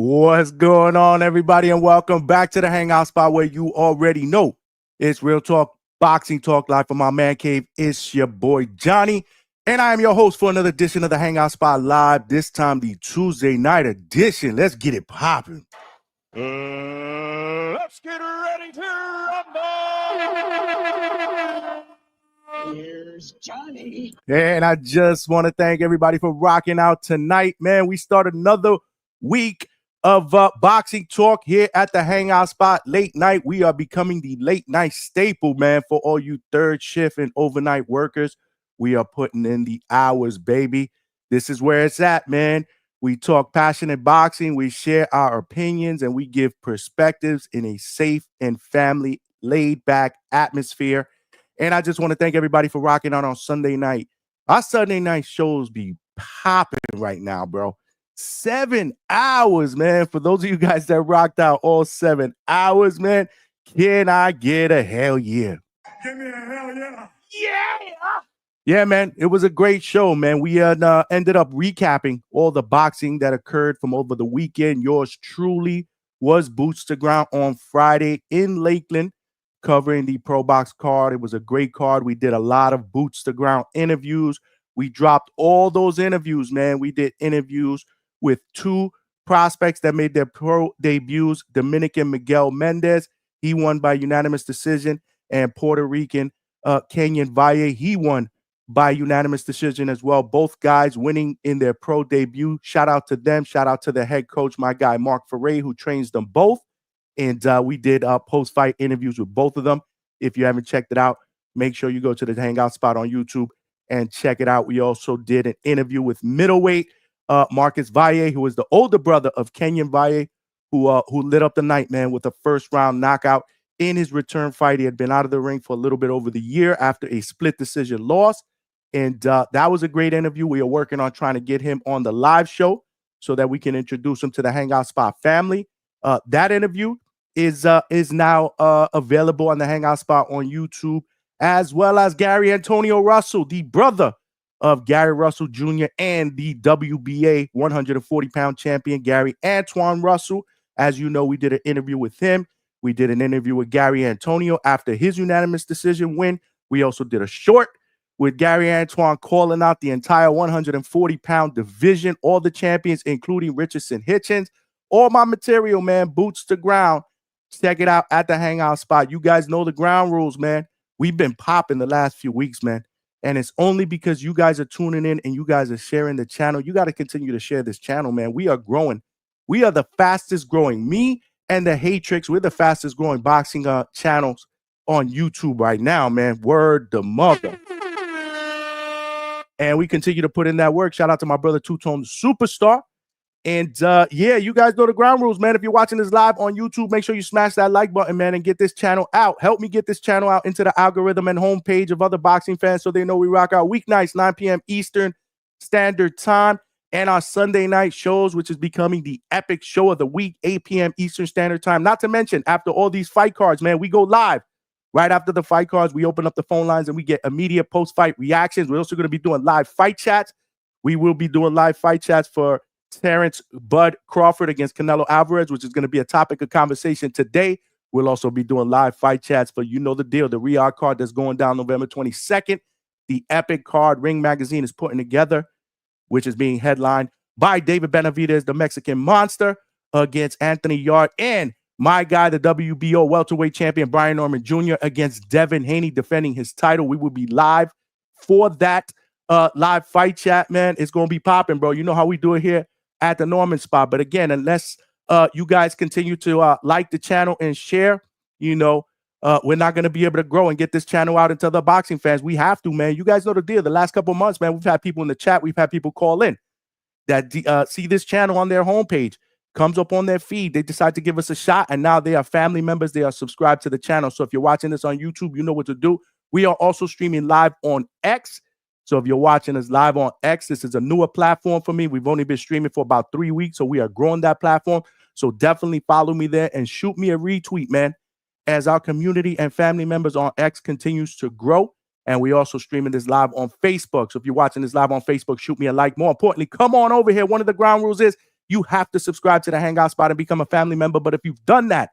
What's going on, everybody, and welcome back to the Hangout spot where you already know it's real talk, boxing talk live from my man cave. It's your boy Johnny, and I am your host for another edition of the Hangout spot live. This time, the Tuesday night edition. Let's get it popping. Let's get ready to rumble. Here's Johnny. And I just want to thank everybody for rocking out tonight, man. We start another week of boxing talk here at the Hangout spot late night. We are becoming the late night staple, man, for all you third shift and overnight workers. We are putting in the hours, baby. This is where it's at, man. We talk passionate boxing, we share our opinions, and we give perspectives in a safe and family laid back atmosphere. And I just want to thank everybody for rocking out on Sunday night. Our Sunday night shows be popping right now, bro. 7 hours, man. For those of you guys that rocked out all 7 hours, man, can I get a hell yeah? Give me a hell yeah. Yeah! Yeah, man, it was a great show, man. We ended up recapping all the boxing that occurred from over the weekend. Yours truly was boots to ground on Friday in Lakeland, covering the Pro Box card. It was a great card. We did a lot of boots to ground interviews. We dropped all those interviews, man. We did interviews with two prospects that made their pro debuts. Dominican Miguel Mendez, he won by unanimous decision, and Puerto Rican Kenyan Valle, he won by unanimous decision as well. Both guys winning in their pro debut. Shout out to them. Shout out to the head coach, my guy Mark Ferre, who trains them both. And we did post-fight interviews with both of them. If you haven't checked it out, make sure you go to the Hangout spot on YouTube and check it out. We also did an interview with middleweight Marcus Valle, who is the older brother of Kenyan Valle, who lit up the night, man, with a first-round knockout in his return fight. He had been out of the ring for a little bit over the year after a split decision loss. And that was a great interview. We are working on trying to get him on the live show so that we can introduce him to the Hangout spot family. That interview is now available on the Hangout spot on YouTube, as well as Gary Antonio Russell, the brother of Gary Russell Jr. and the WBA 140-pound champion, Gary Antoine Russell. As you know, we did an interview with him. We did an interview with Gary Antonio after his unanimous decision win. We also did a short with Gary Antoine calling out the entire 140-pound division, all the champions, including Richardson Hitchens. All my material, man, boots to ground. Check it out at the Hangout spot. You guys know the ground rules, man. We've been popping the last few weeks, man. And it's only because you guys are tuning in and you guys are sharing the channel. You got to continue to share this channel, man. We are growing. We are the fastest growing. Me and the Hatrix, we're the fastest growing boxing channels on YouTube right now, man. Word the mother. And we continue to put in that work. Shout out to my brother Two-Tone the Superstar. And yeah, you guys know the ground rules, man. If you're watching this live on YouTube, make sure you smash that like button, man, and get this channel out. Help me get this channel out into the algorithm and homepage of other boxing fans so they know we rock out weeknights, 9 p.m. Eastern Standard Time, and our Sunday night shows, which is becoming the epic show of the week, 8 p.m. Eastern Standard Time. Not to mention, after all these fight cards, man, we go live. Right after the fight cards, we open up the phone lines and we get immediate post-fight reactions. We're also going to be doing live fight chats. We will be doing live fight chats for Terence Bud Crawford against Canelo Alvarez, which is going to be a topic of conversation today. We'll also be doing live fight chats for you know the deal, the Riyadh card that's going down November 22nd. The epic card Ring Magazine is putting together, which is being headlined by David Benavidez, the Mexican Monster, against Anthony Yard, and my guy, the WBO welterweight champion, Brian Norman Jr. against Devin Haney, defending his title. We will be live for that live fight chat, man. It's going to be popping, bro. You know how we do it here at the Norman spot. But again, unless you guys continue to like the channel and share, you know, we're not going to be able to grow and get this channel out into the boxing fans. We have to, man. You guys know the deal. The last couple of months, man, we've had people in the chat. We've had people call in that see this channel on their homepage. Comes up on their feed. They decide to give us a shot, and now they are family members. They are subscribed to the channel. So if you're watching this on YouTube, you know what to do. We are also streaming live on X. So if you're watching us live on X, this is a newer platform for me. We've only been streaming for about 3 weeks, so we are growing that platform. So definitely follow me there and shoot me a retweet, man, as our community and family members on X continues to grow. And we also streaming this live on Facebook. So if you're watching this live on Facebook, shoot me a like. More importantly, come on over here. One of the ground rules is you have to subscribe to the Hangout spot and become a family member. But if you've done that,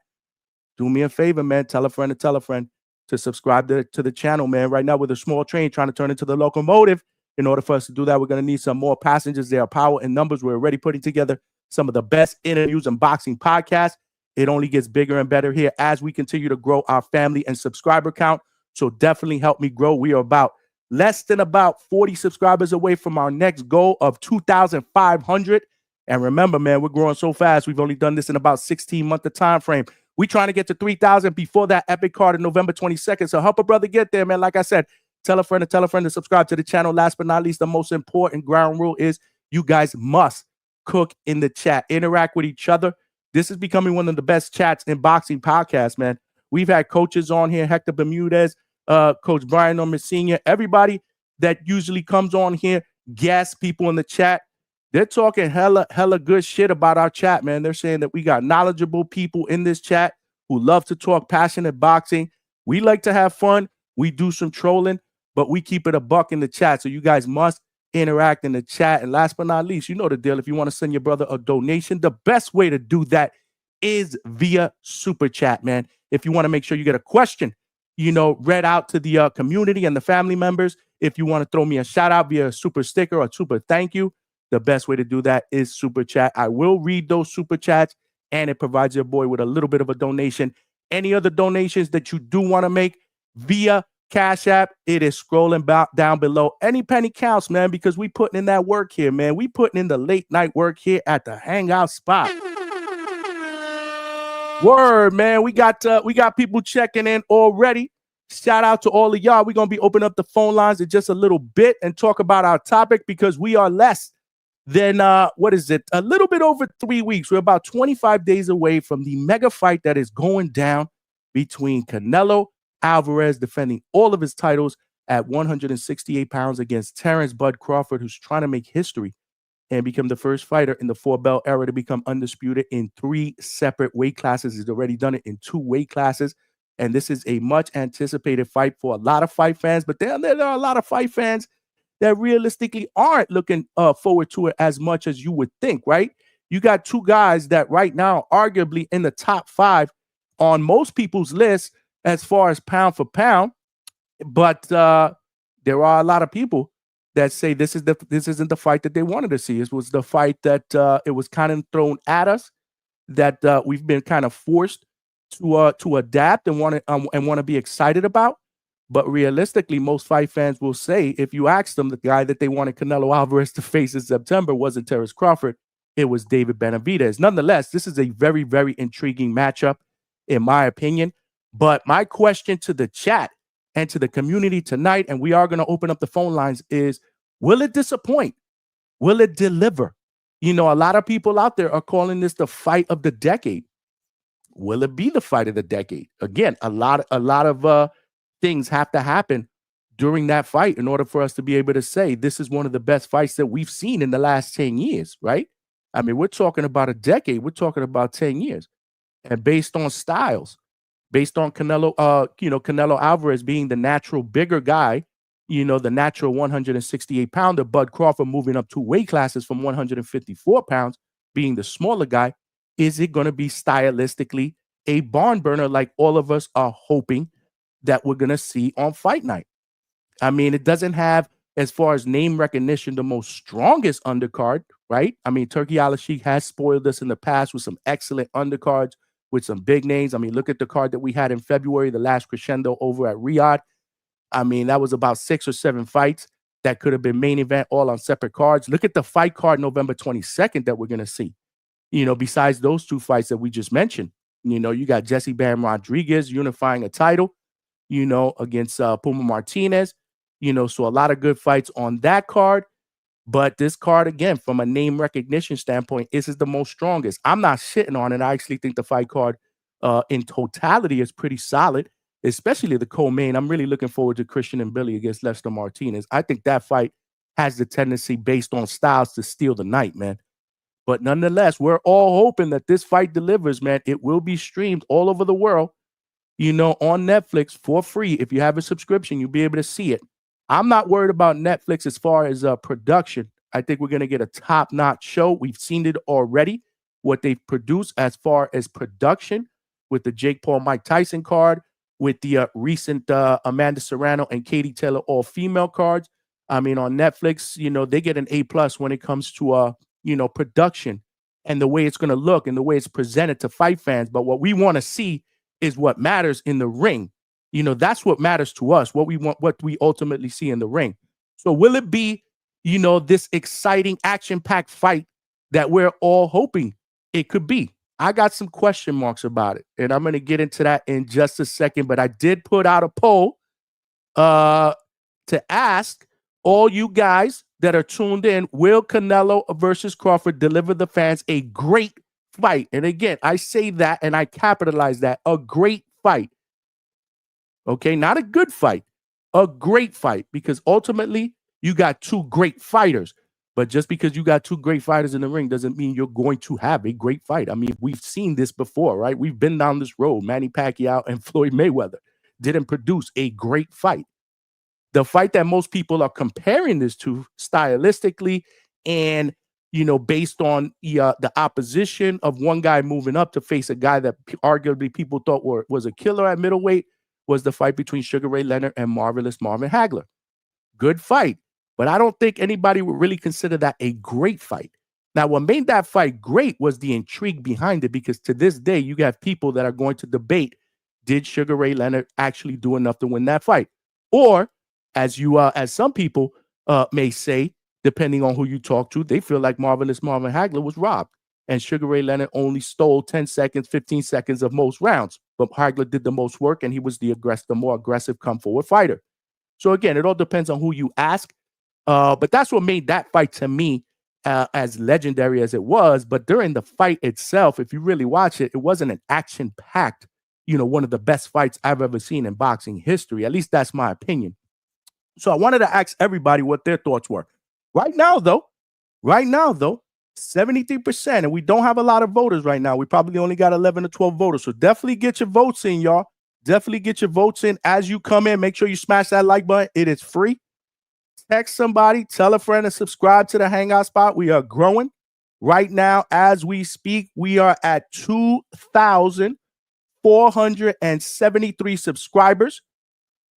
do me a favor, man. Tell a friend to subscribe to the channel, man. Right now, with a small train trying to turn into the locomotive. In order for us to do that, we're going to need some more passengers. There are power in numbers. We're already putting together some of the best interviews and boxing podcasts. It only gets bigger and better here as we continue to grow our family and subscriber count. So definitely help me grow. We are about 40 subscribers away from our next goal of 2,500. And remember, man, we're growing so fast. We've only done this in about 16 months of time frame. We're trying to get to 3,000 before that epic card on November 22nd. So help a brother get there, man. Like I said, tell a friend to subscribe to the channel. Last but not least, the most important ground rule is you guys must cook in the chat. Interact with each other. This is becoming one of the best chats in boxing podcasts, man. We've had coaches on here, Hector Bermudez, Coach Brian Norman Sr., everybody that usually comes on here, guests, people in the chat. They're talking hella good shit about our chat, man. They're saying that we got knowledgeable people in this chat who love to talk passionate boxing. We like to have fun. We do some trolling, but we keep it a buck in the chat. So you guys must interact in the chat. And last but not least, you know the deal. If you want to send your brother a donation, the best way to do that is via Super Chat, man. If you want to make sure you get a question, read out to the community and the family members. If you want to throw me a shout out via a super sticker or a super thank you, the best way to do that is Super Chat. I will read those Super Chats, and it provides your boy with a little bit of a donation. Any other donations that you do want to make via Cash App, it is scrolling down below. Any penny counts, man, because we putting in that work here, man. We putting in the late night work here at the Hangout spot. Word, man. We got people checking in already. Shout out to all of y'all. We're going to be opening up the phone lines in just a little bit and talk about our topic because we are less than, a little bit over 3 weeks. We're about 25 days away from the mega fight that is going down between Canelo Alvarez, defending all of his titles at 168 pounds against Terence Bud Crawford, who's trying to make history and become the first fighter in the 4-belt era to become undisputed in 3 separate weight classes. He's already done it in 2 weight classes. And this is a much anticipated fight for a lot of fight fans. But there are a lot of fight fans that realistically aren't looking forward to it as much as you would think, right? You got 2 guys that right now are arguably in the top 5 on most people's lists as far as pound for pound. But there are a lot of people that say this isn't the fight that they wanted to see. This was the fight that it was kind of thrown at us, that we've been kind of forced to adapt and want to be excited about. But realistically, most fight fans will say, if you ask them, the guy that they wanted Canelo Alvarez to face in September wasn't Terence Crawford, it was David Benavidez. Nonetheless, this is a very, very intriguing matchup, in my opinion. But my question to the chat and to the community tonight, and we are going to open up the phone lines, is, will it disappoint? Will it deliver? A lot of people out there are calling this the fight of the decade. Will it be the fight of the decade? Again, a lot of things have to happen during that fight in order for us to be able to say this is one of the best fights that we've seen in the last 10 years, right? I mean, we're talking about a decade. We're talking about 10 years. And based on styles, based on Canelo Alvarez being the natural bigger guy, the natural 168-pounder, Bud Crawford moving up 2 weight classes from 154 pounds, being the smaller guy, is it going to be stylistically a barn burner like all of us are hoping that we're going to see on fight night? I mean, it doesn't have, as far as name recognition, the most strongest undercard, right? I mean, Turkey Al-Sheikh has spoiled us in the past with some excellent undercards, with some big names. I mean, look at the card that we had in February, the last crescendo over at Riyadh. I mean, that was about 6 or 7 fights that could have been main event all on separate cards. Look at the fight card November 22nd that we're going to see. Besides those 2 fights that we just mentioned, you got Jesse Bam Rodriguez unifying a title, against Puma Martinez, so a lot of good fights on that card. But this card, again, from a name recognition standpoint, this is the most strongest. I'm not shitting on it. I actually think the fight card in totality is pretty solid, especially the co-main. I'm really looking forward to Christian and Billy against Lester Martinez. I think that fight has the tendency, based on styles, to steal the night, man. But nonetheless, we're all hoping that this fight delivers, man. It will be streamed all over the world, on Netflix for free. If you have a subscription, you'll be able to see it. I'm not worried about Netflix as far as production. I think we're going to get a top-notch show. We've seen it already, what they've produced as far as production with the Jake Paul, Mike Tyson card, with the recent Amanda Serrano and Katie Taylor all-female cards. I mean, on Netflix, they get an A+ when it comes to, production and the way it's going to look and the way it's presented to fight fans. But what we want to see is what matters in the ring. That's what matters to us, what we want, what we ultimately see in the ring. So will it be, this exciting action-packed fight that we're all hoping it could be? I got some question marks about it, and I'm going to get into that in just a second. But I did put out a poll to ask all you guys that are tuned in, will Canelo versus Crawford deliver the fans a great fight? And again, I say that and I capitalize that, a great fight. Okay, not a good fight, a great fight, because ultimately you got two great fighters. But just because you got two great fighters in the ring doesn't mean you're going to have a great fight. I mean, we've seen this before, right? We've been down this road. Manny Pacquiao and Floyd Mayweather didn't produce a great fight. The fight that most people are comparing this to stylistically and, based on the opposition of one guy moving up to face a guy that arguably people thought was a killer at middleweight, was the fight between Sugar Ray Leonard and Marvelous Marvin Hagler. Good fight, but I don't think anybody would really consider that a great fight. Now, what made that fight great was the intrigue behind it, because to this day, you have people that are going to debate, did Sugar Ray Leonard actually do enough to win that fight? Or, as some people may say, depending on who you talk to, they feel like Marvelous Marvin Hagler was robbed, and Sugar Ray Leonard only stole 10 seconds, 15 seconds of most rounds. But Hagler did the most work, and he was the more aggressive come-forward fighter. So again, it all depends on who you ask. But that's what made that fight to me as legendary as it was. But during the fight itself, if you really watch it, it wasn't an action-packed, one of the best fights I've ever seen in boxing history. At least that's my opinion. So I wanted to ask everybody what their thoughts were. Right now, though, 73%, and we don't have a lot of voters right now. We probably only got 11 to 12 voters. So definitely get your votes in, y'all. Definitely get your votes in as you come in. Make sure you smash that like button. It is free. Text somebody, tell a friend, and subscribe to the Hangout Spot. We are growing. Right now, as we speak, we are at 2,473 subscribers.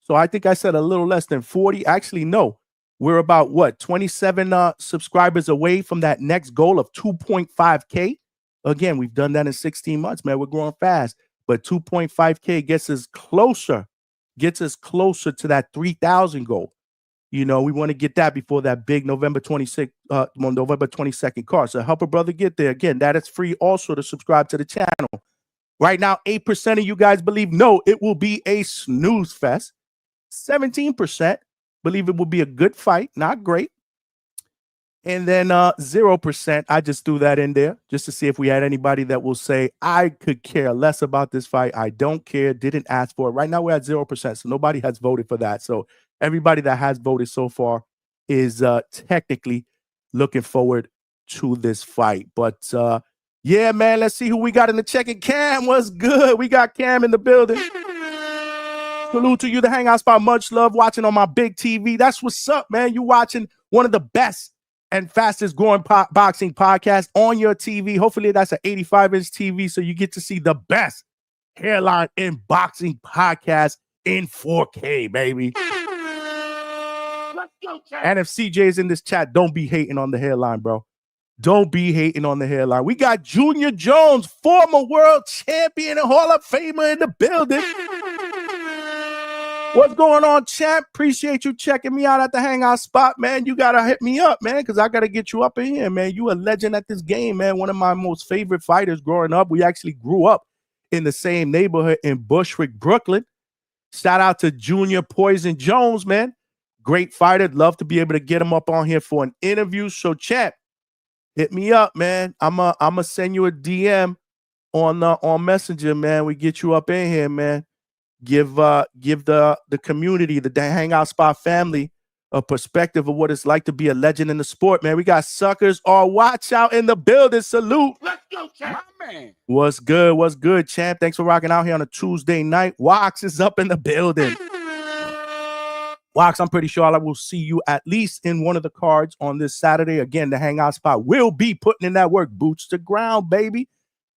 So I think I said a little less than 40. Actually, no. We're about, 27 subscribers away from that next goal of 2.5K. Again, we've done that in 16 months, man. We're growing fast. But 2.5K gets us closer to that 3,000 goal. We want to get that before that big November 22nd card. So help a brother get there. Again, that is free also to subscribe to the channel. Right now, 8% of you guys believe no, it will be a snooze fest. 17% believe it will be a good fight, not great. And then 0%, I just threw that in there just to see if we had anybody that will say, I could care less about this fight. I don't care, didn't ask for it. Right now we're at 0%, so nobody has voted for that. So everybody that has voted so far is technically looking forward to this fight. But yeah, man, let's see who we got in the check-in. Cam, what's good? We got Cam in the building. Salute to you, the Hangout Spot. Much love watching on my big TV. That's what's up, man. You watching one of the best and fastest growing boxing podcast on your TV. Hopefully that's an 85-inch TV, so you get to see the best hairline in boxing podcast in 4K, baby. Let's go, chat. And if CJ is in this chat, don't be hating on the hairline, bro. Don't be hating on the hairline. We got Junior Jones, former world champion and Hall of Famer in the building. What's going on, champ? Appreciate you checking me out at the Hangout Spot, man. You got to hit me up, man, because I got to get you up in here, man. You a legend at this game, man. One of my most favorite fighters growing up. We actually grew up in the same neighborhood in Bushwick, Brooklyn. Shout out to Junior Poison Jones, man. Great fighter. Love to be able to get him up on here for an interview. So, champ, hit me up, man. I'm going to send you a DM on Messenger, man. We get you up in here, man. Give the community, the Hangout Spot family, a perspective of what it's like to be a legend in the sport, man. We got Suckers or Watch Out in the building. Salute. Let's go, champ. My man. What's good? What's good, champ? Thanks for rocking out here on a Tuesday night. Wax is up in the building. Wax, I'm pretty sure I will see you at least in one of the cards on this Saturday. Again, the Hangout spot will be putting in that work. Boots to ground, baby.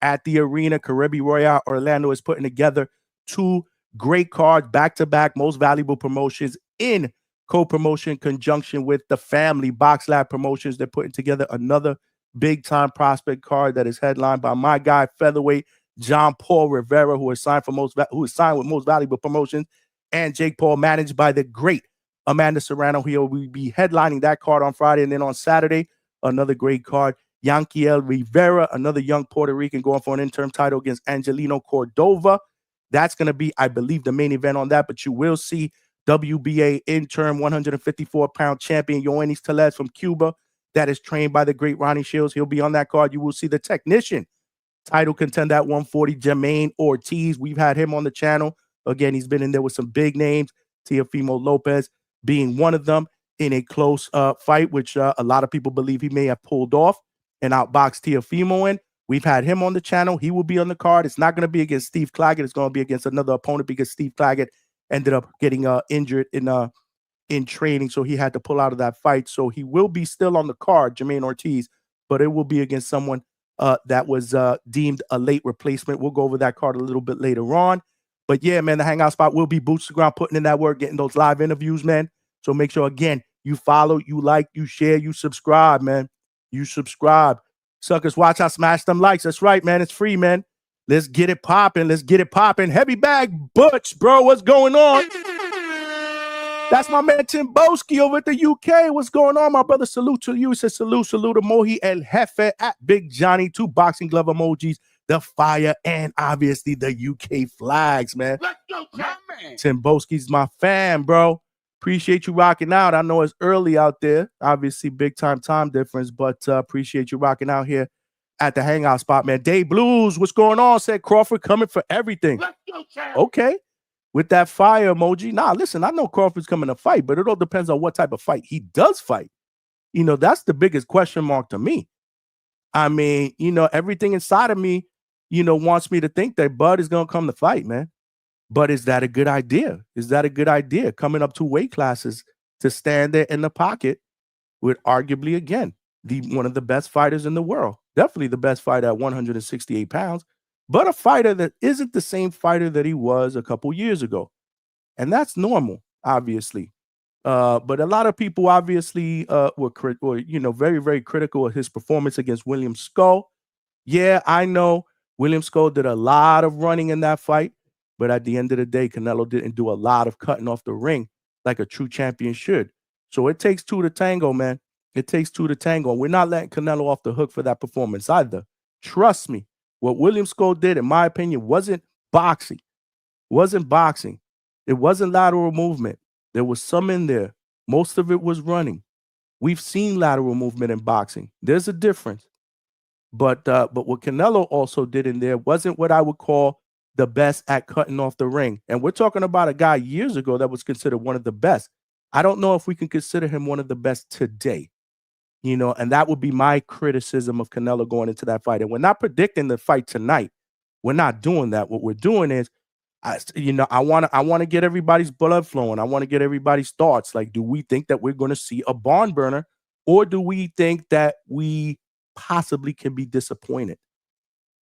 At the arena, Caribbean Royale Orlando is putting together 2 great cards, back-to-back most valuable promotions in co-promotion conjunction with the family Box Lab Promotions. They're putting together another big-time prospect card that is headlined by my guy, featherweight John Paul Rivera, who is signed with Most Valuable Promotions, and Jake Paul, managed by the great Amanda Serrano. He will be headlining that card on Friday, and then on Saturday, another great card. Yanquiel Rivera, another young Puerto Rican, going for an interim title against Angelino Cordova. That's going to be, I believe, the main event on that. But you will see WBA interim 154-pound champion Yoenis Tellez from Cuba that is trained by the great Ronnie Shields. He'll be on that card. You will see the technician title contender at 140, Jermaine Ortiz. We've had him on the channel. Again, he's been in there with some big names, Teofimo Lopez being one of them in a close fight, which a lot of people believe he may have pulled off and outboxed Teofimo in. We've had him on the channel. He will be on the card. It's not going to be against Steve Claggett. It's going to be against another opponent because Steve Claggett ended up getting injured in training, so he had to pull out of that fight. So he will be still on the card, Jermaine Ortiz, but it will be against someone that was deemed a late replacement. We'll go over that card a little bit later on. But yeah, man, the Hangout spot will be boots to ground, putting in that work, getting those live interviews, man. So make sure, again, you follow, you like, you share, you subscribe, man. You subscribe. Suckers, watch how smash them likes. That's right, man. It's free, man. Let's get it popping. Let's get it popping. Heavy bag Butch, bro. What's going on? That's my man Tim Boski over at the UK. What's going on, my brother? Salute to you. He says salute to Mohi El Jefe at Big Johnny. 2 boxing glove emojis, the fire, and obviously the UK flags, man. Let's go, man. Tim Boski's my fan, bro. Appreciate you rocking out. I know it's early out there. Obviously, big time difference, but appreciate you rocking out here at the Hangout spot, man. Day Blues, what's going on? Said Crawford coming for everything. Let's go, champ. Okay. With that fire emoji. Nah, listen, I know Crawford's coming to fight, but it all depends on what type of fight he does fight. You know, that's the biggest question mark to me. I mean, you know, everything inside of me, you know, wants me to think that Bud is going to come to fight, man. But is that a good idea? Is that a good idea? Coming up 2 weight classes to stand there in the pocket with arguably, again, one of the best fighters in the world. Definitely the best fighter at 168 pounds, but a fighter that isn't the same fighter that he was a couple years ago. And that's normal, obviously. But a lot of people obviously were you know, very, very critical of his performance against William Skull. Yeah, I know William Skull did a lot of running in that fight. But at the end of the day, Canelo didn't do a lot of cutting off the ring like a true champion should. So it takes 2 to tango, man. It takes 2 to tango. We're not letting Canelo off the hook for that performance either. Trust me, what William Skull did, in my opinion, wasn't boxing. It wasn't lateral movement. There was some in there. Most of it was running. We've seen lateral movement in boxing. There's a difference. But what Canelo also did in there wasn't what I would call the best at cutting off the ring. And we're talking about a guy years ago that was considered one of the best. I don't know if we can consider him one of the best today, you know, and that would be my criticism of Canelo going into that fight. And we're not predicting the fight tonight. We're not doing that. What we're doing is, I want to get everybody's blood flowing. I want to get everybody's thoughts. Like, do we think that we're going to see a barn burner, or do we think that we possibly can be disappointed,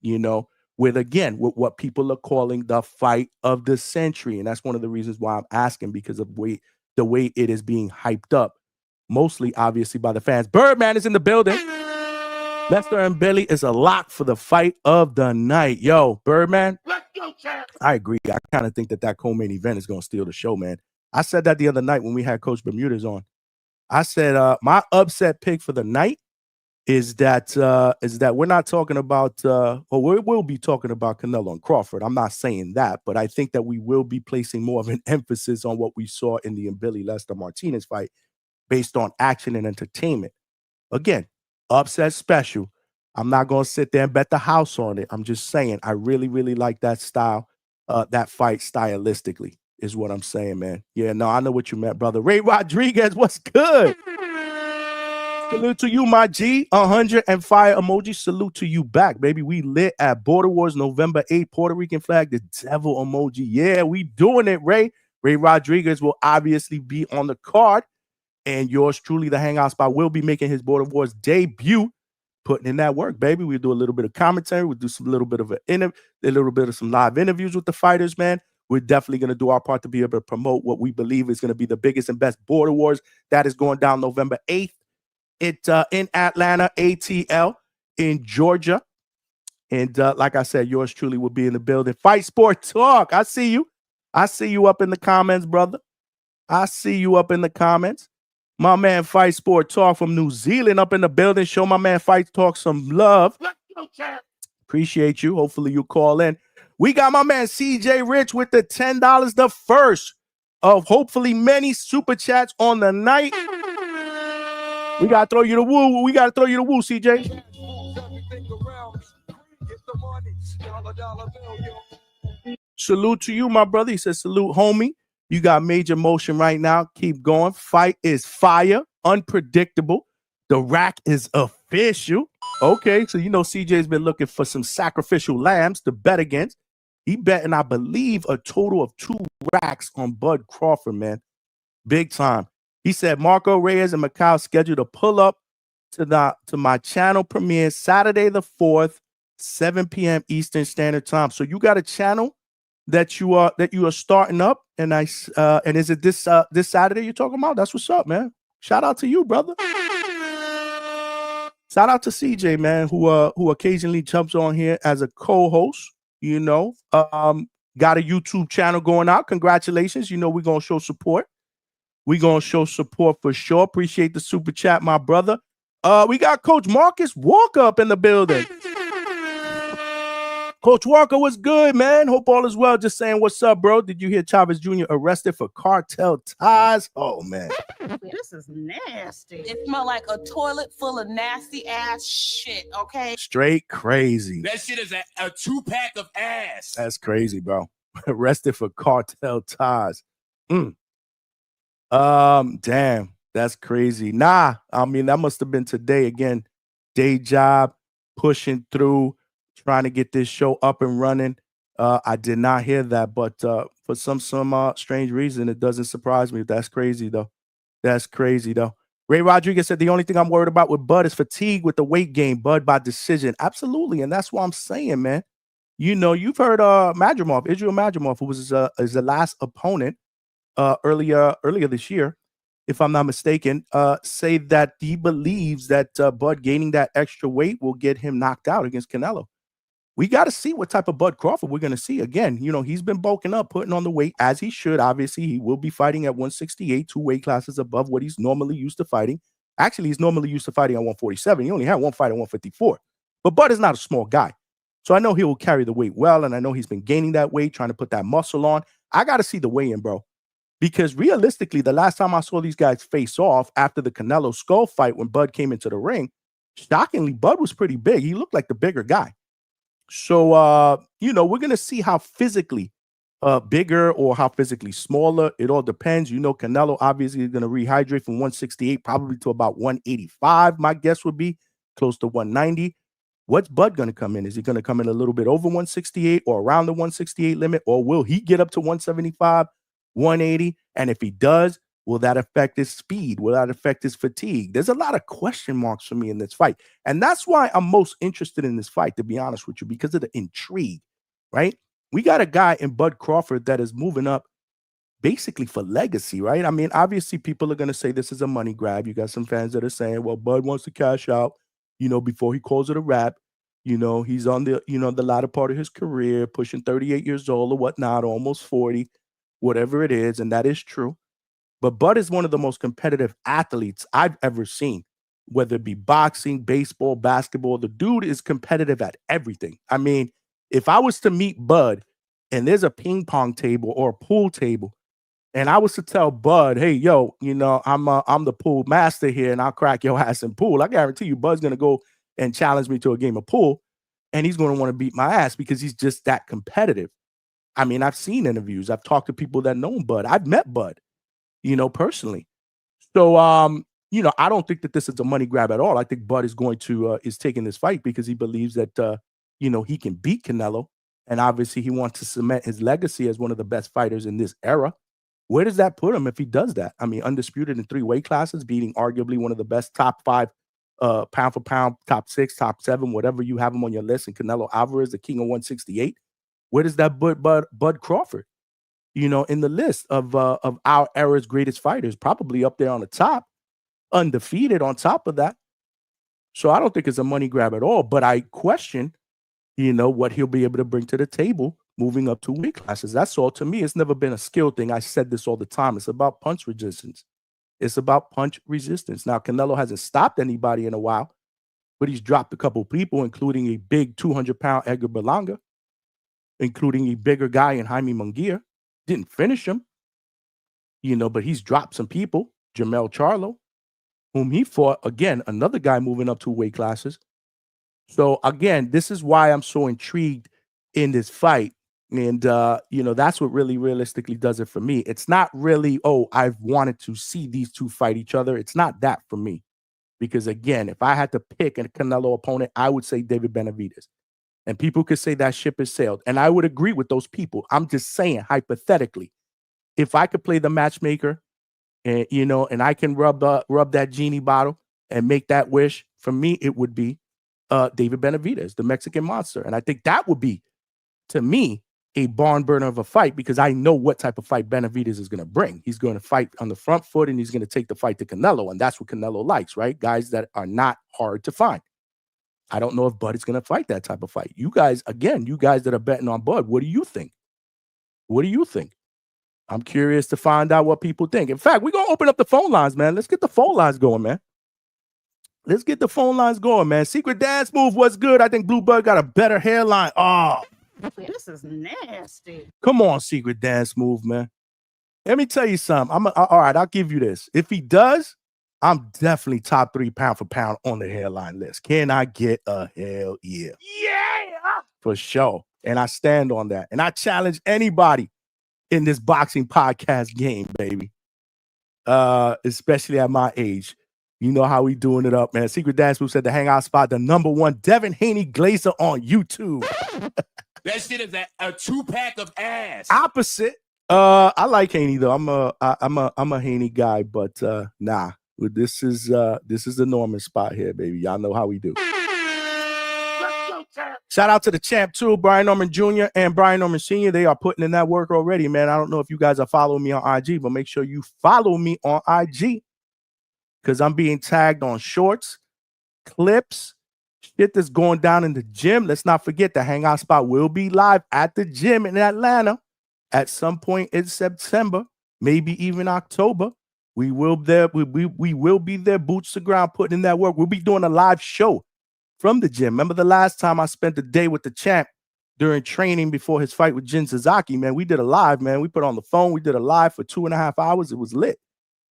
you know, with what people are calling the fight of the century? And that's one of the reasons why I'm asking, because of the way it is being hyped up, mostly obviously by the fans. Birdman is in the building. Lester and Billy is a lock for the fight of the night. Yo, Birdman. Let's go, champ. I agree. I kind of think that co-main event is going to steal the show, man. I said that the other night when we had Coach Bermudez on. I said my upset pick for the night is that we're not talking about we will be talking about Canelo and Crawford. I'm not saying that, but I think that we will be placing more of an emphasis on what we saw in the Billy Lester Martinez fight based on action and entertainment. Again, upset special. I'm not going to sit there and bet the house on it. I'm just saying I really, really like that style, that fight stylistically is what I'm saying, man. Yeah, no, I know what you meant, brother. Ray Rodriguez, what's good? Salute to you, my G. 100 and fire emoji. Salute to you back, baby. We lit at Border Wars November 8th. Puerto Rican flag, the devil emoji. Yeah, we doing it, Ray. Ray Rodriguez will obviously be on the card. And yours truly, the Hangout Spot, will be making his Border Wars debut, putting in that work, baby. We'll do a little bit of commentary. We'll do some little bit of some live interviews with the fighters, man. We're definitely going to do our part to be able to promote what we believe is going to be the biggest and best Border Wars. That is going down November 8th. It's in Atlanta, ATL, in Georgia. And like I said, yours truly will be in the building. Fight Sport Talk. I see you. I see you up in the comments, brother. I see you up in the comments. My man Fight Sport Talk from New Zealand up in the building. Show my man Fight Talk some love. Appreciate you. Hopefully you call in. We got my man CJ Rich with the $10, the first of hopefully many super chats on the night. We got to throw you the woo. We got to throw you the woo, CJ. Salute to you, my brother. He says, salute, homie. You got major motion right now. Keep going. Fight is fire. Unpredictable. The rack is official. Okay, so you know CJ's been looking for some sacrificial lambs to bet against. He betting, I believe, a total of 2 racks on Bud Crawford, man. Big time. He said Marco Reyes and Macau scheduled to pull up to my channel premiere Saturday the 4th, 7 p.m. Eastern Standard Time. So you got a channel that you are starting up, and and is it this Saturday you're talking about? That's what's up, man. Shout out to you, brother. Shout out to CJ, man, who occasionally jumps on here as a co-host. You know, got a YouTube channel going out. Congratulations. You know, we're gonna show support. We're gonna show support for sure. Appreciate the super chat, my brother. We got Coach Marcus Walker up in the building. Coach Walker, what's good, man? Hope all is well. Just saying, what's up, bro? Did you hear Chavez Jr. arrested for cartel ties? Oh, man. This is nasty. It smelled like a toilet full of nasty ass shit, okay? Straight crazy. That shit is a 2-pack of ass. That's crazy, bro. Arrested for cartel ties. Damn, that's crazy. Nah, I mean, that must have been today. Again, day job, pushing through, trying to get this show up and running. I did not hear that, but for some strange reason, it doesn't surprise me. That's crazy, though. That's crazy, though. Ray Rodriguez said, the only thing I'm worried about with Bud is fatigue with the weight gain. Bud by decision. Absolutely, and that's what I'm saying, man. You know, you've heard Israel Madrimov, who was his last opponent earlier this year, if I'm not mistaken, say that he believes that Bud gaining that extra weight will get him knocked out against Canelo. We got to see what type of Bud Crawford we're going to see. Again, you know, he's been bulking up, putting on the weight as he should. Obviously, he will be fighting at 168, 2 weight classes above what he's normally used to fighting. Actually, he's normally used to fighting at 147. He only had one fight at 154. But Bud is not a small guy. So I know he will carry the weight well, and I know he's been gaining that weight, trying to put that muscle on. I got to see the weigh-in, bro. Because realistically, the last time I saw these guys face off after the Canelo Skull fight when Bud came into the ring, shockingly, Bud was pretty big. He looked like the bigger guy. So, you know, we're going to see how physically bigger or how physically smaller. It all depends. You know, Canelo obviously is going to rehydrate from 168 probably to about 185. My guess would be close to 190. What's Bud going to come in? Is he going to come in a little bit over 168 or around the 168 limit? Or will he get up to 175, 180? And if he does, will that affect his speed? Will that affect his fatigue? There's a lot of question marks for me in this fight. And that's why I'm most interested in this fight, to be honest with you, because of the intrigue, right? We got a guy in Bud Crawford that is moving up basically for legacy, right? I mean, obviously people are going to say this is a money grab. You got some fans that are saying, well, Bud wants to cash out, you know, before he calls it a wrap. You know, he's on the, you know, the latter part of his career, pushing 38 years old or whatnot, almost 40, whatever it is. And that is true. But Bud is one of the most competitive athletes I've ever seen, whether it be boxing, baseball, basketball. The dude is competitive at everything. I mean, if I was to meet Bud and there's a ping pong table or a pool table, and I was to tell Bud, hey, yo, you know, I'm the pool master here and I'll crack your ass in pool, I guarantee you Bud's going to go and challenge me to a game of pool, and he's going to want to beat my ass because he's just that competitive. I mean, I've seen interviews. I've talked to people that know Bud. I've met Bud, you know, personally. So, you know, I don't think that this is a money grab at all. I think Bud is going to, is taking this fight because he believes that, you know, he can beat Canelo. And obviously he wants to cement his legacy as one of the best fighters in this era. Where does that put him if he does that? I mean, undisputed in 3 weight classes, beating arguably one of the best top 5 pound for pound, top 6, top 7, whatever you have him on your list, and Canelo Alvarez, the king of 168. Where does that put Bud Crawford, in the list of our era's greatest fighters? Probably up there on the top, undefeated on top of that. So I don't think it's a money grab at all, but I question, what he'll be able to bring to the table moving up 2 weight classes. That's all. To me, it's never been a skill thing. I said this all the time. It's about punch resistance. It's about punch resistance. Now, Canelo hasn't stopped anybody in a while, but he's dropped a couple people, including a big 200-pound Edgar Berlanga, including a bigger guy in Jaime Munguia. Didn't finish him, but he's dropped some people. Jermell Charlo, whom he fought, again, another guy moving up 2 weight classes. So, again, this is why I'm so intrigued in this fight. And, that's what really realistically does it for me. It's not really, I've wanted to see these two fight each other. It's not that for me. Because, again, if I had to pick a Canelo opponent, I would say David Benavidez. And people could say that ship has sailed. And I would agree with those people. I'm just saying, hypothetically, if I could play the matchmaker and, and I can rub that genie bottle and make that wish, for me, it would be David Benavidez, the Mexican monster. And I think that would be, to me, a barn burner of a fight, because I know what type of fight Benavidez is going to bring. He's going to fight on the front foot, and he's going to take the fight to Canelo. And that's what Canelo likes, right? Guys that are not hard to find. I don't know if Bud is going to fight that type of fight. You guys, again, you guys that are betting on Bud, what do you think? What do you think? I'm curious to find out what people think. In fact, we're going to open up the phone lines, man. Let's get the phone lines going, man. Let's get the phone lines going, man. Secret Dance Move, what's good? I think Blue Bud got a better hairline. Oh, this is nasty. Come on, Secret Dance Move, man. Let me tell you something. All right, I'll give you this. If he does, I'm definitely top 3 pound for pound on the hairline list. Can I get a hell yeah? Yeah! For sure. And I stand on that. And I challenge anybody in this boxing podcast game, baby. Especially at my age. You know how we doing it up, man. Secret Dance Move said the Hangout spot, the #1 Devin Haney Glazer on YouTube. That shit is a 2-pack of ass. Opposite. I like Haney though. I'm a Haney guy, but nah. This is the Norman spot here, baby. Y'all know how we do. Shout out to the champ too, Brian Norman Jr. and Brian Norman Sr. They are putting in that work already, man. I don't know if you guys are following me on IG, but make sure you follow me on IG, because I'm being tagged on shorts, clips, shit that's going down in the gym. Let's not forget the Hangout spot will be live at the gym in Atlanta at some point in September, maybe even October. We will be there, boots to ground, putting in that work. We'll be doing a live show from the gym. Remember the last time I spent the day with the champ during training before his fight with Jin Sasaki, man? We did a live, man. We put on the phone. We did a live for 2.5 hours. It was lit.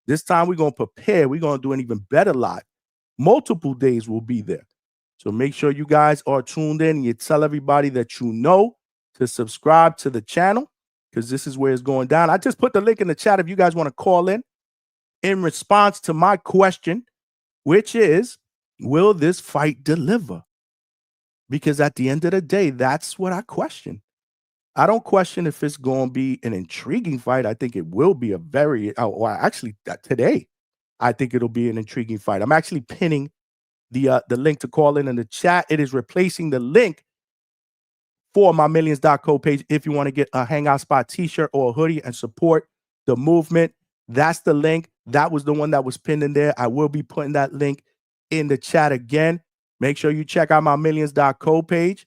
This time we're going to prepare. We're going to do an even better live. Multiple days will be there. So make sure you guys are tuned in and you tell everybody that you know to subscribe to the channel, because this is where it's going down. I just put the link in the chat if you guys want to call in response to my question, which is, will this fight deliver? Because at the end of the day, that's what I question. I don't question if it's going to be an intriguing fight. I think it will be a very, today, I think it'll be an intriguing fight. I'm actually pinning the link to call in the chat. It is replacing the link for my millions.co page if you want to get a Hangout Spot t-shirt or a hoodie and support the movement. That's the link. That was the one that was pinned in there. I will be putting that link in the chat again. Make sure you check out my millions.co page.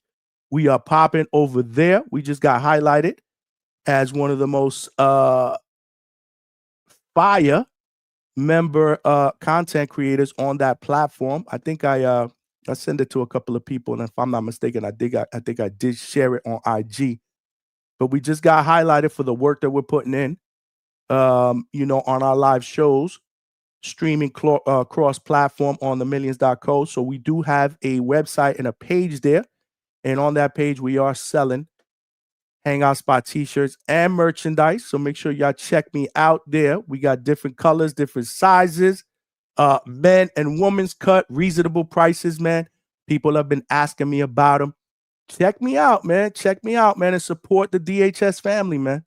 We are popping over there. We just got highlighted as one of the most fire member content creators on that platform. I think I sent it to a couple of people, and if I'm not mistaken, I think I did share it on IG. But we just got highlighted for the work that we're putting in, on our live shows, streaming cross-platform on the millions.co. So we do have a website and a page there. And on that page, we are selling Hangout Spot t-shirts and merchandise. So make sure y'all check me out there. We got different colors, different sizes, men and women's cut, reasonable prices, man. People have been asking me about them. Check me out, man. Check me out, man, and support the DHS family, man.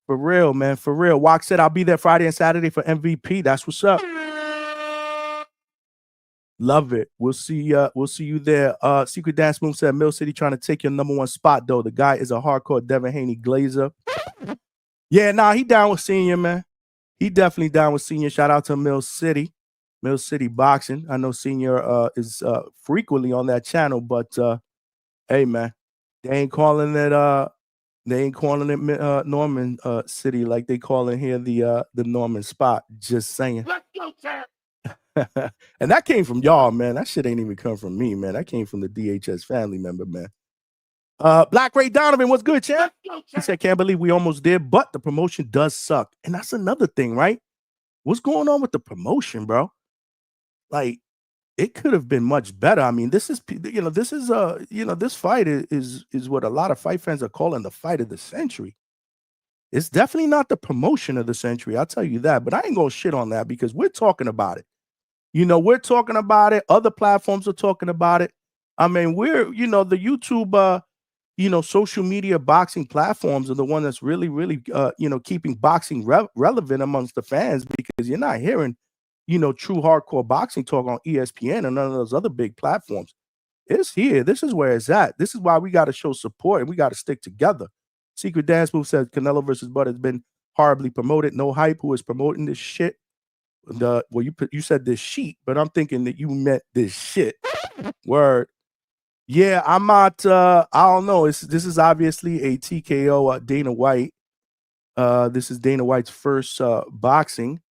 For real, man. For real. Walk said I'll be there Friday and Saturday for MVP. That's what's up. Love it. We'll see you there. Secret Dance Move said Mill City trying to take your #1 spot, though. The guy is a hardcore Devin Haney Glazer. Yeah, nah, he down with Senior, man. He definitely down with Senior. Shout out to Mill City Boxing. I know Senior is frequently on that channel, but hey, man, they ain't calling it Norman City like they calling here the Norman spot. Just saying. Let's go, champ. And that came from y'all, man. That shit ain't even come from me, man. That came from the DHS family member, man. Black Ray Donovan, what's good, champ? He said, can't believe we almost did, but the promotion does suck. And that's another thing, right? What's going on with the promotion, bro? Like, it could have been much better. I mean, this fight is what a lot of fight fans are calling the fight of the century. It's definitely not the promotion of the century, I'll tell you that. But I ain't gonna shit on that because we're talking about it. We're talking about it. Other platforms are talking about it. I mean, we're, the YouTube, social media boxing platforms are the one that's really, really, keeping boxing relevant amongst the fans because you're not hearing, true hardcore boxing talk on ESPN and none of those other big platforms. It's here. This is where it's at. This is why we got to show support and we got to stick together. Secret Dance Move says Canelo versus Bud has been horribly promoted. No hype. Who is promoting this shit? You said this sheet, but I'm thinking that you meant this shit. Word. Yeah, I'm not. I don't know. This is obviously a TKO. Dana White. This is Dana White's first boxing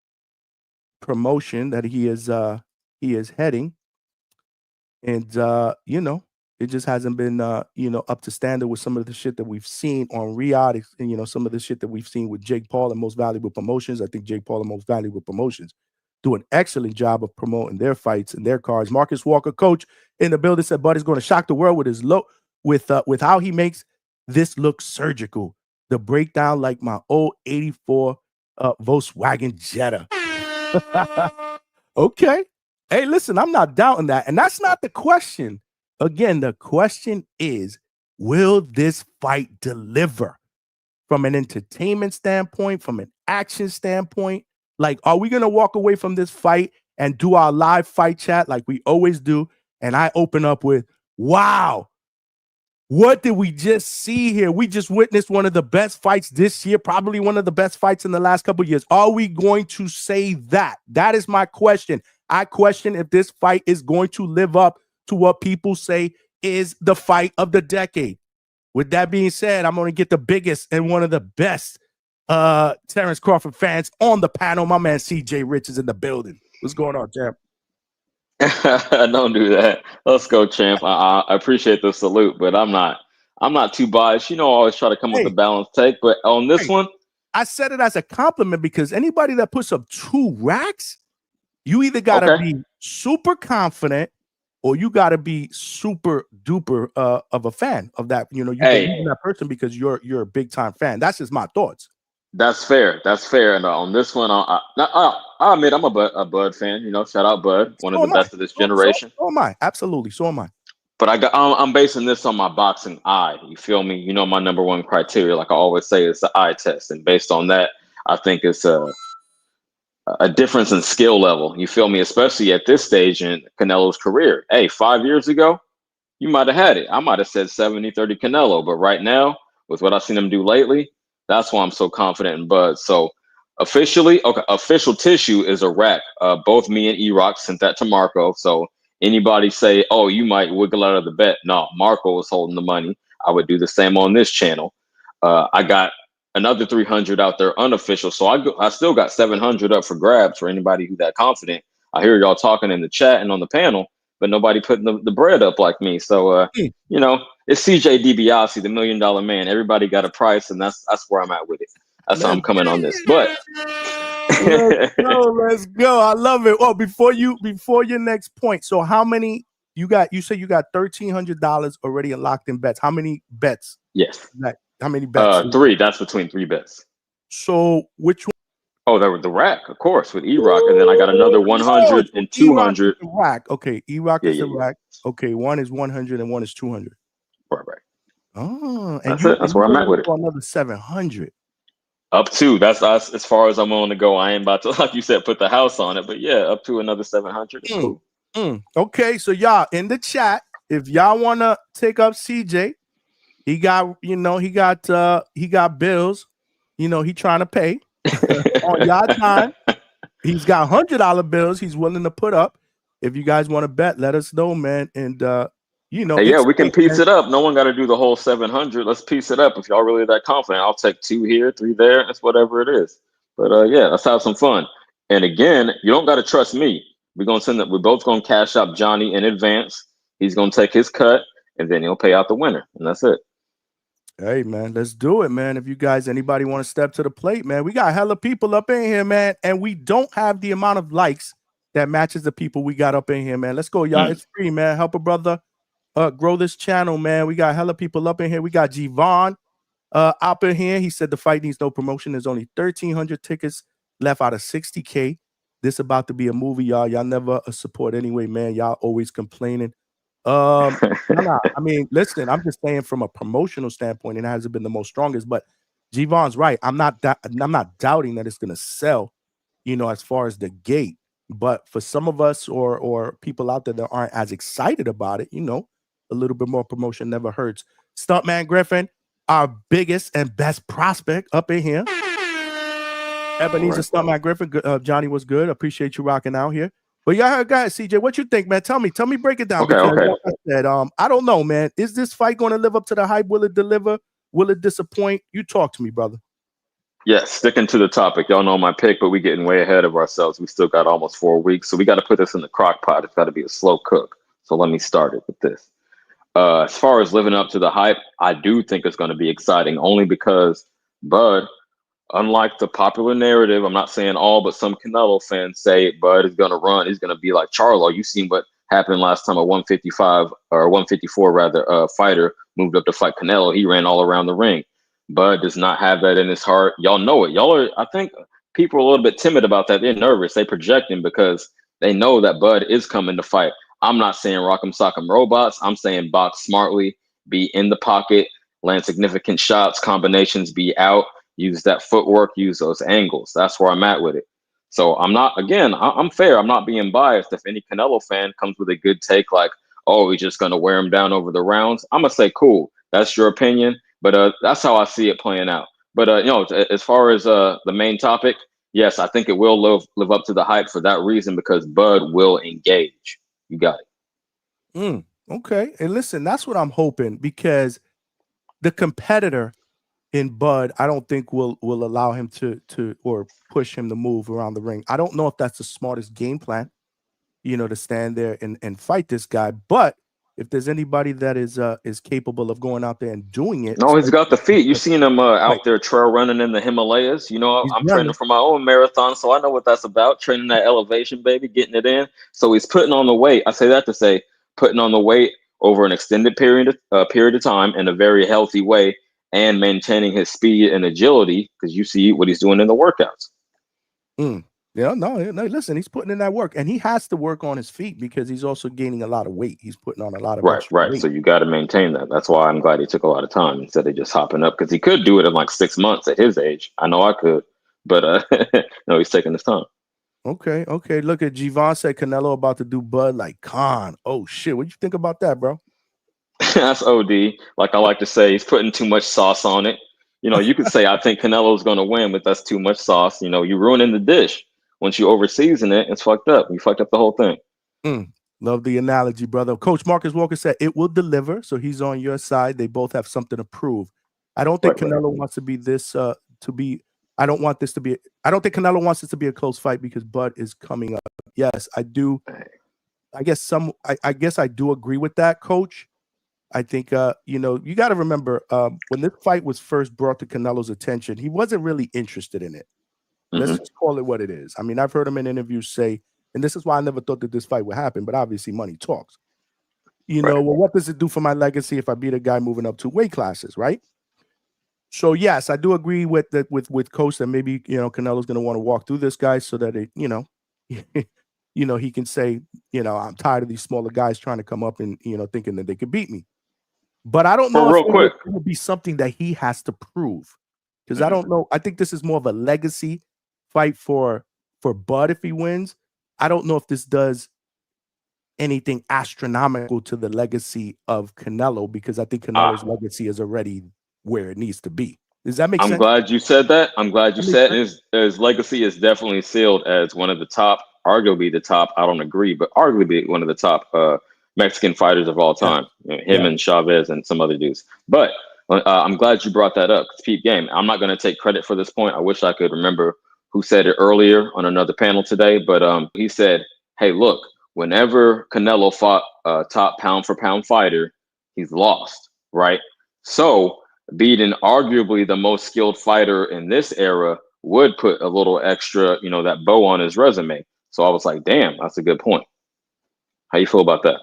promotion that he is heading, and it just hasn't been up to standard with some of the shit that we've seen on Riyadh, and some of the shit that we've seen with Jake Paul and Most Valuable Promotions. I think Jake Paul and Most Valuable Promotions do an excellent job of promoting their fights and their cards. Marcus Walker, coach in the building, said Buddy's going to shock the world with his with how he makes this look surgical. The breakdown like my old 84 Volkswagen Jetta. Okay. Hey, listen, I'm not doubting that. And that's not the question. Again, the question is, will this fight deliver from an entertainment standpoint, from an action standpoint? Like, are we going to walk away from this fight and do our live fight chat like we always do? And I open up with, wow, what did we just see here? We just witnessed one of the best fights this year, probably one of the best fights in the last couple of years. Are we going to say that? That is my question. I question if this fight is going to live up to what people say is the fight of the decade. With that being said, I'm going to get the biggest and one of the best Terence Crawford fans on the panel. My man CJ Rich is in the building. What's going on, champ? Don't do that. Let's go, champ. I appreciate the salute, but I'm not too biased. I always try to come with a balanced take, but on this one, I said it as a compliment because anybody that puts up 2 racks, you either got to be super confident or you got to be super duper of a fan of that. You believe in that person because you're a big time fan. That's just my thoughts. That's fair. And on this one, I admit I'm a Bud fan. Shout out Bud, one of the best of this generation. So am I. Absolutely. So am I. But I'm basing this on my boxing eye. You feel me? My #1 criteria, like I always say, is the eye test, and based on that, I think it's a difference in skill level. You feel me? Especially at this stage in Canelo's career. Hey, 5 years ago, you might have had it. I might have said 70-30 Canelo, but right now, with what I've seen him do lately, that's why I'm so confident in Bud. So official tissue is a rack. Both me and E-Rock sent that to Marco. So anybody say, oh, you might wiggle out of the bet. No, Marco was holding the money. I would do the same on this channel. I got another 300 out there unofficial. So I still got 700 up for grabs for anybody who's that confident. I hear y'all talking in the chat and on the panel, but nobody putting the bread up like me. So, it's CJ DiBiase, the $1 Million Man. Everybody got a price, and that's where I'm at with it. That's how I'm coming on this. But let's go. I love it. Oh, before your next point. So how many you got? You said you got $1,300 already locked in bets. How many bets? Yes. How many bets? 3. That's between 3 bets. So which one? Oh, the rack, of course, with E-Rock, and then I got another 100 and 200. Rack. Okay, E-Rock is the rack. Okay, one is 100 and one is 200. Right. Oh, and that's where I'm at with it. Another 700. Up to that's as far as I'm willing to go. I ain't about to, like you said, put the house on it, but yeah, up to another 700 is cool. Okay, so y'all in the chat, if y'all want to take up CJ, he got bills, he trying to pay on y'all time. He's got $100 bills he's willing to put up. If you guys want to bet, let us know, man. And hey, yeah, we can piece it up. No one got to do the whole 700. Let's piece it up. If y'all really that confident, I'll take 2 here, 3 there. It's whatever it is. But yeah, let's have some fun. And again, you don't got to trust me. We're gonna send that. We're both gonna cash out Johnny in advance. He's gonna take his cut, and then he'll pay out the winner, and that's it. Hey, man, let's do it, man. If you guys, anybody want to step to the plate, man, we got hella people up in here, man, and we don't have the amount of likes that matches the people we got up in here, man. Let's go, y'all. It's free, man. Help a brother grow this channel, man. We got hella people up in here. We got G-Von up in here. He said the fight needs no promotion. There's only 1,300 tickets left out of 60K. This about to be a movie, y'all. Y'all never support anyway, man. Y'all always complaining. I mean, listen, I'm just saying from a promotional standpoint, it hasn't been the most strongest, but G-Von's right. I'm not doubting that it's gonna sell, as far as the gate. But for some of us or people out there that aren't as excited about it, a little bit more promotion never hurts. Stuntman Griffin, our biggest and best prospect up in here. Ebenezer Stuntman Griffin, Johnny was good. Appreciate you rocking out here. But y'all, guys, CJ, what you think, man? Tell me, break it down. Okay. Like I said, I don't know, man. Is this fight going to live up to the hype? Will it deliver? Will it disappoint? You talk to me, brother. Yes, sticking to the topic. Y'all know my pick, but we getting way ahead of ourselves. We still got almost 4 weeks, so we got to put this in the crock pot. It's got to be a slow cook. So let me start it with this. As far as living up to the hype, I do think it's going to be exciting, only because Bud, unlike the popular narrative, I'm not saying all, but some Canelo fans say Bud is going to run. He's going to be like Charlo. You seen what happened last time a 155 or 154 rather fighter moved up to fight Canelo. He ran all around the ring. Bud does not have that in his heart. Y'all know it. I think people are a little bit timid about that. They're nervous. They project him because they know that Bud is coming to fight. I'm not saying rock'em sock'em robots. I'm saying box smartly, be in the pocket, land significant shots, combinations, be out, use that footwork, use those angles. That's where I'm at with it. So I'm fair. I'm not being biased. If any Canelo fan comes with a good take like, oh, he's just going to wear him down over the rounds, I'm going to say, cool, that's your opinion. But that's how I see it playing out. But, as far as the main topic, yes, I think it will live up to the hype for that reason, because Bud will engage. You got it. Okay. And listen, that's what I'm hoping, because the competitor in Bud, I don't think will allow him to or push him to move around the ring. I don't know if that's the smartest game plan, to stand there and fight this guy. But if there's anybody that is capable of going out there and doing it. No, he's got the feet. You've seen him out there trail running in the Himalayas. I'm training for my own marathon, so I know what that's about. Training that elevation, baby, getting it in. So he's putting on the weight. I say that to say putting on the weight over an extended period of time in a very healthy way, and maintaining his speed and agility, because you see what he's doing in the workouts. Yeah, no, listen, he's putting in that work, and he has to work on his feet because he's also gaining a lot of weight. He's putting on a lot of right. weight. So you got to maintain that. That's why I'm glad he took a lot of time instead of just hopping up, because he could do it in like 6 months at his age. I know I could, but no, he's taking his time. Okay. Look at G-Von said Canelo about to do Bud like Khan. Oh shit, what you think about that, bro? That's OD. Like I like to say, he's putting too much sauce on it. You could say I think Canelo's going to win, but that's too much sauce. You're ruining the dish. Once you overseason it, it's fucked up. You fucked up the whole thing. Love the analogy, brother. Coach Marcus Walker said it will deliver, so he's on your side. They both have something to prove. I don't think Canelo wants to be this I don't think Canelo wants this to be a close fight because Bud is coming up. Yes, I do. I guess I do agree with that, Coach. I think you got to remember when this fight was first brought to Canelo's attention, he wasn't really interested in it. Let's just call it what it is. I mean, I've heard him in interviews say, and this is why I never thought that this fight would happen, but obviously money talks. Well, what does it do for my legacy if I beat a guy moving up 2 weight classes, right? So yes, I do agree with Coach that maybe Canelo's going to want to walk through this guy so that he can say, I'm tired of these smaller guys trying to come up and thinking that they could beat me. But I don't know if it will be something that he has to prove. because I don't know. I think this is more of a legacy fight for Bud if he wins. I don't know if this does anything astronomical to the legacy of Canelo, because I think Canelo's legacy is already where it needs to be. Does that make sense? I'm glad you said that. I'm glad you said his legacy is definitely sealed as one of the top, arguably the top. I don't agree, but arguably one of the top Mexican fighters of all time. You know, him and Chavez and some other dudes. But I'm glad you brought that up. Peep game. I'm not going to take credit for this point. I wish I could remember who said it earlier on another panel today, but he said, "Hey, look, whenever Canelo fought a top pound for pound fighter, he's lost, right? So beating arguably the most skilled fighter in this era would put a little extra, that bow on his resume." So I was like, damn, that's a good point. How you feel about that?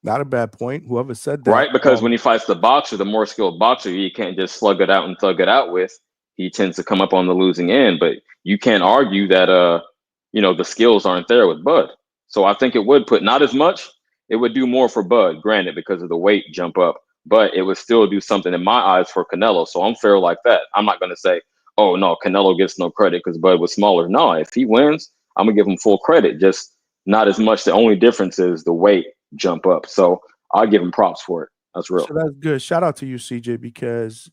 Not a bad point. Whoever said that. Right, because when he fights the boxer, the more skilled boxer, he can't just slug it out and thug it out with. He tends to come up on the losing end, but you can't argue that the skills aren't there with Bud. So I think it would put not as much. It would do more for Bud, granted, because of the weight jump up, but it would still do something in my eyes for Canelo. So I'm fair like that. I'm not going to say, oh, no, Canelo gets no credit because Bud was smaller. No, if he wins, I'm going to give him full credit, just not as much. The only difference is the weight jump up. So I'll give him props for it. That's real. So that's good. Shout out to you, CJ, because,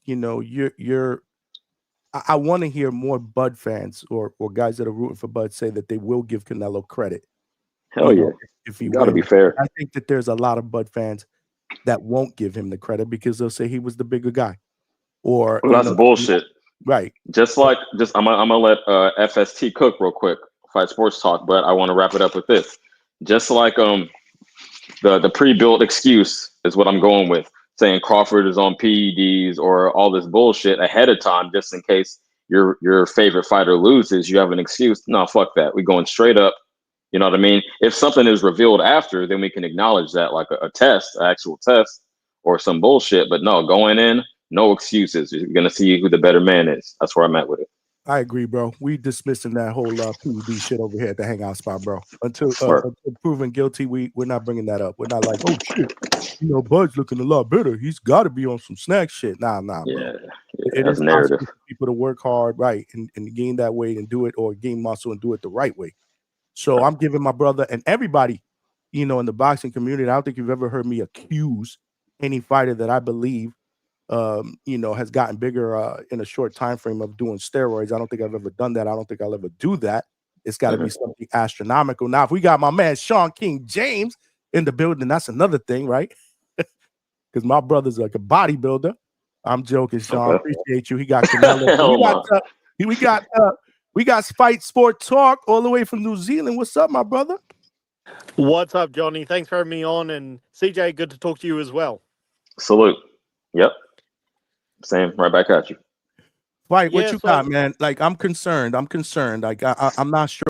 I want to hear more Bud fans or guys that are rooting for Bud say that they will give Canelo credit. Hell yeah. If he got to be wins. fair. I think that there's a lot of Bud fans that won't give him the credit because they'll say he was the bigger guy. Or that's bullshit. Right. I'm gonna let FST cook real quick, Fight Sports Talk, but I want to wrap it up with this. Just like the pre-built excuse is what I'm going with, saying Crawford is on PEDs or all this bullshit ahead of time just in case your favorite fighter loses. You have an excuse. No, fuck that. We're going straight up. You know what I mean? If something is revealed after, then we can acknowledge that, like a test, an actual test, or some bullshit. But no, going in, no excuses. You're gonna see who the better man is. That's where I'm at with it. I agree, bro. We dismissing that whole PED shit over here at the Hangout spot, bro. Until proven guilty, we're not bringing that up. We're not like, oh shit, Bud's looking a lot better. He's got to be on some snack shit. Nah, bro. It is narrative. For people to work hard, right, and gain that weight and do it, or gain muscle and do it the right way. So I'm giving my brother and everybody, in the boxing community. I don't think you've ever heard me accuse any fighter that I believe, has gotten bigger in a short time frame of doing steroids. I don't think I've ever done that. I don't think I'll ever do that. It's got to be something astronomical. Now, if we got my man Sean King James in the building, that's another thing, right? Because my brother's like a bodybuilder. I'm joking, Sean. Okay. Appreciate you. He got Canelo. We got Fight Sport Talk all the way from New Zealand. What's up, my brother? What's up, Johnny? Thanks for having me on. And CJ, good to talk to you as well. Salute. Yep. Same. Right back at you. Fight, what you got, man? Like, I'm concerned. Like, I'm not sure,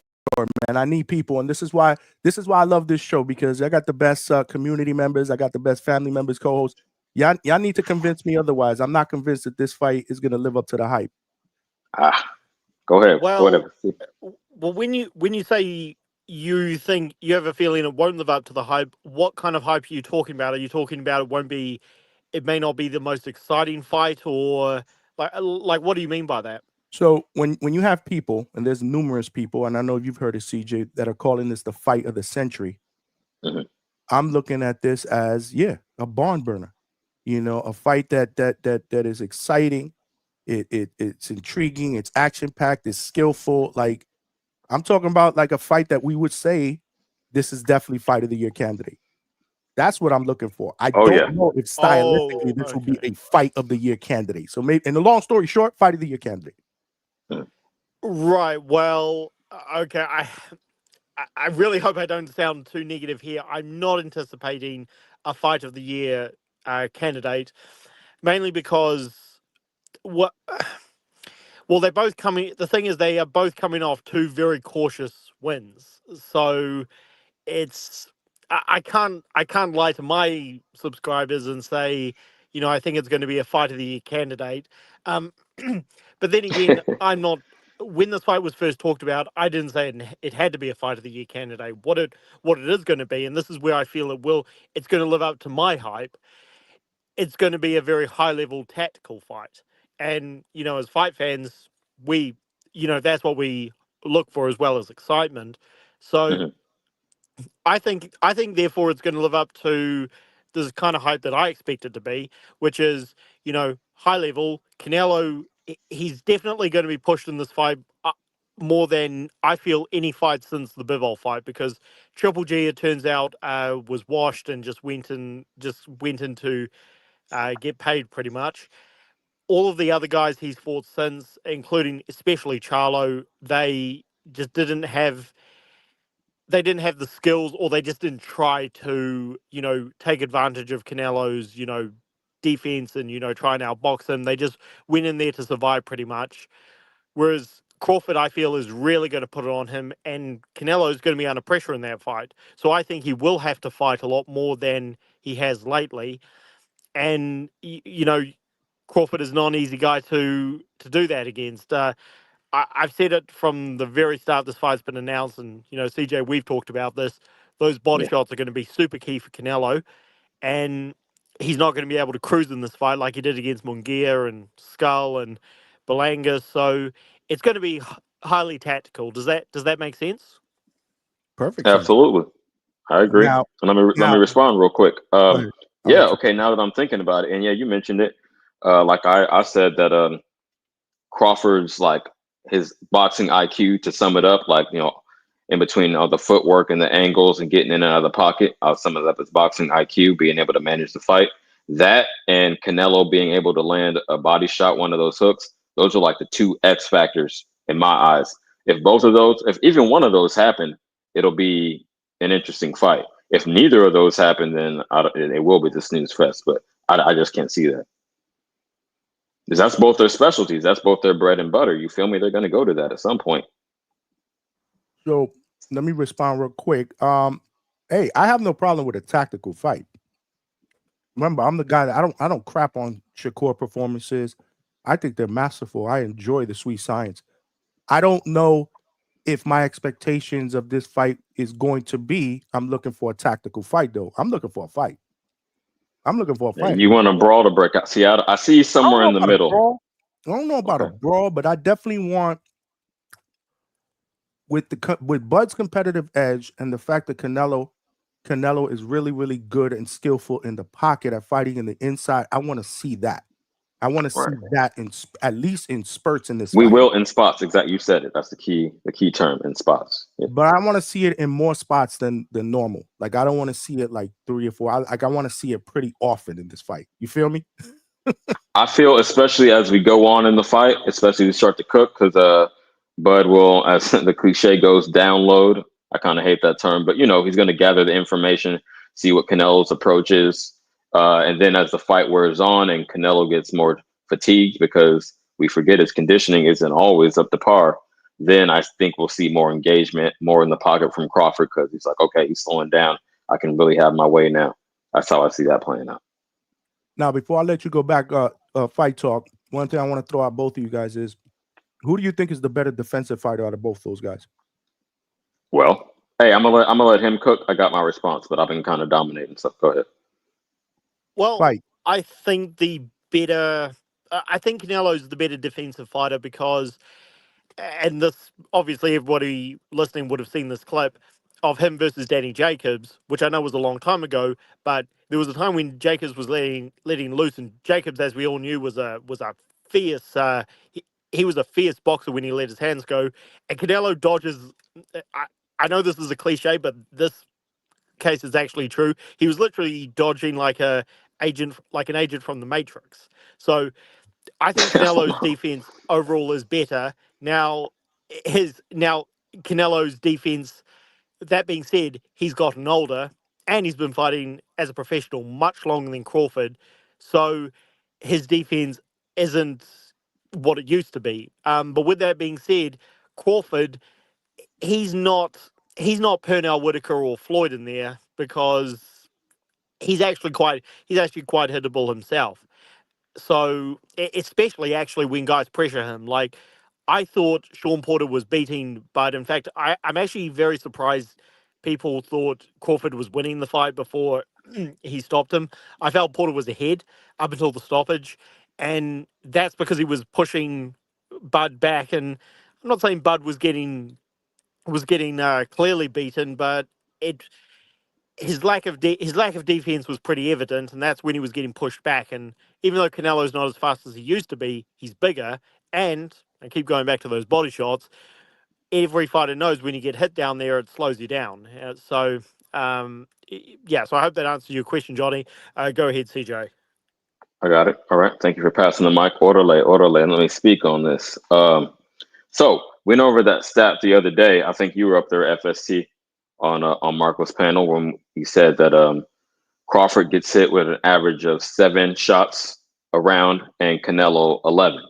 man. I need people, and this is why I love this show, because I got the best community members. I got the best family members, co-hosts. Y'all need to convince me otherwise. I'm not convinced that this fight is going to live up to the hype. Go ahead. Well, whatever. Well, when you say you think you have a feeling it won't live up to the hype, what kind of hype are you talking about? Are you talking about it may not be the most exciting fight, or like what do you mean by that? So when you have people, and there's numerous people, and I know you've heard of CJ, that are calling this the fight of the century, I'm looking at this as a barn burner, a fight that is exciting. It's intriguing, it's action packed, it's skillful. Like, I'm talking about like a fight that we would say this is definitely fight of the year candidate. That's what I'm looking for. I don't know if stylistically this will be a fight of the year candidate. So maybe, in the long story short, fight of the year candidate. Right. Well, okay. I really hope I don't sound too negative here. I'm not anticipating a fight of the year candidate, mainly because they're both coming. The thing is, they are both coming off two very cautious wins. So I can't lie to my subscribers and say, I think it's going to be a fight of the year candidate. But then again, I'm not. When this fight was first talked about, I didn't say it had to be a fight of the year candidate. What it is going to be, and this is where I feel it's going to live up to my hype. It's going to be a very high level tactical fight. And, as fight fans, we, that's what we look for as well as excitement. So Mhm. I think therefore it's going to live up to this kind of hype that I expect it to be, which is, high level. Canelo, he's definitely going to be pushed in this fight more than I feel any fight since the Bivol fight, because Triple G, it turns out, was washed and just went into get paid pretty much. All of the other guys he's fought since, including especially Charlo, just didn't have the skills, or they just didn't try to, take advantage of Canelo's, defense and, try and outbox him. They just went in there to survive pretty much. Whereas Crawford, I feel, is really going to put it on him, and Canelo is going to be under pressure in that fight. So I think he will have to fight a lot more than he has lately. And, Crawford is not an easy guy to do that against. I've said it from the very start this fight's been announced, and, CJ, we've talked about this. Those body Yeah. shots are going to be super key for Canelo, and he's not going to be able to cruise in this fight like he did against Munguia and Skull and Belanga. So it's going to be highly tactical. Does that make sense? Perfect sense. Absolutely. I agree. Now, And let me respond real quick. go ahead. I'll Yeah, let you- okay, now that I'm thinking about it, and yeah, you mentioned it. Like I said that Crawford's like his boxing IQ, to sum it up, like, in between all the footwork and the angles and getting in and out of the pocket, I'll sum it up as boxing IQ, being able to manage the fight. That and Canelo being able to land a body shot, one of those hooks, those are like the two X factors in my eyes. If even one of those happen, it'll be an interesting fight. If neither of those happen, then it will be the snooze fest. But I just can't see that. Because that's both their specialties. That's both their bread and butter. You feel me? They're going to go to that at some point. So let me respond real quick. Hey, I have no problem with a tactical fight. Remember, I'm the guy that I don't crap on Shakur performances. I think they're masterful. I enjoy the sweet science. I don't know if my expectations of this fight is going to be. I'm looking for a tactical fight, though. I'm looking for a fight. You want a brawl to break out. See, I see somewhere in the middle. I don't know about a brawl, but I definitely want, with Bud's competitive edge and the fact that Canelo is really, really good and skillful in the pocket at fighting in the inside. I want to see that. I want to see that at least in spurts in this We fight. will in spots. Exactly. You said it. That's the key term, in spots. Yeah. But I want to see it in more spots than normal. Like, I don't want to see it like 3 or 4. I want to see it pretty often in this fight. You feel me? I feel, especially as we go on in the fight, especially we start to cook, because Bud will, as the cliche goes, download. I kind of hate that term, but he's going to gather the information, see what Canelo's approach is, and then as the fight wears on and Canelo gets more fatigued, because we forget his conditioning isn't always up to par, then I think we'll see more engagement, more in the pocket from Crawford, because he's like, okay, he's slowing down. I can really have my way now. That's how I see that playing out. Now, before I let you go back, fight talk, one thing I want to throw out both of you guys is, who do you think is the better defensive fighter out of both those guys? Well, hey, I'm gonna let him cook. I got my response, but I've been kind of dominating. So go ahead. Well, Fight. I think I think Canelo's the better defensive fighter because, and this, obviously everybody listening would have seen this clip of him versus Danny Jacobs, which I know was a long time ago, but there was a time when Jacobs was letting loose, and Jacobs, as we all knew, was a fierce. He was a fierce boxer when he let his hands go, and Canelo dodges. I know this is a cliche, but this case is actually true. He was literally dodging like an agent from the Matrix. So I think Canelo's defense overall is better. Now Canelo's defense, that being said, he's gotten older and he's been fighting as a professional much longer than Crawford. So his defense isn't what it used to be. But with that being said, Crawford, he's not Pernell Whitaker or Floyd in there, because he's actually quite hittable himself. So especially actually when guys pressure him, like I thought Sean Porter was beating, but in fact I'm actually very surprised people thought Crawford was winning the fight before he stopped him. I felt Porter was ahead up until the stoppage, and that's because he was pushing Bud back. And I'm not saying Bud was getting clearly beaten, but his lack of defense was pretty evident, and that's when he was getting pushed back. And even though Canelo's not as fast as he used to be, he's bigger. And I keep going back to those body shots. Every fighter knows when you get hit down there, it slows you down. So I hope that answers your question, Johnny. Go ahead, CJ. I got it. All right. Thank you for passing the mic. Orderly. Let me speak on this. So went over that stat the other day. I think you were up there, FST, on Marco's panel when he said that Crawford gets hit with an average of 7 shots a round and Canelo 11.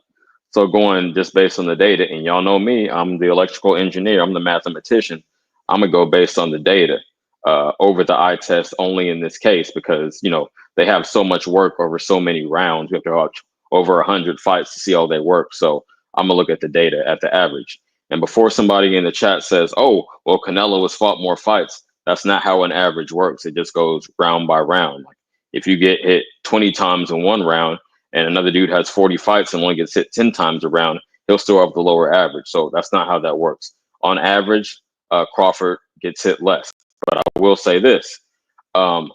So going just based on the data, and y'all know me, I'm the electrical engineer, I'm the mathematician. I'm gonna go based on the data over the eye test only in this case, because they have so much work over so many rounds. We have to watch over 100 fights to see all they work. So I'm gonna look at the data at the average. And before somebody in the chat says, "Oh, well, Canelo has fought more fights," that's not how an average works. It just goes round by round. Like if you get hit 20 times in one round, and another dude has 40 fights and only gets hit 10 times around, he'll still have the lower average. So that's not how that works. On average, Crawford gets hit less. But I will say this. The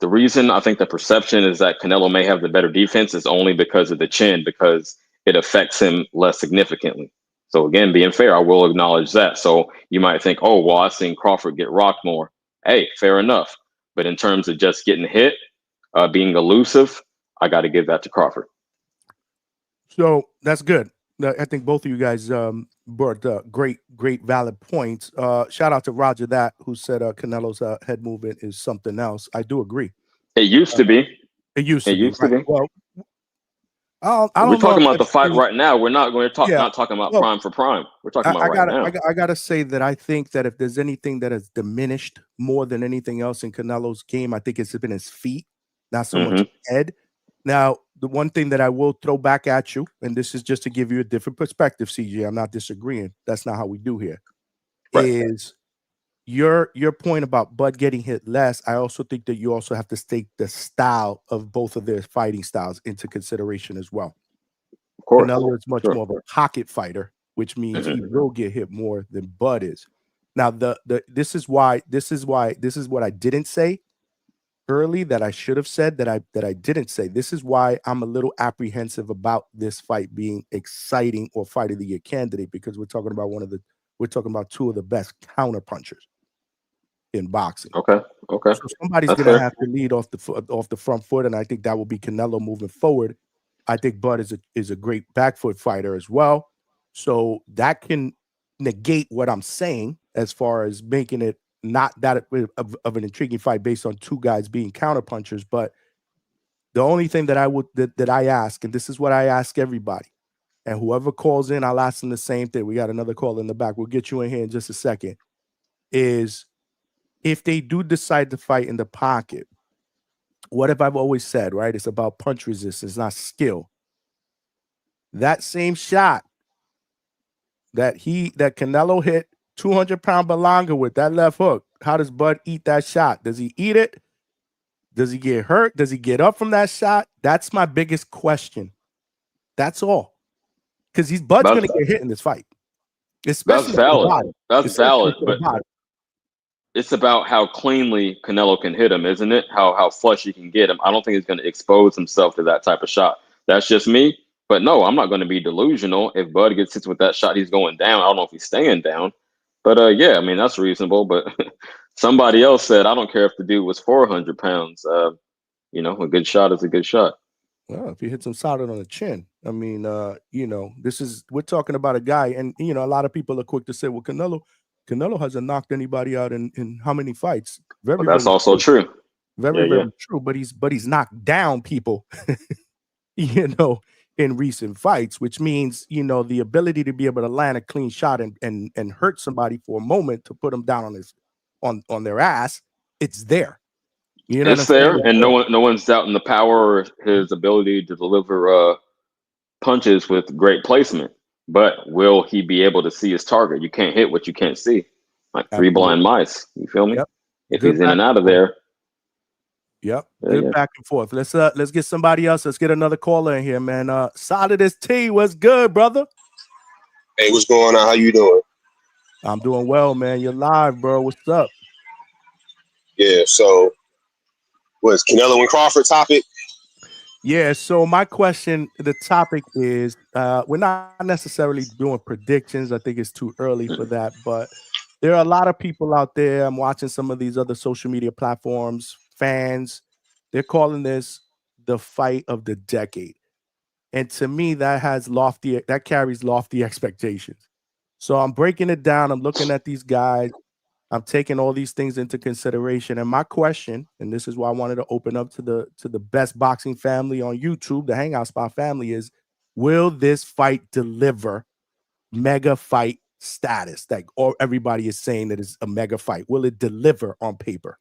reason I think the perception is that Canelo may have the better defense is only because of the chin, because it affects him less significantly. So again, being fair, I will acknowledge that. So you might think, oh, well, I've seen Crawford get rocked more. Hey, fair enough. But in terms of just getting hit, being elusive, I got to give that to Crawford. So that's good. I think both of you guys brought great, valid points. Shout out to Roger that who said Canelo's head movement is something else. I do agree. It used to be. It used to be. Well, I don't we're know talking about the fight right now. We're not going to talk. Not talking about prime for prime. We're talking about right now. I gotta say that I think that if there's anything that has diminished more than anything else in Canelo's game, I think it's been his feet, not so much head. Now, the one thing that I will throw back at you, and this is just to give you a different perspective, CJ, I'm not disagreeing. That's not how we do here. Right. Is your point about Bud getting hit less. I also think that you also have to take the style of both of their fighting styles into consideration as well. Of course. Canelo is much more of a pocket fighter, which means he will get hit more than Bud is. Now, this is what I didn't say early that I should have said that I didn't say. This is why I'm a little apprehensive about this fight being exciting or fight of the year candidate, because we're talking about two of the best counter punchers in boxing. Okay. So somebody's gonna have to lead off the front foot, and I think that will be Canelo moving forward. I think Bud is a great back foot fighter as well. So that can negate what I'm saying as far as making it not that of an intriguing fight based on two guys being counterpunchers. But the only thing that I ask, and this is what I ask everybody, and whoever calls in, I'll ask them the same thing. We got another call in the back. We'll get you in here in just a second. Is if they do decide to fight in the pocket, what have I always said, right? It's about punch resistance, not skill. That same shot that Canelo hit 200-pound Berlanga with that left hook, how does Bud eat that shot? Does he eat it? Does he get hurt? Does he get up from that shot? That's my biggest question. That's all. Because Bud's going to get hit in this fight. Especially that's valid. That's valid, but it's about how cleanly Canelo can hit him, isn't it? How flush he can get him. I don't think he's going to expose himself to that type of shot. That's just me. But no, I'm not going to be delusional. If Bud gets hit with that shot, he's going down. I don't know if he's staying down. But yeah, I mean, that's reasonable. But somebody else said, I don't care if the dude was 400 pounds. A good shot is a good shot. Well, if you hit some solid on the chin, I mean, we're talking about a guy, and a lot of people are quick to say, well, Canelo hasn't knocked anybody out in how many fights? That's also true. Very true. But he's knocked down people, in recent fights, which means the ability to be able to land a clean shot and hurt somebody for a moment to put them down on their ass. It's there. It's there, and no one's doubting the power or his ability to deliver punches with great placement. But will he be able to see his target? You can't hit what you can't see, like three blind mice. You feel me? Yep. If he's in and out of there. Yep. Yeah, Good yeah. back and forth. Let's get somebody else. Let's get another caller in here, man. Solid as T. What's good, brother? Hey, what's going on? How you doing? I'm doing well, man. You're live, bro. What's up? Yeah, so was Canelo and Crawford topic? Yeah, so my question, the topic is we're not necessarily doing predictions. I think it's too early for that, but there are a lot of people out there. I'm watching some of these other social media platforms, fans, they're calling this the fight of the decade. And to me, that carries lofty expectations. So I'm breaking it down. I'm looking at these guys. I'm taking all these things into consideration. And my question, and this is why I wanted to open up to the best boxing family on YouTube, the Hangout Spot family, is will this fight deliver mega fight status? Like, or everybody is saying that it's a mega fight. Will it deliver on paper?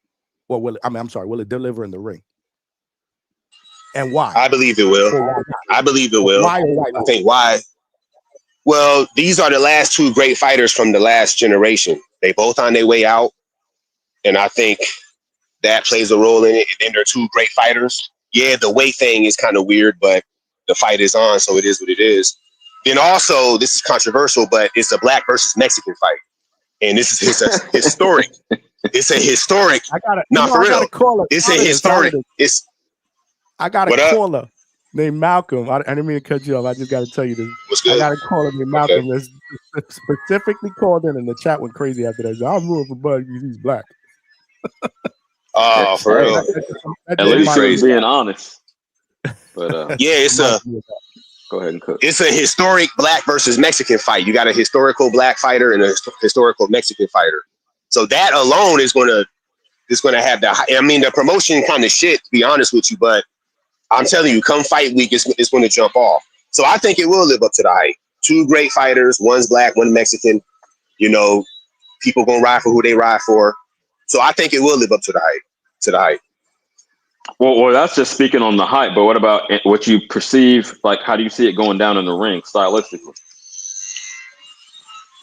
Or will it deliver in the ring? And why? I believe it will. I believe it will. Why or why not? I think why. Well, these are the last two great fighters from the last generation. They both on their way out, and I think that plays a role in it. And then they're two great fighters. Yeah, the weight thing is kind of weird, but the fight is on, so it is what it is. Then also, this is controversial, but it's a black versus Mexican fight, and this is a historic. It's a historic. For real. It's a historic. I got a caller named Malcolm. I didn't mean to cut you off. I just got to tell you this. What's good? I got a caller named Malcolm that specifically called in, and the chat went crazy after that. I'm rooting for Bud because he's black. Oh, for real. At least he was being honest. But yeah, go ahead and cook. It's a historic black versus Mexican fight. You got a historical black fighter and a historical Mexican fighter. So that alone is gonna have the promotion kind of shit, to be honest with you, but I'm telling you, come fight week, it's going to jump off. So I think it will live up to the hype. Two great fighters, one's black, one Mexican. You know, people gonna ride for who they ride for. So I think it will live up to the hype. Well, that's just speaking on the hype. But what about what you perceive? Like, how do you see it going down in the ring stylistically?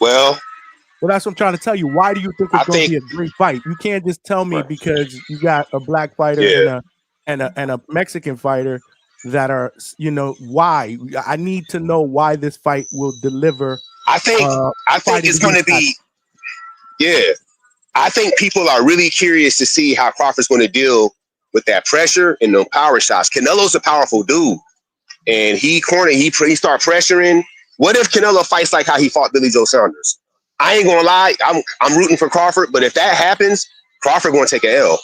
Well, that's what I'm trying to tell you. Why do you think it's going to be a great fight? You can't just tell me because you got a black fighter and a Mexican fighter that are, why? I need to know why this fight will deliver. I think it's going to be, I think people are really curious to see how Crawford's going to deal with that pressure and those power shots. Canelo's a powerful dude, and he start pressuring. What if Canelo fights like how he fought Billy Joe Saunders? I ain't gonna lie, I'm rooting for Crawford, but if that happens, Crawford gonna take an L.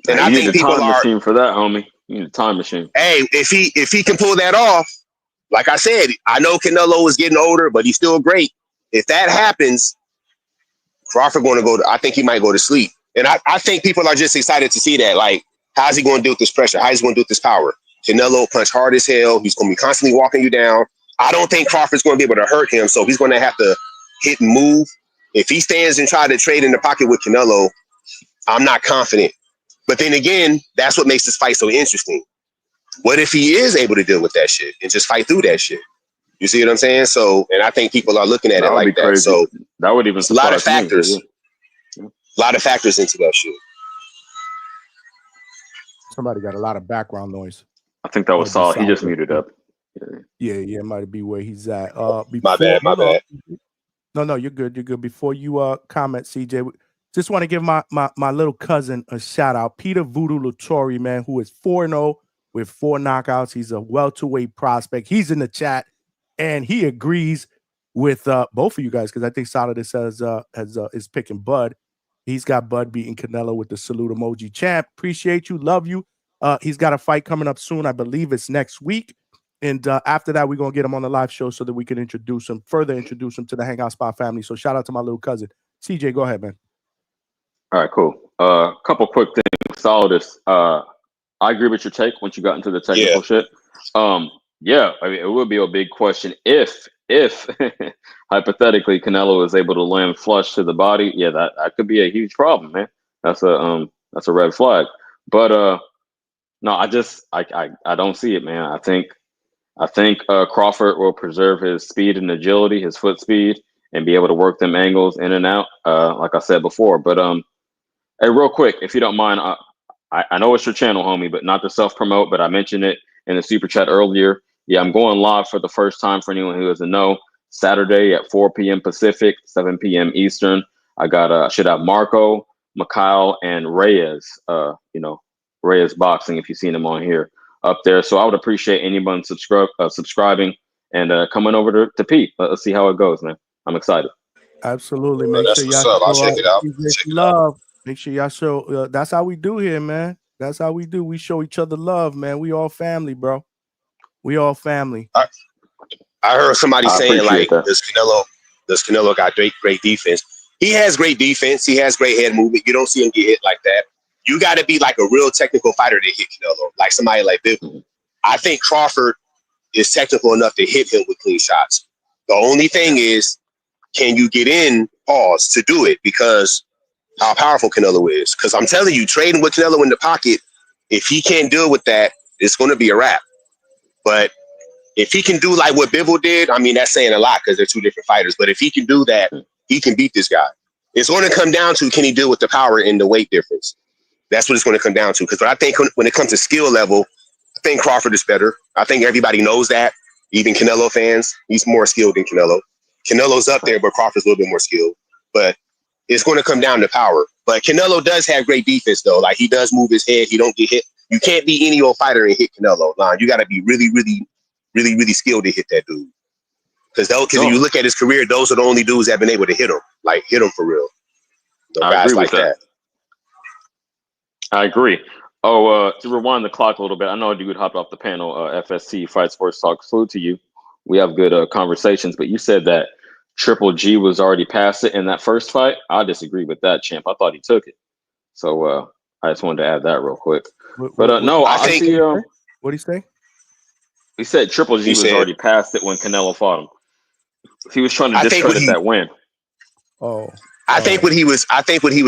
And I think people are machine for that, homie. You need a time machine. Hey, if he can pull that off, like I said, I know Canelo is getting older, but he's still great. If that happens, Crawford gonna I think he might go to sleep. And I think people are just excited to see that. Like, how's he gonna deal with this pressure? How's he gonna deal with this power? Canelo punch hard as hell. He's gonna be constantly walking you down. I don't think Crawford's gonna be able to hurt him, so he's gonna have to hit and move. If he stands and try to trade in the pocket with Canelo, I'm not confident. But then again, that's what makes this fight so interesting. What if he is able to deal with that shit and just fight through that shit? You see what I'm saying? So, and I think people are looking at it like that. Crazy. So that would even a lot of factors. A lot of factors into that shit. Somebody got a lot of background noise. I think that was Saul. He just muted up. Yeah, it might be where he's at. My bad. No, you're good. You're good. Before you comment, CJ, just want to give my little cousin a shout out, Peter Voodoo Latori, man, who is 4-0 with 4 knockouts. He's a welterweight prospect. He's in the chat, and he agrees with both of you guys because I think Solid is picking Bud. He's got Bud beating Canelo with the salute emoji. Champ, appreciate you, love you. He's got a fight coming up soon. I believe it's next week. And after that, we're going to get him on the live show so that we can further introduce him to the Hangout Spot family. So shout out to my little cousin. CJ, go ahead, man. All right, cool. Couple quick things. Solidus, I agree with your take once you got into the technical shit. Yeah, I mean, it would be a big question if hypothetically Canelo is able to land flush to the body. Yeah, that could be a huge problem, man. That's a red flag. But no, I don't see it, man. I think Crawford will preserve his speed and agility, his foot speed, and be able to work them angles in and out, like I said before. But hey, real quick, if you don't mind, I know it's your channel, homie, but not to self-promote, but I mentioned it in the super chat earlier. Yeah, I'm going live for the first time for anyone who doesn't know. Saturday at 4 p.m. Pacific, 7 p.m. Eastern. I should have Marco, Mikhail, and Reyes. Reyes Boxing, if you've seen him on here up there. So I would appreciate anyone subscribing and coming over to Pete. Let's see how it goes, man. I'm excited. Absolutely. Make That's sure what's y'all up. I'll show check it out. love. Make sure y'all show. That's how we do here, man. That's how we do. We show each other love, man. We all family, bro. We all family. I heard somebody saying like, that. does Canelo got great defense? He has great defense. He has great head movement. You don't see him get hit like that. You got to be like a real technical fighter to hit Canelo, like somebody like Bivol. I think Crawford is technical enough to hit him with clean shots. The only thing is, can you get in pause to do it? Because how powerful Canelo is. Because I'm telling you, trading with Canelo in the pocket, if he can't deal with that, it's going to be a wrap. But if he can do like what Bivol did, I mean, that's saying a lot because they're two different fighters. But if he can do that, he can beat this guy. It's going to come down to, can he deal with the power and the weight difference? That's what it's going to come down to. Because I think when it comes to skill level, I think Crawford is better. I think everybody knows that. Even Canelo fans, he's more skilled than Canelo. Canelo's up there, but Crawford's a little bit more skilled. But it's going to come down to power. But Canelo does have great defense, though. Like, he does move his head. He don't get hit. You can't be any old fighter and hit Canelo. Nah, you got to be really, really, really, really skilled to hit that dude. Because if you look at his career, those are the only dudes that have been able to hit him for real. Guys like that. I agree. Oh, to rewind the clock a little bit, I know a dude hopped off the panel, FST, Fight Sports Talk. Salute to you. We have good conversations, but you said that Triple G was already past it in that first fight. I disagree with that, champ. I thought he took it. So I just wanted to add that real quick. I see. What did he say? He said Triple G was already past it when Canelo fought him. He was trying to discredit that win. I think what he was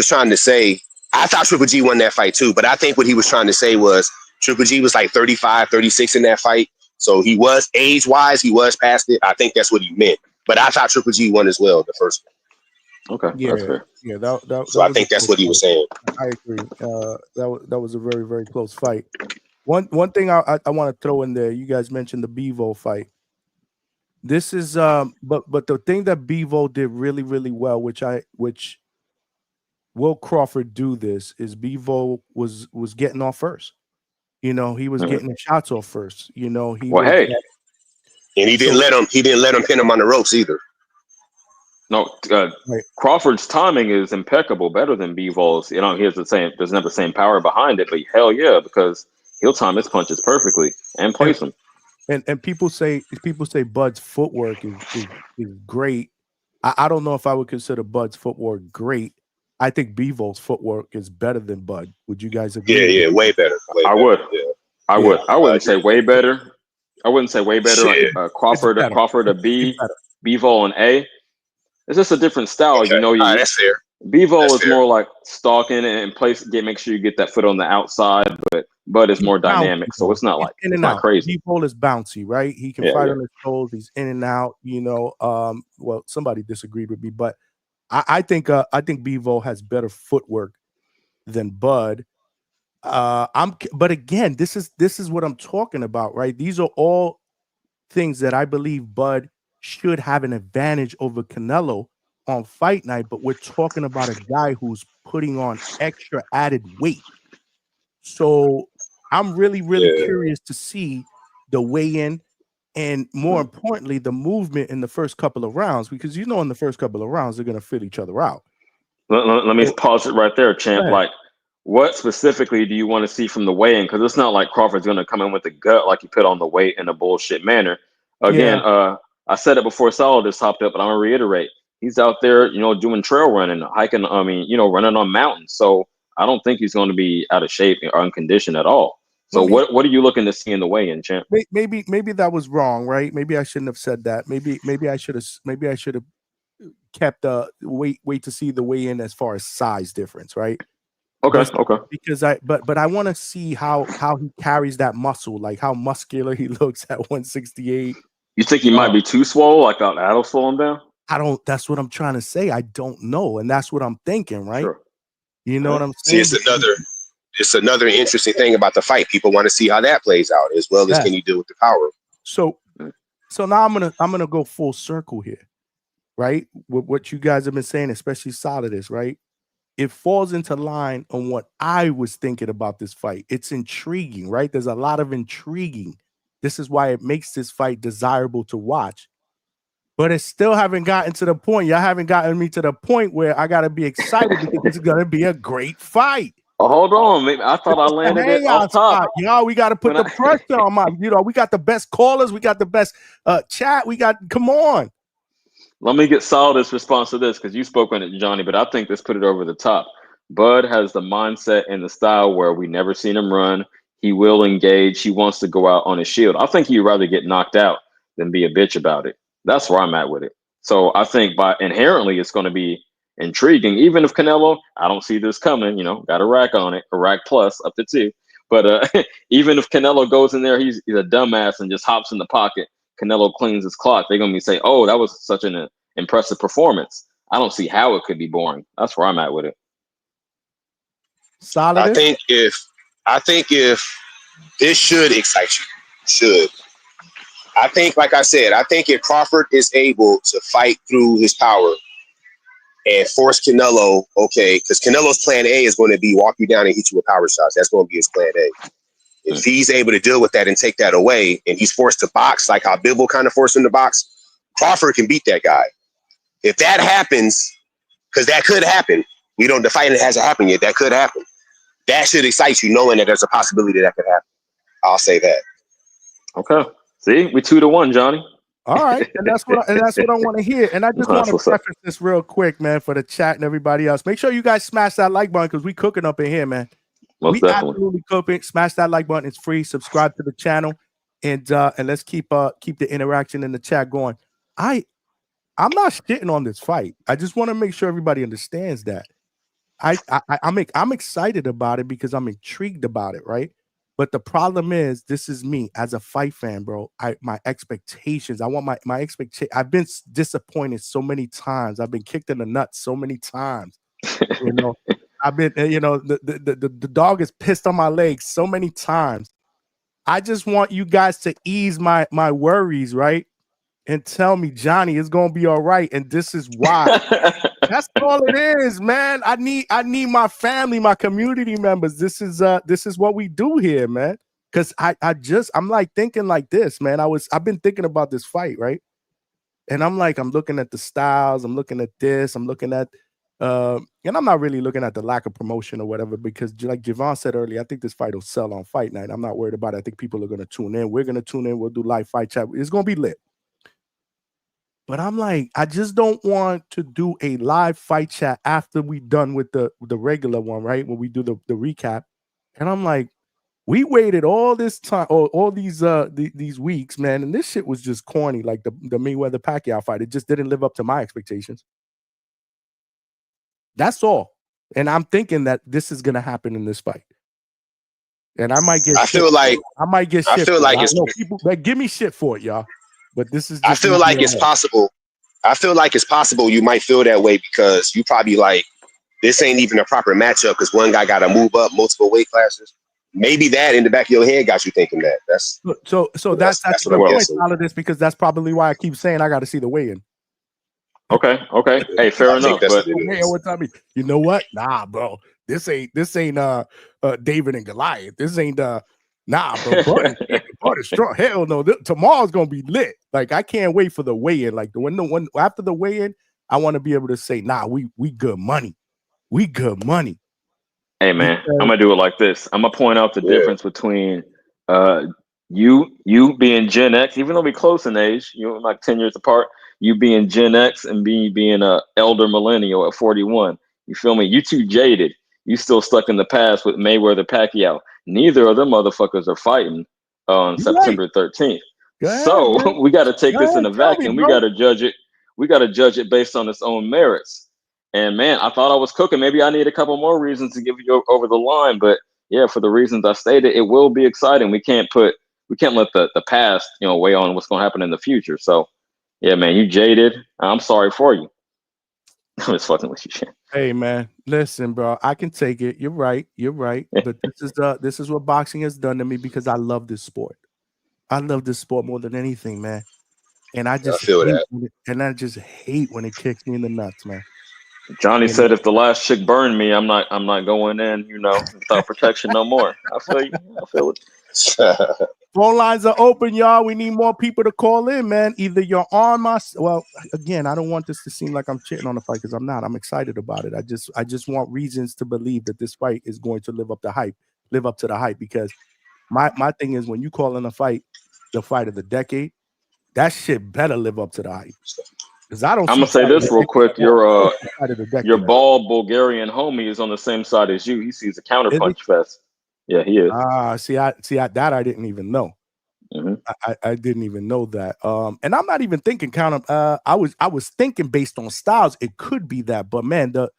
trying to say, I thought Triple G won that fight too, but I think what he was trying to say was Triple G was like 35, 36 in that fight. So he was, age-wise, he was past it. I think that's what he meant. But I thought Triple G won as well, the first one. Okay, that's fair. Yeah, so I think that's what he was saying. I agree. That was a very, very close fight. One thing I want to throw in there, you guys mentioned the Bivol fight. This is but the thing that Bivol did really, really well, which will Crawford do this, is Bivol was getting off first. He was getting the shots off first. And he didn't let him pin him on the ropes either. No, right. Crawford's timing is impeccable, better than Bivol's. He doesn't have the same power behind it, but hell yeah, because he'll time his punches perfectly and place them. And people say Bud's footwork is great. I don't know if I would consider Bud's footwork great. I think Bivol's footwork is better than Bud. Would you guys agree? Yeah, way better. I would. I wouldn't say way better. I wouldn't say way better. Like, Crawford a B, Bivol an A. It's just a different style. Okay. That's fair. Bivol is more like stalking and make sure you get that foot on the outside, but Bud is more dynamic, so it's not like it's not crazy. Bivol is bouncy, right? He can fight on his toes. He's in and out. Well, somebody disagreed with me, but I think Bivol has better footwork than Bud. But again, this is what I'm talking about, right? These are all things that I believe Bud should have an advantage over Canelo on fight night, but we're talking about a guy who's putting on extra added weight. So I'm really, really curious to see the weigh-in and, more importantly, the movement in the first couple of rounds, because in the first couple of rounds, they're going to fit each other out. Let me pause it right there, champ. Like, what specifically do you want to see from the weigh-in? Because it's not like Crawford's going to come in with the gut like he put on the weight in a bullshit manner. Again, I said it before Saul just hopped up, but I'm going to reiterate. He's out there, doing trail running, hiking, running on mountains. So I don't think he's going to be out of shape or unconditioned at all. So what are you looking to see in the weigh-in, champ? Maybe that was wrong, right? Maybe I shouldn't have said that. Maybe I should have kept wait to see the weigh-in as far as size difference, right? Okay. Because I want to see how he carries that muscle, like how muscular he looks at 168. You think he might be too swole, like that'll slow him down? That's what I'm trying to say. I don't know, and that's what I'm thinking, right? Sure. You know what I'm saying? See, it's another interesting thing about the fight. People want to see how that plays out, as well as can he deal with the power. So now I'm gonna go full circle here, right? With what you guys have been saying, especially Solidus, right? It falls into line on what I was thinking about this fight. It's intriguing, right? There's a lot of intriguing. This is why it makes this fight desirable to watch. But it still haven't gotten to the point. Y'all haven't gotten me to the point where I gotta be excited because this is gonna be a great fight. Oh, hold on, maybe I thought I landed it off top. Y'all, we got to put the pressure on my. We got the best callers, we got the best chat. Come on. Let me get Solidus' response to this because you spoke on it, Johnny. But I think this put it over the top. Bud has the mindset and the style where we never seen him run. He will engage. He wants to go out on his shield. I think he'd rather get knocked out than be a bitch about it. That's where I'm at with it. So I think by inherently it's going to be intriguing. Even if Canelo, I don't see this coming. Got a rack on it, a rack plus up to 2. But even if Canelo goes in there, he's a dumbass and just hops in the pocket. Canelo cleans his clock. They're gonna be say, "Oh, that was such an impressive performance." I don't see how it could be boring. That's where I'm at with it. Solid. I think if this should excite you, I think, like I said, I think if Crawford is able to fight through his power and force Canelo, because Canelo's plan A is going to be walk you down and hit you with power shots. That's going to be his plan A. If he's able to deal with that and take that away, and he's forced to box like how Bivol kind of forced him to box, Crawford can beat that guy. If that happens, because that could happen, the fight hasn't happened yet. That could happen. That should excite you, knowing that there's a possibility that could happen. I'll say that. Okay. See, we 2-1, Johnny. All right, and that's what I want to hear. And I just want to preface this real quick, man, for the chat and everybody else. Make sure you guys smash that like button because we cooking up in here, man. Most definitely. Absolutely cooking. Smash that like button. It's free. Subscribe to the channel, and let's keep the interaction in the chat going. I'm not shitting on this fight. I just want to make sure everybody understands that. I'm excited about it because I'm intrigued about it, right? But the problem is, this is me as a fight fan, bro. My expectations. I want my expectation. I've been disappointed so many times. I've been kicked in the nuts so many times. I've been, the dog is pissed on my legs so many times. I just want you guys to ease my worries, right? And tell me, Johnny, it's gonna be all right. And this is why. That's all it is, man. I need my family, my community members. This is what we do here, man. Because I'm like thinking like this, man. I've been thinking about this fight, right? And I'm looking at the styles, I'm looking at this, I'm looking at and I'm not really looking at the lack of promotion or whatever, because like Javon said earlier, I think this fight will sell on fight night. I'm not worried about it. I think people are gonna tune in. We're gonna tune in, we'll do live fight chat. It's gonna be lit. But I'm like, I just don't want to do a live fight chat after we done with the regular one, right? When we do the recap. And I'm like, we waited all this time, all these weeks, man, and this shit was just corny, like the Mayweather Pacquiao fight. It just didn't live up to my expectations. That's all. And I'm thinking that this is gonna happen in this fight. And I might get I feel like people that give me shit for it, y'all. But this is just I feel like it's possible. I feel like it's possible you might feel that way because you probably like, this ain't even a proper matchup because one guy got to move up multiple weight classes. Maybe that in the back of your head got you thinking that. That's the point out of this, because that's probably why I keep saying I got to see the weigh-in. Okay. Hey, fair enough. But you know what? Nah, bro. This ain't David and Goliath. This ain't nah, bro. Bud is strong. Hell no. Tomorrow's gonna be lit. Like, I can't wait for the weigh-in. Like, when after the weigh-in, I want to be able to say, nah, we good money. We good money. Hey man, I'm gonna do it like this. I'm gonna point out the difference between you being Gen X, even though we're close in age, you're like 10 years apart, you being Gen X and being a elder millennial at 41. You feel me? You too jaded. You still stuck in the past with Mayweather Pacquiao. Neither of them motherfuckers are fighting on September 13th. So we got to take this in a vacuum. We got to judge it. We got to judge it based on its own merits. And man, I thought I was cooking. Maybe I need a couple more reasons to give you over the line. But yeah, for the reasons I stated, it will be exciting. We can't let the past, weigh on what's going to happen in the future. So yeah, man, you jaded. I'm sorry for you. I'm just fucking with you, Shan. Hey man, listen, bro. I can take it. You're right. But this is what boxing has done to me because I love this sport. I love this sport more than anything, man. And I just feel hate that. I just hate when it kicks me in the nuts, man. Johnny You said, know? "If the last chick burned me, I'm not going in, without protection no more." I feel you. I feel it. Phone lines are open, y'all. We need more people to call in, man. Either you're on my again, I don't want this to seem like I'm shitting on the fight because I'm not. I'm excited about it. I just want reasons to believe that this fight is going to live up to the hype. Because my thing is when you call in a fight, the fight of the decade, that shit better live up to the hype. Because I don't. I'm see gonna say this real quick. Your bald Bulgarian homie is on the same side as you. He sees a counterpunch fest. Yeah, he is. I didn't even know. Mm-hmm. I didn't even know that. And I'm not even thinking I was thinking based on styles, it could be that, but man, the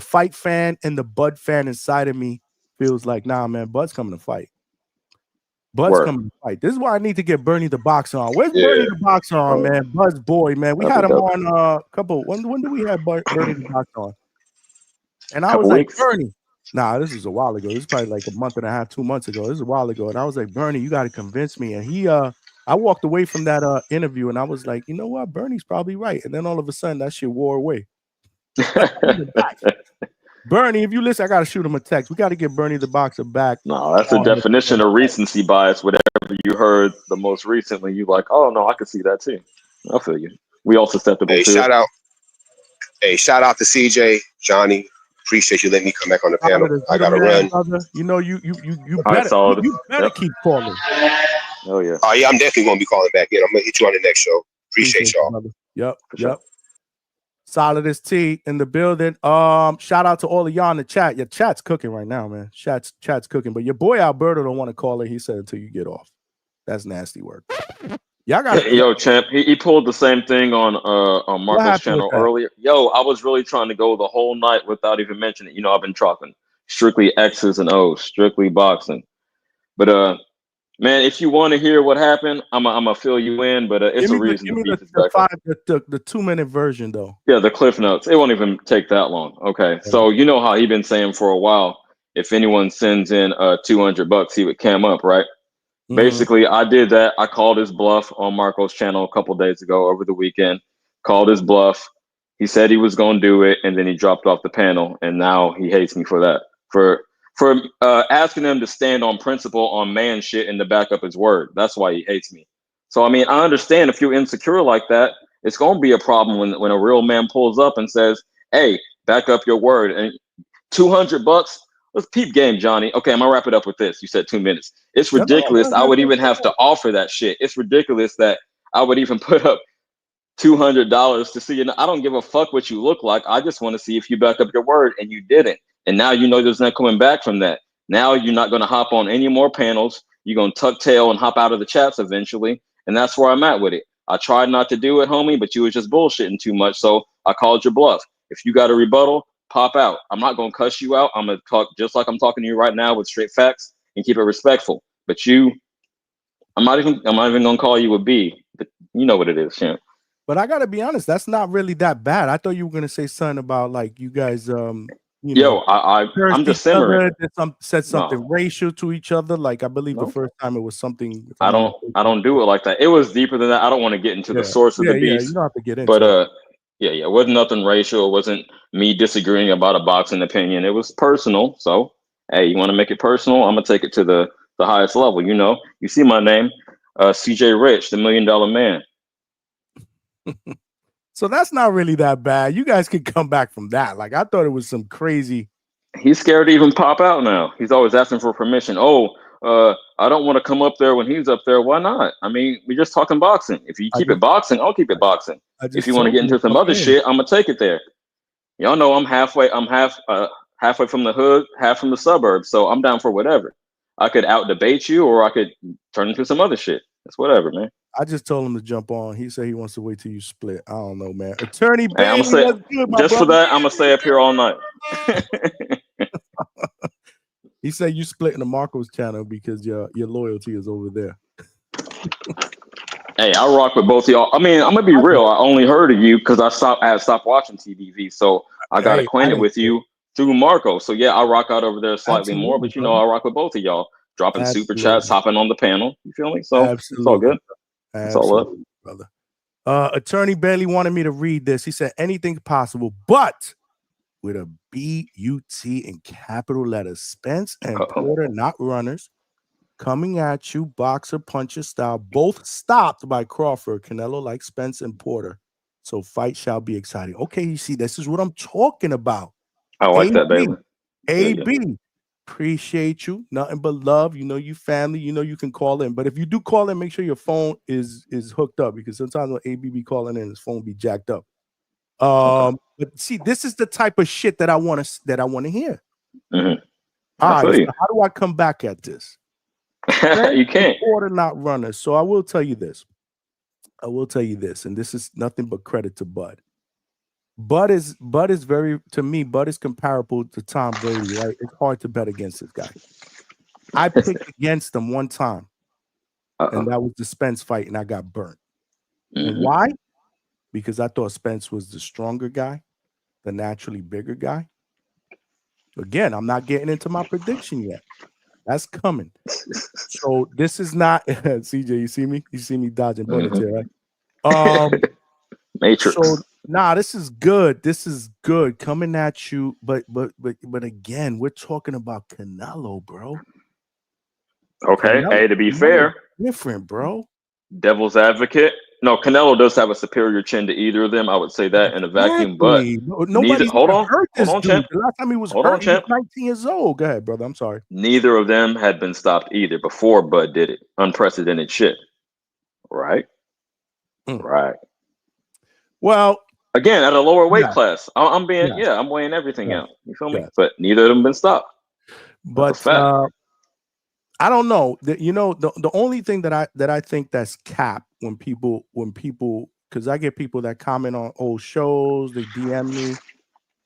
fight fan and the Bud fan inside of me feels like, nah, man, Bud's coming to fight. Coming to fight. This is why I need to get Bernie the Boxer on. Where's Bernie the Boxer on, man? Bud's boy, man. We had him on couple. When did we have Bernie the Boxer on? And I was like, Bernie. Nah, this was a while ago. This is probably like a month and a half, 2 months ago. This is a while ago. And I was like, Bernie, you got to convince me. And I walked away from that interview and I was like, you know what? Bernie's probably right. And then all of a sudden that shit wore away. Bernie, if you listen, I got to shoot him a text. We got to get Bernie the Boxer back. No, that's the definition of recency bias. Whatever you heard the most recently, you like, oh no, I could see that too. I feel you. We all susceptible to shout it. out. Hey, shout out to CJ, Johnny. Appreciate you letting me come back on the panel. I gotta run. Brother. You know, you better keep calling. Oh yeah. Oh yeah, I'm definitely gonna be calling back in. I'm gonna hit you on the next show. Appreciate y'all. Yep. Sure. Solid as T in the building. Shout out to all of y'all in the chat. Your chat's cooking right now, man. Chat's cooking. But your boy Alberto don't want to call it. He said until you get off. That's nasty work. Y'all got yo, champ. He pulled the same thing on Marco's channel earlier. Yo, I was really trying to go the whole night without even mentioning it. I've been talking strictly X's and O's, strictly boxing. But man, if you want to hear what happened, I'm gonna fill you in. But it's a reason to beat this back up. The 2-minute version though. Yeah, the cliff notes. It won't even take that long. Okay, so you know how he been saying for a while. If anyone sends in $200, he would cam up, right? Mm-hmm. Basically, I did that. I called his bluff on Marco's channel a couple days ago over the weekend. Called his bluff. He said he was going to do it, and then he dropped off the panel, and now he hates me for that. For asking him to stand on principle on man shit and to back up his word. That's why he hates me. So, I mean, I understand if you're insecure like that, it's going to be a problem when a real man pulls up and says, hey, back up your word. And $200? Let's peep game, Johnny. Okay, I'm gonna wrap it up with this. You said 2 minutes. It's ridiculous. I would even have to offer that shit. It's ridiculous that I would even put up $200 to see. I don't give a fuck what you look like. I just want to see if you back up your word, and you didn't. And now there's not coming back from that. Now you're not gonna hop on any more panels. You're gonna tuck tail and hop out of the chats eventually. And that's where I'm at with it. I tried not to do it, homie, but you was just bullshitting too much. So I called your bluff. If you got a rebuttal, pop out. I'm not gonna cuss you out. I'm gonna talk just like I'm talking to you right now with straight facts and keep it respectful. But I'm not even gonna call you a B. But you know what it is, champ. But I gotta be honest, that's not really that bad. I thought you were gonna say something about like you guys I'm just simmering. Said something racial to each other. Like I believe the first time it was something. I don't do it like that. It was deeper than that. I don't want to get into the source of the beef. You don't have to get into it. It wasn't nothing racial. It wasn't me disagreeing about a boxing opinion. It was personal. So, hey, you want to make it personal? I'm gonna take it to the highest level. You see my name, CJ Rich, the $1 Million Man. So that's not really that bad. You guys can come back from that. Like I thought it was some crazy. He's scared to even pop out now. He's always asking for permission. I don't want to come up there when he's up there. Why not? I mean, we're just talking boxing. If you keep it boxing, I'll keep it boxing. If you want to get into some other shit, I'm gonna take it there. Y'all know I'm halfway from the hood, half from the suburbs. So I'm down for whatever. I could out debate you, or I could turn into some other shit. It's whatever, man. I just told him to jump on. He said he wants to wait till you split. I don't know, man. Attorney Hey, I'm for that, I'm gonna stay up here all night. He said you splitting the Marco's channel because your loyalty is over there. Hey, I rock with both of y'all. I mean, I'm gonna be real. I only heard of you because I had stopped watching TBV, so I got acquainted with you through Marco. So yeah, I rock out over there slightly more, but I rock with both of y'all, dropping super chats, hopping on the panel. You feel me? So it's all good. It's all up, brother. Attorney Bailey wanted me to read this. He said anything possible, but with a B-U-T in capital letters. Spence and Porter, not runners, coming at you, boxer, puncher style, both stopped by Crawford. Canelo like Spence and Porter. So fight shall be exciting. Okay, you see, this is what I'm talking about. I like that, Bailey. AB, appreciate you. Nothing but love. You know, you family. You know, you can call in. But if you do call in, make sure your phone is hooked up, because sometimes when AB be calling in, his phone be jacked up. But see, this is the type of shit that I want to hear. Mm-hmm. All right, so how do I come back at this? You can't. Porter, not runners. So I will tell you this. And this is nothing but credit to Bud. Bud is very, to me, Bud is comparable to Tom Brady, right? It's hard to bet against this guy. I picked against him one time, and that was the Spence fight, and I got burnt. Mm-hmm. And why? Because I thought Spence was the stronger guy, the naturally bigger guy. Again, I'm not getting into my prediction yet. That's coming. So this is not CJ. You see me? You see me dodging bullets here, right? Matrix. So this is good. This is good coming at you. But again, we're talking about Canelo, bro. Okay. Canelo, hey, to be fair, different, bro. Devil's advocate. No, Canelo does have a superior chin to either of them. I would say that in a vacuum, but nobody's hurt this dude. Champ. The last time he was hurt, he was 19 years old. Go ahead, brother. I'm sorry. Neither of them had been stopped either before Bud did it. Unprecedented shit. Right? Right. Well, again, at a lower weight class. I'm weighing everything out. You feel me? But neither of them been stopped. But I don't know. The only thing that I think that's capped when people, because I get people that comment on old shows, they DM me.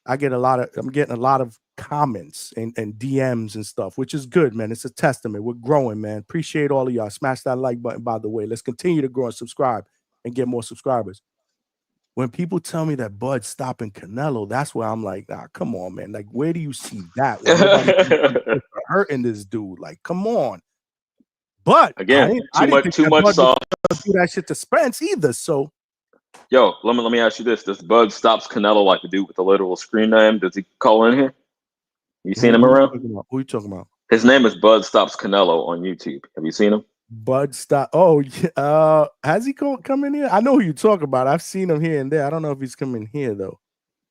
I'm getting a lot of comments and DMs and stuff, which is good, man. It's a testament. We're growing, man. Appreciate all of y'all. Smash that like button, by the way. Let's continue to grow and subscribe and get more subscribers. When people tell me that Bud's stopping Canelo, that's where I'm like, come on, man. Like, where do you see that? Nobody's hurting this dude. Like, come on. But again, I didn't too much sauce. Do that shit to Spence either. So, yo, let me ask you this: does Bud stops Canelo like the dude with the literal screen name? Does he call in here? You seen him around? Who are you talking about? His name is Bud Stops Canelo on YouTube. Have you seen him? Bud Stop. Oh, has he come in here? I know who you talk about. I've seen him here and there. I don't know if he's coming here though.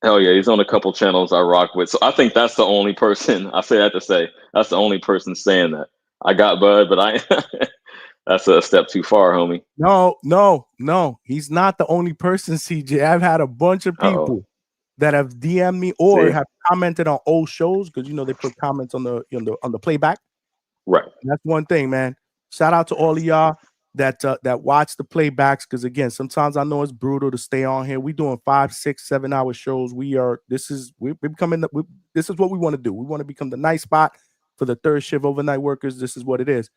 Hell yeah, he's on a couple channels I rock with. So I think that's the only person. I say that to say that's the only person saying that. I got Bud, but that's a step too far, homie. No. He's not the only person, CJ. I've had a bunch of people that have DM'd me or have commented on old shows, because they put comments on the playback. Right. And that's one thing, man. Shout out to all of y'all that watch the playbacks, because again, sometimes I know it's brutal to stay on here. We doing 5, 6, 7 hour shows. This is what we want to do. We want to become the nice spot for the third shift overnight workers. This is what it is.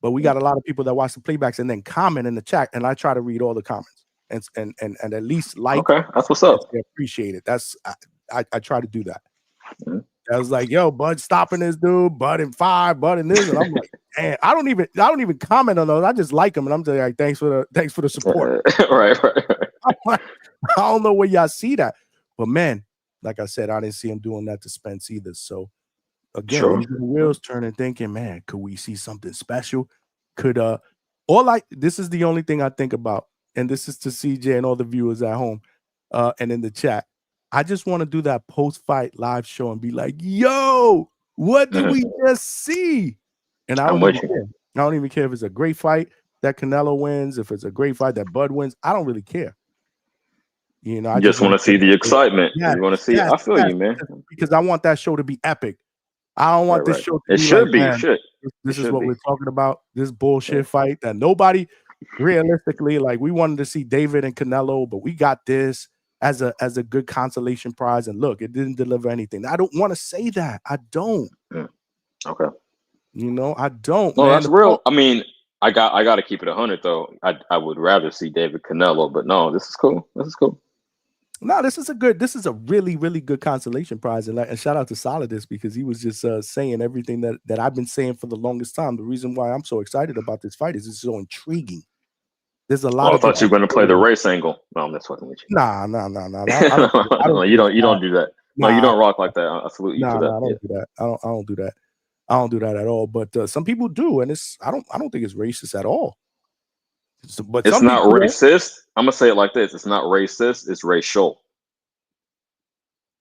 But we got a lot of people that watch the playbacks and then comment in the chat, and I try to read all the comments and at least like. Okay, that's what's up. I appreciate it. I try to do that. Mm-hmm. I was like, yo, Bud stopping this dude, Bud in 5, Bud in this, and I'm like, man, I don't even comment on those. I just like them, and I'm just like, thanks for the support. Right. I don't know where y'all see that, but man, like I said, I didn't see him doing that to Spence either. So again, these wheels turning, thinking, man, could we see something special? This is the only thing I think about, and this is to CJ and all the viewers at home, and in the chat. I just want to do that post-fight live show and be like, yo, what did we just see? And I don't even care. I don't even care if it's a great fight that Canelo wins, if it's a great fight that Bud wins. I don't really care. I just want to see the excitement. You want to see it. I feel you, man. Because I want that show to be epic. I don't want this show to be this is what we're talking about. This bullshit fight that nobody realistically, like, we wanted to see David and Canelo, but we got this as a good consolation prize, and look, it didn't deliver anything. I don't want to say that. I don't. Okay. I don't. No, that's real. I mean, I got to keep it 100 though. I would rather see David Canelo, but no, this is cool. This is cool. No, this is a really, really good consolation prize. And shout out to Solidus because he was just saying everything that I've been saying for the longest time. The reason why I'm so excited about this fight is it's so intriguing. There's a lot I of thought you were going to play the race angle. No, I'm just fucking with you. Nah. You don't do that. No, you don't rock like that. I salute you for that. I don't do that. I don't do that. I don't do that at all. But some people do, and I don't think it's racist at all. But it's not racist. I'm gonna say it like this: it's not racist. It's racial.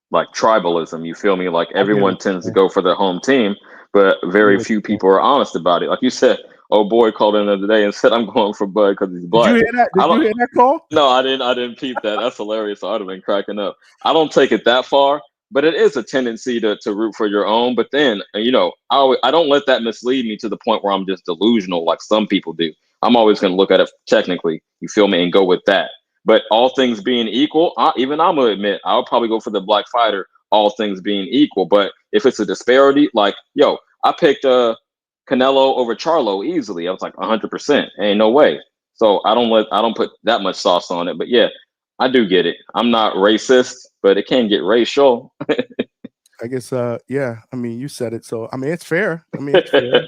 Like tribalism. You feel me? Like everyone tends to go for their home team, but very few people are honest about it. Like you said, old boy called in the other day and said, "I'm going for Bud because he's black." Did you hear that? Did you hear that call? No, I didn't. I didn't peep that. That's hilarious. I'd have been cracking up. I don't take it that far, but it is a tendency to root for your own. But then, you know, I don't let that mislead me to the point where I'm just delusional like some people do. I'm always going to look at it technically, you feel me, and go with that. But all things being equal, even I'm going to admit, I'll probably go for the black fighter, all things being equal. But if it's a disparity, like, yo, I picked Canelo over Charlo easily. I was like 100%. Ain't no way. So I don't put that much sauce on it. But yeah, I do get it. I'm not racist, but it can get racial. I guess, yeah. I mean, you said it, so I mean, it's fair. I mean, it's fair.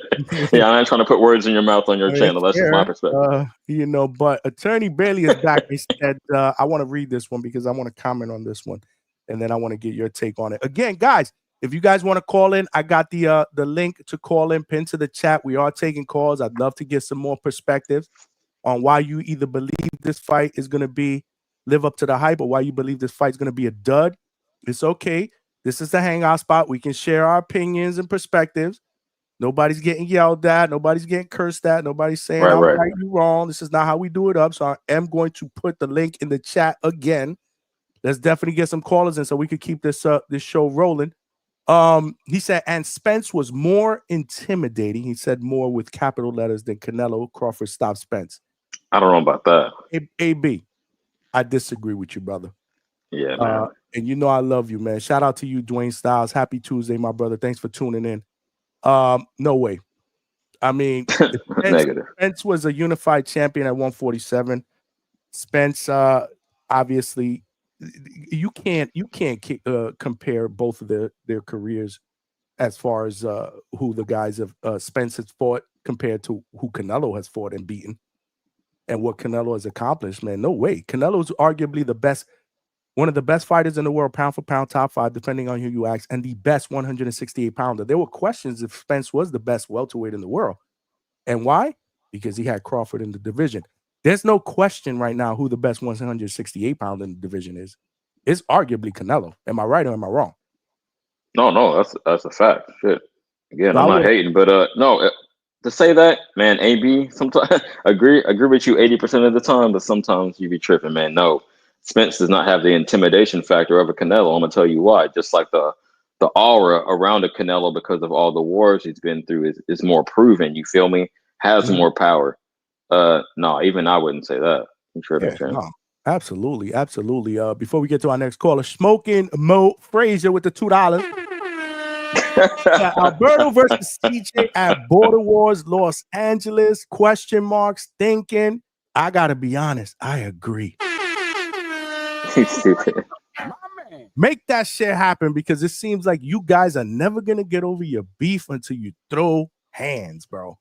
Yeah, I'm not trying to put words in your mouth on your channel. That's just my perspective. You know, but Attorney Bailey is back. He said, I want to read this one because I want to comment on this one, and then I want to get your take on it. Again, guys, if you guys want to call in, I got the link to call in pinned to the chat. We are taking calls. I'd love to get some more perspective on why you either believe this fight is going to live up to the hype or why you believe this fight is going to be a dud. It's okay. This is the hangout spot. We can share our opinions and perspectives. Nobody's getting yelled at. Nobody's getting cursed at. Nobody's saying I'm right, you wrong. This is not how we do it up. So I am going to put the link in the chat again. Let's definitely get some callers in so we could keep this show rolling. He said, and Spence was more intimidating. He said more with capital letters than Canelo. Crawford stopped Spence. I don't know about that. AB, I disagree with you, brother. Yeah, man. And you know I love you, man. Shout out to you, Dwayne Styles. Happy Tuesday, my brother. Thanks for tuning in. No way. I mean, Spence was a unified champion at 147. Spence, obviously, you can't compare both of their careers as far as who the guys of Spence has fought compared to who Canelo has fought and beaten, and what Canelo has accomplished. Man, no way. Canelo's arguably the best. One of the best fighters in the world, pound for pound, top 5, depending on who you ask, and the best 168-pounder. There were questions if Spence was the best welterweight in the world. And why? Because he had Crawford in the division. There's no question right now who the best 168-pounder in the division is. It's arguably Canelo. Am I right or am I wrong? No, that's a fact. Shit. Again, I'm not hating, but no, to say that, man, AB, sometimes agree with you 80% of the time, but sometimes you be tripping, man. No. Spence does not have the intimidation factor over Canelo. I'm gonna tell you why. Just like the aura around a Canelo because of all the wars he's been through is more proven. You feel me? Has more power. No, even I wouldn't say that. I'm sure no, absolutely. Before we get to our next caller, Smoking Mo Frazier with the $2. Alberto versus CJ at Border Wars, Los Angeles. Question marks. Thinking. I gotta be honest. I agree. Stupid. Make that shit happen because it seems like you guys are never gonna get over your beef until you throw hands, bro.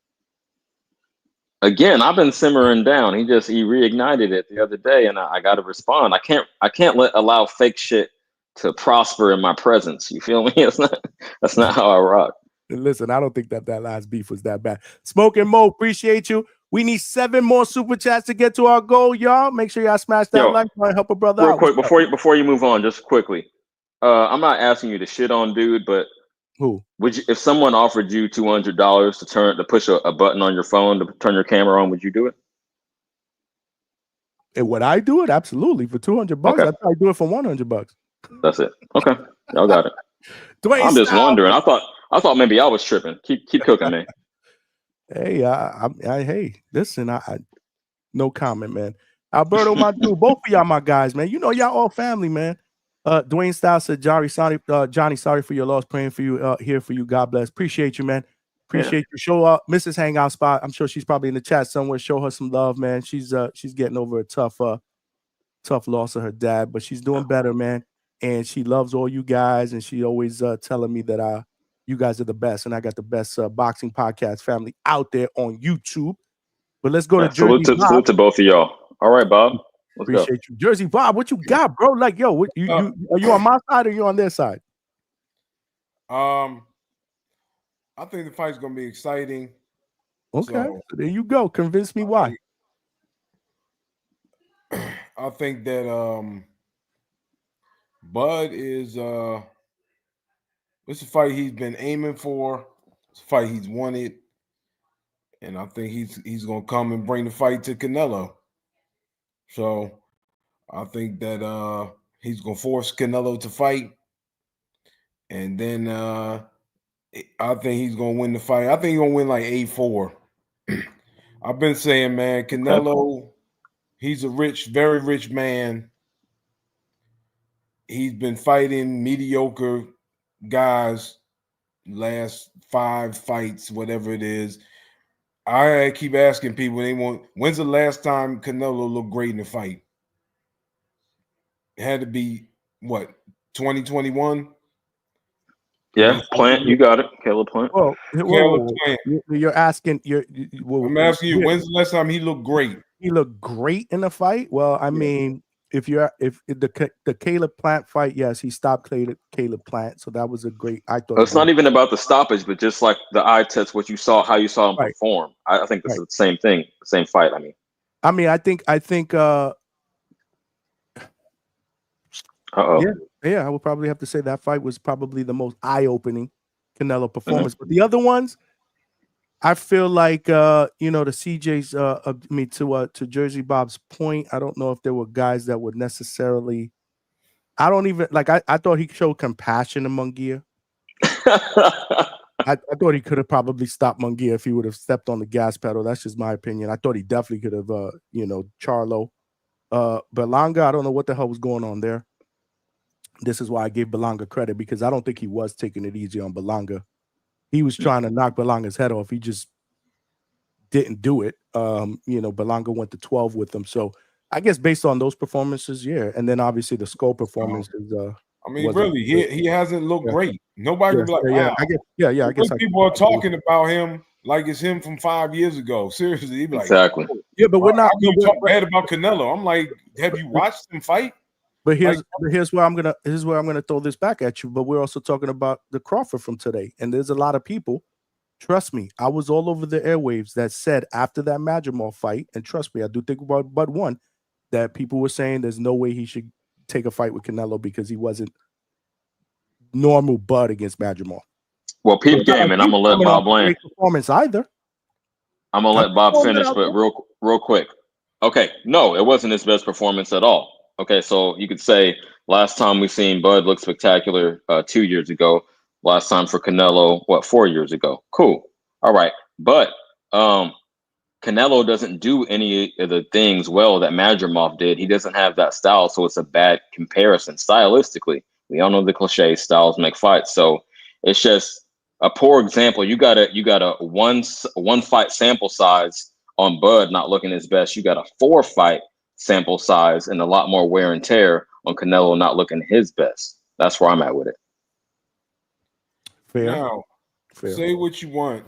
Again, I've been simmering down. He reignited it the other day, and I got to respond. I can't allow fake shit to prosper in my presence. You feel me? That's not how I rock. Listen, I don't think that last beef was that bad. Smoking Mo, appreciate you. We need 7 more super chats to get to our goal, y'all. Make sure y'all smash that like and help a brother real out. Quick, before you move on, just quickly. I'm not asking you to shit on dude, but who would you, if someone offered you $200 to push a button on your phone to turn your camera on, would you do it? And would I do it? Absolutely. For $200, okay. I'd probably do it for $100. That's it. Okay, y'all got it. Dwayne I'm just wondering. I thought maybe I was tripping. Keep cooking, man. Hey, hey, listen, I no comment, man. Alberto, my dude, both of y'all my guys, man. You know y'all all family, man. Dwayne Styles said, Johnny, sorry for your loss. Praying for you, here for you. God bless. Appreciate you, man. Appreciate you. Show up, Mrs. Hangout Spot. I'm sure she's probably in the chat somewhere. Show her some love, man. She's getting over a tough loss of her dad, but she's doing better, man. And she loves all you guys, and she always telling me that you guys are the best, and I got the best boxing podcast family out there on YouTube. But let's go to Jersey Bob. Salute to both of y'all. All right, Bob. Let's Appreciate you, Jersey Bob. What you got, bro? Like, yo, what you are you on my side or you on their side? I think the fight's gonna be exciting. Okay, so there you go. Convince me why. I think that Bud is it's a fight he's been aiming for. It's a fight he's wanted, and I think he's gonna come and bring the fight to Canelo. So I think that he's gonna force Canelo to fight, and then I think he's gonna win the fight. I think he's gonna win like 8-4. I've been saying, man, Canelo, he's a very rich man. He's been fighting mediocre guys last 5 fights, whatever it is. I keep asking people, when's the last time Canelo looked great in a fight? It had to be, what, 2021? Yeah, Plant, you got it. Caleb Plant. Whoa. Plant. You're asking. I'm asking you, when's the last time he looked great? He looked great in a fight. Well, I mean, if the Caleb Plant fight, yes, he stopped Caleb Plant, so that was a great. I thought it's not even about the stoppage, but just like the eye test, what you saw, how you saw him perform. I think this is the same thing, same fight. I mean, I think. Yeah, I would probably have to say that fight was probably the most eye-opening Canelo performance. But the other ones, I feel like the CJ's. To Jersey Bob's point, I don't know if there were guys that would necessarily. I don't even like. I thought he showed compassion to Munguia. I thought he could have probably stopped Munguia if he would have stepped on the gas pedal. That's just my opinion. I thought he definitely could have. Charlo, Berlanga. I don't know what the hell was going on there. This is why I gave Berlanga credit, because I don't think he was taking it easy on Berlanga. He was trying to knock Berlanga's head off. He just didn't do it. Berlanga went to 12 with him. So I guess based on those performances, yeah. And then obviously the Skull performance is really, he hasn't looked great. Nobody can be like, wow. I guess people are talking about him like it's him from 5 years ago. Seriously, he'd be like, exactly. Yeah, but we're not talk bad about Canelo. I'm like, have you watched him fight? But here's where I'm gonna throw this back at you. But we're also talking about the Crawford from today, and there's a lot of people. Trust me, I was all over the airwaves that said after that Madrimov fight, and trust me, I do think about Bud won, that people were saying there's no way he should take a fight with Canelo because he wasn't normal Bud against Madrimov. Well, peep game, and I'm gonna let Bob land. Performance either. I'm gonna let Bob finish, but real quick. Okay, no, it wasn't his best performance at all. Okay, so you could say last time we seen Bud look spectacular 2 years ago. Last time for Canelo, 4 years ago? Cool. All right. But Canelo doesn't do any of the things well that Madrimov did. He doesn't have that style, so it's a bad comparison stylistically. We all know the cliche, styles make fights. So it's just a poor example. You got a one fight sample size on Bud not looking his best. You got a 4 fight sample size and a lot more wear and tear on Canelo not looking his best. That's where I'm at with it. Fair. Now, say what you want.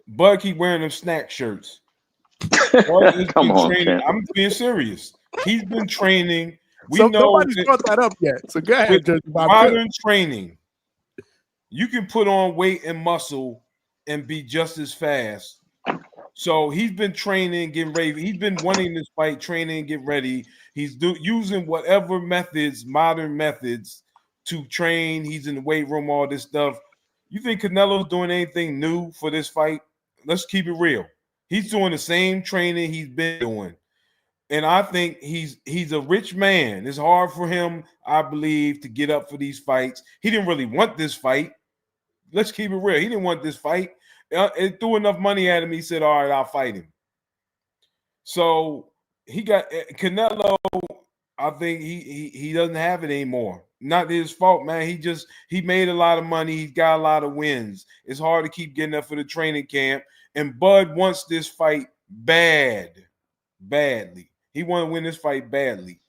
Bud keep wearing them snack shirts. Come on, I'm being serious. He's been training. We know nobody's brought that up yet. So go ahead, modern training. You can put on weight and muscle and be just as fast. So he's been training, getting ready. He's been wanting this fight, training, get ready. He's using whatever methods, modern methods, to train. He's in the weight room, all this stuff. You think Canelo's doing anything new for this fight? Let's keep it real. He's doing the same training he's been doing. And I think he's a rich man. It's hard for him, I believe, to get up for these fights. He didn't really want this fight. Let's keep it real. He didn't want this fight. It threw enough money at him. He said, all right, I'll fight him. So he got Canelo. I think he doesn't have it anymore. not his fault, man. He made a lot of money. He's got a lot of wins. It's hard to keep getting up for the training camp. And Bud wants this fight badly. He want to win this fight badly,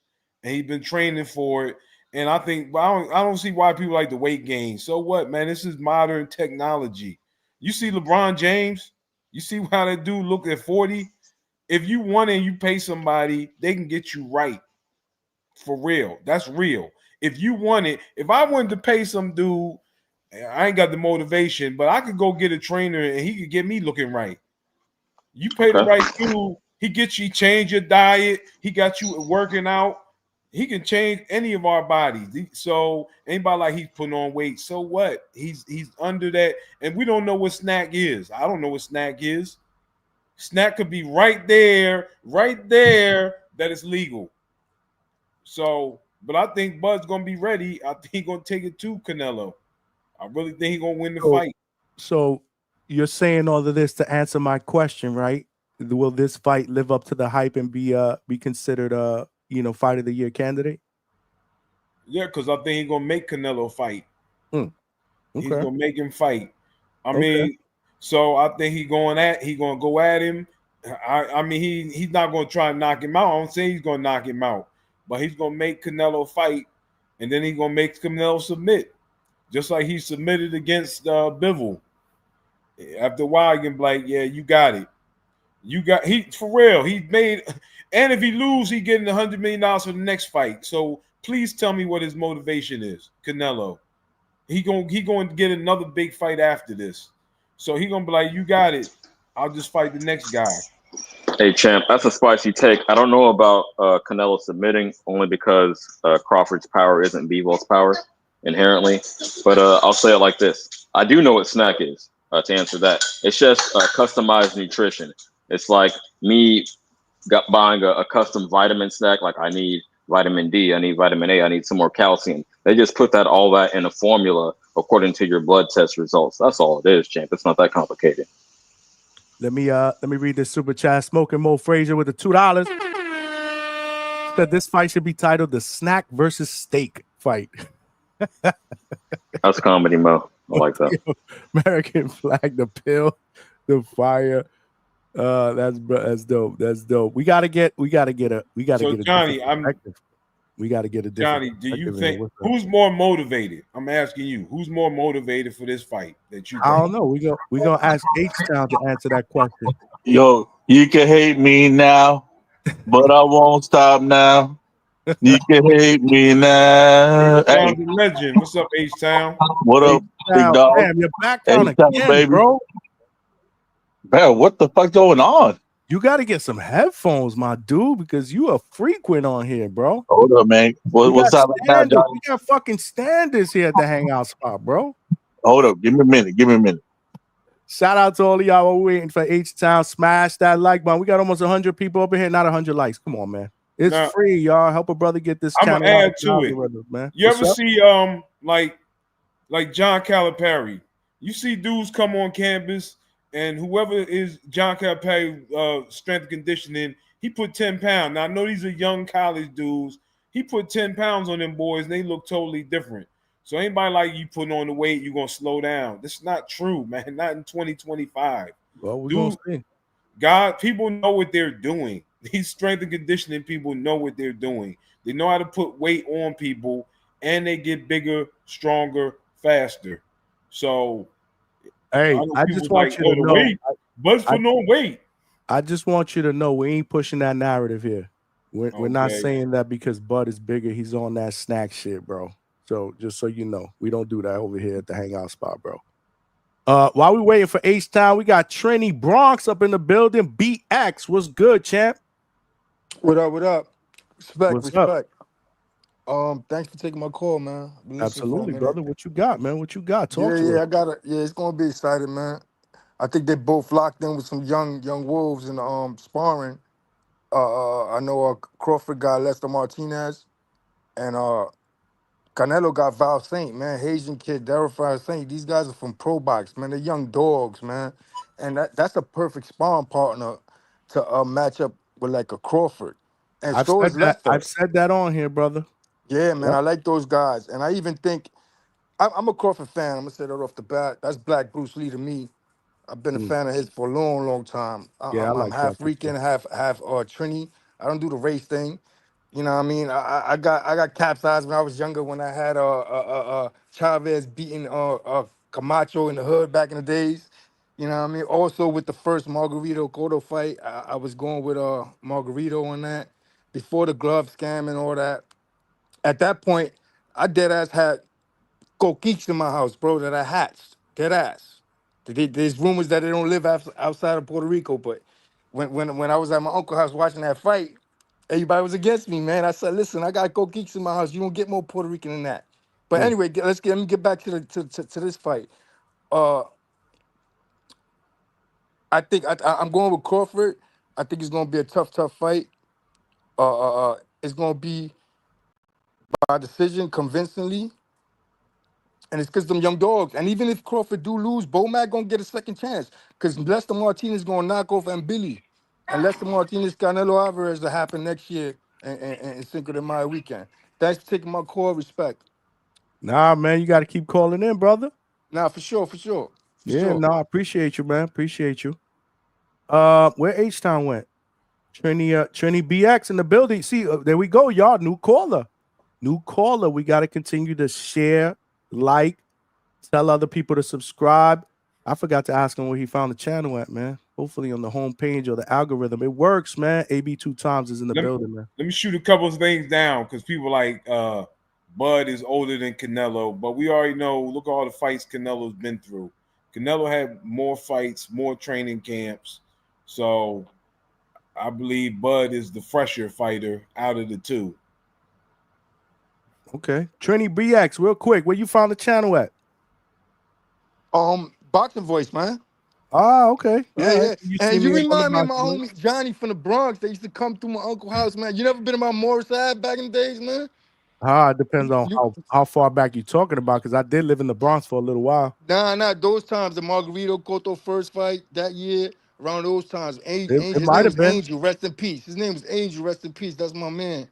and he's been training for it. And I think I don't see why people like the weight gain. So what, man? This is modern technology. You see LeBron James. You see how that dude look at 40. If you want and you pay somebody, they can get you right. For real. That's real. If you want it, if I wanted to pay some dude, I ain't got the motivation, but I could go get a trainer and he could get me looking right. You pay the right dude, he gets you, change your diet, he got you working out. He can change any of our bodies. So anybody like he's putting on weight. So what? He's under that, and we don't know what snack is. I don't know what snack is. Snack could be right there, that is legal. So, but I think Bud's gonna be ready. I think he's gonna take it to Canelo. I really think he's gonna win the fight. So you're saying all of this to answer my question, right? Will this fight live up to the hype and be considered a fight of the year candidate? Yeah, because I think he's gonna make Canelo fight. Okay. He's gonna make him fight. I mean, so I think he's gonna go at him. I mean, he's not gonna try to knock him out. I don't say he's gonna knock him out, but he's gonna make Canelo fight, and then he's gonna make Canelo submit, just like he submitted against Bivol. After a while, you can be like, yeah, you got it. He for real. He made, and if he lose, he getting $100 million for the next fight. So please tell me what his motivation is, Canelo. He going to get another big fight after this. So he gonna be like, you got it. I'll just fight the next guy. Hey, champ, that's a spicy take. I don't know about Canelo submitting, only because Crawford's power isn't Bivol's power inherently. But I'll say it like this. I do know what snack is, to answer that. It's just customized nutrition. It's like me buying a custom vitamin snack. Like I need vitamin D, I need vitamin A, I need some more calcium. They just put all that in a formula according to your blood test results. That's all it is, champ. It's not that complicated. Let me read this super chat. Smoking Mo Frazier with the $2. Said this fight should be titled the Snack versus Steak fight. That's comedy, Mo. I like that. American flag, the pill, the fire. That's dope. That's dope. We gotta get a Johnny, we gotta get a different. Johnny, do you think who's more motivated? I'm asking you, who's more motivated for this fight? That you? I don't know. We gonna ask H-Town to answer that question. Yo, you can hate me now, but I won't stop now. You can hate me now. Hey, legend. What's up, H-Town? What up, big dog? Damn, you're back on H-Town, again, baby. bro. Man, what the fuck going on? You got to get some headphones, my dude, because you are frequent on here, bro. Hold up, man. What's up now, Johnny? We got fucking standards here at the Hangout spot, bro. Hold up. Give me a minute. Shout out to all of y'all waiting for H-Town. Smash that like button. We got almost 100 people up in here, not 100 likes. Come on, man. It's free, y'all. Help a brother get this channel. I'm gonna add to it, man. You ever see like John Calipari? You see dudes come on campus, and whoever is John Calipari strength and conditioning, he put 10 pounds. Now I know these are young college dudes. He put 10 pounds on them boys, and they look totally different. So anybody like you putting on the weight, you're gonna slow down. This is not true, man. Not in 2025. Well, we're gonna see. God, people know what they're doing. These strength and conditioning people know what they're doing. They know how to put weight on people, and they get bigger, stronger, faster. So, hey, I just want you to know, Bud's putting on weight. I just want you to know we ain't pushing that narrative here. We're not saying that because Bud is bigger. He's on that snack shit, bro. So just so you know, we don't do that over here at the Hangout spot, bro. While we waiting for H-Town, we got Trini Bronx up in the building. BX, what's good, champ? What up? Respect. Up? Thanks for taking my call, man. Absolutely, brother. What you got, man? What you got? Talk to me. I got it. Yeah, it's gonna be exciting, man. I think they both locked in with some young wolves in sparring. I know Crawford got Lester Martinez, and Canelo got Val Saint, man. Haitian kid, Darryl Saint. These guys are from Pro Box, man. They're young dogs, man. And that's a perfect sparring partner to match up with like a Crawford. And I've said that on here, brother. Yeah, man, Yep. I like those guys, and I even think I'm a Crawford fan. I'm gonna say that off the bat. That's Black Bruce Lee to me. I've been a Mm. fan of his for a long, long time. Yeah, I I'm like half Crawford too. Rican, half Trini. I don't do the race thing. You know what I mean? I got capsized when I was younger when I had Chavez beating Camacho in the hood back in the days. You know what I mean? Also with the first Margarito Cotto fight, I was going with Margarito on that before the glove scam and all that. At that point, I dead ass had coquis in my house, bro, that I hatched. Dead ass. There's rumors that they don't live outside of Puerto Rico, but when I was at my uncle's house watching that fight, everybody was against me, man. I said, listen, I got coquis in my house. You don't get more Puerto Rican than that. But Mm. anyway, let me get back to to this fight. Uh, I'm going with Crawford. I think it's gonna be a tough fight. It's gonna be by decision convincingly. And it's because them young dogs. And even if Crawford do lose, Bomac gonna get a second chance. Because Lester Martinez gonna knock off Billy. And Lester Martinez Canelo Alvarez to happen next year in Cinco de Mayo weekend. Thanks for taking my call. Respect. Nah, man, you got to keep calling in, brother. Nah, for sure, for sure. For Yeah, sure. no, I appreciate you, man. Appreciate you. Where H Town went? Trini BX in the building. See, there we go, y'all. New caller. New caller. We got to continue to share, like, tell other people to subscribe. I forgot to ask him where he found the channel at, man. Hopefully on the homepage or the algorithm. It works, man. AB 2 times is in the building, man. Let me shoot a couple of things down because people like Bud is older than Canelo, but we already know. Look at all the fights Canelo's been through. Canelo had more fights, more training camps, so I believe Bud is the fresher fighter out of the two. Okay. Trini BX, real quick. Where you found the channel at? Boxing voice, man. Ah, okay. Yeah, All right. yeah. You see And you me on the remind me of my boxing list. homie Johnny from the Bronx. They used to come through my uncle's house, man. You never been about Morris Ave back in the days, man? It depends on how far back you're talking about, because I did live in the Bronx for a little while. Nah, those times, the Margarito Cotto first fight that year, around those times. It His might name have was been. Angel, rest in peace. His name was Angel, rest in peace. That's my man.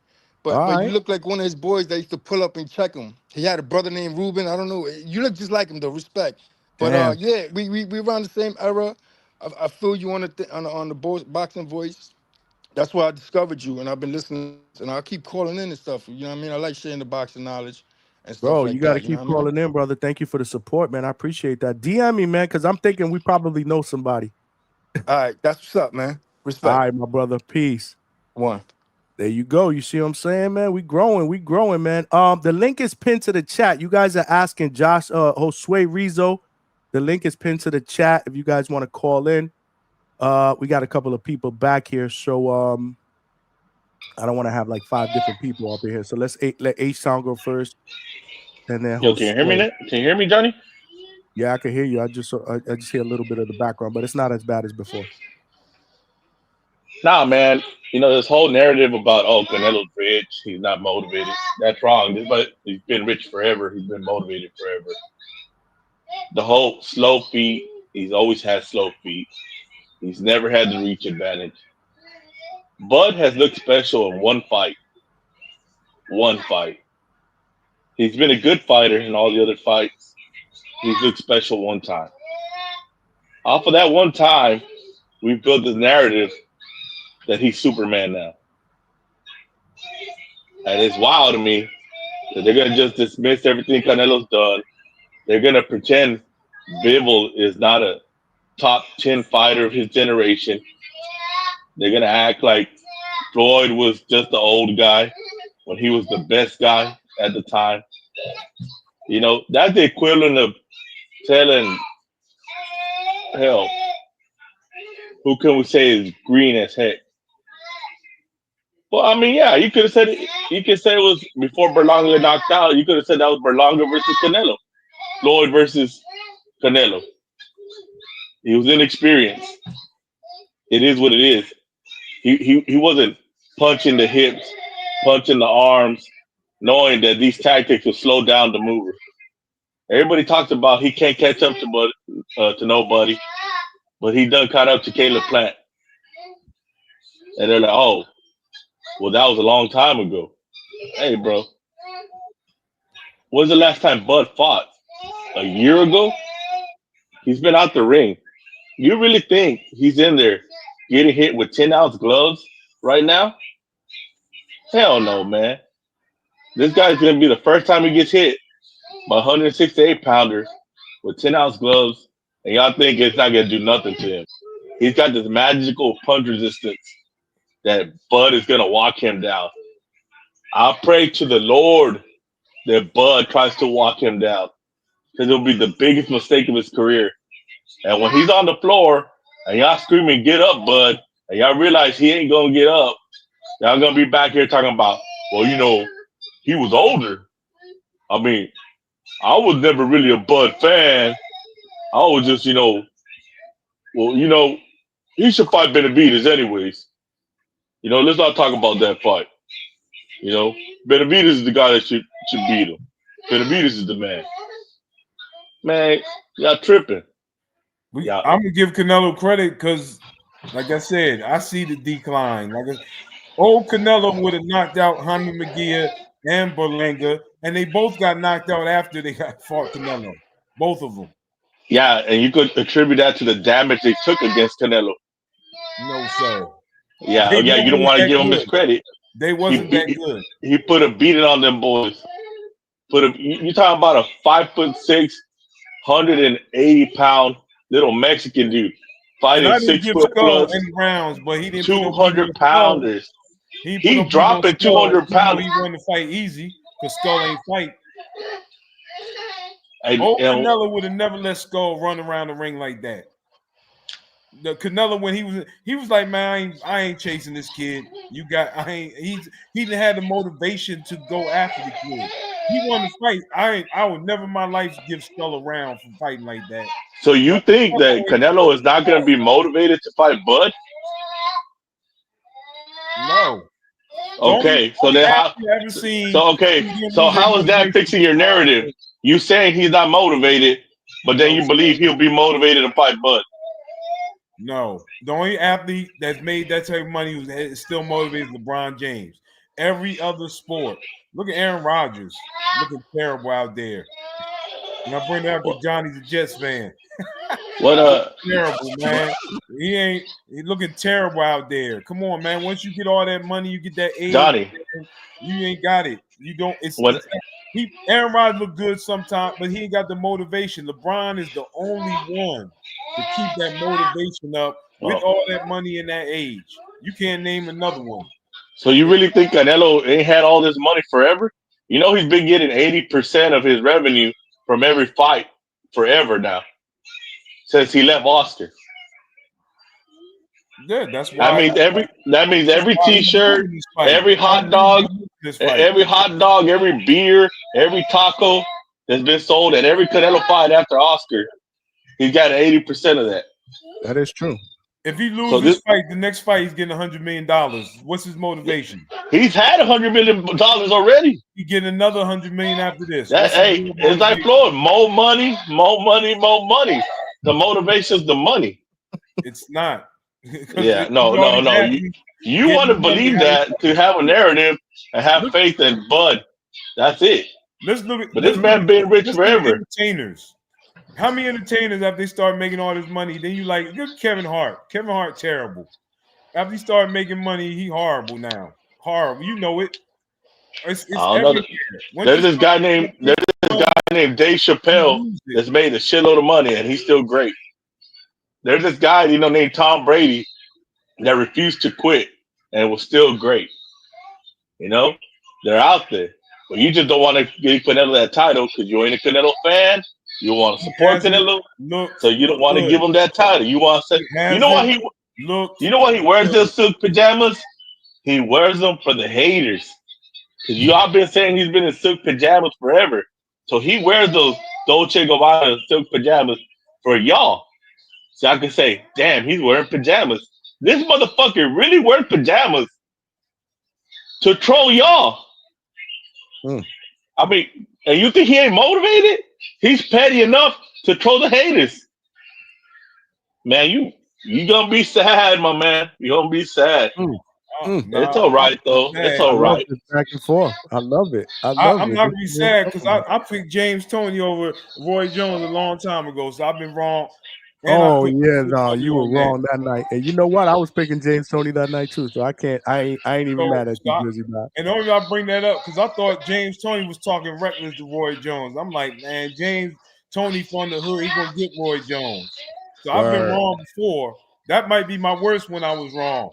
All But you right. look like one of his boys that used to pull up and check him. He had a brother named Ruben. I don't know. You look just like him though. Respect. But Damn. yeah, we around the same era. I feel you on on the boxing voice. That's why I discovered you, and I've been listening, and I'll keep calling in and stuff. You know what I mean? I like sharing the boxing knowledge and stuff Bro, you like got to that. You know keep what I mean? calling in, brother. Thank you for the support, man. I appreciate that. DM me, man, because I'm thinking we probably know somebody. All right, that's what's up, man. All Respect. right, my brother. Peace. One. There you go. You see what I'm saying, man? We growing, man. The link is pinned to the chat. You guys are asking Josh, Josue Rizzo. The link is pinned to the chat if you guys want to call in. We got a couple of people back here, so I don't want to have like 5 different people up in here. So let H Sound go first, and then Yo, can you hear me? Josue. Can you hear me, Johnny? Yeah, I can hear you. I just hear a little bit of the background, but it's not as bad as before. Nah, man. You know this whole narrative about Canelo's rich, he's not motivated. That's wrong. But he's been rich forever. He's been motivated forever. The whole slow feet. He's always had slow feet. He's never had the reach advantage. Bud has looked special in one fight. One fight. He's been a good fighter in all the other fights. He's looked special one time. Off of that one time, we built this narrative that he's Superman now. And it's wild to me that they're going to just dismiss everything Canelo's done. They're going to pretend Bivol is not a top 10 fighter of his generation. They're going to act like Floyd was just the old guy when he was the best guy at the time. You know, that's the equivalent of telling, hell, who can we say is green as heck? Well, I mean, yeah, you could have said it. You could say it was before Berlanga knocked out. You could have said that was Berlanga versus Canelo, Floyd versus Canelo. He was inexperienced. It is what it is. He wasn't punching the hips, punching the arms, knowing that these tactics would slow down the mover. Everybody talks about he can't catch up to nobody, but he done caught up to Caleb Plant. And they're like, oh, well, that was a long time ago. Hey, bro, When's the last time Bud fought? A year ago? He's been out the ring. You really think he's in there getting hit with 10-ounce gloves right now? Hell no, man. This guy's going to be the first time he gets hit by 168-pounder with 10-ounce gloves, and y'all think it's not going to do nothing to him. He's got this magical punch resistance that Bud is going to walk him down. I pray to the Lord that Bud tries to walk him down, because it'll be the biggest mistake of his career. And when he's on the floor and y'all screaming, "Get up, Bud," and y'all realize he ain't going to get up, y'all going to be back here talking about, well, he was older. I mean, I was never really a Bud fan. I was just, he should fight Benavidez anyways. Let's not talk about that fight. Benavidez is the guy that should beat him. Benavidez is the man. Man, y'all tripping. I'm gonna give Canelo credit because, like I said, I see the decline. Old Canelo would have knocked out Jaime Mejia and Berlanga, and they both got knocked out after they fought Canelo. Both of them. Yeah, and you could attribute that to the damage they took against Canelo. No, sir. Yeah, you don't want to give him his credit. They wasn't that good. He put a beating on them boys. You talking about a 5'6", 180-pound little Mexican dude fighting 6 foot plus any rounds, but he didn't 200 pounders. He dropping 200 pounds. He wanted to fight easy because Skull ain't fight. Old Canelo would have never let Skull run around the ring like that. The Canelo, when he was like, man, I ain't chasing this kid. He didn't have the motivation to go after the kid. He wanted to fight. I would never in my life give Skull a round for fighting like that. So you think that Canelo is not going to be motivated to fight Bud? No. Okay, so then how? So how is that fixing your narrative? You saying he's not motivated, but then you believe he'll be motivated to fight Bud? No, the only athlete that's made that type of money is still motivated is LeBron James. Every other sport. Look at Aaron Rodgers, looking terrible out there. And I bring that up because Johnny's a Jets fan. Terrible, man. He's looking terrible out there. Come on, man. Once you get all that money, you get that age. Johnny, man, you ain't got it. You don't. Aaron Rodgers look good sometimes, but he ain't got the motivation. LeBron is the only one to keep that motivation up with all that money in that age. You can't name another one. So you really think Canelo ain't had all this money forever? He's been getting 80% of his revenue from every fight forever now, since he left Oscar. Yeah, that's why. That means every T-shirt, every hot dog, every beer, every taco that's been sold at every Canelo fight after Oscar, he's got 80% of that. That is true. If he loses this fight, the next fight he's getting $100 million. What's his motivation? He's had $100 million already. He getting another $100 million after this. It's like Floyd. More money, more money, more money. The motivation's the money. It's not. Yeah, no. You want to believe that to have a narrative and have faith in Bud. That's it. But this man been rich forever. Entertainers. How many entertainers after they start making all this money? Then you look at Kevin Hart. Kevin Hart terrible. After he started making money, he horrible now. Horrible. You know it. It's There's this guy named Dave Chappelle that's made a shitload of money and he's still great. There's this guy, named Tom Brady that refused to quit and was still great. They're out there. But you just don't want to give Canelo that title because you ain't a Canelo fan. You want to support Canelo, so you don't want to give him that title. You want to say, you know why he wears those silk pajamas? He wears them for the haters. Because y'all been saying he's been in silk pajamas forever. So he wears those Dolce & Gabbana silk pajamas for y'all. So I can say, damn, he's wearing pajamas. This motherfucker really wears pajamas to troll y'all. I mean, and you think he ain't motivated? He's petty enough to troll the haters. Man, you gonna be sad, my man. You gonna be sad. It's all right though. It's I all love right. this back and forth. I love it. I love I'm it. not This really is what I'm sad because talking about. I picked James Tony over Roy Jones a long time ago, so I've been wrong. And I Oh put yeah, no, Tony you were on that. wrong that night. And you know what? I was picking James Tony that night too. So I can't. I ain't even mad at you, Jersey Bob. And the only reason I bring that up because I thought James Tony was talking reckless to Roy Jones. I'm like, man, James Tony from the hood, he gonna get Roy Jones. So I've been Word. wrong before. That might be my worst when I was wrong.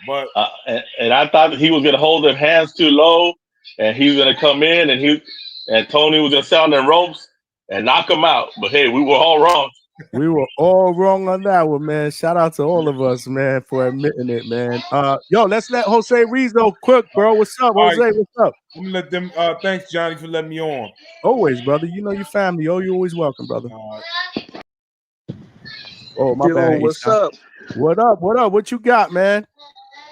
But And I thought he was gonna hold them hands too low, and he was gonna come in, and Tony was gonna sound them ropes and knock him out. But hey, we were all wrong. We were all wrong on that one, man. Shout out to all of us, man, for admitting it, man. Yo, let's let Jose Rizzo quick, bro. What's up, all Jose? right, What's up? I'm gonna let them. Thanks, Johnny, for letting me on. Always, brother. You know your family. Oh, you're always welcome, brother. Oh, my Yo, bad. what's Ishan. up? What up? What up? What you got, man?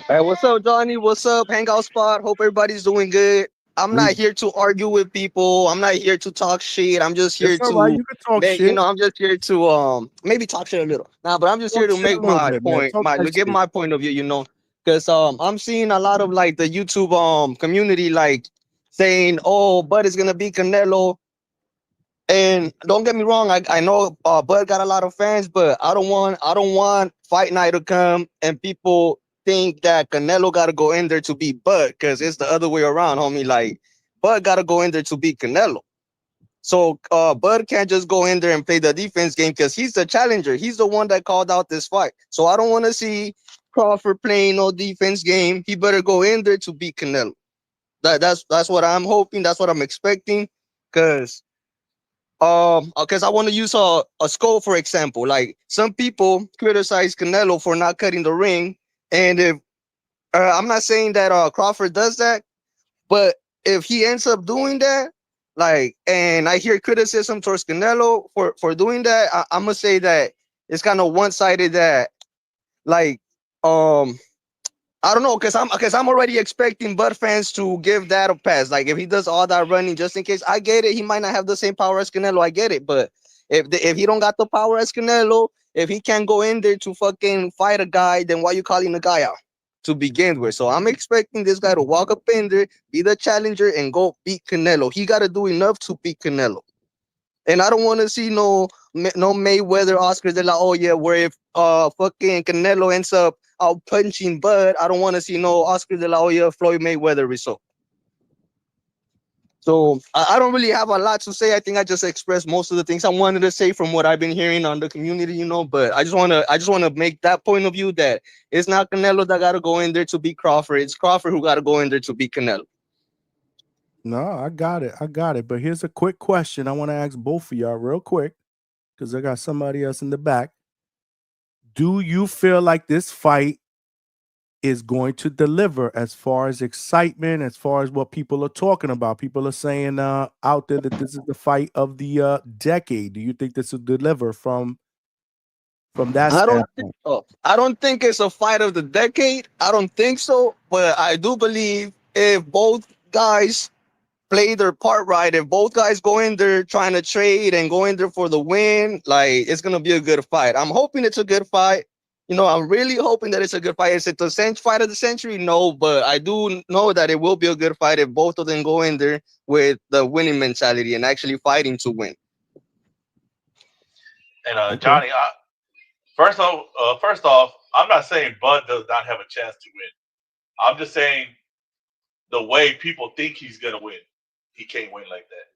Hey, what's up, Johnny? What's up, Hangout Spot? Hope everybody's doing good. I'm not here to argue with people. I'm not here to talk shit. I'm just here It's all right. to You can talk make, shit. I'm just here to maybe talk shit a little. Nah, but I'm just here Talk to shit a make little my bit, man. point, Talk that give shit. my point of view, because I'm seeing a lot of like the YouTube community like saying, oh, Bud is gonna beat Canelo. And don't get me wrong, I know Bud got a lot of fans, but I don't want fight night to come and people think that Canelo got to go in there to beat Bud, because it's the other way around, homie. Like Bud got to go in there to beat Canelo. So Bud can't just go in there and play the defense game because he's the challenger. He's the one that called out this fight. So I don't want to see Crawford playing no defense game. He better go in there to beat Canelo. That's what I'm hoping. That's what I'm expecting, because because I want to use a skull for example. Like some people criticize Canelo for not cutting the ring, and if I'm not saying that Crawford does that, but if he ends up doing that, like, and I hear criticism towards Canelo for doing that, I'm gonna say that it's kind of one sided. That like I don't know, because I'm already expecting Bud fans to give that a pass. Like if he does all that running just in case, I get it. He might not have the same power as Canelo. I get it, but if he don't got the power as Canelo, if he can't go in there to fucking fight a guy, then why you calling the guy out to begin with? So I'm expecting this guy to walk up in there, be the challenger, and go beat Canelo. He got to do enough to beat Canelo. And I don't want to see no Mayweather, Oscar de la Hoya, where if fucking Canelo ends up out punching Bud, I don't want to see no Oscar de la Hoya, Floyd Mayweather result. So I don't really have a lot to say. I think I just expressed most of the things I wanted to say from what I've been hearing on the community, But I just wanna make that point of view that it's not Canelo that gotta go in there to beat Crawford. It's Crawford who gotta go in there to beat Canelo. No, I got it. I got it. But here's a quick question I want to ask both of y'all real quick, because I got somebody else in the back. Do you feel like this fight is going to deliver as far as excitement, as far as what people are talking about? People are saying out there that this is the fight of the decade. Do you think this will deliver from that standpoint? I don't think it's a fight of the decade. I don't think so. But I do believe if both guys play their part right, if both guys go in there trying to trade and go in there for the win, like it's gonna be a good fight. I'm hoping it's a good fight. I'm really hoping that it's a good fight. Is it the fight of the century? No, but I do know that it will be a good fight if both of them go in there with the winning mentality and actually fighting to win. And Johnny, first off, I'm not saying Bud does not have a chance to win. I'm just saying the way people think he's gonna win, he can't win like that.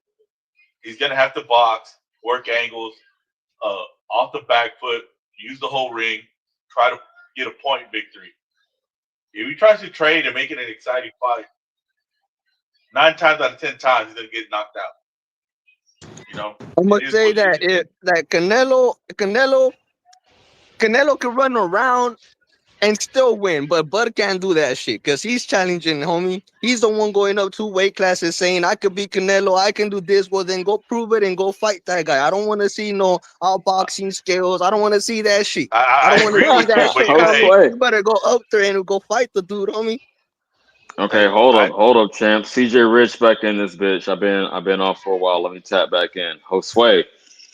He's gonna have to box, work angles, off the back foot, use the whole ring, try to get a point victory. If he tries to trade and make it an exciting fight, 9 times out of 10 times he's gonna get knocked out. I'm gonna say that Canelo can run around and still win, but Bud can't do that shit because he's challenging, homie. He's the one going up 2 weight classes saying, I could beat Canelo, I can do this. Well, then go prove it and go fight that guy. I don't want to see no outboxing skills. I don't want to see that shit. I don't want to see that shit, homie. You better go up there and go fight the dude, homie. Okay, hold up, champ. CJ Rich back in this bitch. I've been off for a while. Let me tap back in. Josue,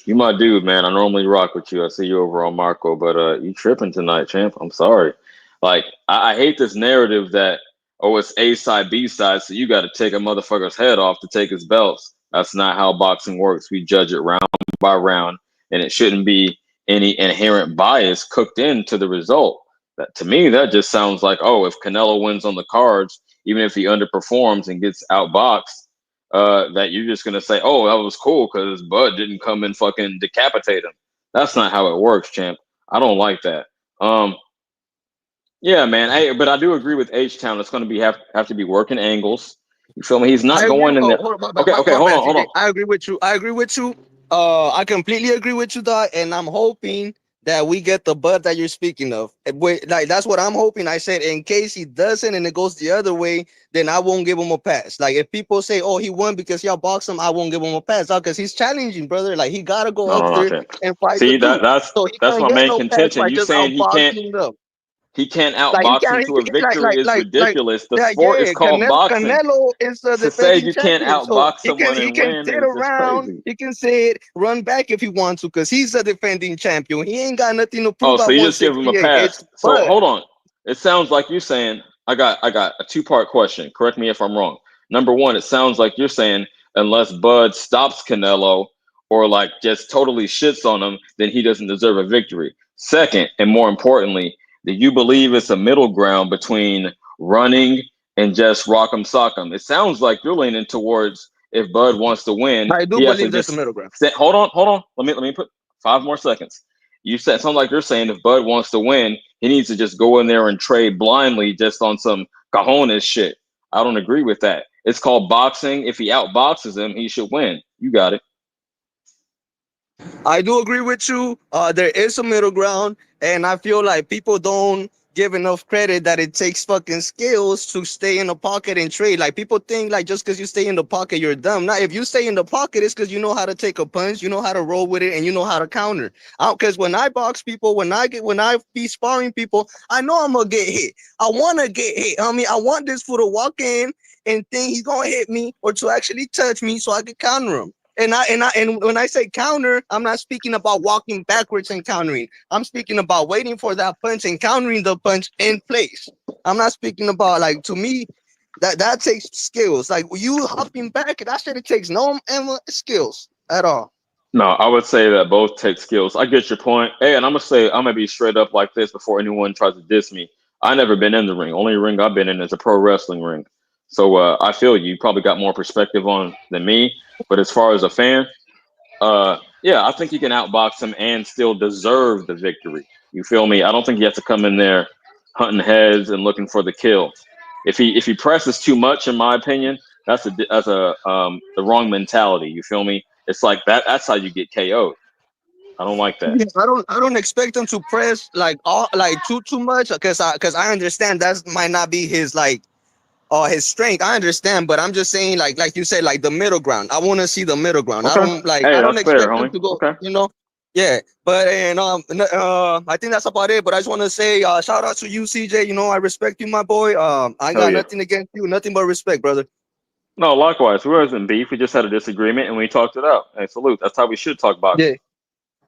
you my dude, man. I normally rock with you. I see you over on Marco, but you tripping tonight, champ. I'm sorry. Like, I hate this narrative that, oh, it's A side, B side, so you got to take a motherfucker's head off to take his belts. That's not how boxing works. We judge it round by round, and it shouldn't be any inherent bias cooked into the result. That, to me, that just sounds like, oh, if Canelo wins on the cards, even if he underperforms and gets outboxed, that you're just gonna say, oh, that was cool because Bud didn't come and fucking decapitate him. That's not how it works, champ. I don't like that. Yeah, man. But I do agree with H Town. It's going to be have to be working angles. You feel me? He's I not agree. going in Oh, there. hold on, Okay, okay, my hold bad, on, hold CJ. on. I agree with you. I agree with you. I completely agree with you, dog. And I'm hoping that we get the Bud that you're speaking of. Like that's what I'm hoping. I said in case he doesn't and it goes the other way, then I won't give him a pass. Like if people say, "Oh, he won because y'all boxed him," I won't give him a pass, dog, because he's challenging, brother. Like he gotta go No, up no, no. there Okay. and fight the See, dude. So he that's can't my get main no pass contention. by You just saying outboxing him up. he can't Like he outbox him can't, to a like victory is ridiculous. The sport is yeah. called boxing. Canelo is the To say defending you can't champion, so outbox someone he and can win sit is just around, crazy. he can sit, run back if he wants to, because he's the defending champion. He ain't got nothing to Oh, prove so at you just give him a 168. It's pass. So but hold on. It sounds like you're saying I got a two-part question. Correct me if I'm wrong. Number one, it sounds like you're saying unless Bud stops Canelo or like just totally shits on him, then he doesn't deserve a victory. Second, and more importantly, do you believe it's a middle ground between running and just rock'em sock'em? It sounds like you're leaning towards if Bud wants to win, I do he has to believe there's a just middle ground. hold on. Let me put 5 more seconds. You said something like you're saying if Bud wants to win, he needs to just go in there and trade blindly just on some cojones shit. I don't agree with that. It's called boxing. If he outboxes him, he should win. You got it. I do agree with you. There is a middle ground, and I feel like people don't give enough credit that it takes fucking skills to stay in the pocket and trade. Like people think like just because you stay in the pocket, you're dumb. Now, if you stay in the pocket, it's because you know how to take a punch, you know how to roll with it, and you know how to counter. Because when I box people, when I be sparring people, I know I'm gonna get hit. I want to get hit. I mean, I want this fool to walk in and think he's gonna hit me or to actually touch me so I can counter him. And when I say counter, I'm not speaking about walking backwards and countering. I'm speaking about waiting for that punch and countering the punch in place. I'm not speaking about like to me that takes skills. Like you hopping back, that shit it takes no skills at all. No, I would say that both take skills. I get your point. Hey, and I'm gonna be straight up like this before anyone tries to diss me. I never been in the ring. Only ring I've been in is a pro wrestling ring. So I feel you probably got more perspective on than me. But as far as a fan, yeah, I think he can outbox him and still deserve the victory. You feel me? I don't think he has to come in there hunting heads and looking for the kill. If he presses too much, in my opinion, that's the wrong mentality. You feel me? It's like that's how you get KO'd. I don't like that. Yeah, I don't expect him to press like all like too much because I understand that might not be his like his strength. I understand, but I'm just saying like you said, like the middle ground. I want to see the middle ground. Okay. Hey, I don't that's fair, expect him homie. to go, Okay. yeah. But I think that's about it. But I just want to say shout out to you, CJ. I respect you, my boy. I Hell got yeah. nothing against you, nothing but respect, brother. No, likewise. We wasn't beef. We just had a disagreement and we talked it out. Hey, salute. That's how we should talk boxing. Yeah.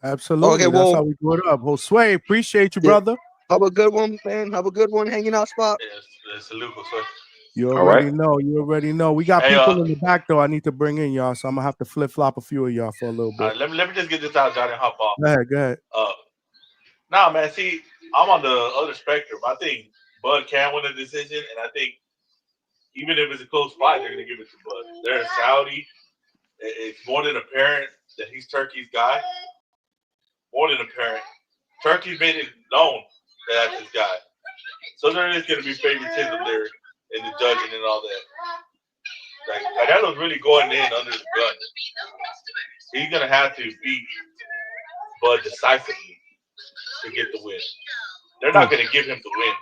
Absolutely. Okay, That's well, how we do it up. Josue, appreciate you, yeah. brother. Have a good one, man. Have a good one. Hanging out spot. Salute, sir. You All already right. know. You already know. We got Hey, people in the back though. I need to bring in y'all, so I'm gonna have to flip flop a few of y'all for a little bit. let me just get this out, Johnny, and hop off. Go ahead. Nah, man. See, I'm on the other spectrum. I think Bud can win a decision, and I think even if it's a close fight, they're gonna give it to Bud. They're in Saudi. It's more than apparent that he's Turkey's guy. More than apparent. Turkey's made it known that that's his guy. So there is going to be favoritism there in the judging and all that. Like, Canelo's really going in under the gun. He's going to have to beat Bud decisively to get the win. They're not going to give him the win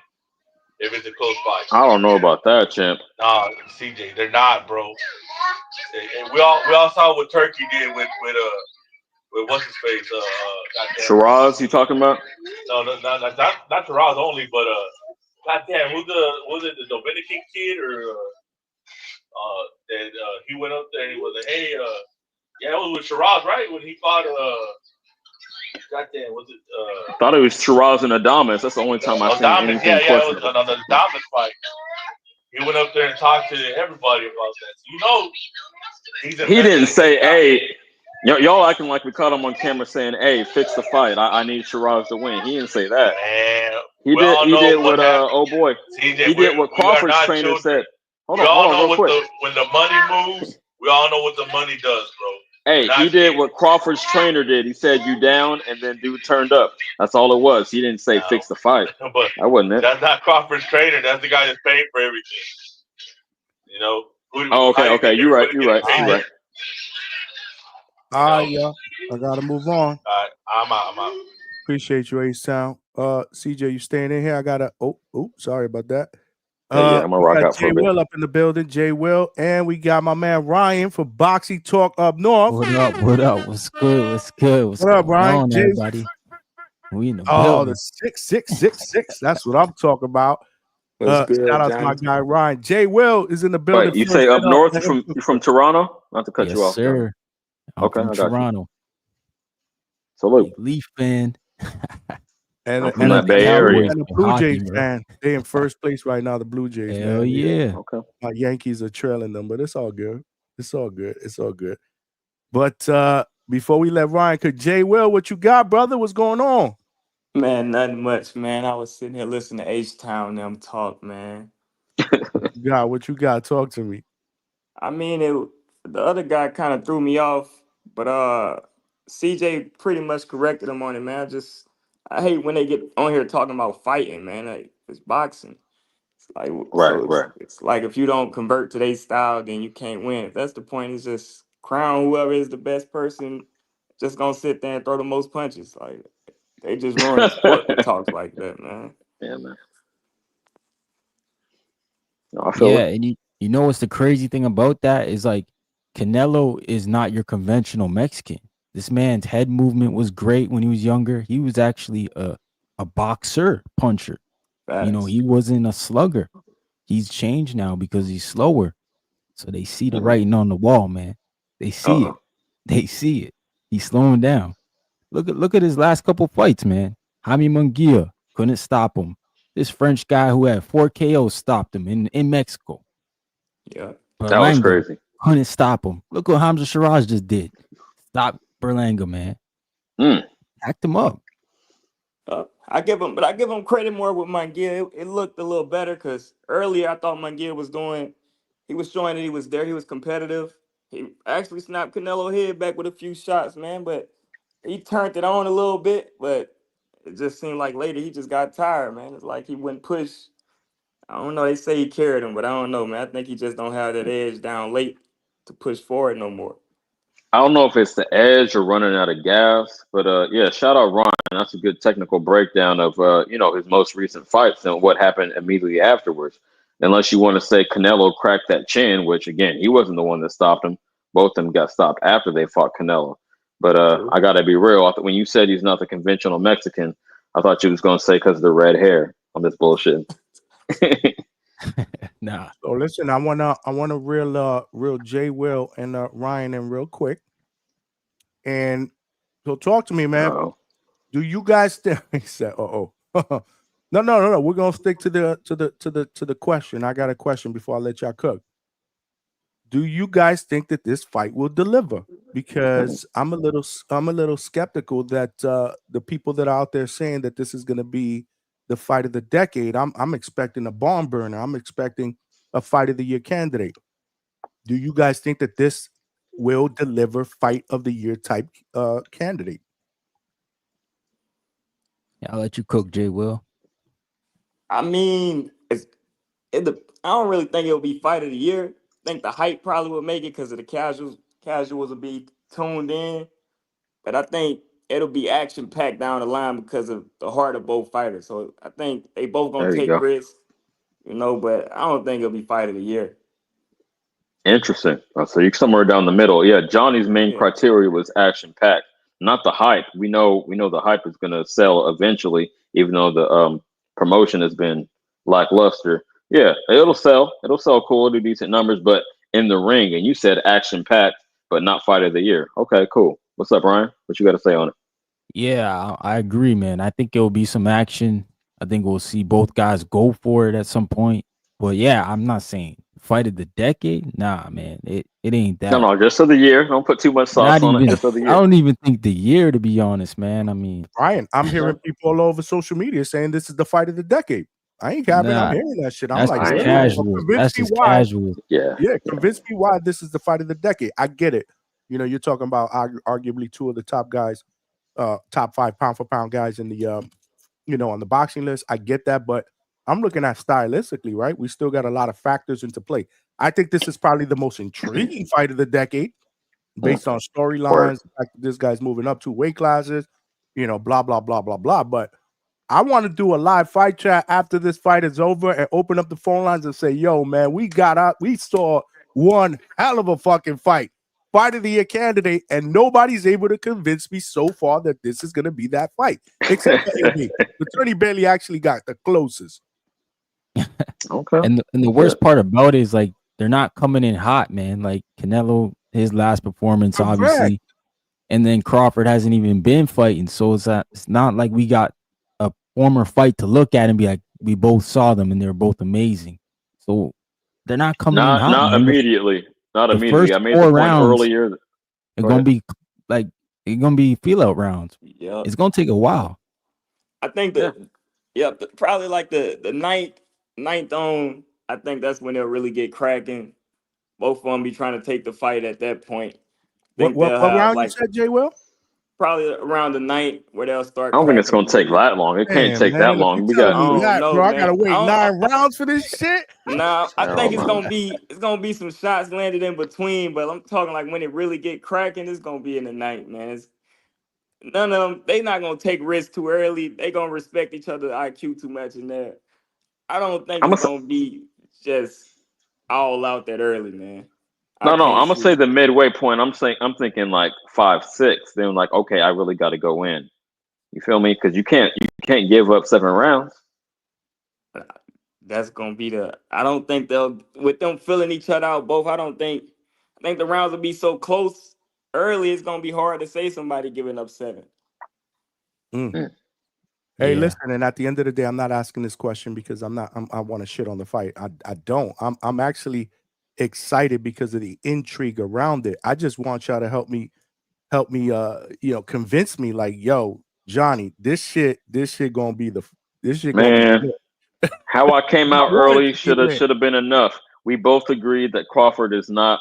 if it's a close fight. I don't know about that, champ. Nah, CJ, they're not, bro. And we all saw what Turkey did with what's his face? Shiraz, you talking about? No, not Shiraz only, but goddamn, was it the Dominican kid or that he went up there and he was like, hey, yeah, it was with Shiraz, right? When he fought Goddamn, was it? Thought it was Shiraz and Adamas. That's the only time I've seen Adamas, anything it was questionable. another Adamas fight. He went up there and talked to everybody about that. So, you know, He didn't say, "Hey, y'all acting like we caught him on camera saying, "Hey, fix the fight. I need Shiraz to win." He didn't say that. Man, He we all did. He know did what what happened. oh boy. CJ, He did what we are Crawford's not trainer children. said. Hold We on, all know real quick. when the money moves, we all know what the money does, bro. Hey, he did what Crawford's trainer did. He said you down, and then dude turned up. That's all it was. He didn't say fix the fight. But That wasn't it. that's not Crawford's trainer. That's the guy that's paying for everything. You know. Oh, okay. You're right. All right, y'all. I gotta move on. All right, I'm out. Appreciate you, A-Sound. CJ, you staying in here? I gotta. Sorry about that. Yeah, I'm gonna We rock got out for Jay a bit. Will up in the building. Jay Will, and we got my man Ryan for Boxy Talk up north. What up? What's good? What's What up, going Ryan? on, Jay- everybody? We in the Oh, building. the 6666. That's what I'm talking about. What's good, Shout out to my Johnny? guy Ryan. Jay Will is in the building. Wait, you First say up hit north? let You him- from Toronto? Not to cut Yes, you off, Johnny. sir. I'm Okay, from I got you. Toronto. Salute. Big Leaf fan. And I'm from that Bay Cowboys Area. and the in Blue hockey, Jays bro. fan. They in first place right now. The Blue Jays, Hell man. yeah. Okay. My Yankees are trailing them, but it's all good. It's all good. But before we let Ryan, could Jay Will, what you got, brother? What's going on? Man, nothing much, man. I was sitting here listening to H-Town them talk, man. What you got? Talk to me. I mean, the other guy kind of threw me off, but CJ pretty much corrected him on it, man. I hate when they get on here talking about fighting, man. Like, it's boxing. It's like Right. it's like if you don't convert to their style, then you can't win. If that's the point, it's just crown whoever is the best person, just gonna sit there and throw the most punches. Like, they just ruin the sport with talks like that, man. Yeah, man. No, I feel Yeah, it. and you know what's the crazy thing about that is like Canelo is not your conventional Mexican. This man's head movement was great when he was younger. He was actually a boxer, puncher. You know, Facts. he wasn't a slugger. He's changed now because he's slower. So they see the writing on the wall, man. They see it. They see it. He's slowing down. Look at his last couple fights, man. Jaime Munguia couldn't stop him. This French guy who had 4 KOs stopped him in Mexico. Yeah. That was Berlanga crazy. couldn't stop him. Look what Hamza Shiraz just did. Stop Berlanga, man. Act him up. I give him credit more with Munguia. It looked a little better because earlier I thought Munguia he was showing that he was there. He was competitive. He actually snapped Canelo head back with a few shots, man. But he turned it on a little bit. But it just seemed like later he just got tired, man. It's like he wouldn't push. I don't know. They say he carried him, but I don't know, man. I think he just don't have that edge down late to push forward no more. I don't know if it's the edge or running out of gas, but yeah, shout out Ryan. That's a good technical breakdown of his most recent fights and what happened immediately afterwards. Unless you want to say Canelo cracked that chin, which again, he wasn't the one that stopped him. Both of them got stopped after they fought Canelo. But I gotta be real. I thought when you said he's not the conventional Mexican, I thought you was gonna say because of the red hair. I'm just bullshitting. Nah. So listen, I wanna real Jay Will and Ryan in real quick. And so talk to me, man. Uh-oh. Do you guys think he said, no. We're gonna stick to the question. I got a question before I let y'all cook. Do you guys think that this fight will deliver? Because I'm a little skeptical that the people that are out there saying that this is gonna be the fight of the decade. I'm expecting a barn burner. I'm expecting a fight of the year candidate. Do you guys think that this will deliver fight of the year type candidate? Yeah, I'll let you cook, Jay Will. I mean, I don't really think it'll be fight of the year. I think the hype probably will make it because of the casuals. Casuals will be tuned in, but I think it'll be action packed down the line because of the heart of both fighters. So I think they both gonna There you take go. risks, but I don't think it'll be fight of the year. Interesting. So you're somewhere down the middle. Yeah, Johnny's main Yeah. criteria was action packed, not the hype. We know the hype is going to sell eventually, even though the promotion has been lackluster. Yeah, it'll sell. It'll sell cool, it'll do decent numbers, but in the ring, and you said action packed, but not fight of the year. Okay, cool. What's up, Ryan? What you got to say on it? Yeah, I agree, man. I think it'll be some action. I think we'll see both guys go for it at some point. But yeah, I'm not saying fight of the decade. Nah, man, it ain't No, that. no, just of the year. Don't put too much sauce Not on it. even. Just of the I year. don't even think the year, to be honest, man. I mean, Brian, I'm hearing Okay. people all over social media saying this is the fight of the decade. I ain't capping. I'm nah, hearing that shit. I'm that's like, just I ain't really? hearing. Well, casual. convince That's me just why. casual. Yeah, Yeah, yeah. convince me why this is the fight of the decade. I get it. You know, you're talking about arguably two of the top guys, top 5 pound for pound guys in the on the boxing list. I get that, but I'm looking at stylistically, right? We still got a lot of factors into play. I think this is probably the most intriguing fight of the decade based on Word. storylines. The fact that this guy's moving up 2 weight classes, blah, blah, blah, blah, blah. But I want to do a live fight chat after this fight is over and open up the phone lines and say, yo, man, we saw one hell of a fucking fight. Fight of the year candidate, and nobody's able to convince me so far that this is going to be that fight, except for AB. Attorney Bailey actually got the closest. Okay. And the Yeah. worst part about it is like they're not coming in hot, man. Like Canelo, his last performance, Correct. obviously, and then Crawford hasn't even been fighting, so it's not like we got a former fight to look at and be like, we both saw them and they're both amazing. So they're not coming in hot, Not man. immediately. Not The immediately. first I made the 4 point rounds earlier. are Go gonna ahead. be like it's gonna be feel out rounds. Yep. It's gonna take a while. I think Yeah. probably like the ninth on. I think that's when they'll really get cracking. Both of them be trying to take the fight at that point. I What think what, they'll what have round you like said, Jay Will? probably around the ninth where they'll I start don't think it's cracking a gonna little take bit. that long. It can't Damn, take that man, if you long. We telling got. I me don't that, know, bro, I gotta man. wait 9 rounds for this shit. Nah, I Hell think it's no. gonna be some shots landed in between, but I'm talking like when it really get cracking, it's gonna be in the night, man. None of them, they not gonna take risks too early. They gonna respect each other IQ too much in there. I don't think I'm it's gonna. gonna be just all out that early, man. I No, no. can't I'm gonna see say it. the midway point. I'm thinking like 5, 6. Then like, okay, I really got to go in. You feel me? Because you can't give up 7 rounds. That's gonna be the. I don't think they'll with them filling each other out both. I think the rounds will be so close early. It's gonna be hard to say somebody giving up 7. Mm. Mm. Hey, Yeah. listen, and at the end of the day, I'm not asking this question because I want to shit on the fight. I don't. I'm actually excited because of the intrigue around it. I just want y'all to help me convince me like, yo, Johnny, this shit gonna be this shit gonna be Man, good. how I came I out want it early to be lit. should have been enough. We both agreed that Crawford is not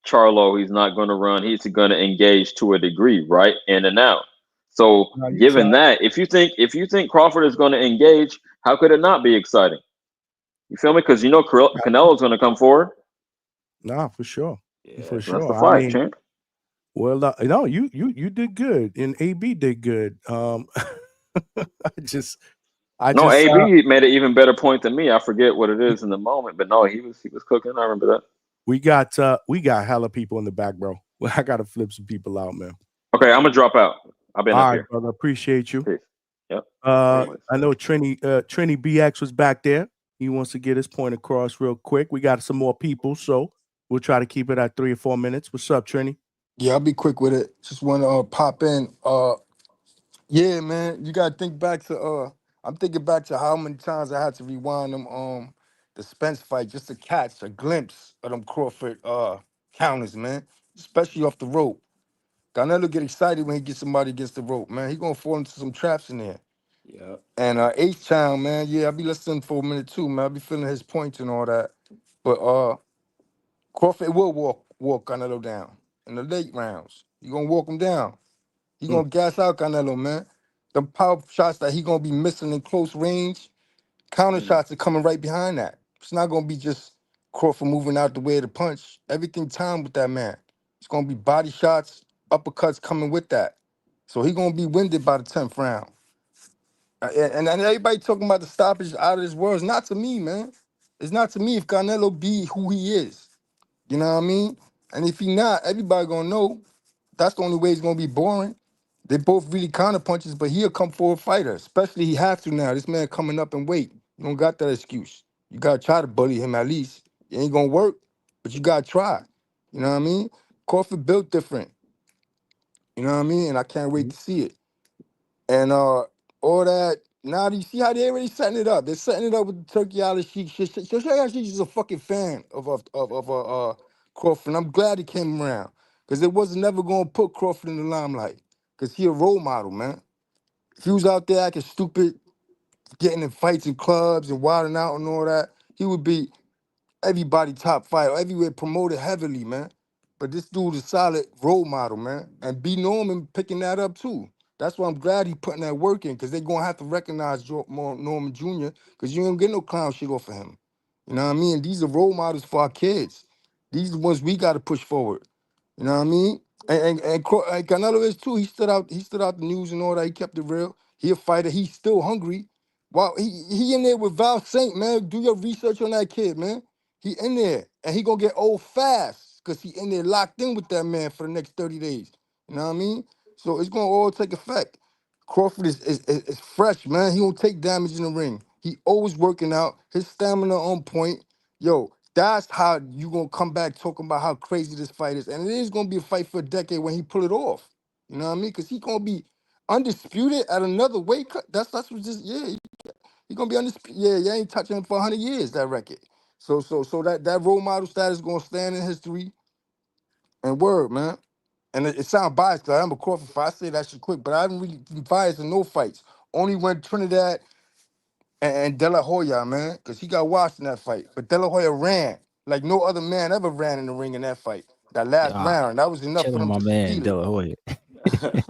Charlo. He's not going to run. He's going to engage to a degree, right, in and out. So, Now you given tell. that, if you think Crawford is going to engage, how could it not be exciting? You feel me? Because Canelo's going to come forward. Nah, for sure. For Yeah. That's the sure. I fight, mean, champ. well, no, you did good, and AB did good. I just, I No, just, AB made an even better point than me. I forget what it is in the moment, but no, he was cooking. I remember that. we got hella people in the back, bro. I gotta flip some people out, man. Okay, I'm gonna drop out. I've been up All right, here. brother. Appreciate you. Peace. Yep. Hey, Always. I know Trini BX was back there. He wants to get his point across real quick. We got some more people, so we'll try to keep it at 3 or 4 minutes. What's up, Trini? Yeah, I'll be quick with it. Just want to pop in. Yeah, man, you gotta think back to. I'm thinking back to how many times I had to rewind them. The Spence fight just to catch a glimpse of them Crawford counters, man. Especially off the rope. Canelo get excited when he gets somebody against the rope, man. He gonna fall into some traps in there. yeah. And H-Town, man, yeah, I'll be listening for a minute too, man. I'll be feeling his points and all that. But Crawford will walk Canelo down in the late rounds. You gonna walk him down. He Mm, gonna gas out Canelo, man. The power shots that he gonna be missing in close range, counter Mm. shots are coming right behind that. It's not gonna be just Crawford moving out the way of the punch. Everything time with that man. It's gonna be body shots, uppercuts coming with that. So he gonna be winded by the 10th round. And everybody talking about the stoppage out of this world. It's not to me, man. It's not to me if Canelo be who he is. You know what I mean? And if he not, everybody gonna know that's the only way it's gonna be boring. They both really counter punches, but he'll come forward fighter, especially he have to now. This man coming up and weight. You don't got that excuse. You gotta try to bully him at least. It ain't gonna work, but you gotta try. You know what I mean? Crawford built different. You know what I mean? And I can't wait mm, to see it. And all that. Now you see how they already setting it up. They're setting it up with the Turkey Island Sheik. Sheik is a fucking fan of Crawford. And I'm glad he came around because it wasn't never gonna put Crawford in the limelight because he a role model, man. If he was out there acting stupid, getting in fights in clubs and wilding out and all that, he would be everybody top fighter, everywhere promoted heavily, man. But this dude is a solid role model, man. And B Norman picking that up too. That's why I'm glad he putting that work in, because they're gonna have to recognize Norman Jr., because you don't get no clown shit off of him. You know what I mean? These are role models for our kids. These are the ones we gotta push forward. You know what I mean? And Canelo is too. He stood out the news and all that. He kept it real. He a fighter. He's still hungry. Wow, he in there with Val Saint, man. Do your research on that kid, man. He in there, and he gonna get old fast, because he in there locked in with that man for the next 30 days. You know what I mean? So it's gonna all take effect. Crawford is fresh, man. He don't take damage in the ring. He always working out. His stamina on point. Yo, that's how you gonna come back talking about how crazy this fight is. And it is gonna be a fight for a decade when he pull it off. You know what I mean? Because he gonna be undisputed at another weight cut. That's what just, yeah. He gonna be undisputed. Yeah, you ain't touching him for 100 years, that record. So that role model status gonna stand in history and word, man. And it sounds biased because I'm a Crawford fight. I say that shit quick, but I haven't really been biased in no fights. Only when Trinidad and De La Hoya, man, because he got washed in that fight. But De La Hoya ran like no other man ever ran in the ring in that fight. That last Yeah, round, that was enough chill for on them my to man seal De it. La Hoya.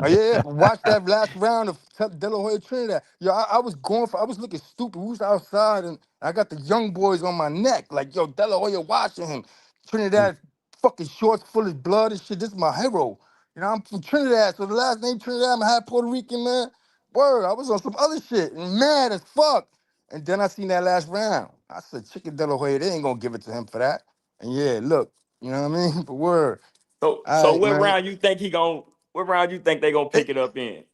Oh yeah, but watch that last round of De La Hoya Trinidad. Yo, I was I was looking stupid. We was outside and I got the young boys on my neck. Like, yo, De La Hoya watching him. Trinidad fucking shorts full of blood and shit. This is my hero. You know, I'm from Trinidad, so the last name Trinidad, I'm half Puerto Rican, man. Word, I was on some other shit and mad as fuck. And then I seen that last round. I said, Chicken De La Hoya, they ain't gonna give it to him for that. And yeah, look, you know what I mean? But word. So All right, what man. round you think he gon' what round you think they gonna pick it up in?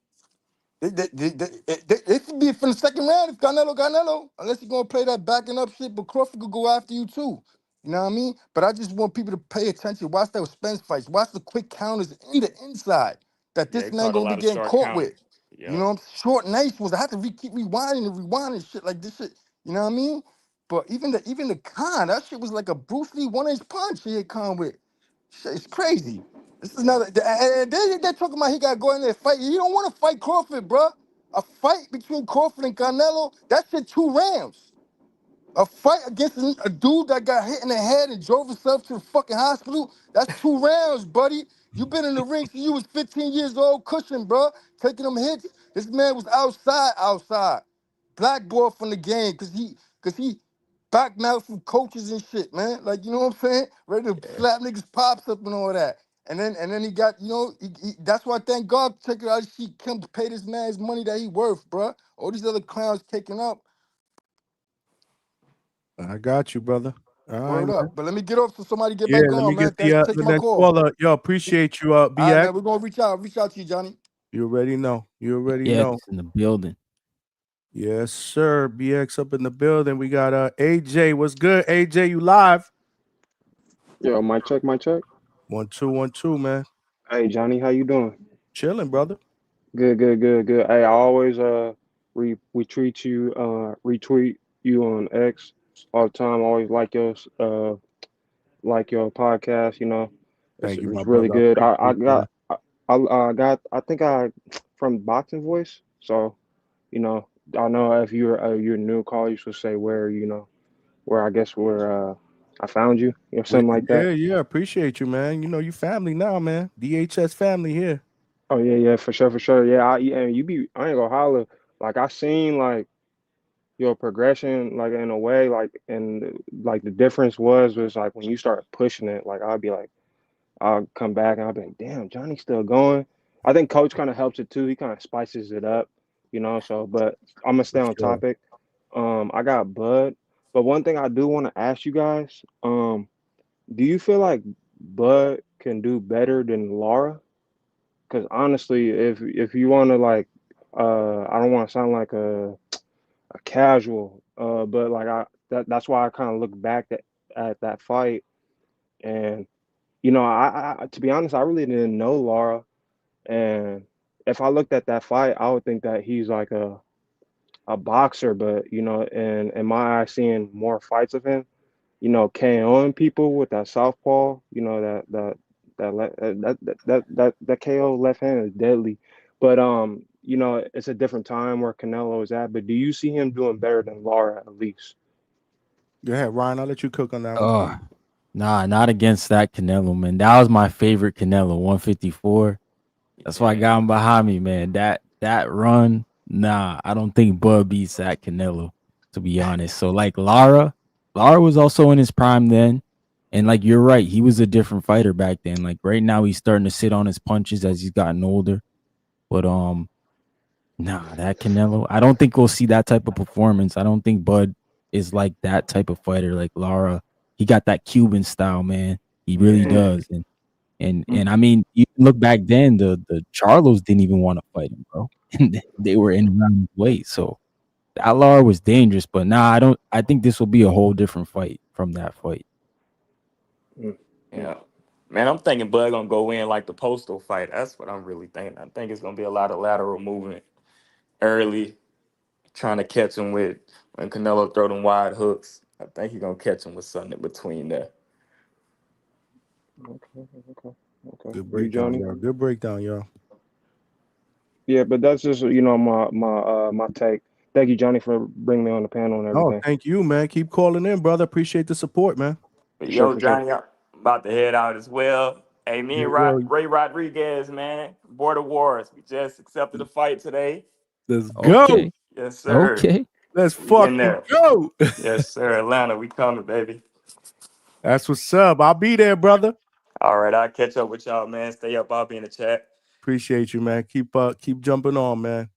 It could be from the second round if Canelo. Unless you're gonna play that backing up shit, but Crawford could go after you too. You know what I mean? But I just want people to pay attention. Watch those Spence fights. Watch the quick counters in the inside that Yeah, this he man caught a gonna be lot of getting short caught with. counters. You Yep. know, short, nice ones. I have to keep rewinding and rewinding shit like this shit. You know what I mean? But even the con, that shit was like a Bruce Lee 1-inch punch he hit Con with. Shit, it's crazy. This is another. And they're talking about he got to go in there and fight. You don't want to fight Crawford, bro. A fight between Crawford and Canelo, that shit 2 rounds. A fight against a dude that got hit in the head and drove himself to the fucking hospital, that's 2 rounds, buddy. You been in the ring since you was 15 years old, cushion, bro. Taking them hits. This man was outside. Blackballed from the game because he backmouth from coaches and shit, man. Like, you know what I'm saying? Ready to slap niggas pops up and all that. And then he got, that's why thank God take it out. She come to pay this man his money that he worth, bro. All these other clowns taking up. I got you, brother. All right, Word man. up. But let me get off so somebody get Yeah, back let me on, get man. Thanks for the taking my next call. caller. Yo, appreciate you, All right, BX. man. We're gonna reach out. Reach out to you, Johnny. You already know. You already Yeah, know. it's in the building. Yes, sir. BX up in the building. We got AJ. What's good? AJ, you live? Yo, mic check, mic check. 1 2 1 2, man. Hey Johnny, how you doing? Chilling, brother. Good, good, good, good. Hey, I always retweet you on X all the time. I always like your podcast. You know, Thank you, my it's really brother. I good. appreciate that. I think I from Boxing Voice. So you know, I know if you're a new caller, you should say where I guess where I found you or something like that. Yeah. Appreciate you, man. You know, you family now, man. DHS family here. Oh yeah, yeah, for sure, for sure. Yeah, and I ain't gonna holler. Like I seen like your progression, like in a way, and like the difference was like when you start pushing it, like I'll come back and I'll be like, damn, Johnny's still going. I think Coach kind of helps it too. He kind of spices it up, you know. So, but I'm gonna stay For on sure. topic. I got Bud, but one thing I do want to ask you guys, do you feel like Bud can do better than Laura? Because honestly, if you want to I don't want to sound like a casual, but like that's why I kind of look back at that fight, and you know, I to be honest, I really didn't know Laura, and if I looked at that fight, I would think that he's like a boxer, but in my eyes, seeing more fights of him, KOing people with that southpaw, that KO left hand is deadly. But it's a different time where Canelo is at. But do you see him doing better than Lara at least? Go ahead, Ryan. I'll let you cook on that one. Oh, nah, not against that Canelo, man. That was my favorite Canelo, 154. That's why I got him behind me, man. That run, nah, I don't think Bud beats that Canelo, to be honest. So like Lara was also in his prime then. And like you're right, he was a different fighter back then. Like right now he's starting to sit on his punches as he's gotten older. But nah, that Canelo, I don't think we'll see that type of performance. I don't think Bud is like that type of fighter like Lara. He got that Cuban style, man. He really does. And I mean, you look back then, the Charlos didn't even want to fight him, bro. And they were in round weight. So that Lara was dangerous, but I think this will be a whole different fight from that fight. Yeah. Man, I'm thinking Bud gonna go in like the postal fight. That's what I'm really thinking. I think it's gonna be a lot of lateral movement early, trying to catch him with when Canelo throw them wide hooks. I think he's gonna catch him with something in between there. Okay. Good You, breakdown, Johnny? y'all. Good breakdown, y'all. Yeah, but that's just my take. Thank you, Johnny, for bringing me on the panel and Oh, everything. thank you, man. Keep calling in, brother. Appreciate the support, man. But For sure, yo, for sure. Johnny, I'm about to head out as well. Hey, me Yeah, and yo, Ray Rodriguez, man, Border Wars. We just accepted a fight today. let's go. Okay. Yes, sir. Okay. Let's We in fucking there. go. Yes, sir. Atlanta, we coming, baby. That's what's up. I'll be there, brother. All right, I'll catch up with y'all, man. Stay up. I'll be in the chat. Appreciate you, man. Keep jumping on, man.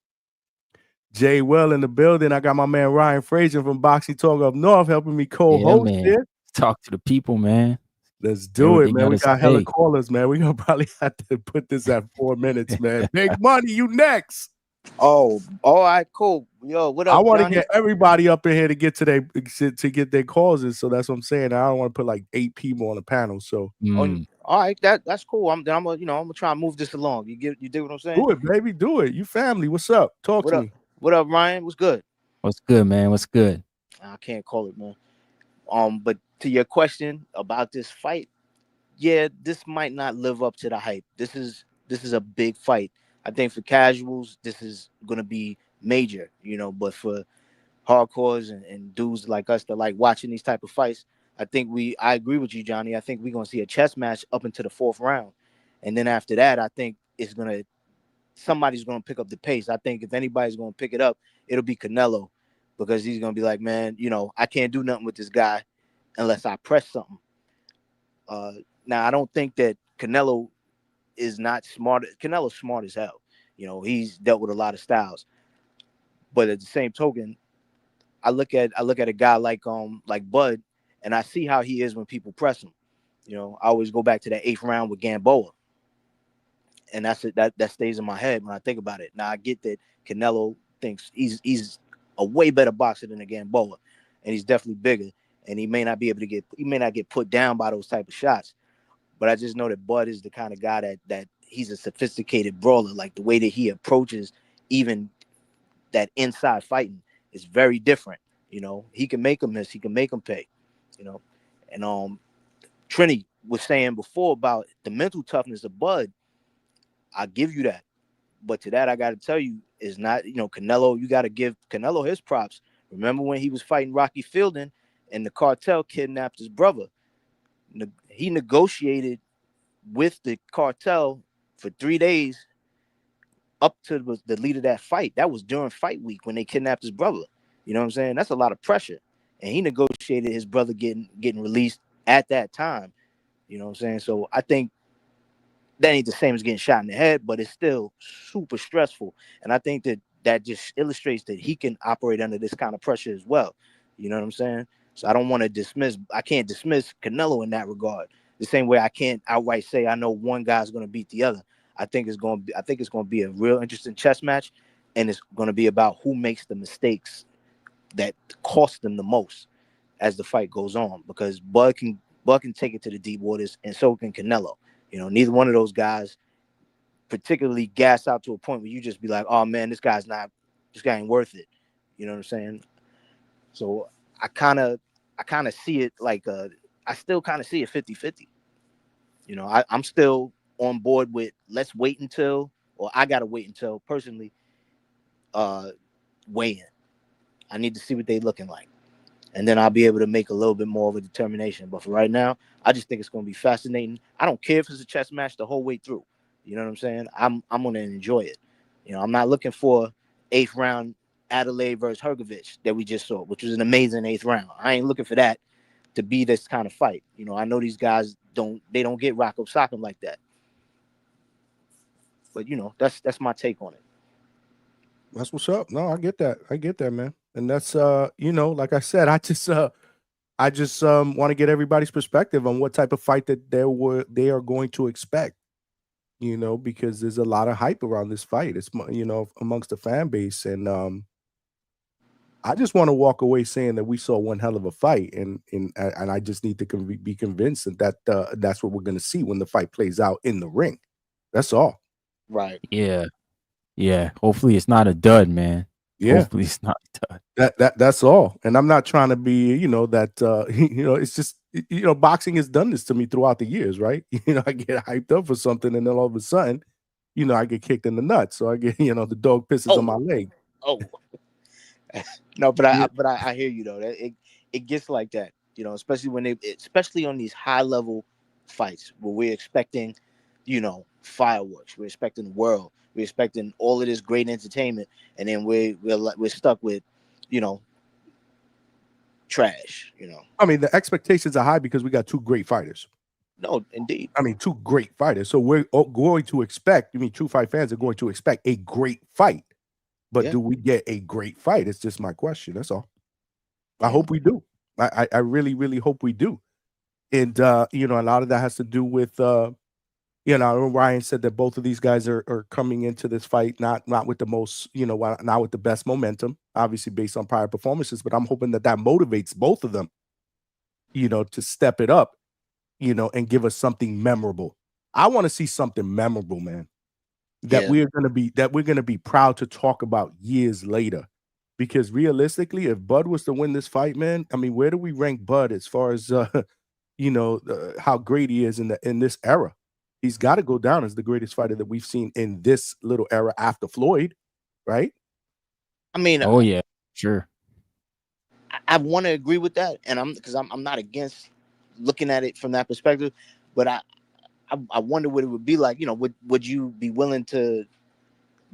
Jay Well in the building. I got my man Ryan Frazier from Boxing Talk Up North helping me Yeah, co-host man. here. Talk to the people, man. Let's Hear do what it, they man. We gotta got hella say. callers, man. We're gonna probably have to put this at 4 minutes, man. Big Money, you next. Oh, all right, cool. Yo, what I up, want to Johnny? get everybody up in here to get to their causes. So that's what I'm saying. I don't want to put like 8 people on the panel. So All right, that's cool. I'm gonna try and move this along. You dig what I'm saying? do it, baby. Do it. You family. What's up? Talk What to up? me. What up, Ryan? What's good? What's good, man? What's good? I can't call it, man. But to your question about this fight, yeah, this might not live up to the hype. This is a big fight. I think for casuals, this is gonna be major, but for hardcores and dudes like us that like watching these type of fights, I agree with you, Johnny. I think we're gonna see a chess match up into the 4th round. And then after that, I think somebody's gonna pick up the pace. I think if anybody's gonna pick it up, it'll be Canelo, because he's gonna be like, man, I can't do nothing with this guy unless I press something. Now I don't think that Canelo is not smart. Canelo's smart as hell. He's dealt with a lot of styles. But at the same token, I look at a guy like Bud, and I see how he is when people press him. I always go back to that 8th round with Gamboa, and that stays in my head when I think about it. Now I get that Canelo thinks he's a way better boxer than a Gamboa, and he's definitely bigger, and he may not get put down by those type of shots. But I just know that Bud is the kind of guy that he's a sophisticated brawler. Like the way that he approaches even that inside fighting is very different. He can make him miss, he can make him pay. And Trini was saying before about the mental toughness of Bud. I give you that, but to that I got to tell you is not Canelo. You got to give Canelo his props. Remember when he was fighting Rocky Fielding and the cartel kidnapped his brother? He negotiated with the cartel for 3 days up to the lead of that fight. That was during fight week when they kidnapped his brother. You know what I'm saying? That's a lot of pressure. And he negotiated his brother getting released at that time. You know what I'm saying? So I think that ain't the same as getting shot in the head, but it's still super stressful. And I think that just illustrates that he can operate under this kind of pressure as well. You know what I'm saying? So I can't dismiss Canelo in that regard. The same way I can't outright say I know one guy's going to beat the other. I think it's going to be a real interesting chess match, and it's going to be about who makes the mistakes that cost them the most as the fight goes on, because Bud can take it to the deep waters, and so can Canelo. Neither one of those guys particularly gas out to a point where you just be like, oh man, this guy ain't worth it. You know what I'm saying? So I kind of see it like I still kind of see it 50-50. You know, I'm still on board with let's wait until, or I gotta wait until personally weigh in. I need to see what they looking like, and then I'll be able to make a little bit more of a determination. But for right now, I just think it's going to be fascinating. I don't care if it's a chess match the whole way through. You know what I'm saying? I'm going to enjoy it. You know, I'm not looking for 8th round Adelaide versus Hergovich that we just saw, which was an amazing 8th round. I ain't looking for that to be this kind of fight. You know, I know these guys don't get rock up sock 'em like that. But you know, that's my take on it. That's what's up. No, I get that, man. And that's you know, like I said, I just want to get everybody's perspective on what type of fight that they are going to expect. You know, because there's a lot of hype around this fight. It's, you know, amongst the fan base, and I just want to walk away saying that we saw one hell of a fight, and I just need to be convinced that that's what we're going to see when the fight plays out in the ring. That's all. Right. Yeah. Yeah. Hopefully it's not a dud, man. Yeah. Hopefully it's not a dud. That's all. And I'm not trying to be, you know, that you know, it's just, you know, boxing has done this to me throughout the years, right? You know, I get hyped up for something, and then all of a sudden, you know, I get kicked in the nuts. So I get, you know, the dog pisses on my leg. Oh. No, but I hear you though. It gets like that, you know, especially on these high level fights where we're expecting, you know, fireworks. We're expecting the world. We're expecting all of this great entertainment, and then we're stuck with, you know, trash. You know. I mean, the expectations are high because we got two great fighters. No, indeed. I mean, two great fighters. So we're going to expect. I mean, true fight fans are going to expect a great fight. But do we get a great fight? It's just my question. That's all. I hope we do. I really, really hope we do. And you know, a lot of that has to do with you know, Ryan said that both of these guys are coming into this fight not with the most, you know, not with the best momentum, obviously based on prior performances, but I'm hoping that motivates both of them, you know, to step it up, you know, and give us something memorable. I want to see something memorable, man. That we're gonna be proud to talk about years later, because realistically, if Bud was to win this fight, man, I mean, where do we rank Bud as far as you know, how great he is in this era? He's got to go down as the greatest fighter that we've seen in this little era after Floyd, right? I mean, oh yeah, sure. I want to agree with that, and I'm not against looking at it from that perspective, but I wonder what it would be like. You know, would you be willing to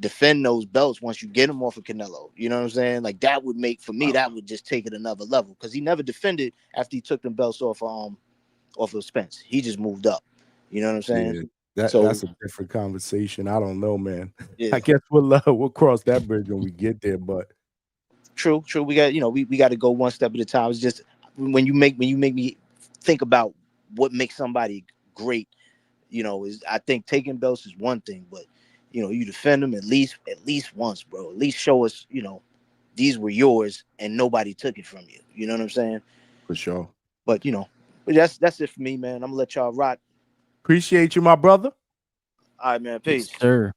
defend those belts once you get them off of Canelo? You know what I'm saying? Like that would make, for me, that would just take it another level, because he never defended after he took them belts off of Spence. He just moved up. You know what I'm saying? Yeah, that's a different conversation. I don't know, man. Yeah. I guess we'll cross that bridge when we get there. But true. We got, you know, we got to go one step at a time. It's just when you make me think about what makes somebody great, you know, is, I think taking belts is one thing, but you know, you defend them at least once, bro. At least show us, you know, these were yours and nobody took it from you. You know what I'm saying? For sure. But you know, that's it for me, man. I'm gonna let y'all rock. Appreciate you, my brother. All right, man. Peace. Yes, sir.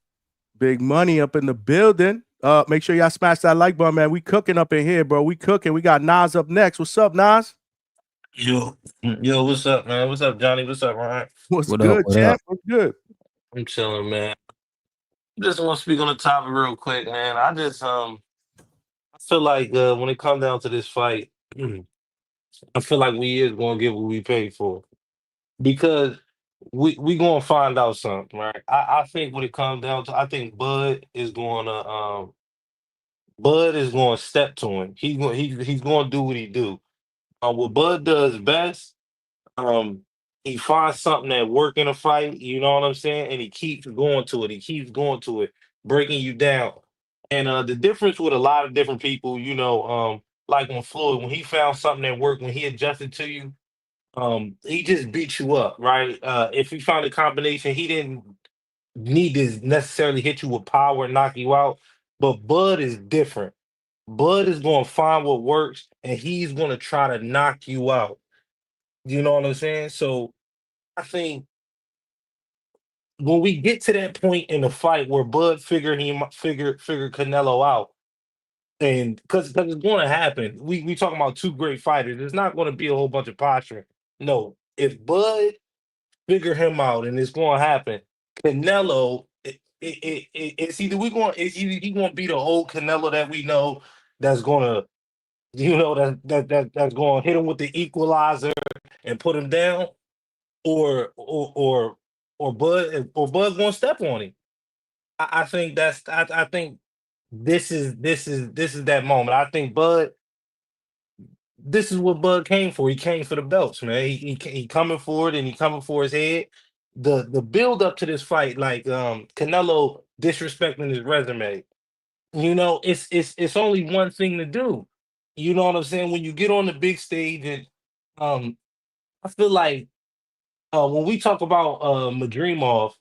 Big money up in the building. Make sure y'all smash that like button, man. We cooking up in here, bro. We cooking. We got Nas up next. What's up, Nas? Yo, what's up, man? What's up, Johnny? What's up, Ryan? What's good, champ? What's good? I'm chilling, man. Just want to speak on the topic real quick, man. I just I feel like when it comes down to this fight, I feel like we is gonna get what we paid for, because we gonna find out something, right? I think when it comes down to, I think Bud is going to step to him. He's going to do what he do. What Bud does best, he finds something that work in a fight, you know what I'm saying? And he keeps going to it. He keeps going to it, breaking you down. And the difference with a lot of different people, you know, like when Floyd, when he found something that worked, when he adjusted to you, he just beat you up, right? If he found a combination, he didn't need to necessarily hit you with power and knock you out. But Bud is different. Bud is going to find what works, and he's going to try to knock you out. You know what I'm saying? So I think when we get to that point in the fight where Bud figure Canelo out, and because it's going to happen, we talking about two great fighters. It's not going to be a whole bunch of posturing. No, if Bud figure him out, and it's going to happen, Canelo. It's either he going to be the old Canelo that we know that's going to that's going to hit him with the equalizer and put him down, or Bud's going to step on him. I think I think this is that moment. I think Bud. This is what Bud came for. He came for the belts, man. He coming for it, and he coming for his head. The build up to this fight, like Canelo disrespecting his resume. It's only one thing to do. You know what I'm saying? When you get on the big stage, and I feel like when we talk about Madrimov,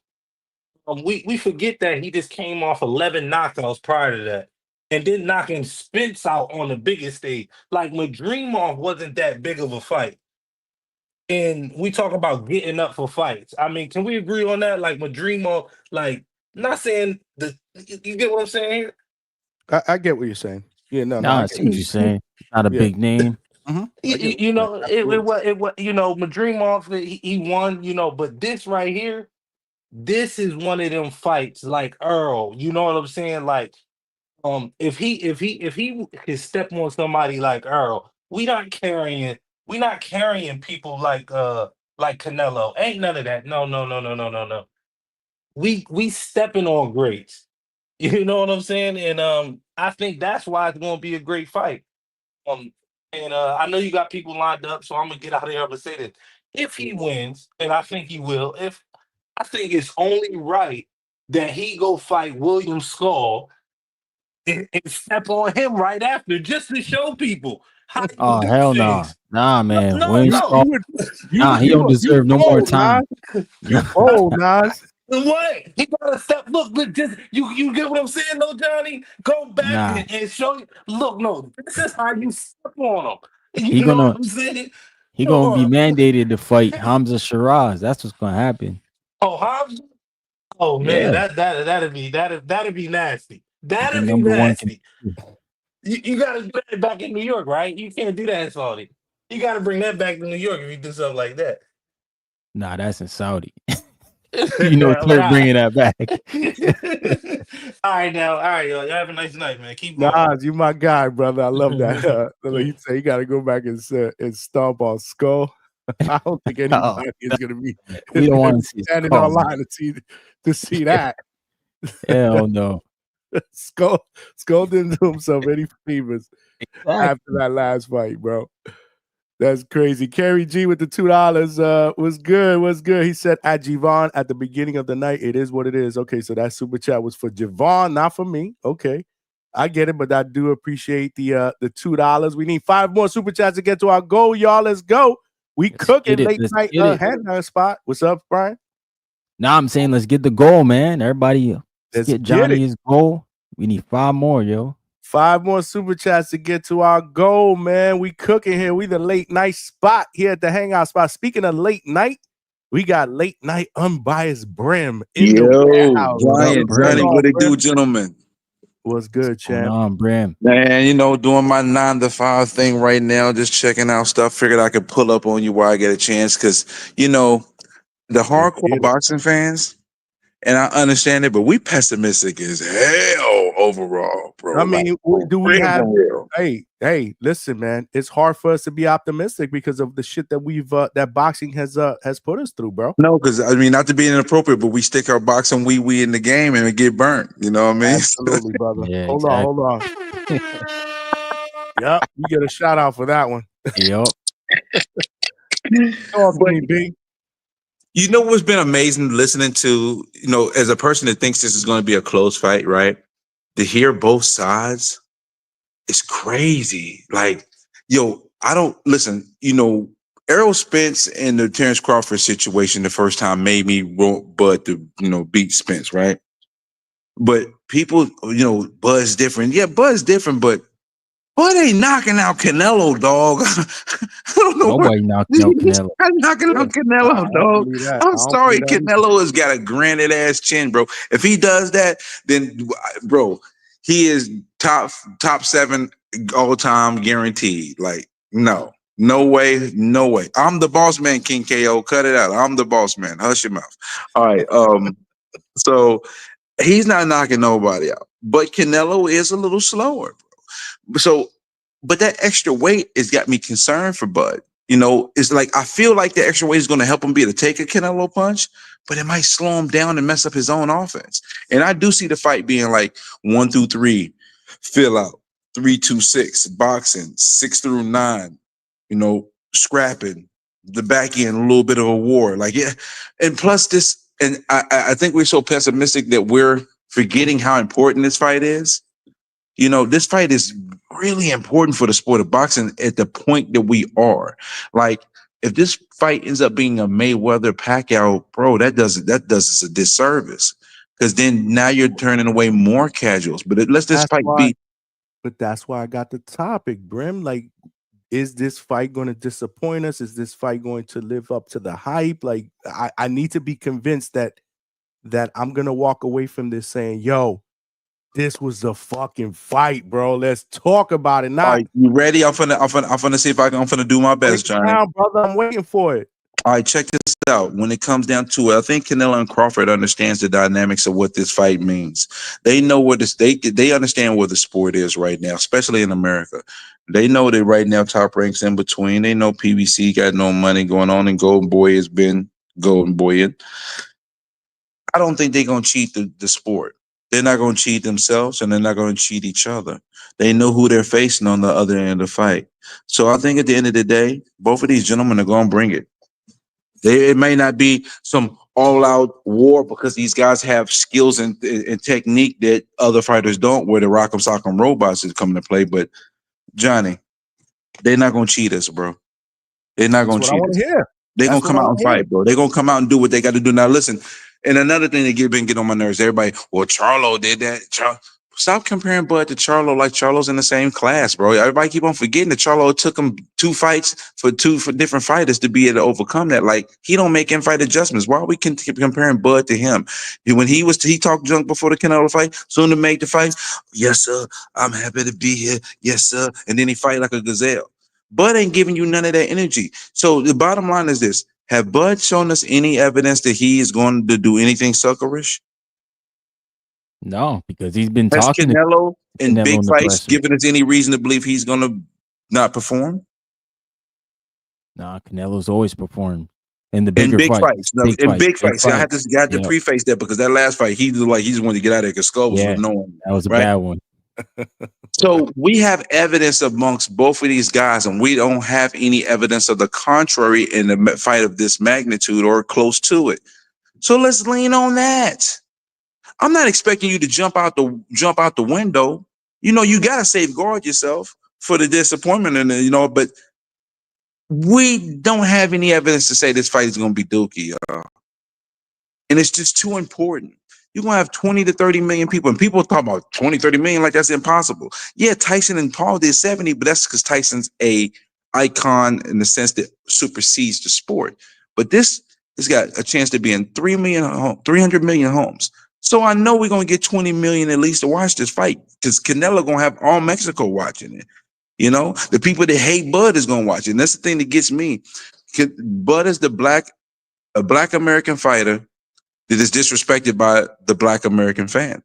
we forget that he just came off 11 knockouts prior to that, and then knocking Spence out on the biggest stage. Like Madrimov wasn't that big of a fight, and we talk about getting up for fights. I mean, can we agree on that? Like Madrimov, like not saying you get what I'm saying here. I get what you're saying. Yeah, no, Nah, I I get see what you're saying. Not a Yeah. big name. Mhm. I get You what know, you're saying. it was Madrimov. He won. But this right here, this is one of them fights like Earl. You know what I'm saying? Like, if he could step on somebody like Earl, we not carrying people like Canelo. Ain't none of that. No, no, no, no, no, no, no. We stepping on greats. You know what I'm saying? And I think that's why it's gonna be a great fight. Um, and I know you got people lined up, so I'm gonna get out of here and say this. If he wins, and I think he will, if I think it's only right that he go fight William Skull and step on him right after, just to show people how you Oh do hell no, things. nah, man. No, William no. Skull, nah, he don't You deserve no more bold, Nas. time. You bold, Nas. What? He gotta step. Look, just you get what I'm saying, though, Johnny? Go back Nah, and show you. Look, no, this is how you step on him. he You know what gonna I'm saying? he gonna be Oh, mandated to fight Hamza Shiraz. That's what's gonna happen. Hobbs. Oh man, Yeah, that'd be nasty. he's the That'd be number one. nasty. You gotta do that back in New York, right? You can't do that in Saudi. You gotta bring that back to New York if you do something like that. Nah, that's in Saudi. You know, But Turk bringing that back. all right, now, all right, y'all have a nice night, man. Keep going. Nas, you my guy, brother. I love that. He said you got to go back and stomp on Skull. I don't think Oh, anybody is going to be we don't want to see standing Skull, online to see that. hell no. Skull didn't do himself any favors after that last fight, bro. That's crazy. Kerry G with the $2 was good. He said at Javon at the beginning of the night, it is what it is. Okay, so that super chat was for Javon, not for me. Okay, I get it, but I do appreciate the $2. We need 5 more super chats to get to our goal, y'all. Let's go. We cooking late night Hangout spot. What's up, Brian? Nah, I'm saying let's get the goal, man. Everybody, Let's get get Johnny it. his goal. We need 5 more, yo. 5 more super chats to get to our goal, man. We cooking here. We the late night spot here at the Hangout spot. Speaking of late night, we got late night unbiased Brim in the warehouse. Brian, Johnny, what it do, gentlemen? What's good, champ? Brim? Man, doing my 9 to 5 thing right now, just checking out stuff. Figured I could pull up on you while I get a chance, because the hardcore boxing fans, and I understand it, but we pessimistic as hell overall, bro. I mean, do we have? Hey, listen, man. It's hard for us to be optimistic because of the shit that we've that boxing has put us through, bro. No, because not to be inappropriate, but we stick our boxing wee in the game and it get burnt. You know what I mean? Absolutely, brother. Yeah, hold on. Yep, you get a shout out for that one. Yep. You know what's been amazing listening to, as a person that thinks this is going to be a close fight, right? To hear both sides is crazy. Like, I don't listen, Errol Spence and the Terence Crawford situation the first time made me want Bud to, beat Spence, right? But people, Bud's different. Yeah, Bud's different, but Bud ain't knocking out Canelo, dog. I don't know what Nobody knocking out Canelo. I'm knocking out Canelo, I don't dog. believe that. I'm I don't sorry, believe that either. Canelo has got a granite ass chin, bro. If he does that, then bro, he is top 7 all time guaranteed. Like, no way, no way. I'm the boss man, King KO. Cut it out. I'm the boss man. Hush your mouth. All right. So he's not knocking nobody out, but Canelo is a little slower. So, but that extra weight has got me concerned for Bud. You know, it's like I feel like the extra weight is going to help him be able to take a Canelo punch, but it might slow him down and mess up his own offense. And I do see the fight being like 1 through 3, fill out, 3, 2, 6, boxing, 6 through 9, you know, scrapping, the back end, a little bit of a war. Like, yeah. And plus this, and I think we're so pessimistic that we're forgetting how important this fight is. You know, this fight is really important for the sport of boxing at the point that we are. Like, if this fight ends up being a Mayweather Pacquiao, bro, that does us a disservice. Because then now you're turning away more casuals. But let's this fight be. But that's why I got the topic, Brim. Like, is this fight going to disappoint us? Is this fight going to live up to the hype? Like, I need to be convinced that I'm gonna walk away from this saying, yo, this was a fucking fight, bro. Let's talk about it now. All right, you ready? I'm finna see if I'm finna do my best, Johnny. Down, brother. I'm waiting for it. All right, check this out. When it comes down to it, I think Canelo and Crawford understands the dynamics of what this fight means. They know what they understand where the sport is right now, especially in America. They know that right now Top Rank's in between. They know PBC got no money going on, and Golden Boy has been Golden Boying. I don't think they're gonna cheat the sport. They're not gonna cheat themselves, and they're not gonna cheat each other. They know who they're facing on the other end of the fight. So I think at the end of the day, both of these gentlemen are gonna bring it. It may not be some all-out war because these guys have skills and technique that other fighters don't, where the rock'em sock'em robots is coming to play. But Johnny, they're not gonna cheat us, bro. They're not gonna That's what I cheat want us. to hear. They're That's gonna come what I out want and to hear. fight, bro. They're gonna come out and do what they got to do. Now, listen, and another thing that been getting on my nerves, everybody, well, Charlo did that. Stop comparing Bud to Charlo like Charlo's in the same class, bro. Everybody keep on forgetting that Charlo took him 2 fights for different fighters to be able to overcome that. Like, he don't make in-fight adjustments. Why are we keep comparing Bud to him? When he talked junk before the Canelo fight, soon to make the fight, yes, sir, I'm happy to be here. Yes, sir. And then he fight like a gazelle. Bud ain't giving you none of that energy. So the bottom line is this. Have Bud shown us any evidence that he is going to do anything suckerish? No, because he's been Has talking Canelo to in Canelo big in the fights presser. given us any reason to believe he's going to not perform? Nah, Canelo's always performed in the In bigger big fights. fights. No, in big fights. See, I had to Yep. preface that because that last fight, he looked like he just wanted to get out of there because Skull was Yeah, annoying. that was a right? bad one. So we have evidence amongst both of these guys, and we don't have any evidence of the contrary in the fight of this magnitude or close to it. So let's lean on that. I'm not expecting you to jump out the window. You know, you got to safeguard yourself for the disappointment, and but we don't have any evidence to say this fight is going to be dookie, and it's just too important. You're going to have 20 to 30 million people, and people talk about 20, 30 million like that's impossible. Yeah, Tyson and Paul did 70, but that's because Tyson's a icon in the sense that supersedes the sport. But this has got a chance to be in 300 million homes. So I know we're going to get 20 million at least to watch this fight because Canelo going to have all Mexico watching it. You know, the people that hate Bud is going to watch it. And that's the thing that gets me. Bud is a black American fighter that is disrespected by the black American fan.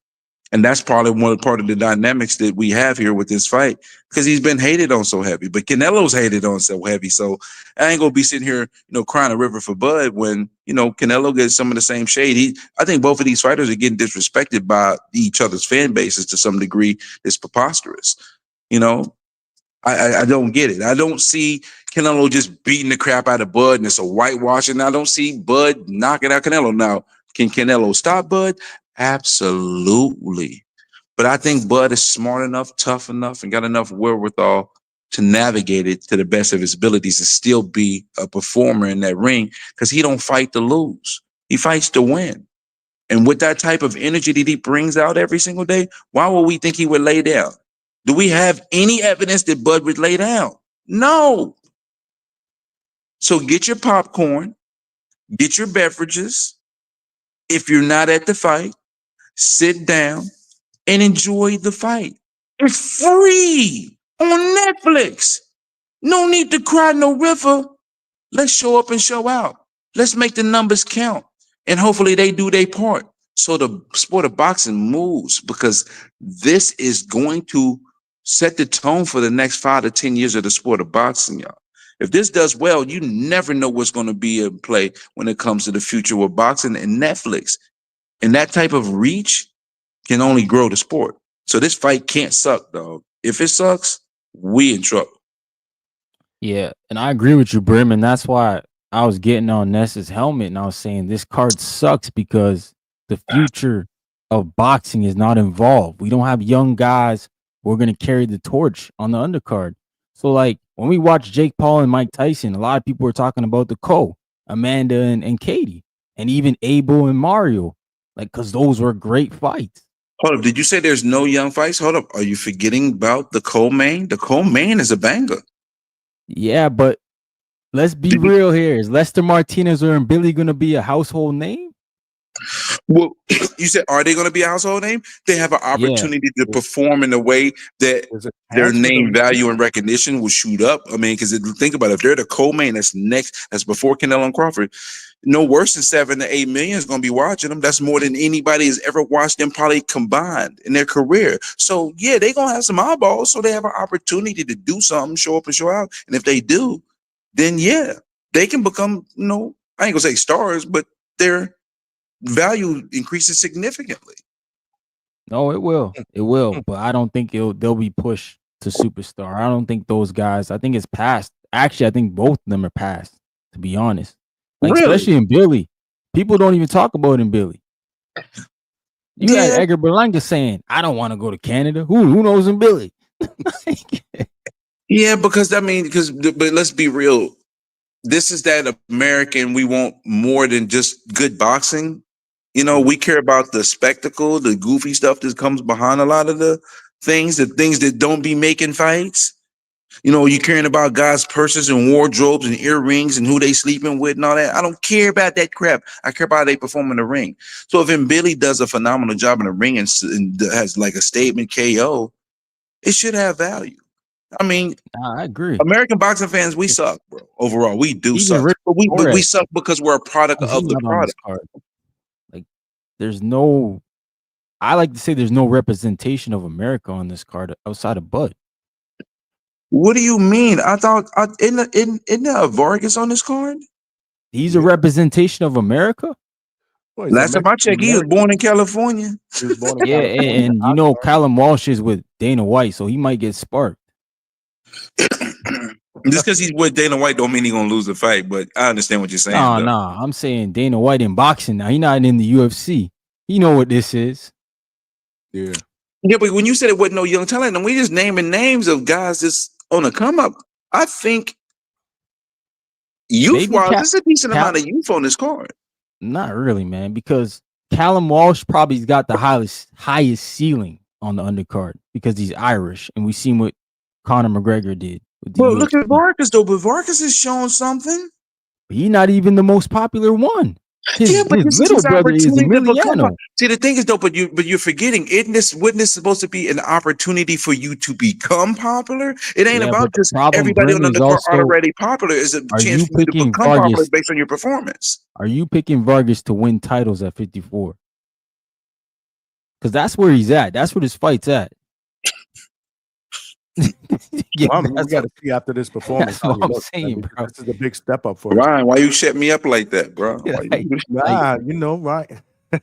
And that's probably part of the dynamics that we have here with this fight because he's been hated on so heavy, but Canelo's hated on so heavy. So I ain't going to be sitting here, crying a river for Bud when, Canelo gets some of the same shade. I think both of these fighters are getting disrespected by each other's fan bases to some degree. It's preposterous. I don't get it. I don't see Canelo just beating the crap out of Bud and it's a whitewashing. I don't see Bud knocking out Canelo. Now, can Canelo stop Bud? Absolutely. But I think Bud is smart enough, tough enough, and got enough wherewithal to navigate it to the best of his abilities and still be a performer in that ring because he don't fight to lose. He fights to win. And with that type of energy that he brings out every single day, why would we think he would lay down? Do we have any evidence that Bud would lay down? No. So get your popcorn, get your beverages. If you're not at the fight, sit down and enjoy the fight. It's free on Netflix. No need to cry no river. Let's show up and show out. Let's make the numbers count. And hopefully they do their part. So the sport of boxing moves, because this is going to set the tone for the next 5 to 10 years of the sport of boxing, y'all. If this does well, you never know what's going to be in play when it comes to the future of boxing and Netflix. And that type of reach can only grow the sport. So this fight can't suck, dog. If it sucks, we in trouble. Yeah, and I agree with you, Brim, and that's why I was getting on Ness's helmet and I was saying this card sucks because the future of boxing is not involved. We don't have young guys who are going to carry the torch on the undercard. So, like, when we watch Jake Paul and Mike Tyson, a lot of people were talking about the Amanda and Katie, and even Abel and Mario, like, because those were great fights. Hold up, did you say there's no young fights? Hold up, are you forgetting about the co-main? The co-main is a banger. Yeah, but let's be real here. Is Lester Martinez or Billy going to be a household name? Well, you said, are they going to be a household name? They have an opportunity to perform in a way that their name value and recognition will shoot up. I mean, because think about it, if they're the co-main that's before Canelo and Crawford, no worse than 7 to 8 million is going to be watching them. That's more than anybody has ever watched them probably combined in their career. So yeah, they're going to have some eyeballs. So they have an opportunity to do something, show up and show out. And if they do, then yeah, they can become, I ain't gonna say stars, but their value increases significantly. No, it will. It will. But I don't think they'll be pushed to superstar. I don't think those guys, I think it's past. Actually, I think both of them are past, to be honest. Like, really? Especially in Billy. People don't even talk about in Billy. You had Edgar Berlanga saying, I don't want to go to Canada. Who knows in Billy? Yeah, but let's be real. This is that American, we want more than just good boxing. We care about the spectacle, the goofy stuff that comes behind a lot of the things that don't be making fights. You're caring about guys' purses and wardrobes and earrings and who they sleeping with and all that. I don't care about that crap. I care about how they perform in the ring. So if Billy does a phenomenal job in the ring and has like a statement KO, it should have value. I mean, I agree. American boxing fans, we suck, bro. Overall, we do suck. But we suck because we're a product of the product. Like, there's no, I like to say there's no representation of America on this card outside of Bud. What do you mean? I thought isn't there a Vargas on this card? He's a representation of America. Last time I checked, he was born in California. And Callum Walsh is with Dana White, so he might get sparked. Just because he's with Dana White don't mean he's gonna lose the fight, but I understand what you're saying. Nah. I'm saying Dana White in boxing now. He's not in the UFC. He know what this is. Yeah. Yeah, but when you said it wasn't no young talent, and we just naming names of guys that's on a come up, I think youth-wise, there's a decent amount of youth on this card. Not really, man, because Callum Walsh probably's got the highest ceiling on the undercard because he's Irish, and we seen what Conor McGregor did. Well, look at Vargas though, but Vargas is showing something. He's not even the most popular one. His this little is brother is Emiliano. See, the thing is though, but you're forgetting, wasn't this supposed to be an opportunity for you to become popular? It ain't about just everybody on the undercard already popular. It's a chance for you to become popular based on your performance. Are you picking Vargas to win titles at 54? Because that's where he's at. That's where his fight's at. We got to see after this performance. That's what I'm saying, bro. This is a big step up for Ryan. Why you shut me up like that, bro? Right.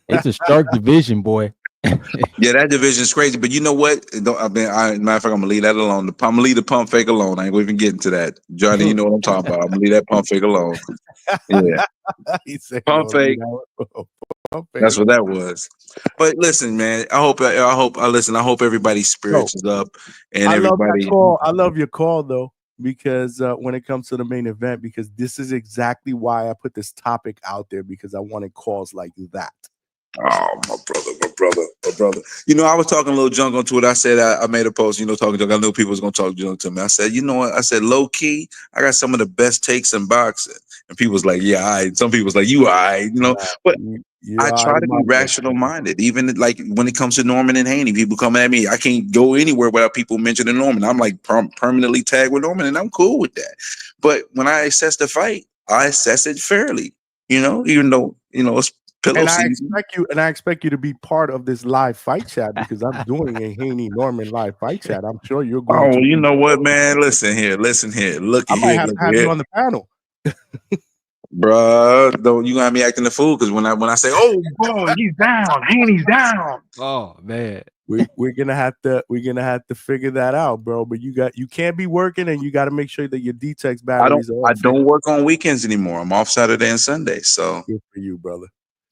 It's a stark division, boy. Yeah, that division is crazy. But you know what? Matter of fact, I'm gonna leave that alone. I'm gonna leave the pump fake alone. I ain't gonna even get into that, Johnny. You know what I'm talking about. I'm gonna leave that pump fake alone. Yeah, pump fake. That's what that was. But listen, man. I hope everybody's spirits is up and everybody. I love your call though, because when it comes to the main event, because this is exactly why I put this topic out there, because I wanted calls like that. Oh, my brother. You know, I was talking a little junk on Twitter. I said I made a post, you know, talking junk. I knew people was gonna talk junk to me. I said, you know what? I said, low key, I got some of the best takes in boxing. And people was like, yeah, all right. Some people was like, you all right, you know. But I try to be rational minded. Even like when it comes to Norman and Haney, people come at me. I can't go anywhere without people mentioning Norman. I'm like permanently tagged with Norman, and I'm cool with that. But when I assess the fight, I assess it fairly. You know, even though it's pillow And I season. expect you to be part of this live fight chat because I'm doing a Haney Norman live fight chat. I'm sure you're going Oh, to. you know what, man? Listen here. Look I might here. have to have you on the panel. Bruh, don't you gonna be acting the fool? Because when I say, oh, boy, he's down, Haney's down. Oh man, we're gonna have to figure that out, bro. But you can't be working, and you got to make sure that your D-Tex batteries are I off. don't work on weekends anymore. I'm off Saturday and Sunday, so Good for you, brother.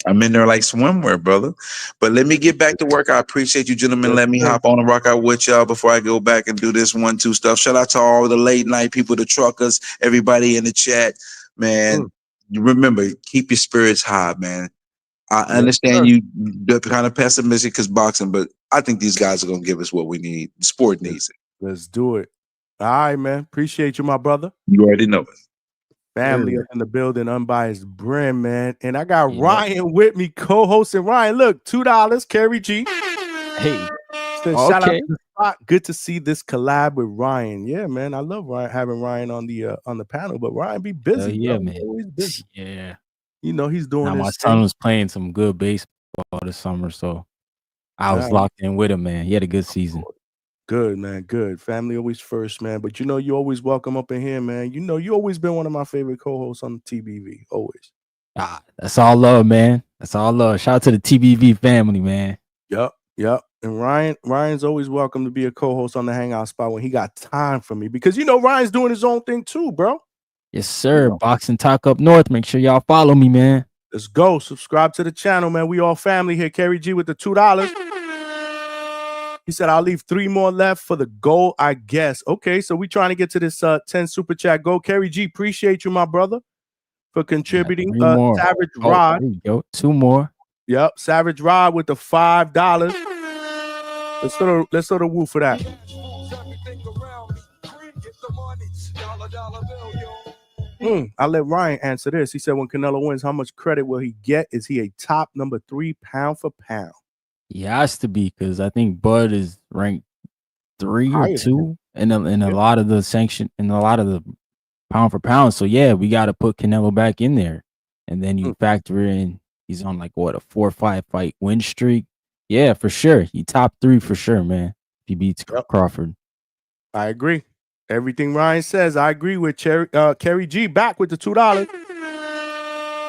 I'm in there like swimwear, brother. But let me get back to work. I appreciate you, gentlemen. Let me hop on and rock out with y'all before I go back and do this 1-2 stuff. Shout out to all the late night people, the truckers, everybody in the chat, man. Remember, keep your spirits high, man. I understand you kind of pessimistic because boxing, but I think these guys are gonna give us what we need. The sport needs it. Let's do it. All right, man. Appreciate you, my brother. You already know it. Family up in the building, unbiased Brim, man. And I got Ryan with me, co-hosting. Ryan, look, $2, Kerry G. Hey, shout out to the spot. Good to see this collab with Ryan. Yeah, man. I love having Ryan on the panel, but Ryan be busy. Yeah, bro. man. He's always busy. Yeah. You know, he's doing Now my his son thing. was playing some good baseball this summer, so I was locked in with him, man. He had a good season. Good, man. Good. Family always first, man. But you know, you always welcome up in here, man. You know, you always been one of my favorite co-hosts on TBV. Always. That's all love, man. That's all love. Shout out to the TBV family, man. Yep. And Ryan's always welcome to be a co-host on the Hangout spot when he got time for me. Because you know Ryan's doing his own thing too, bro. Yes, sir. Boxing Talk Up North. Make sure y'all follow me, man. Let's go. Subscribe to the channel, man. We all family here. Kerry G with the $2. He said, I'll leave 3 more left for the goal, I guess. Okay, so we trying to get to this 10 super chat goal. Kerry G, appreciate you, my brother, for contributing. 3 more. Savage Rod. There you go. 2 more. Yep, Savage Rod with the $5. Let's throw the woo for that. I'll let Ryan answer this. He said, when Canelo wins, how much credit will he get? Is he a top number 3 pound for pound? He has to be, because I think Bud is ranked 3 or 2 in a lot of the sanction, in a lot of the pound for pound. So yeah, we got to put Canelo back in there, and then you factor in he's on like what, a 4 or 5 fight win streak. Yeah, for sure, he top 3 for sure, man. If he beats Crawford. I agree. Everything Ryan says, I agree with Kerry G. Back with the $2.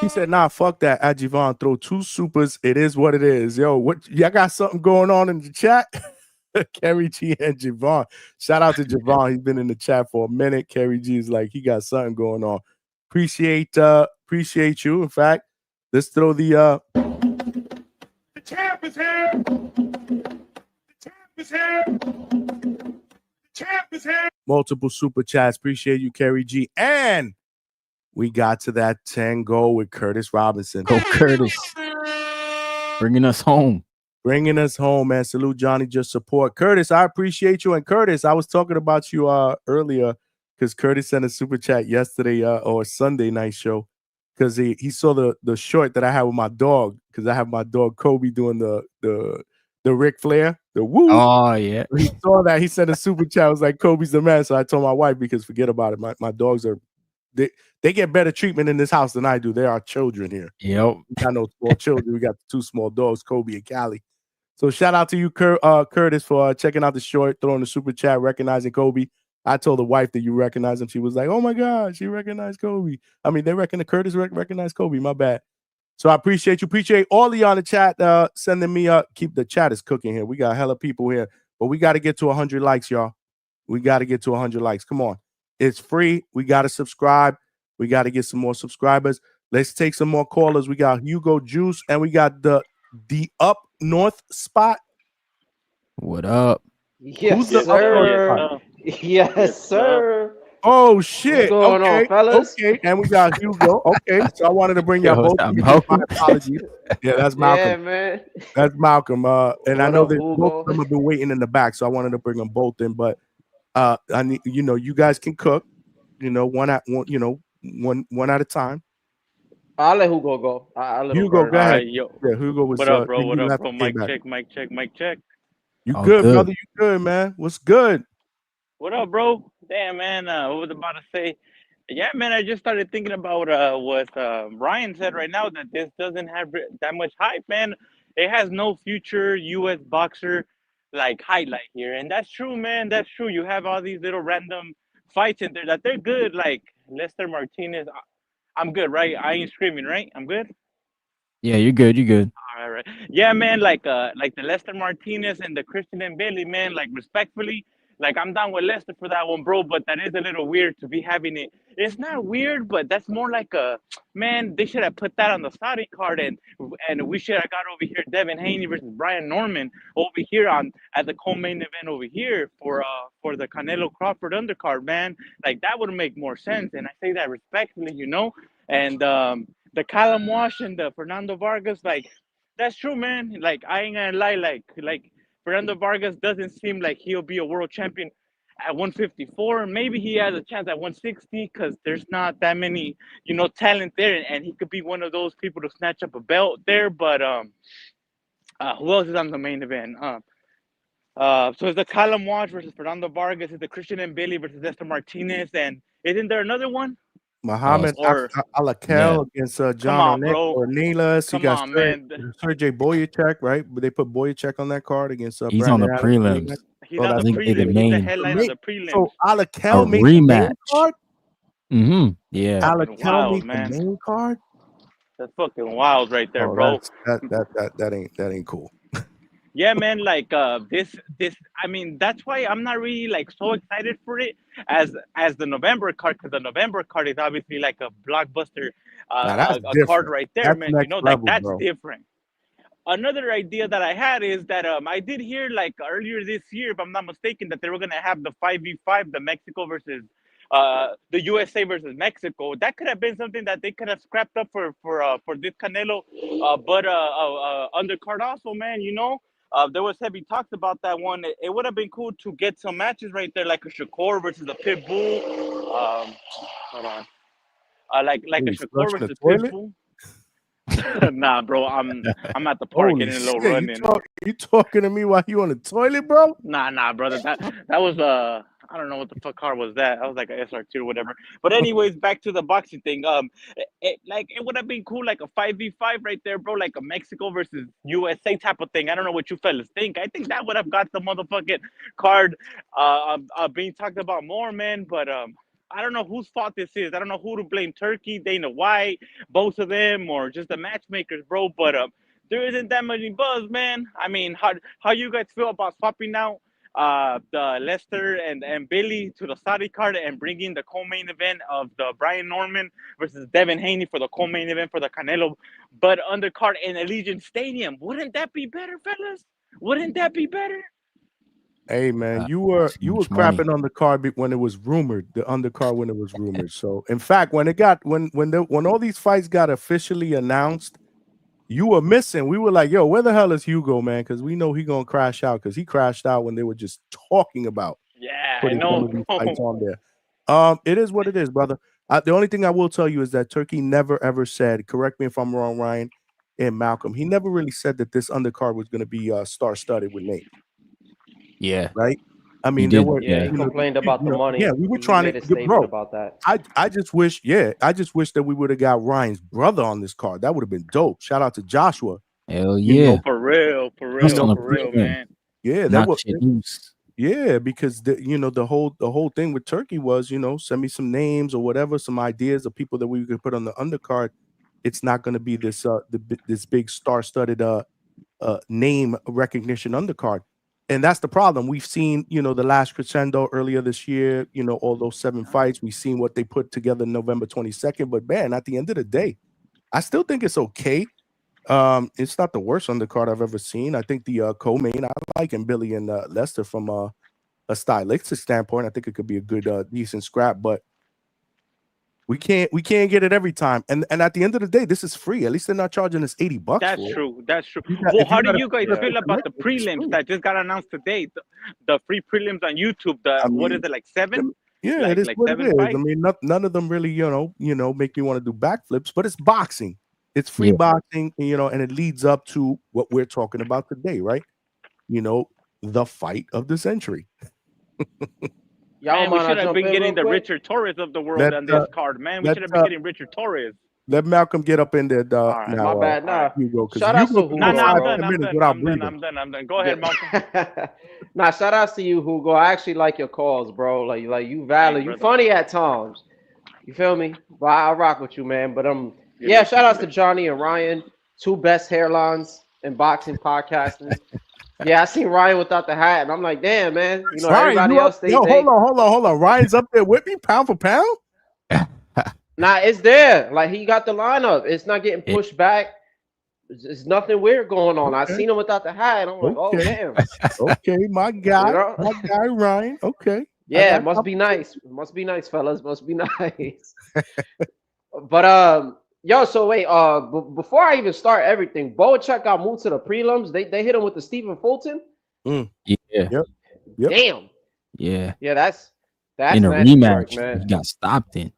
He said, nah, fuck that. Adjivon, throw 2 supers. It is what it is. Yo, what y'all got something going on in the chat? Kerry G and Javon. Shout out to Javon. He's been in the chat for a minute. Kerry G is like, he got something going on. Appreciate you. In fact, let's throw the champ is here. The champ is here. The champ is here. Multiple super chats. Appreciate you, Kerry G. And we got to that 10 goal with Curtis Robinson. Go Curtis. Bringing us home. Bringing us home, man. Salute, Johnny. Just support. Curtis, I appreciate you. And Curtis, I was talking about you earlier because Curtis sent a super chat yesterday or Sunday night show because he saw the short that I had with my dog because I have my dog Kobe doing the Ric Flair, the woo. Oh, yeah. He saw that. He sent a super chat. I was like, Kobe's the man. So I told my wife because forget about it. My dogs are they get better treatment in this house than I do. They are children here. Yep. We got no small children. We got 2 small dogs, Kobe and Callie. So shout out to you, Curtis, for checking out the short, throwing the super chat, recognizing Kobe. I told the wife that you recognize him. She was like, oh my God, she recognized Kobe. I mean, they reckon Curtis recognized Kobe. My bad. So I appreciate you. Appreciate all of you on the chat sending me keep the chat is cooking here. We got hella people here, but we got to get to 100 likes, y'all. We got to get to 100 likes. Come on. It's free. We got to subscribe. We got to get some more subscribers. Let's take some more callers. We got Hugo Juice and we got the up north spot. What up? Yes, Who's the sir. up north spot? Yes, sir. Oh shit. going on, Okay. fellas? Okay. And we got Hugo. Okay. So I wanted to bring y'all Yo, is both. that My Malcolm? apologies. Yeah, that's Yeah, Malcolm. man. That's Malcolm. And I What know up, that both Hugo? of them have been waiting in the back, so I wanted to bring them both in. But I need, you guys can cook. One at one. One at a time. I'll let Hugo go. I'll let him Hugo, burn. go All ahead. right, yo. Yeah, Hugo was. What up, bro? Then What you up, left bro? and came Mic back. check, mic check, mic check. You All good, good. brother? You good, man? What's good? What up, bro? Damn, man. What was I about to say? Yeah, man. I just started thinking about what Ryan said right now that this doesn't have that much hype, man. It has no future U.S. boxer like highlight here, and that's true, man. That's true. You have all these little random fights in there that they're good, like Lester Martinez. I'm good, right? I ain't screaming, right? I'm good. Yeah, you're good. You're good. All right. Yeah, man, like the Lester Martinez and the Christian and Bailey, man, like respectfully, like I'm down with Lester for that one, bro, but that is a little weird to be having it. It's not weird, but that's more like a man, they should have put that on the Saudi card and we should have got over here Devin Haney versus Brian Norman over here on at the co-main event over here for the Canelo Crawford undercard, man. Like that would make more sense. And I say that respectfully, And the Callum Wash and the Fernando Vargas, like that's true, man. Like I ain't gonna lie, like Fernando Vargas doesn't seem like he'll be a world champion at 154. Maybe he has a chance at 160 because there's not that many, talent there, and he could be one of those people to snatch up a belt there. But who else is on the main event? So it's the Callum Watch versus Fernando Vargas. It's the Christian and Bailey versus Esther Martinez, and isn't there another one? Muhammad Or Alakel against come John on, bro. Ornelas. You Come got on, man. Sergey Boyacek, right? But they put Boyacek on that card against He's on Brandon the Adams. prelims. He's Oh, on I the that's think they the prelims. He's the main headline of the prelims. So a Alakel made the main rematch. card. Yeah. Fucking Alakel wild, made the man. main card. That's fucking wild right there, Oh, bro. that ain't cool. Yeah, man. Like this. I mean, that's why I'm not really like so excited for it as the November card, because the November card is obviously like a blockbuster, Now that's a card different. right there, That's man. next Like level, that's bro. different. Another idea that I had is that I did hear like earlier this year, if I'm not mistaken, that they were gonna have the 5v5, the Mexico versus the USA versus Mexico. That could have been something that they could have scrapped up for this Canelo, but undercard also, man. There was heavy talks about that one. It would have been cool to get some matches right there, like a Shakur versus a Pitbull. Hold on, like a He's Shakur flushing the versus toilet. Pitbull. Nah, bro, I'm at the park Holy getting a little shit! running. You talking to me while you on the toilet, bro? Nah, brother. That was I don't know what the fuck car was that. I was like a SR2 or whatever. But anyways, back to the boxing thing. It would have been cool, like a 5v5 right there, bro, like a Mexico versus USA type of thing. I don't know what you fellas think. I think that would have got the motherfucking card being talked about more, man. But I don't know whose fault this is. I don't know who to blame. Turkey, Dana White, both of them, or just the matchmakers, bro. But there isn't that many buzz, man. I mean, how you guys feel about swapping out the Lester and Billy to the Saudi card and bringing the co-main event of the Brian Norman versus Devin Haney for the co-main event for the Canelo Bud undercard in Allegiant Stadium? Wouldn't that be better, fellas? Wouldn't that be better? Hey man, you were much money. crapping on the card when it was rumored, the undercard when it was rumored. So in fact, when all these fights got officially announced, you were missing. We were like, yo, where the hell is Hugo, man? Because we know he gonna crash out, because he crashed out when they were just talking about putting some of these fights on there. It is what it is, brother. The only thing I will tell you is that Turkey never ever said, correct me if I'm wrong, Ryan and Malcolm, he never really said that this undercard was going to be star-studded with names. Yeah. Right. I mean, did, there were. Yeah, he complained about the money. Yeah, we were He trying made to a statement bro. about that. I just wish that we would have got Ryan's brother on this card. That would have been dope. Shout out to Joshua. Hell yeah. For real, man. Yeah, that was. Yeah, because the whole thing with Turkey was, send me some names or whatever, some ideas of people that we could put on the undercard. It's not going to be this this big star-studded name recognition undercard. And that's the problem. We've seen, the last crescendo earlier this year, all those 7 fights. We've seen what they put together November 22nd. But man, at the end of the day, I still think it's okay. It's not the worst undercard I've ever seen. I think the co-main I like, and Billy and Lester from a stylistic standpoint, I think it could be a good, decent scrap. But we can't get it every time. And at the end of the day, this is free. At least they're not charging us $80 That's for it. true. That's true. Well, Well, how do you guys feel about the prelims that just got announced today? The free prelims on YouTube. What is it, like 7? Yeah, like, it is like what 7 it is. fights? I mean, none of them really, make me want to do backflips. But it's boxing. It's free Yeah. boxing, and it leads up to what we're talking about today, right? The fight of the century. Y'all Man, we mind I should have jump been in getting real the quick? Richard Torres of the world Let, on this card, man. We let, should have been getting Richard Torres. Let Malcolm get up in there, All right. now. My bad. Nah. Hugo, because Shout outs Hugo to can Hugo, go Nah, I'm 5-10 done. minutes without breathing. I'm done. Go ahead, Malcolm. Nah, shout outs to you, Hugo. I actually like your calls, bro. Like you valid. You brother. funny at times. You feel me? But I rock with you, man. But yeah, shout outs to Johnny and Ryan, 2 best hairlines in boxing podcasting. Yeah, I seen Ryan without the hat, and I'm like, damn, man. Ryan, Everybody else, they hold on. Ryan's up there with me, pound for pound. Nah, it's there. Like he got the lineup. It's not getting pushed back. It's nothing weird going on. I seen him without the hat, and I'm like, oh damn. Okay, my guy, You know? my guy Ryan. Okay. Yeah, it must be nice. It must be nice, fellas. Must be nice. But yo, so wait, before I even start everything, Boacek got moved to the prelims. They hit him with the Stephen Fulton. Yeah. Yep. Damn. Yeah. Yeah, that's In a magic work, rematch, man. he got stopped in.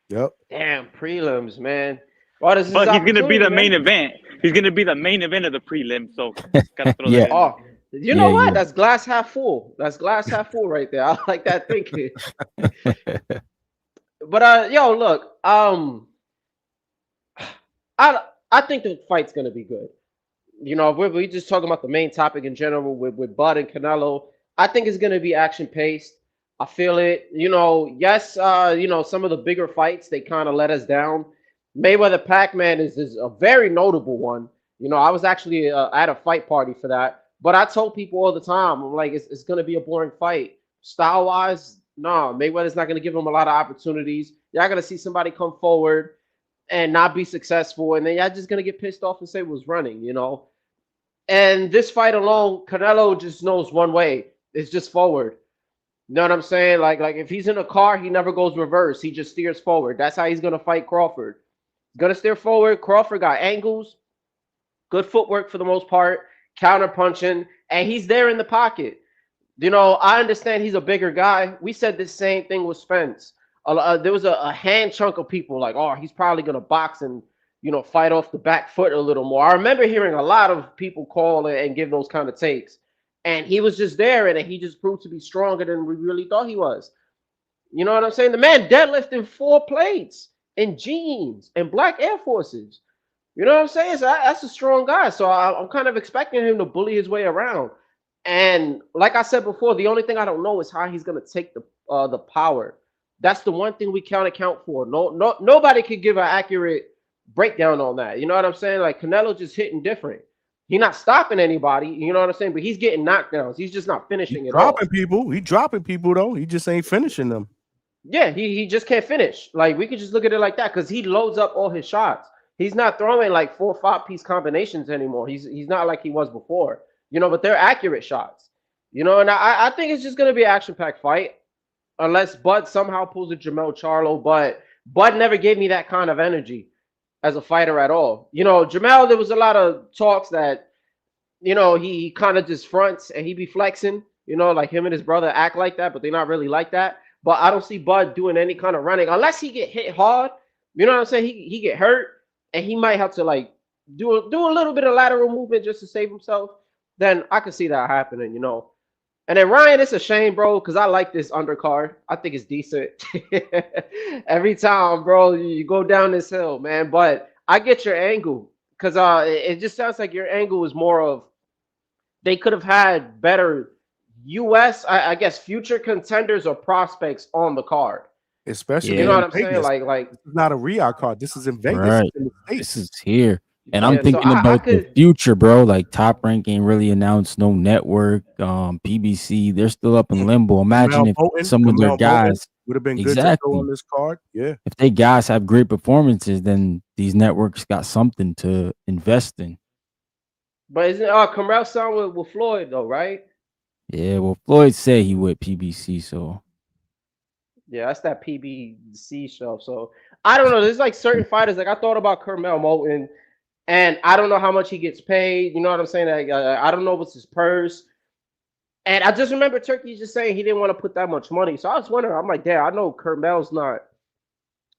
Yep. Damn, prelims, man. Well, this is But he's gonna be the main man. event. He's gonna be the main event of the prelim. So gotta throw Yeah. that in. Oh, you know Yeah, what? yeah. That's glass half full. That's glass half full right there. I like that thinking. But yo, look, I think the fight's gonna be good. We just talking about the main topic in general with Bud and Canelo. I think it's gonna be action paced. I feel it. Yes, some of the bigger fights they kind of let us down. Mayweather Pac-Man is a very notable one. I was actually at a fight party for that. But I told people all the time, I'm like, it's gonna be a boring fight. Style wise, no, Mayweather's not gonna give him a lot of opportunities. Y'all gonna see somebody come forward and not be successful, and then y'all just gonna get pissed off and say it was running, And this fight alone, Canelo just knows one way. It's just forward. You know what I'm saying? Like if he's in a car, he never goes reverse. He just steers forward. That's how he's gonna fight Crawford. He's gonna steer forward. Crawford got angles, good footwork for the most part, counter punching, and he's there in the pocket. I understand he's a bigger guy. We said the same thing with Spence. There was a hand chunk of people like, oh, he's probably gonna box and fight off the back foot a little more. I remember hearing a lot of people call and give those kind of takes. And he was just there, and he just proved to be stronger than we really thought he was. You know what I'm saying? The man deadlifting 4 plates in jeans and black Air Forces. You know what I'm saying? So that's a strong guy. So I'm kind of expecting him to bully his way around. And like I said before, the only thing I don't know is how he's going to take the power. That's the one thing we can't account for. Nobody can give an accurate breakdown on that. You know what I'm saying? Like Canelo just hitting different. He's not stopping anybody, you know what I'm saying? But he's getting knockdowns. He's just not finishing it. Dropping people. He dropping people though. He just ain't finishing them. Yeah, he just can't finish. Like we could just look at it like that because he loads up all his shots. He's not throwing like 4 or 5 piece combinations anymore. He's not like he was before. But they're accurate shots. And I think it's just gonna be an action-packed fight, unless Bud somehow pulls a Jamel Charlo. But Bud never gave me that kind of energy as a fighter at all. Jamel, there was a lot of talks that, he kind of just fronts and he be flexing, like him and his brother act like that, but they're not really like that. But I don't see Bud doing any kind of running unless he get hit hard. You know what I'm saying? He get hurt and he might have to like do a little bit of lateral movement just to save himself. Then I can see that happening, And then Ryan, it's a shame, bro, because I like this undercard. I think it's decent. Every time, bro, you go down this hill, man. But I get your angle because it just sounds like your angle is more of they could have had better U.S., I guess, future contenders or prospects on the card. Especially, you know what I'm Vegas. saying? Like this is not a Riyadh card. This is in Vegas. Right. In the States. This is here. And I'm Yeah, so thinking I about the could- future, bro. Like Top Rank ain't really announced no network. PBC, they're still up in limbo. Imagine if some of their guys would have been good to go on this card. Yeah. If they guys have great performances, then these networks got something to invest in. But isn't Camrell signed with Floyd though, right? Yeah, well, Floyd said he with PBC, so Yeah, that's that PBC show. So I don't know. There's like certain fighters. Like I thought about Kermel Moulton, and I don't know how much he gets paid. You know what I'm saying? Like, I don't know what's his purse. And I just remember Turkey just saying he didn't want to put that much money. So I was wondering. I'm like, damn, I know Kermel's not,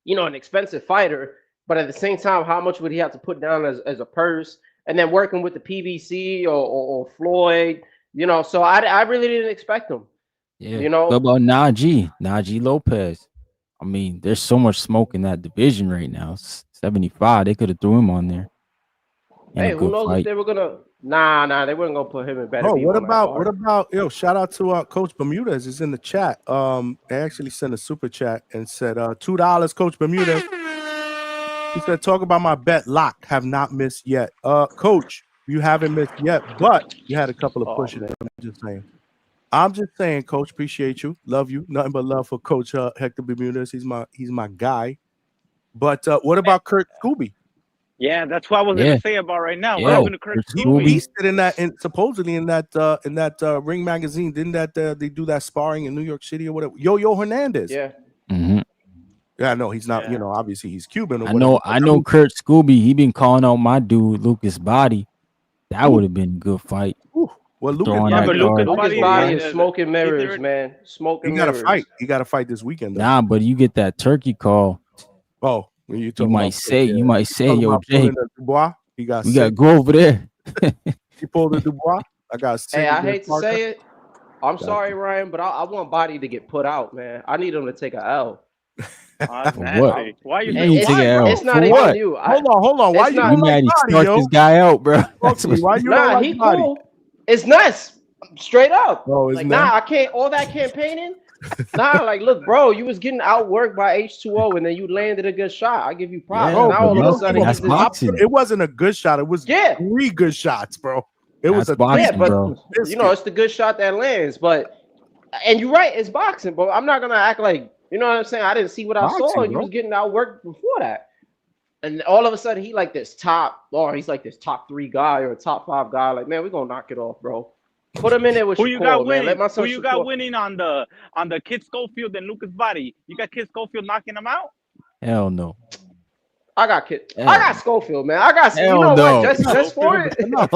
an expensive fighter, but at the same time, how much would he have to put down as a purse? And then working with the PBC or Floyd, So I really didn't expect him. yeah. What about Najee Lopez? I mean, there's so much smoke in that division right now. 75, they could have threw him on there. Hey, who knows if they were gonna? Nah, they weren't gonna put him in better. Oh, what about shout out to Coach Bermudez is in the chat. They actually sent a super chat and said $2, Coach Bermudez. He said, talk about my bet lock, have not missed yet. Coach, you haven't missed yet, but you had a couple of pushes. I'm just saying, Coach, appreciate you, love you, nothing but love for Coach Hector Bermudez. He's my guy. But what about Kurt Scooby? Yeah, that's what I was gonna say about right now. What happened to Kurt Scooby? He said supposedly in that Ring magazine, didn't that they do that sparring in New York City or whatever? Yo Hernandez. Yeah. Mm-hmm. Yeah, no, he's not. Obviously he's Cuban. Or I know. Kurt Scooby. He been calling out my dude Lucas Body. That would have been a good fight. Well, Lucas Body is smoking mirrors, man. Smoking mirrors. He got to fight this weekend. Though. Nah, but you get that turkey call. Oh, you might say, yo, Jake, Dubois, we got to go over there. He pulled the Dubois. I got. Hey, I hate to say it. I'm sorry, Ryan, but I want Body to get put out, man. I need him to take a L. What? Why you it's not even what? you. Hold on. Why you mad he start this guy out, bro? Why you nah, he Body? cool. It's nuts. Straight up. No, it's like, not. I can't. All that campaigning. Like, look, bro, you was getting outworked by H2O, and then you landed a good shot. I give you props. Yeah, now all of a sudden, it wasn't a good shot. It was 3 good shots, bro. It was a boxing, but bro. It's the good shot that lands. And you're right, it's boxing, but I'm not gonna act like what I'm saying. I didn't see what I saw. You was getting outworked before that, and all of a sudden he's like this top 3 guy or a top 5 guy. Like, man, we're gonna knock it off, bro. Put him in there with who you got winning? Man. Who you got winning on the Kid Schofield and Lucas Body? You got Kid Schofield knocking him out? Hell no. I got Schofield, man. I got what? Just for it. Nah,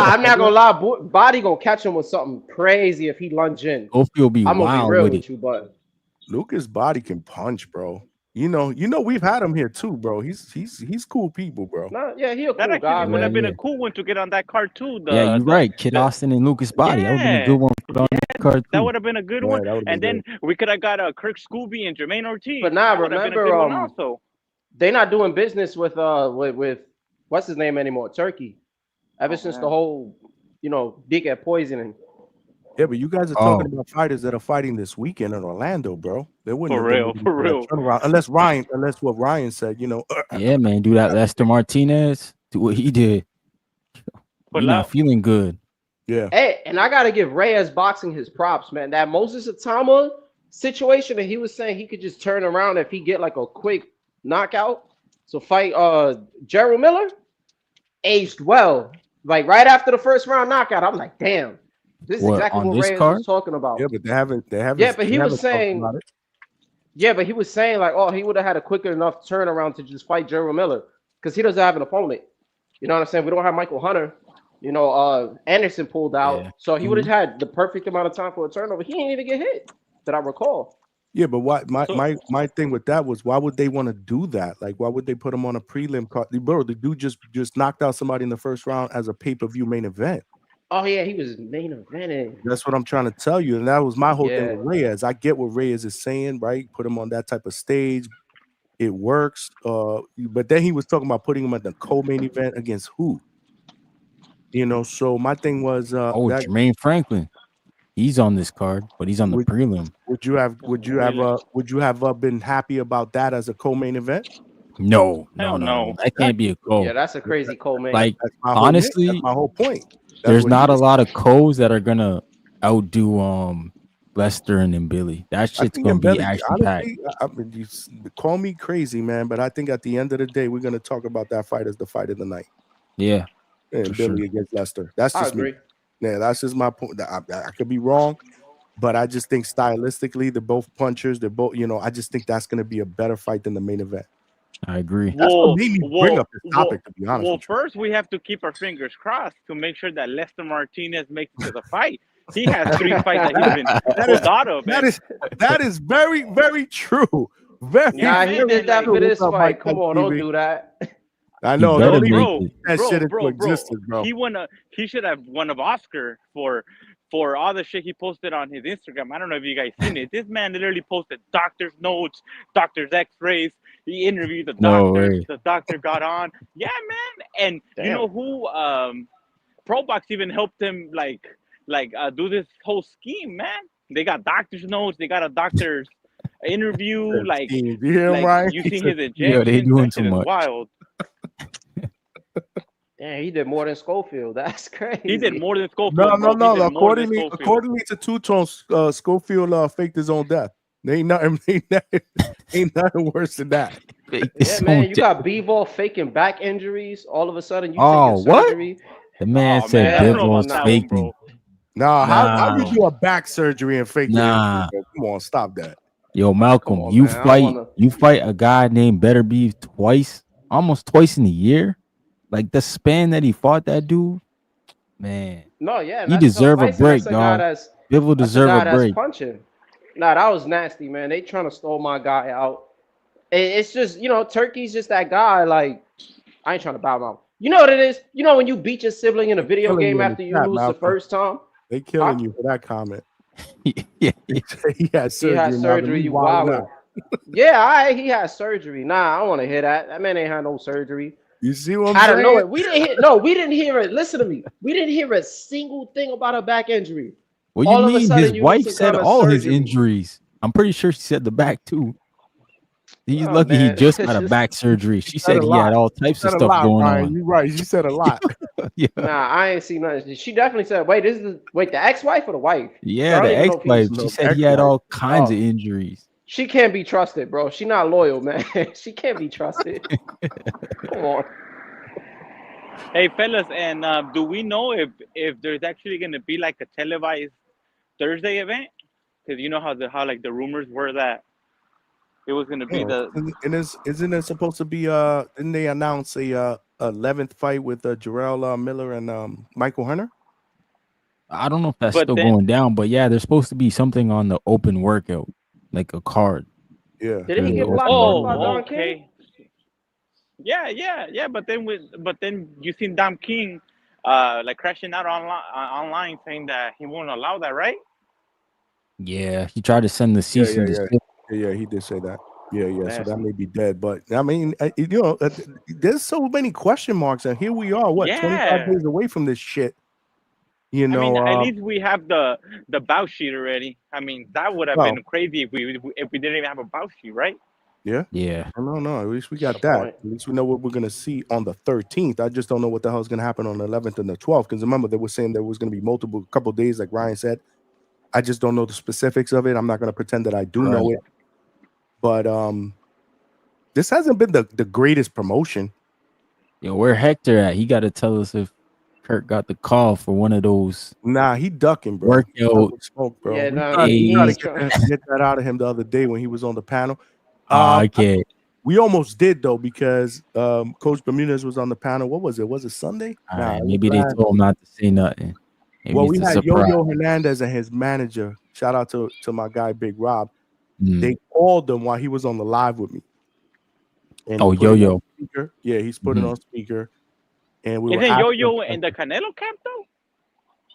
I'm not gonna lie. Body gonna catch him with something crazy if he lunge in. Schofield be I'm wild gonna be real with with it. you, but Lucas Body can punch, bro. You know, we've had him here too, bro. He's cool people, bro. Nah, yeah, he a cool that guy. would have been a cool one to get on that card too. You're right. Kid Austin and Lucas Body. That would have been a good one to put on that card too. That would have been a good one. And then we could have got Kirk Scooby and Jermaine Ortiz. But remember, they're not doing business with what's his name anymore, Turkey. Ever since the whole, dick at poisoning. Yeah, but you guys are talking about fighters that are fighting this weekend in Orlando, bro. They wouldn't for real. Unless what Ryan said, Yeah, man, do that Lester Martinez, do what he did. You're not feeling good. Yeah. Hey, and I gotta give Reyes Boxing his props, man. That Moses Atama situation that he was saying he could just turn around if he get like a quick knockout. So fight Gerald Miller aged well. Like right after the first round knockout, I'm like, damn. This is exactly what Reyes was talking about. Yeah, but they haven't. Yeah, but he was saying. Yeah, but he was saying like, he would have had a quicker enough turnaround to just fight Gerald Miller because he doesn't have an opponent. You know what I'm saying? We don't have Michael Hunter. Anderson pulled out, so he would have had the perfect amount of time for a turnover. He didn't even get hit, that I recall. Yeah, but my thing with that was, why would they want to do that? Like, why would they put him on a prelim card? Bro, the dude just knocked out somebody in the first round as a pay-per-view main event. Oh yeah, he was main eventing. That's what I'm trying to tell you, and that was my whole thing with Reyes. I get what Reyes is saying, right? Put him on that type of stage, it works. But then he was talking about putting him at the co-main event against who? So my thing was, Jermaine Franklin. He's on this card, but he's on the prelim. Would you have been happy about that as a co-main event? No. That can't be a co. Yeah, that's a crazy co-main. Like, honestly, that's my whole point. There's not a lot of co's that are gonna outdo Lester and Billy. That shit's gonna be action packed. You call me crazy, man, but I think at the end of the day, we're gonna talk about that fight as the fight of the night. Yeah, and Billy against Lester. That's just me. Yeah, that's just my point. I could be wrong, but I just think stylistically, they're both punchers. They're both, I just think that's going to be a better fight than the main event. I agree. That's what made me bring up this topic, to be honest Well, with you. first we have to keep our fingers crossed to make sure that Lester Martinez makes it to the fight. He has 3 fights that he's been pulled out of. That is very, very true. Very, Nah, he did that for this What's up, fight. Mike Come on, TV? don't do that. I know. better Don't make even it. put that shit into existence, bro. He should have won an Oscar for all the shit he posted on his Instagram. I don't know if you guys seen it. This man literally posted doctor's notes, doctor's X-rays. He interviewed the No doctor. way. The doctor got on. Yeah, man. And you know who? ProBox even helped him do this whole scheme, man. They got doctor's notes. They got a doctor's interview. Like, you hear him, Ryan? you see his injections. Yo, they doing that too shit is much. wild. Damn, he did more than Schofield. That's crazy. He did more than Schofield. No. He did more than Schofield. Accordingly to Two-Tone, Schofield faked his own death. Ain't nothing worse than that. Yeah, man, you got Bivol faking back injuries. All of a sudden, you Oh, taking what? surgery. The man Oh, said man. Bivol was faking. Nah, how Nah. you do a back surgery and fake Nah. it? Come on, stop that. Yo, Malcolm, on, you man. I wanna- fight a guy named Better Beef almost twice in a year. Like the span that he fought that dude, man. No, yeah, He that's deserve a sufficing. break, That's a guy dog. that's Bivol that's deserve guy a that's break. punching. Nah, that was nasty, man. They trying to stole my guy out. It's just, Turkey's just that guy. Like, I ain't trying to bow down. You know what it is? You know when you beat your sibling in a video Killing game you in after the you chat, lose the Malcolm. first time? They killing you for that comment. Yeah. He had surgery. He had Malcolm. surgery. He You wilding wild. out. Yeah, he had surgery. Nah, I don't want to hear that. That man ain't had no surgery. You see what I'm I saying? don't know it. We didn't hear it. Listen to me. We didn't hear a single thing about a back injury. What All you of a mean? sudden, His you wife need some said kind of all his surgery. injuries. I'm pretty sure she said the back too. He's Oh, lucky he man. just got a back surgery. She said said a he had lot. all types Said of a stuff lot, going Ryan. on. You're right. She said a lot. Yeah, Nah, I ain't seen nothing. She definitely said, "Wait, the ex-wife or the wife?" yeah, I don't the even know if he was- ex-wife. She said he had all kinds of injuries. She can't be trusted, bro. She not loyal, man. She can't be trusted. Come on. Hey, fellas, and do we know if there's actually going to be like a televised Thursday event? Because you know how the rumors were that it was going to be Isn't it supposed to be didn't they announce a 11th fight with Jarrell Miller and Michael Hunter? I don't know if that's But still then- going down, but yeah, there's supposed to be something on the open workout, like a card. Yeah. Did he Yeah, get the blocked open by workout. Don King? Yeah. But then you seen Dom King crashing out online saying that he won't allow that, right? Yeah, he tried to send the cease and desist. Yeah, he did say that. Yeah. So Nasty. that may be dead, but I mean, there's so many question marks, and here we are, 25 days away from this shit. You know, I mean, at least we have the bout sheet already. I mean, that would have been crazy if we didn't even have a bout sheet, right? Yeah. No. At least we got that. point. At least we know what we're gonna see on the 13th. I just don't know what the hell is gonna happen on the 11th and the 12th. Because remember, they were saying there was gonna be couple days, like Ryan said. I just don't know the specifics of it. I'm not gonna pretend that I do know it. But this hasn't been the greatest promotion. Yo, where Hector at? He got to tell us if Kurt got the call for one of those. Nah, he ducking, bro. Workout. Smoke, bro. Yeah, We nah, tried he's to get that out of him the other day when he was on the panel. Okay. We almost did though because Coach Bermudez was on the panel. What was it? Was it Sunday? All Nah, right, it was maybe they last- told him not to say nothing. Maybe Well, it's we a had surprise. Yo-Yo Hernandez and his manager. Shout out to my guy Big Rob. Mm. They called him while he was on the live with me. And Oh, he put it Yo-Yo. on speaker. Yeah, he's put it on speaker. And we were Isn't asking Yo-Yo him- in the Canelo camp though?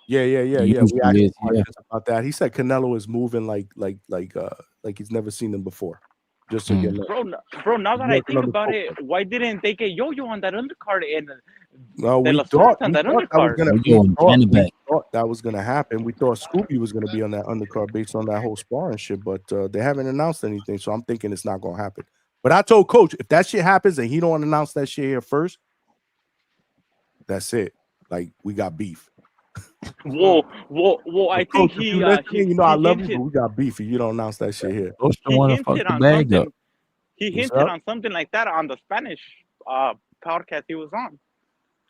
Yeah. He We asked usually him is, yeah. questions about that. He said Canelo is moving like he's never seen him before. Just so you know. Bro, now that I Working think on the about football. it, why didn't they get Yo-Yo on that undercard and No, De we Los thought, Santos on that that was undercard? gonna. Yo-Yo and Janibek. We thought that was gonna happen. We thought Scooby was gonna be on that undercard based on that whole sparring shit, but they haven't announced anything, so I'm thinking it's not gonna happen. But I told Coach if that shit happens and he don't announce that shit here first, that's it. Like we got beef. Well, I think Coach, if he you listening, you know I love you, hinted- but we got beef if you don't announce that shit here. Coach don't he want to fuck hinted the on bag something. up. He What's hinted up? on something like that on the Spanish podcast he was on.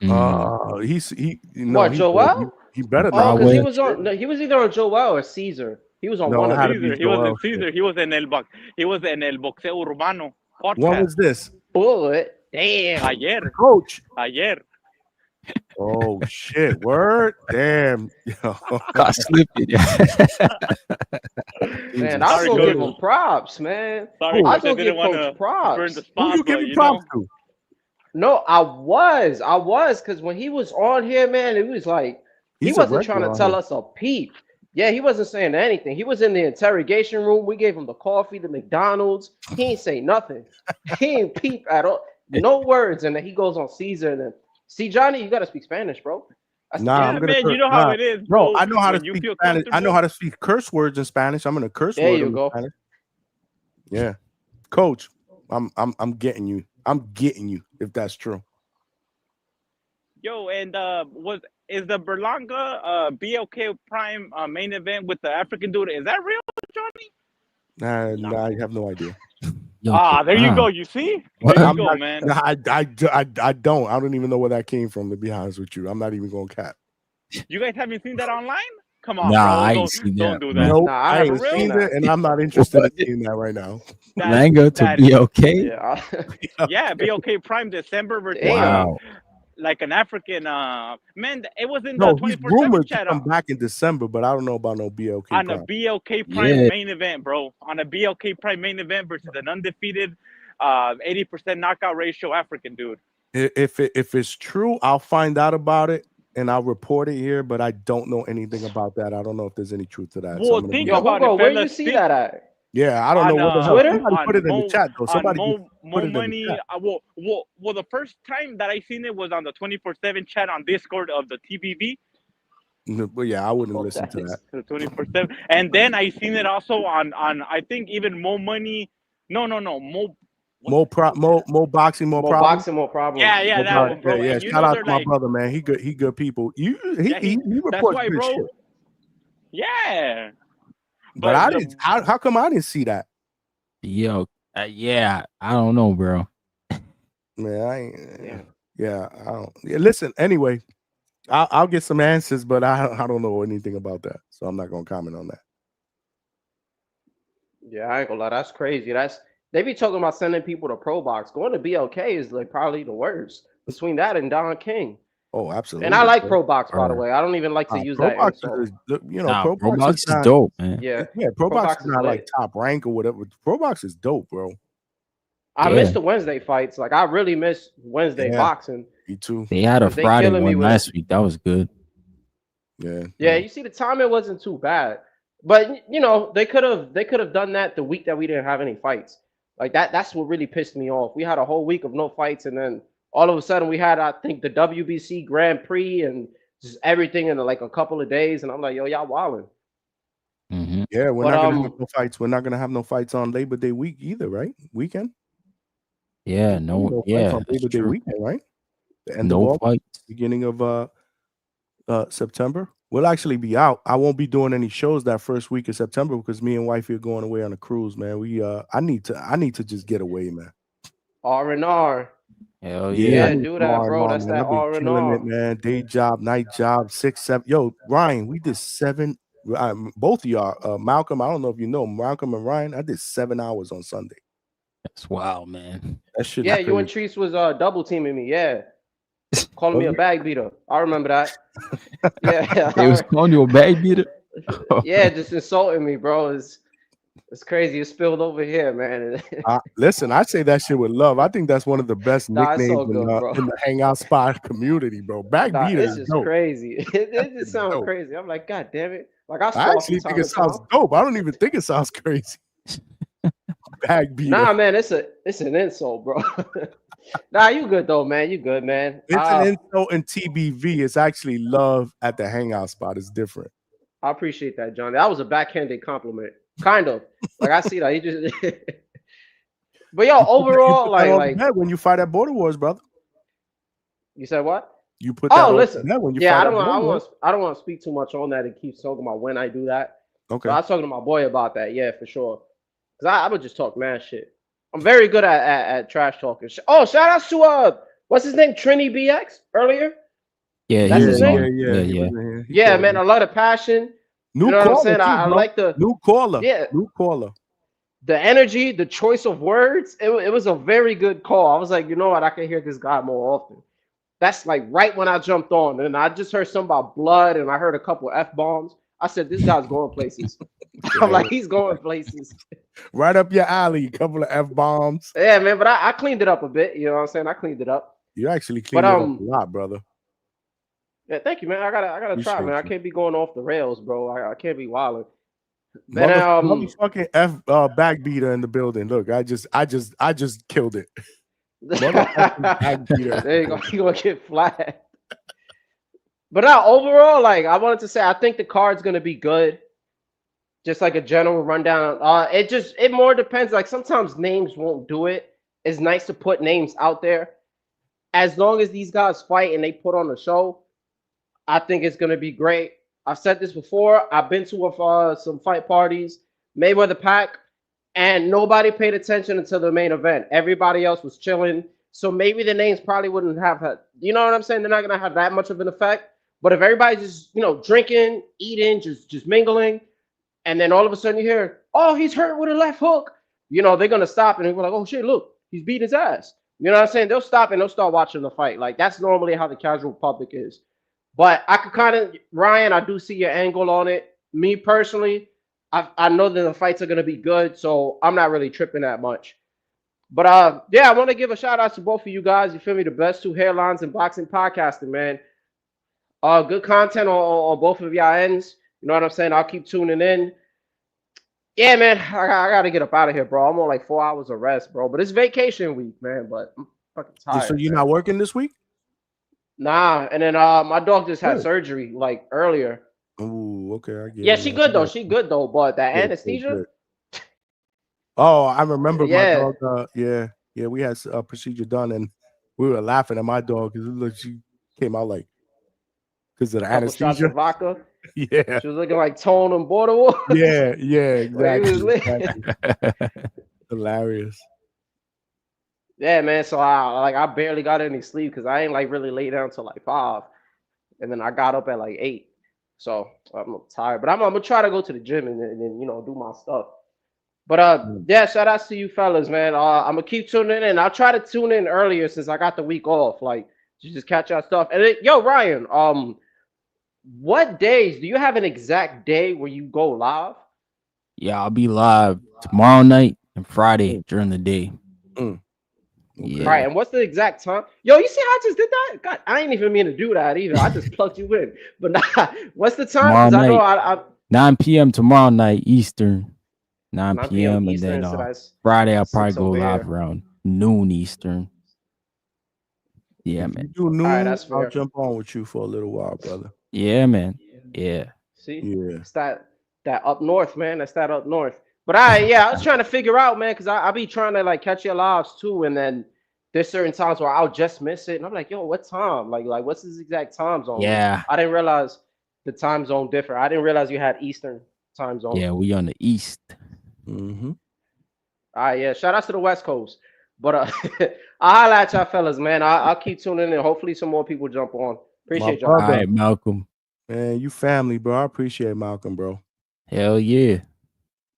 He What, he Joel? He better Oh, not. because he Broadway. was on. No, he was either on Joel or Caesar. He was on one No, it of had to them. be Caesar. He was in Joel shit. Caesar. He was in el boxeo urbano When podcast. was this? Bullet. Damn. Ayer. Coach. Ayer. Oh shit! Word. Damn. Got slipped. Man, I was Sorry, gonna give coach. him props, man. Sorry, I was coach. I gonna didn't give want Coach to burn the props. Who spot, you but giving you props know. to? No, I was, because when he was on here, man, it was like he He's a wasn't trying regular to on tell here. us a peep. Yeah, he wasn't saying anything. He was in the interrogation room. We gave him the coffee, the McDonald's. He ain't say nothing. He ain't peep at all. No words. And then he goes on Caesar and then see Johnny, you gotta speak Spanish, bro. That's the Nah, I'm thing. gonna Man, you curse. know how Nah, it is, bro. bro. I know how to When you speak feel Spanish. I know comfortable. how to speak curse words in Spanish. I'm gonna curse There word you them in go. Spanish. Yeah, Coach. I'm getting you. I'm getting you. If that's true. Yo, and is the Berlanga BLK Prime main event with the African dude? Is that real, Johnny? Nah, I have no idea. There you go. You see? What? There you I'm go, not. man. Nah, I don't. I don't even know where that came from. To be honest with you, I'm not even gonna cap. You guys haven't seen that online? Come on, Nah, bro. I ain't seen Don't that, do bro. that. Nope, Nah, I I For ain't haven't real? seen seen it, that. and I'm not interested in What? seeing that right now. Langa to that BLK? Yeah. yeah, BLK Prime December versus Damn. Wow. like an African man. It was in the No, he's 24/7 rumored to chat come back in December, but I don't know about no BLK on a Prime. BLK Prime Yeah. main event, bro. On a BLK Prime main event versus an undefeated 80% knockout ratio African dude. If it's true, I'll find out about it and I'll report it here. But I don't know anything about that. I don't know if there's any truth to that. So I'm Well, gonna think be Yo, about it, Hugo, where you fellas. see that at? yeah. I don't know On what the hell. Twitter? Somebody put it in the chat though. On Somebody put Mo it in the Money. chat. Well, the first time that I seen it was on the 24/7 chat on Discord of the TBV. But yeah, I wouldn't Fuck listen that to is. that. The 24/7, and then I seen it also on I think even Mo Money. No, Mo. More boxing, more More problems. boxing, more problems. Yeah, that one, Yeah, bro. yeah. And you Shout know out they're to my like, brother, man. He good people. yeah, He that's reports why, good bro. shit. Yeah, But I didn't. How come I didn't see that? Yo, yeah, I don't know, bro. Man, I ain't. Yeah, I don't. Yeah, listen. Anyway, I'll get some answers, but I don't know anything about that, so I'm not gonna comment on that. Yeah, I ain't gonna lie. That's crazy. They be talking about sending people to Pro Box. Going to BLK is like probably the worst between that and Don King. Oh, absolutely. And I like bro. Pro Box, by the way. I don't even like to use Pro that Box insult. is, Pro Pro Box Box is not, dope, man. Yeah, Pro Box Box is not like lit. top rank or whatever. Pro Box is dope, bro. I miss the Wednesday fights. Like I really miss Wednesday boxing. Me too. They had a 'Cause they Friday killing me one with it. last week. That was good. Yeah. Yeah, you see the timing wasn't too bad. But you know, they could have done that the week that we didn't have any fights. Like that's what really pissed me off. We had a whole week of no fights and then all of a sudden we had I think the WBC Grand Prix and just everything in like a couple of days and I'm like, yo, y'all wilding. Yeah, we're But, not gonna have no fights. We're not gonna have no fights on Labor Day week either, right? Weekend. Yeah, No no, fights yeah, on Labor that's Day true. weekend, right? The end No of August, fights. beginning of September. We'll actually be out. I won't be doing any shows that first week of September because me and wifey are going away on a cruise, man. I need to just get away, man. R&R. Hell Yeah, I need do some that, bro. R&R, That's man. that I've been killing it, R&R. man. Day job, night job, 6, 7. Yo, Ryan, we did 7. Both of y'all, Malcolm. I don't know if you know Malcolm and Ryan. I did 7 hours on Sunday. That's wild, man. That shit. Yeah, is you and crazy. Treese was double teaming me. Yeah. Calling me a bag beater. I remember that. Yeah. They was calling you a bag beater. Yeah, just insulting me, bro. It's crazy. It spilled over here, man. Listen, I say that shit with love. I think that's one of the best Nah, it's nicknames all good, bro. in the Hangout spot community, bro. Back Nah, beater it's is just dope. crazy. It That just shit sounds dope. crazy. I'm like, God damn it. Like I I scoff actually from think time it to sounds time. dope. I don't even think it sounds crazy. Bag beater. Nah, man, it's an insult, bro. Nah, you good though, man. You good, man. It's an insult in TBV. It's actually love at the Hangout spot. It's different. I appreciate that, John. That was a backhanded compliment. Kind of. Like I see that. He just But yo, overall, you put that on the like bed when you fight at Border Wars, brother. you said what? You put that Oh, on listen. the bed when you Yeah, fight I at don't Border want Wars. I don't want to speak too much on that and keep talking about when I do that. Okay. So I was talking to my boy about that, yeah, for sure. Cause I would just talk mad shit. I'm very good at trash talking. Oh, shout out to what's his name, Trini BX earlier. Yeah, That's he his was name. on. Yeah, He was yeah. in here. He Yeah, called man, me. a lot of passion. You New know what I'm caller saying? too, I bro. like the New caller. yeah New caller. the energy, the choice of words. It was a very good call. I was like, you know what? I can hear this guy more often. That's like right when I jumped on, and I just heard something about blood, and I heard a couple F bombs. I said, this guy's going places. I'm like, he's going places. Right up your alley. A couple of F-bombs. Yeah, man, but I cleaned it up a bit. You know what I'm saying? I cleaned it up. You actually But cleaned it up a lot, brother. yeah, thank you, man. I gotta try, man. Appreciate I you. can't be going off the rails, bro. I can't be wilding. Man, Motherfucking F backbeater in the building. Look, I just killed it. Motherfucking backbeater. there you go. You gonna get flagged. But overall, like I wanted to say, I think the card's gonna be good. Just like a general rundown. It more depends. Like sometimes names won't do it. It's nice to put names out there. As long as these guys fight and they put on a show, I think it's gonna be great. I've said this before. I've been to some fight parties, Mayweather Pac, and nobody paid attention until the main event. Everybody else was chilling. So maybe the names probably wouldn't have had, you know what I'm saying? They're not gonna have that much of an effect. But if everybody's just, drinking, eating, just mingling, and then all of a sudden you hear, oh, he's hurt with a left hook, they're gonna stop and they're like, oh shit, look, he's beat his ass. You know what I'm saying? They'll stop and they'll start watching the fight. Like that's normally how the casual public is. But I could kind of, Ryan, I do see your angle on it. Me personally, I know that the fights are gonna be good, so I'm not really tripping that much. But yeah, I want to give a shout out to both of you guys. You feel me? The best two hairlines in boxing podcasting, man. Good content on both of y'all ends. You know what I'm saying? I'll keep tuning in. Yeah, man, I gotta get up out of here, bro. I'm on like 4 hours of rest, bro. But it's vacation week, man. But I'm fucking tired. So you're man. not working this week? Nah, and then my dog just had Good. surgery like earlier. Ooh, okay, I get Yeah, it. she Man. good though. She good though. But that Good, anesthesia. good. Oh, I remember my Yeah. dog. Yeah, we had a procedure done, and we were laughing at my dog because she came out like because of the Couple shots anesthesia. of vodka. Yeah, She was looking like Tone and Border. yeah, Like, he was exactly. Hilarious. Yeah, man. So I barely got any sleep because I ain't like really lay down till like 5, and then I got up at like 8. So I'm tired, but I'm gonna try to go to the gym and then do my stuff. But yeah, shout outs to you fellas, man. I'm gonna keep tuning in. I'll try to tune in earlier since I got the week off, like to just catch our stuff. And yo, Ryan, what days do you have an exact day where you go live? Yeah, I'll be live tomorrow night and Friday during the day. Yeah. All right, and what's the exact time? Yo, you see how I just did that? God, I ain't even mean to do that either. I just plugged you in. But nah, what's the time? Tomorrow Because I know night, 9 p.m. tomorrow night Eastern. 9 p.m. and Eastern, then so that's Friday I'll 6 probably go over live here. around noon Eastern. Yeah, If you man. do noon, All right, that's I'll fair. jump on with you for a little while, brother. Yeah, man. Yeah. See, Yeah. it's that up north, man. That's that up north. But I was trying to figure out, man, because I be trying to like catch your lives too, and then there's certain times where I'll just miss it, and I'm like, yo, what time? Like what's this exact time zone? Yeah. I didn't realize the time zone differ. I didn't realize you had Eastern time zone. Yeah, we on the East. Mm-hmm. All right, yeah. Shout out to the West Coast. But I'll holla at y'all fellas, man. I'll keep tuning in. Hopefully some more people jump on. Appreciate y'all. All right, Malcolm. Man, you family, bro. I appreciate Malcolm, bro. Hell yeah.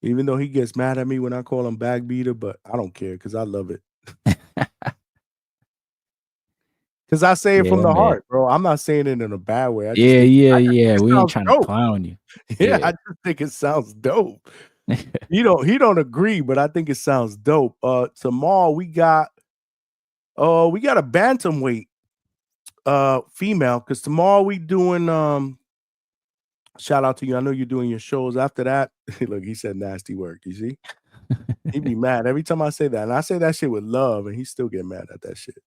Even though he gets mad at me when I call him bag beater, but I don't care because I love it. Because I say it from the heart, bro. I'm not saying it in a bad way. I just think We ain't sounds trying dope. to clown you. Yeah, I just think it sounds dope. He don't agree, but I think it sounds dope. Tomorrow we got a bantamweight female, because tomorrow we doing shout out to you. I know you're doing your shows after that. Look, he said nasty work. You see? He be mad every time I say that. And I say that shit with love, and he still get mad at that shit.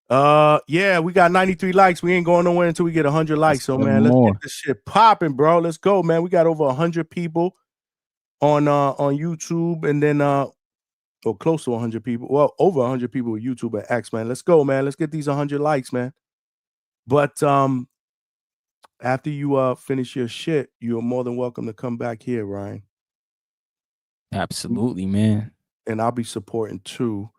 Yeah, we got 93 likes. We ain't going nowhere until we get 100 likes. So, man, let's get this shit popping, bro. Let's go, man. We got over 100 people on YouTube, and then or close to 100 people. Well, over 100 people with YouTube and X, man. Let's go, man. Let's get these 100 likes, man. But after you finish your shit, you're more than welcome to come back here, Ryan. Absolutely, man. And I'll be supporting too.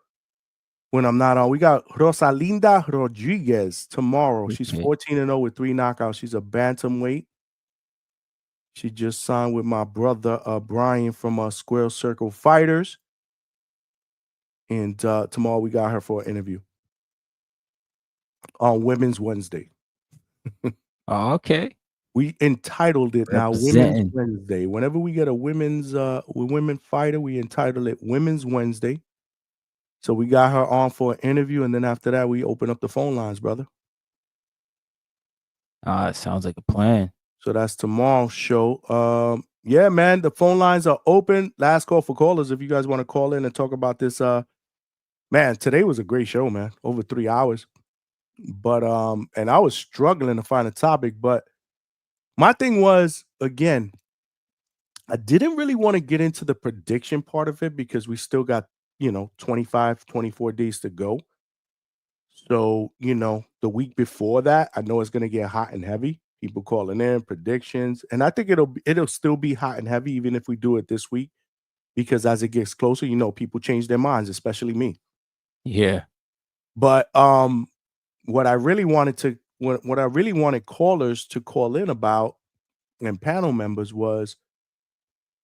when I'm not on. We got Rosalinda Rodriguez tomorrow. She's Okay. 14-0 with 3 knockouts. She's a bantamweight. She just signed with my brother Brian from Square Circle Fighters. And tomorrow we got her for an interview on Women's Wednesday. Oh, okay. We entitled it now Women's Representing. Wednesday. Whenever we get a women fighter, we entitle it Women's Wednesday. So we got her on for an interview, and then after that, we open up the phone lines, brother. It sounds like a plan. So that's tomorrow's show. Yeah, man, the phone lines are open. Last call for callers. If you guys want to call in and talk about this, man, today was a great show, man. Over 3 hours. But and I was struggling to find a topic, but my thing was, again, I didn't really want to get into the prediction part of it because we still got, 25, 24 days to go. So, the week before that, I know it's going to get hot and heavy. People calling in predictions, and I think it'll still be hot and heavy even if we do it this week, because as it gets closer, people change their minds, especially me. Yeah. But what I really wanted callers to call in about, and panel members, was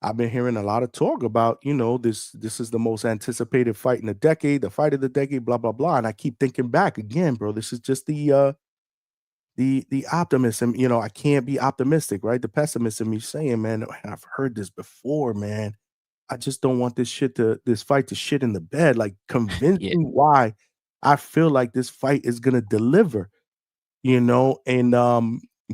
I've been hearing a lot of talk about, this is the most anticipated fight in the decade, the fight of the decade, blah blah blah, and I keep thinking back again, bro. This is just the optimism. I can't be optimistic, right? The pessimist in me saying, man, I've heard this before, man. I just don't want this fight to shit in the bed. Like, convince me why I feel like this fight is gonna deliver, and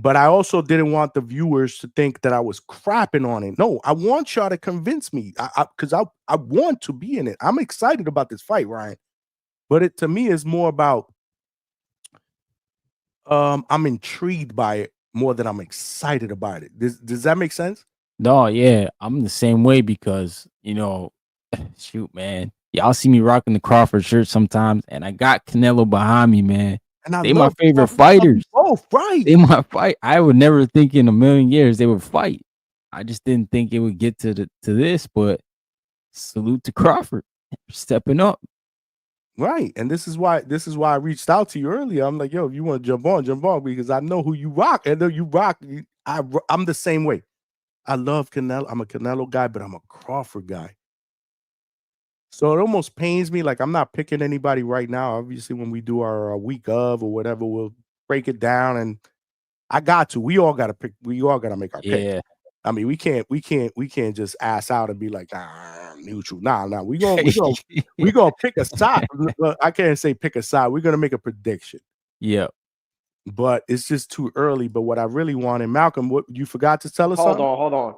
but I also didn't want the viewers to think that I was crapping on it. No, I want y'all to convince me, because I want to be in it. I'm excited about this fight, Ryan. But it to me is more about I'm intrigued by it more than I'm excited about it. Does that make sense? No, yeah, I'm the same way because, shoot, man. Y'all see me rocking the Crawford shirt sometimes, and I got Canelo behind me, man. And they my favorite fighters. Oh, right. They my fight. I would never think in a million years they would fight. I just didn't think it would get to this, but salute to Crawford stepping up. Right. And this is why I reached out to you earlier. I'm like, yo, if you want to jump on, because I know who you rock. I know you rock. I'm the same way. I love Canelo. I'm a Canelo guy, but I'm a Crawford guy. So it almost pains me. Like, I'm not picking anybody right now. Obviously, when we do our week of or whatever, we'll break it down. And I got to. We all got to pick. We all got to make our pick. I mean, we can't just ass out and be like, nah, neutral. Nah. We gonna pick a side. I can't say pick a side. We're gonna make a prediction. Yeah. But it's just too early. But what I really wanted, Malcolm, what you forgot to tell us? Hold on.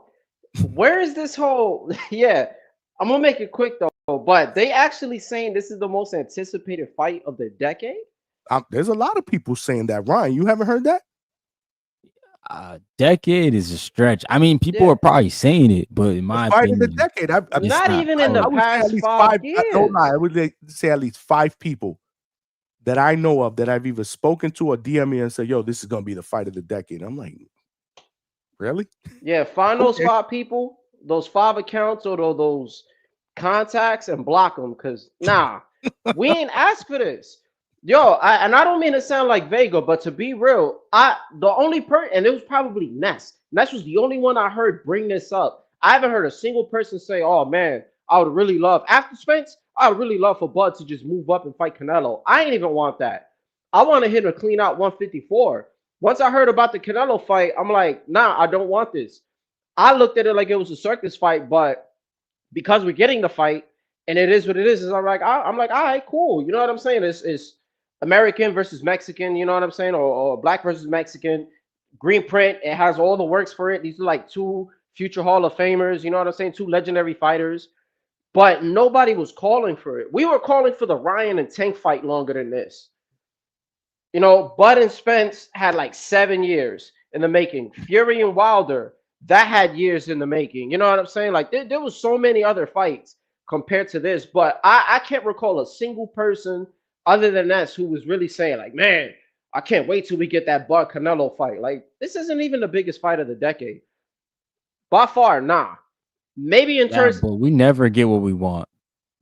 Where is this whole? Yeah, I'm gonna make it quick though. But they actually saying this is the most anticipated fight of the decade. There's a lot of people saying that. Ryan, you haven't heard that? Decade is a stretch. I mean, people are probably saying it, but in my fight opinion, of the decade. I'm not even in the past 5 years. I would say at least 5 people that I know of that I've either spoken to or DM me and said, yo, this is gonna be the fight of the decade. I'm like, really? Yeah, find those 5 people, those 5 accounts, or those contacts, and block them, because we ain't asked for this. Yo, I don't mean to sound like Vega, but to be real, the only person, and it was probably Ness. Ness was the only one I heard bring this up. I haven't heard a single person say, oh man, I would really love, after Spence, I would really love for Bud to just move up and fight Canelo. I ain't even want that. I want to hit a clean out 154. Once I heard about the Canelo fight, I'm like, nah, I don't want this. I looked at it like it was a circus fight, but because we're getting the fight, and it is what it is, I'm like, all right, cool. You know what I'm saying? It's American versus Mexican, you know what I'm saying? Or black versus Mexican. Green print, it has all the works for it. These are like 2 future Hall of Famers, you know what I'm saying? 2 legendary fighters. But nobody was calling for it. We were calling for the Ryan and Tank fight longer than this. Bud and Spence had like 7 years in the making. Fury and Wilder, that had years in the making. You know what I'm saying? Like, there was so many other fights compared to this, but I can't recall a single person other than us who was really saying, like, man, I can't wait till we get that Bud Canelo fight. Like, this isn't even the biggest fight of the decade. By far, nah. Maybe in terms, but we never get what we want.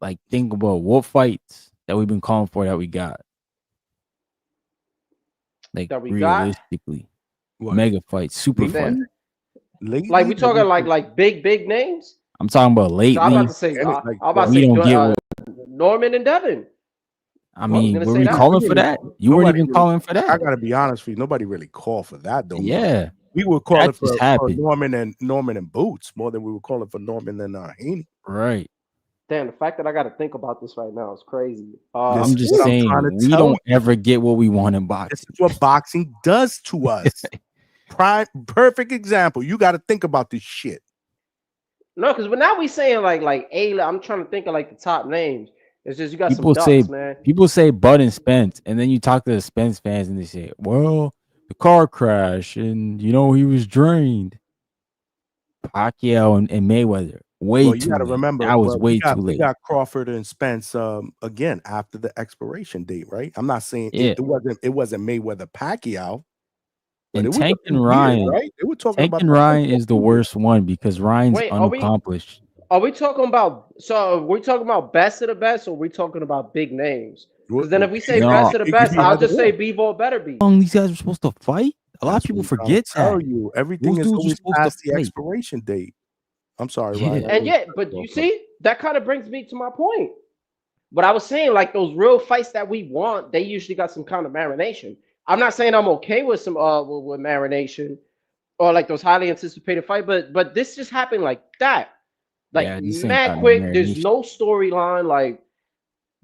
Like, think about what fights that we've been calling for that we got? Like That we got. realistically, What? mega fight, super Lately? fight. Lately? Like we talking like big names. I'm talking about So I'm about lately. to say, And it, like, I'm about to We say don't get what. Norman and Devin. I I was mean, gonna were say we that. calling for that? You weren't nobody even really, calling for I that. gotta be honest with you. Nobody really called for that though, bro. Yeah, We were calling that just for happened. Norman and Boots more than we were calling for Norman and Haney. Right. Damn, the fact that I got to think about this right now is crazy. This I'm is just what I'm trying saying, to we tell don't you. ever get what we want in This boxing. is what boxing does to us. Perfect example. You got to think about this shit. No, because now we saying like I'm trying to think of like the top names. It's just you got some People say ducks, man. Bud and Spence, and then you talk to the Spence fans, and they say, "Well, the car crash, and he was drained." Pacquiao and Mayweather, way Well, you too got to late. remember, That was well, we way too got we late. got Crawford and Spence again after the expiration date, right? I'm not saying Yeah. it wasn't Mayweather Pacquiao, but And it was Tank a few and years, Ryan, right? They were talking Tank about and that fight Ryan for a is the few years. worst one because Ryan's Wait, unaccomplished. are we talking about best of the best, or are we talking about big names? Because then if we say No. best of the It could best, be I'll either just say or. Bevo better be. How long these guys were supposed to fight? A lot of That's people what I'm trying forget to tell that. you. Everything Those is dudes were always supposed to past the fight. expiration date. I'm sorry, Yeah. Ryan. I And didn't yet, cut but you you off, brother. see, that kind of brings me to my point. But I was saying, like those real fights that we want, they usually got some kind of marination. I'm not saying I'm okay with some with marination or like those highly anticipated fight, but this just happened like that, like Yeah, this ain't mad got no quick. There's marination. no storyline, like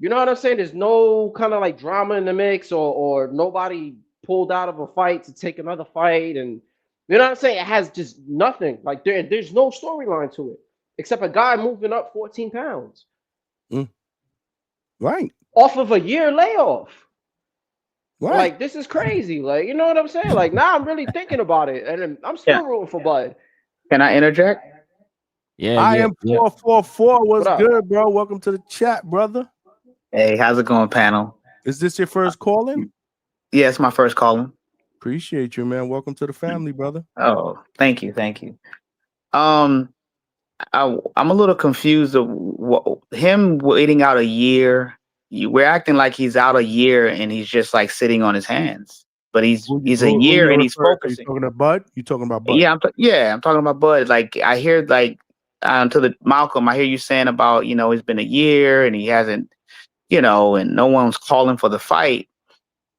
you know what I'm saying. There's no kind of like drama in the mix, or nobody pulled out of a fight to take another fight, and you know what I'm saying. It has just nothing. Like there's no storyline to it except a guy moving up 14 pounds Right. off of a year layoff. Right. Like this is crazy. Like you know what I'm saying. Like now I'm really thinking about it, and I'm still rooting for Bud. Can I interject? Yeah, I yeah, am yeah. 444. What's What up? good, bro? Welcome to the chat, brother. Hey, how's it going, panel? Is this your first call in? Yeah, it's my first calling. Appreciate you, man. Welcome to the family, brother. Oh, thank you. I'm a little confused of him waiting out a year. We're acting like he's out a year and he's just like sitting on his hands. But he's a Who year you and he's referring to? You focusing. talking to Bud? You talking about Bud? Yeah, I'm talking about Bud. Like I hear like to the Malcolm, I hear you saying about it's been a year and he hasn't and no one's calling for the fight.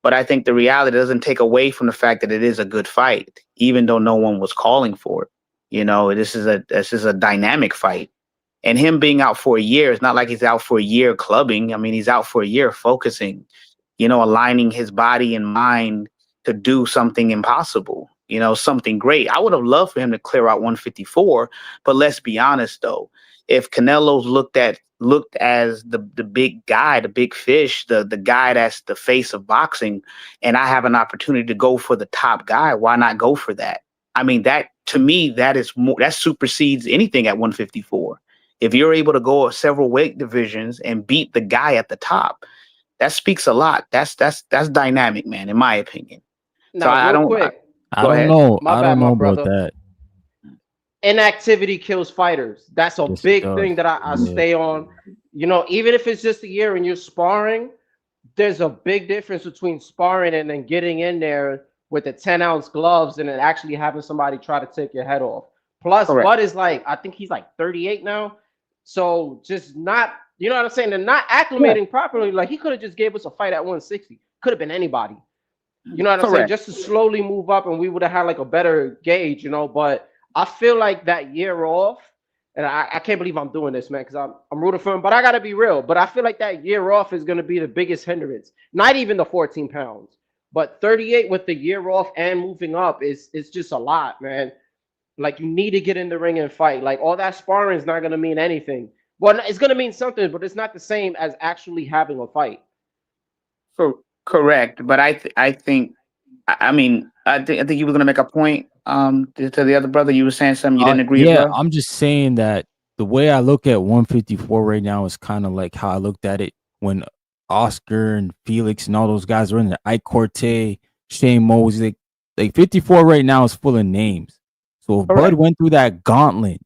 But I think the reality doesn't take away from the fact that it is a good fight, even though no one was calling for it. This is a dynamic fight. And him being out for a year, it's not like he's out for a year clubbing. I mean, he's out for a year focusing, aligning his body and mind to do something impossible, something great. I would have loved for him to clear out 154, but let's be honest though. If Canelo's looked as the big guy, the big fish, the guy that's the face of boxing, and I have an opportunity to go for the top guy, why not go for that? I mean, that to me, that supersedes anything at 154. If you're able to go several weight divisions and beat the guy at the top, that speaks a lot. That's dynamic, man, in my opinion. Now, I real don't. quick, I don't know. my I bad, don't my know about brother. that. Inactivity kills fighters. That's a Yes, it big does. thing that I Yeah. stay on. Even if it's just a year and you're sparring, there's a big difference between sparring and then getting in there with the 10-ounce gloves and then actually having somebody try to take your head off. Plus, Correct. Bud is I think he's like 38 now. So just not, you know what I'm saying? They're not acclimating properly. Like he could have just gave us a fight at 160. Could have been anybody. You know what I'm saying? Correct. Just to slowly move up and we would have had like a better gauge, but I feel like that year off, and I can't believe I'm doing this, man, because I'm rooting for him, but I got to be real. But I feel like that year off is going to be the biggest hindrance. Not even the 14 pounds, but 38 with the year off and moving up is just a lot, man. Like you need to get in the ring and fight. Like all that sparring is not going to mean anything. Well, it's going to mean something, but it's not the same as actually having a fight. Correct, but I think I think you were gonna make a point to the other brother. You were saying something you didn't agree as Yeah, well. I'm just saying that the way I look at 154 right now is kind of like how I looked at it when Oscar and Felix and all those guys were in there. Ike Corte, Shane Mosley. Like 54 right now is full of names. So if Bud went through that gauntlet,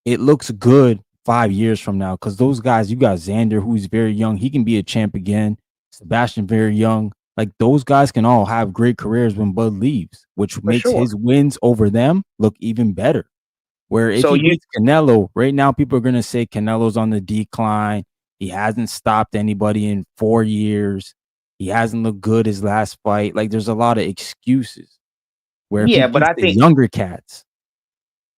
it looks good 5 years from now, because those guys, you got Xander, who's very young. He can be a champ again. Sebastian, very young. Like, those guys can all have great careers when Bud leaves, which makes sure. his wins over them look even better. Where if So he you- beats Canelo, right now people are going to say Canelo's on the decline. He hasn't stopped anybody in 4 years. He hasn't looked good his last fight. Like, there's a lot of excuses. Where if he Yeah, but beats I the think younger cats,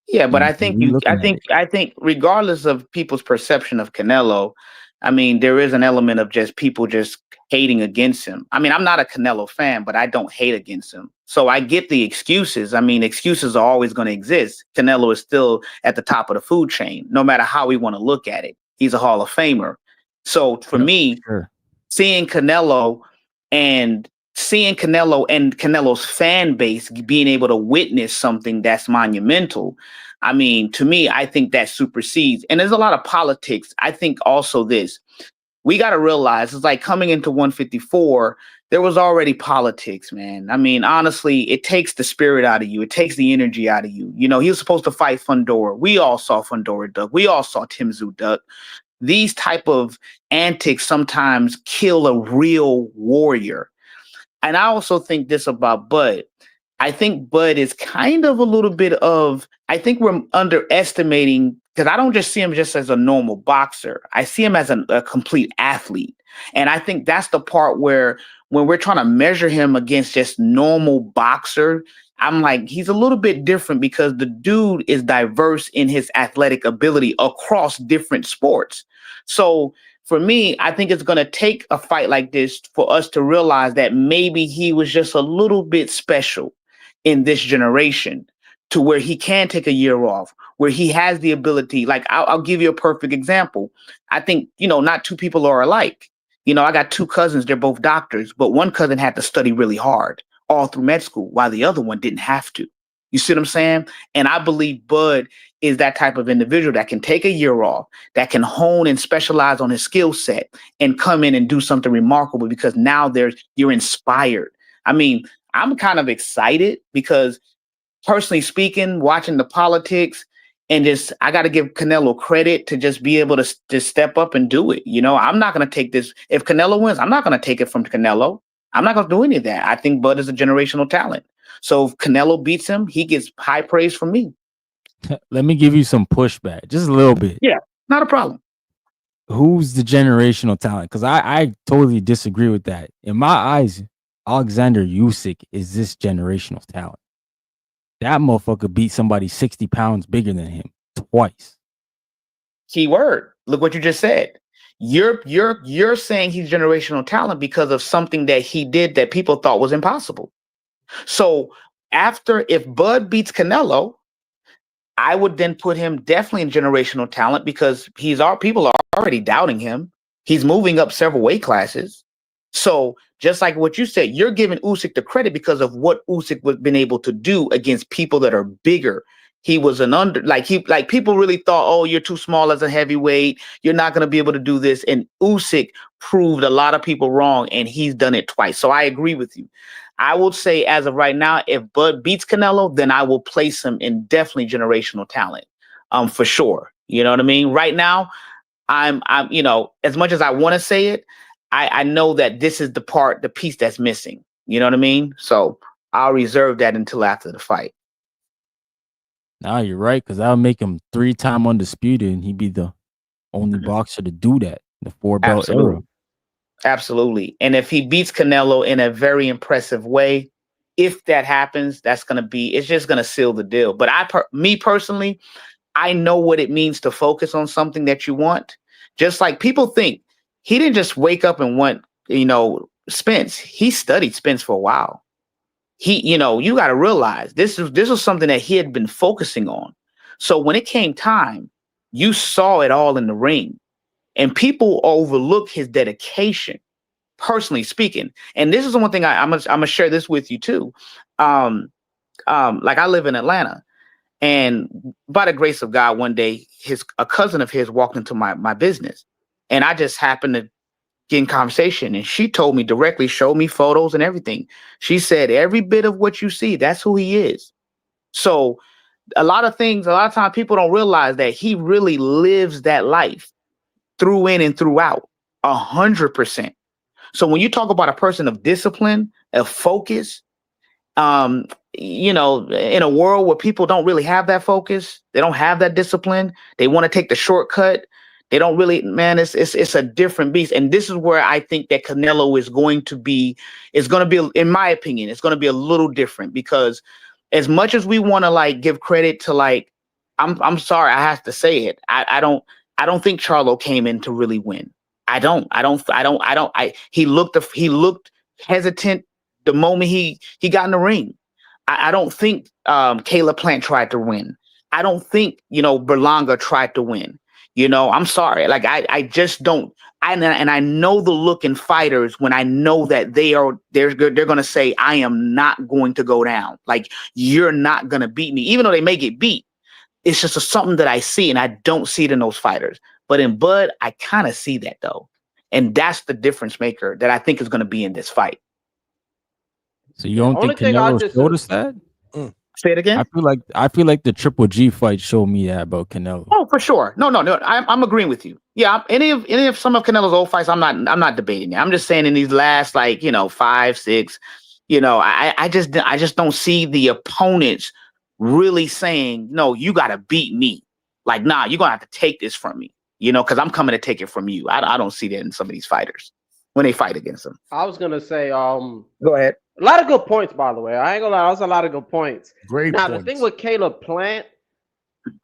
Yeah, but I think you looking at it. I think regardless of people's perception of Canelo, I mean, there is an element of just people just hating against him. I mean, I'm not a Canelo fan, but I don't hate against him. So I get the excuses. I mean, excuses are always going to exist. Canelo is still at the top of the food chain, no matter how we want to look at it. He's a Hall of Famer. So for me, seeing Canelo and Canelo's fan base being able to witness something that's monumental. I mean, to me, I think that supersedes. And there's a lot of politics. I think also we got to realize it's like coming into 154, there was already politics, man. I mean, honestly, it takes the spirit out of you. It takes the energy out of you. You know, he was supposed to fight Fundora. We all saw Fundora duck. We all saw Tim Tszyu duck. These type of antics sometimes kill a real warrior. And I also think this about Bud. I think Bud is kind of a little bit of, I think we're underestimating, because I don't just see him just as a normal boxer. I see him as a complete athlete. And I think that's the part where when we're trying to measure him against just normal boxer, I'm like, he's a little bit different because the dude is diverse in his athletic ability across different sports. So for me, I think it's going to take a fight like this for us to realize that maybe he was just a little bit special in this generation to where he can take a year off, where he has the ability. Like, I'll give you a perfect example. I think, not two people are alike. I got two cousins. They're both doctors, but one cousin had to study really hard all through med school while the other one didn't have to. You see what I'm saying? And I believe Bud is that type of individual that can take a year off, that can hone and specialize on his skill set and come in and do something remarkable because now you're inspired. I mean, I'm kind of excited because personally speaking, watching the politics and I got to give Canelo credit to just be able to just step up and do it. I'm not going to take this. If Canelo wins, I'm not going to take it from Canelo. I'm not going to do any of that. I think Bud is a generational talent. So if Canelo beats him, he gets high praise from me. Let me give you some pushback, just a little bit. Yeah, not a problem. Who's the generational talent? Because I totally disagree with that. In my eyes, Alexander Usyk is this generational talent. That motherfucker beat somebody 60 pounds bigger than him twice. Key word. Look what you just said. You're saying he's generational talent because of something that he did that people thought was impossible. So if Bud beats Canelo, I would then put him definitely in generational talent because people are already doubting him. He's moving up several weight classes. So just like what you said, you're giving Usyk the credit because of what Usyk was been able to do against people that are bigger. He was people really thought, oh, you're too small as a heavyweight. You're not going to be able to do this. And Usyk proved a lot of people wrong, and he's done it twice. So I agree with you. I would say as of right now, if Bud beats Canelo, then I will place him in definitely generational talent, for sure. You know what I mean? Right now, I'm as much as I want to say it, I know that this is the piece that's missing. You know what I mean? So I'll reserve that until after the fight. Nah, you're right, because that'll make him 3-time undisputed, and he'd be the only boxer to do that in the 4-belt era. Absolutely. And if he beats Canelo in a very impressive way, if that happens, it's just going to seal the deal. But me personally, I know what it means to focus on something that you want. Just like people think he didn't just wake up and want, Spence. He studied Spence for a while. You got to realize this was something that he had been focusing on. So when it came time, you saw it all in the ring. And people overlook his dedication, personally speaking. And this is the one thing I'm gonna share this with you too. Like I live in Atlanta, and by the grace of God, one day a cousin of his walked into my business, and I just happened to get in conversation, and she told me directly, showed me photos and everything. She said, every bit of what you see, that's who he is. So a lot of times people don't realize that he really lives that life through in and throughout 100%. So when you talk about a person of discipline, of focus, in a world where people don't really have that focus, they don't have that discipline, they want to take the shortcut. They don't really, man, it's a different beast. And this is where I think that Canelo is going to be, in my opinion, it's going to be a little different, because as much as we want to like give credit to like, I'm sorry, I have to say it. I don't think Charlo came in to really win. He looked hesitant the moment he got in the ring. I don't think Caleb Plant tried to win. I don't think, Berlanga tried to win. I'm sorry. Like I just don't. And I know the look in fighters when I know that they're going to say, I am not going to go down. Like, you're not going to beat me, even though they may get beat. It's just something that I see, and I don't see it in those fighters. But in Bud, I kind of see that though. And that's the difference maker that I think is going to be in this fight. So you don't think Canelo showed us that? Say it again. I feel like the Triple G fight showed me that about Canelo. Oh, for sure. No. I'm agreeing with you. Yeah. Any of some of Canelo's old fights, I'm not debating it. I'm just saying in these last 5, 6, I just don't see the opponents really saying, no, you got to beat me. Like, nah, you're gonna have to take this from me. Because I'm coming to take it from you. I don't see that in some of these fighters when they fight against them. I was gonna say, go ahead. A lot of good points, by the way. I ain't gonna lie, that was a lot of good points. Great now, points. The thing with Caleb Plant,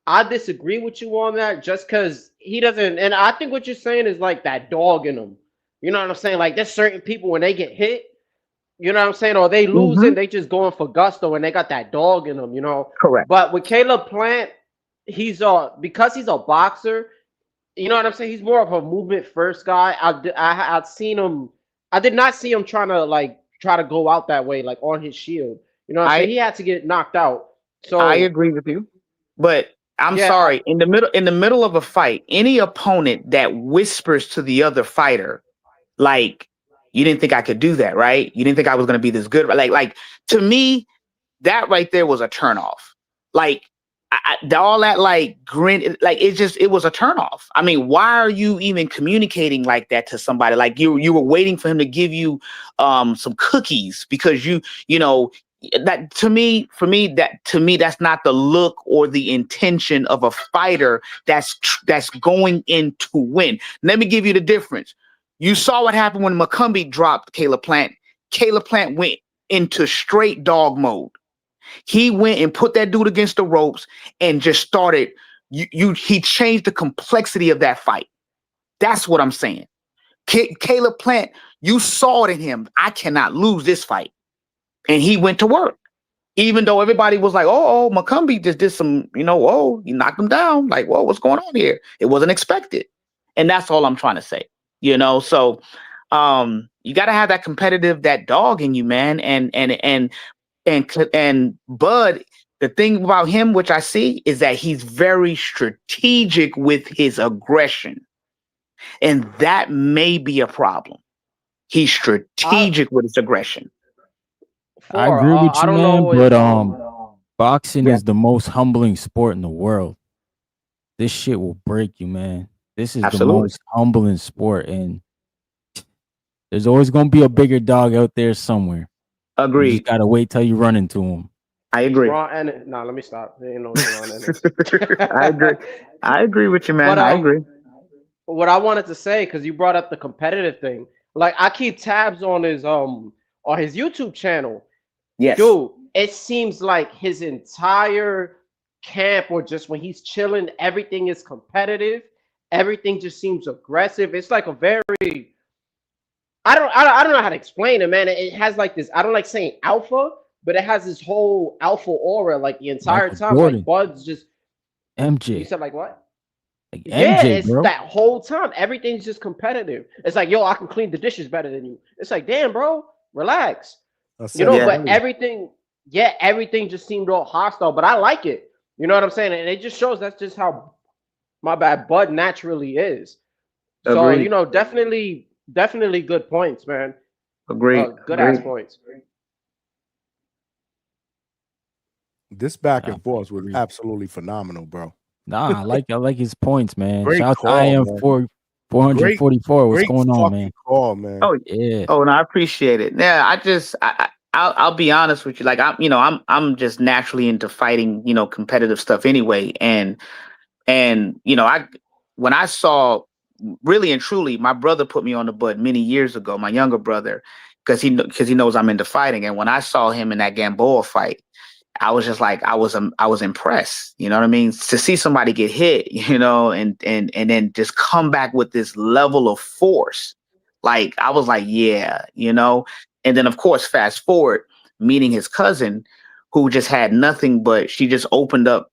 I disagree with you on that just because he doesn't, and I think what you're saying is like that dog in him. You know what I'm saying? Like, there's certain people when they get hit, you know what I'm saying, or they lose it, they just going for gusto and they got that dog in them, Correct. But with Caleb Plant, because he's a boxer, you know what I'm saying? He's more of a movement first guy. I'd seen him. I did not see him trying to go out that way, like on his shield. You know what I'm saying? He had to get knocked out. So I agree with you, but I'm sorry. In the middle of a fight, any opponent that whispers to the other fighter, like, you didn't think I could do that, right? You didn't think I was going to be this good, right? Like to me, that right there was a turnoff. Like, all that like grin, like it was a turnoff. I mean, why are you even communicating like that to somebody? Like you were waiting for him to give you some cookies because that to me that's not the look or the intention of a fighter that's going in to win. Let me give you the difference. You saw what happened when McCumbee dropped Caleb Plant. Caleb Plant went into straight dog mode. He went and put that dude against the ropes and just started. He changed the complexity of that fight. That's what I'm saying. Caleb Plant, you saw it in him. I cannot lose this fight. And he went to work. Even though everybody was like, oh, McCumbee just did some, he knocked him down. Like, whoa, what's going on here? It wasn't expected. And that's all I'm trying to say. So you got to have that competitive, that dog in you, man. And Bud, the thing about him, which I see, is that he's very strategic with his aggression. And that may be a problem. He's strategic with his aggression. I agree with you, man, but boxing is the most humbling sport in the world. This shit will break you, man. This is the most humbling sport, and there's always going to be a bigger dog out there somewhere. Agreed. You just gotta wait till you run into him. I agree. Let me stop. There ain't no I agree. I agree with you, man. But, I agree. What I wanted to say, because you brought up the competitive thing, like I keep tabs on his YouTube channel. Yes. Dude, it seems like his entire camp, or just when he's chilling, everything is competitive. Everything just seems aggressive. It's like a very I don't know how to explain it, man. It has like this. I don't like saying alpha, but it has this whole alpha aura like the entire time. Jordan. Like Bud's just MJ. You said like what? Like Yeah, MJ, it's bro. that whole time. Everything's just competitive. It's like, yo, I can clean the dishes better than you. It's like, damn, bro, relax. But everything just seemed all hostile. But I like it. You know what I'm saying? And it just shows that's just how Bud naturally is. Agreed. So definitely good points, man. Agreed. Good ass points. This back and forth was absolutely phenomenal, bro. Nah, I like his points, man. Great Shout out to call, IM man. 444. What's Great going on, fucking man? call, man. Oh, Yeah. oh, no, I appreciate it. Yeah, I'll be honest with you. Like I'm just naturally into fighting, competitive stuff anyway. And when I saw, really and truly, my brother put me on the Bud many years ago, my younger brother, because he knows I'm into fighting. And when I saw him in that Gamboa fight, I was just like, I was impressed. You know what I mean? To see somebody get hit, and then just come back with this level of force. Like, I was like, yeah. And then of course, fast forward, meeting his cousin, who just had nothing, but she just opened up,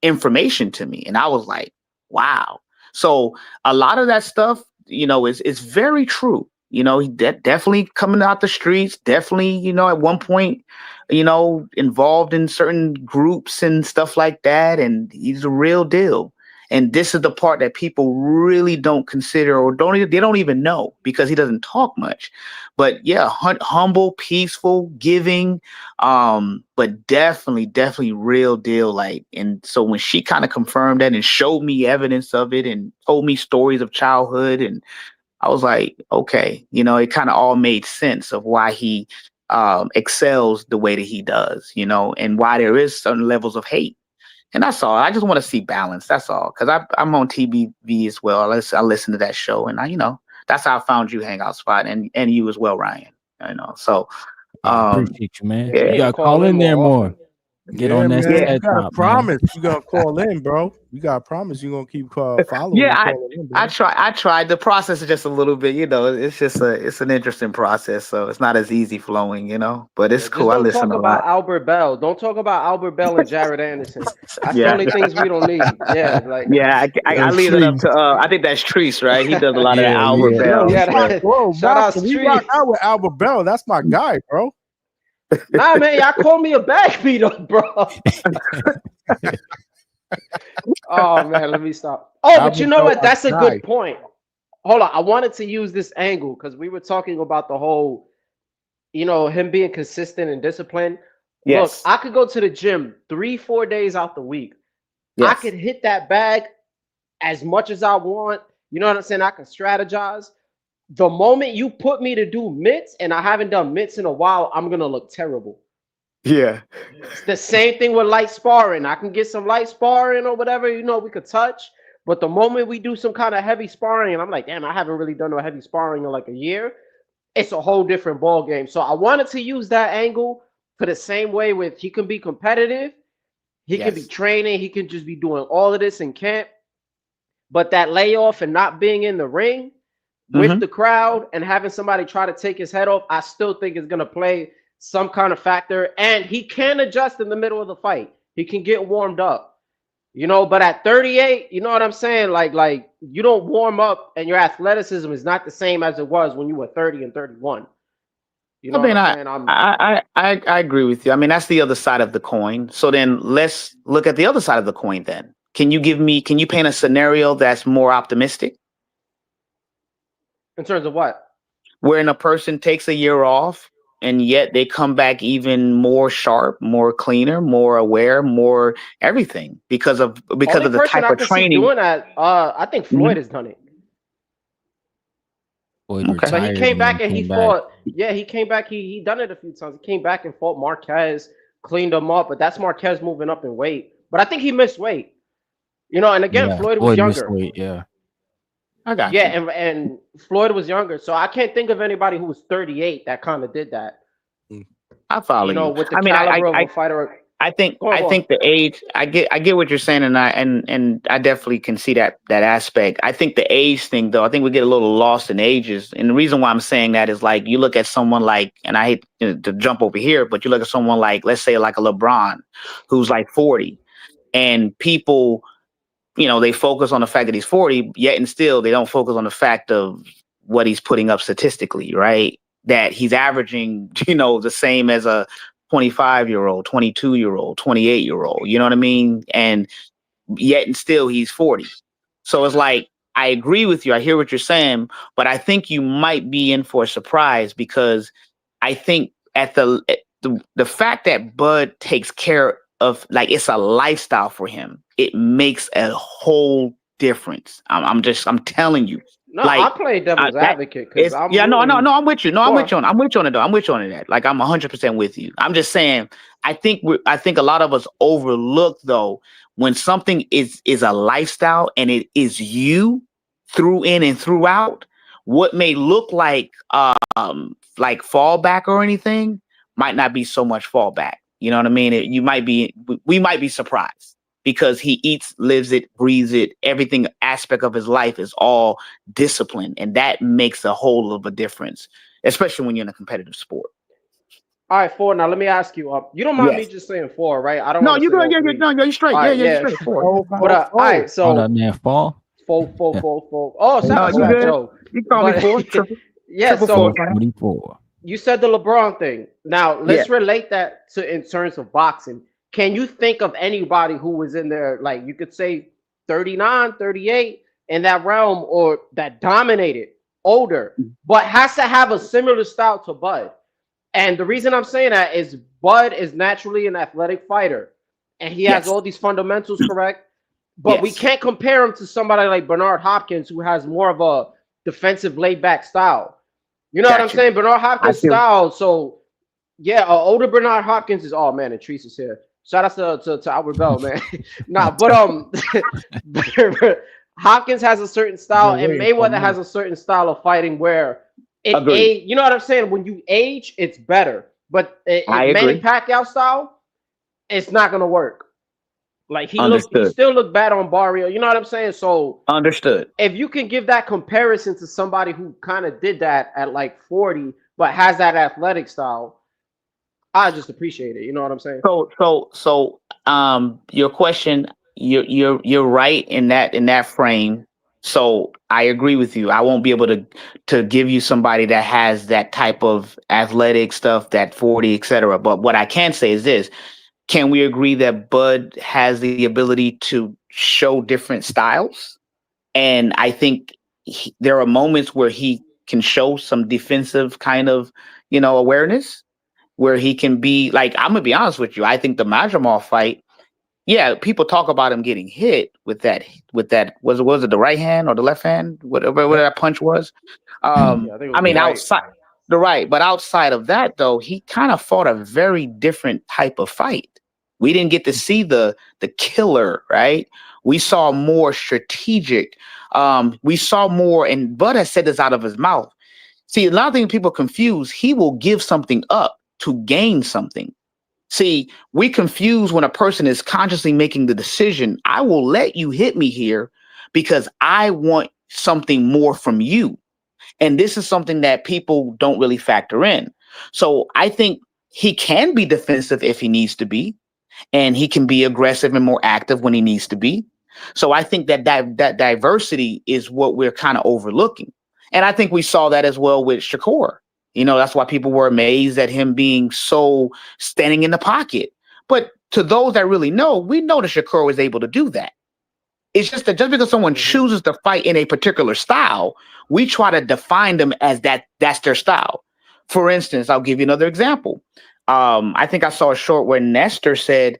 information to me. And I was like, wow. So a lot of that stuff, is very true. He definitely coming out the streets, definitely, at one point, involved in certain groups and stuff like that. And he's a real deal. And this is the part that people really don't consider or they don't even know, because he doesn't talk much. But yeah, humble, peaceful, giving, but definitely real deal. Like, and so when she kind of confirmed that and showed me evidence of it and told me stories of childhood, and I was like, okay, it kind of all made sense of why he excels the way that he does, and why there is certain levels of hate. And that's all. I just want to see balance. That's all. Because I'm on TBV as well. I listen to that show, and that's how I found you, Hangout Spot, and you as well, Ryan. So I appreciate you, man. yeah. You gotta call in there more. Get on that man. set You gotta top, promise man. you gonna call in, bro. You gotta promise you gonna keep following. Yeah, and calling in, bro. I tried. The process is just a little bit, it's an interesting process. So it's not as easy flowing, but it's Just cool. I don't listen talk a about lot. Albert Bell. Don't talk about Albert Bell and Jared Anderson. That's the Yeah. only things we don't need. Yeah, like Yeah, I leave it up to I think that's Treese, right? He does a lot of that Albert Yeah. Bell. yeah. But Bro, Shout out we rock Street. out with Albert Bell. That's my guy, bro. Nah, man, y'all call me a backbeater, bro. Oh man, let me stop. Oh, but Albert you know Bell, what? That's a my guy. good point. Hold on, I wanted to use this angle because we were talking about the whole, him being consistent and disciplined. Look, yes, I could go to the gym 3-4 days out the week. I yes, could hit that bag as much as I want. You know what I'm saying? I can strategize. The moment you put me to do mitts, and I haven't done mitts in a while, I'm gonna look terrible. yeah, It's the same thing with light sparring. I can get some light sparring or whatever, we could touch. But the moment we do some kind of heavy sparring, and I'm like, damn, I haven't really done no heavy sparring in like a year, it's a whole different ball game. So I wanted to use that angle for the same way with he can be competitive, he can be yes. training, he can just be doing all of this in camp. But that layoff and not being in the ring with the crowd and having somebody try to take his head off, I still think is going to play some kind of factor. And he can adjust in the middle of the fight. He can get warmed up, but at 38, you know what I'm saying? Like you don't warm up and your athleticism is not the same as it was when you were 30 and 31. You know I mean, what I'm saying? I agree with you. I mean, that's the other side of the coin. So then let's look at the other side of the coin then. Can you paint a scenario that's more optimistic? In terms of what? Wherein a person takes a year off and yet they come back even more sharp, more cleaner, more aware, more everything because of Only the person type I of can see training. doing that, I think Floyd has done it. Floyd Okay. But he retired came and then back and he came back. fought. Yeah, he came back. He done it a few times. He came back and fought Marquez, cleaned him up. But that's Marquez moving up in weight. But I think he missed weight. And again, Yeah, Floyd was missed younger. weight, yeah. I got Yeah, you. and Floyd was younger. So I can't think of anybody who was 38 that kind of did that. I follow you. With the I mean, caliber of a fighter. I think Go on. the age. I get what you're saying, and I definitely can see that aspect. I think the age thing, though, I think we get a little lost in ages, and the reason why I'm saying that is like you look at someone like, and I hate to jump over here, but you look at someone like, let's say, like a LeBron, who's like 40, and people, they focus on the fact that he's 40, yet and still they don't focus on the fact of what he's putting up statistically, right? That he's averaging, the same as a 25-year-old, 22-year-old, 28-year-old, you know what I mean? And yet and still he's 40. So it's like, I agree with you. I hear what you're saying, but I think you might be in for a surprise because I think at the fact that Bud takes care of like it's a lifestyle for him. It makes a whole difference. I'm telling you. No, Like I'm playing devil's that advocate because is I'm yeah, no, rooting I'm with you. No, I'm with for. you on I'm with you on it though. I'm with you on it that. Like I'm 100% with you. I'm just saying I think a lot of us overlook though when something is a lifestyle and it is you through in and throughout, what may look like fallback or anything might not be so much fallback. You know what I mean? We might be surprised because he eats, lives it, breathes it. Everything aspect of his life is all discipline, and that makes a whole of a difference, especially when you're in a competitive sport. All right, four. Now let me ask you. You don't mind me Yes. just saying four, right? I don't No, want to you say go. all Yeah, three. no, you're straight. All Yeah, right, you're yeah. straight. Four. But all right, Oh, so that man fall. four. Oh, shout out to You that good? Joe. You call me But four. Triple. yeah, Triple four. so 444. you said the LeBron thing. Now Yeah. let's relate that to in terms of boxing. Can you think of anybody who was in there, like you could say 39, 38 in that realm, or that dominated older, but has to have a similar style to Bud? And the reason I'm saying that is Bud is naturally an athletic fighter, and he has Yes. all these fundamentals correct. But we Yes. can't compare him to somebody like Bernard Hopkins, who has more of a defensive, laid-back style. You know what I'm Gotcha. saying? Bernard I Hopkins' feel. style. So yeah, older Bernard Hopkins is. Oh man, and Teresa's here. Shout out to Albert Bell, man. Nah, but Hopkins has a certain style, Been and waiting for a Mayweather has minute. a certain style of fighting where it Agreed. age. You know what I'm saying? When you age, it's better. But I if Manny agree. Pacquiao style, it's not gonna work. Like he Understood. still looked bad on Barrio. You know what I'm saying? So Understood. if you can give that comparison to somebody who kind of did that at like 40, but has that athletic style, I just appreciate it. You know what I'm saying? Your question, you're right in that frame. So I agree with you. I won't be able to give you somebody that has that type of athletic stuff, that 40, etc. But what I can say is this: can we agree that Bud has the ability to show different styles? And I think there are moments where he can show some defensive kind of, awareness where he can be like, I'm gonna be honest with you. I think the Majamov fight, yeah, people talk about him getting hit with that was it the right hand or the left hand, whatever that punch was. Yeah, I think it I was the mean, right. outside the right, but outside of that though, he kind of fought a very different type of fight. We didn't get to see the killer, right? We saw more strategic. We saw more, and Bud has said this out of his mouth. See, a lot of things people confuse. He will give something up to gain something. See, we confuse when a person is consciously making the decision, I will let you hit me here because I want something more from you. And this is something that people don't really factor in. So I think he can be defensive if he needs to be, and he can be aggressive and more active when he needs to be. So I think that diversity is what we're kind of overlooking. And I think we saw that as well with Shakur. That's why people were amazed at him being so standing in the pocket. But to those that really know, we know that Shakur was able to do that. It's just that just because someone chooses to fight in a particular style, we try to define them as that's their style. For instance, I'll give you another example. I think I saw a short where Nestor said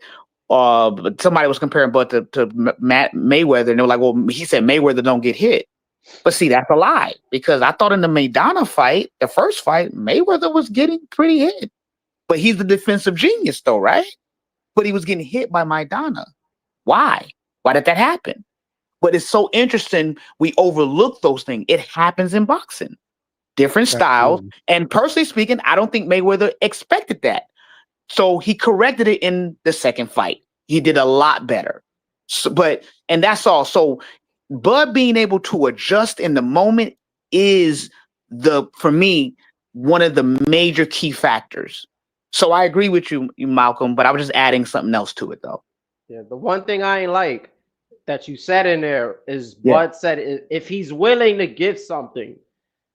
somebody was comparing Bud to Matt Mayweather, and they were like, well, he said Mayweather don't get hit. But see, that's a lie, because I thought in the Maidana fight, the first fight, Mayweather was getting pretty hit. But he's the defensive genius though, right? But he was getting hit by Maidana. Why? Why did that happen? But it's so interesting. We overlook those things. It happens in boxing. Different styles. Absolutely. And personally speaking, I don't think Mayweather expected that. So he corrected it in the second fight. He did a lot better. And that's all. So Bud being able to adjust in the moment is for me, one of the major key factors. So I agree with you, Malcolm, but I was just adding something else to it though. Yeah, the one thing I ain't like that you said in there is Yeah. Bud said if he's willing to give something,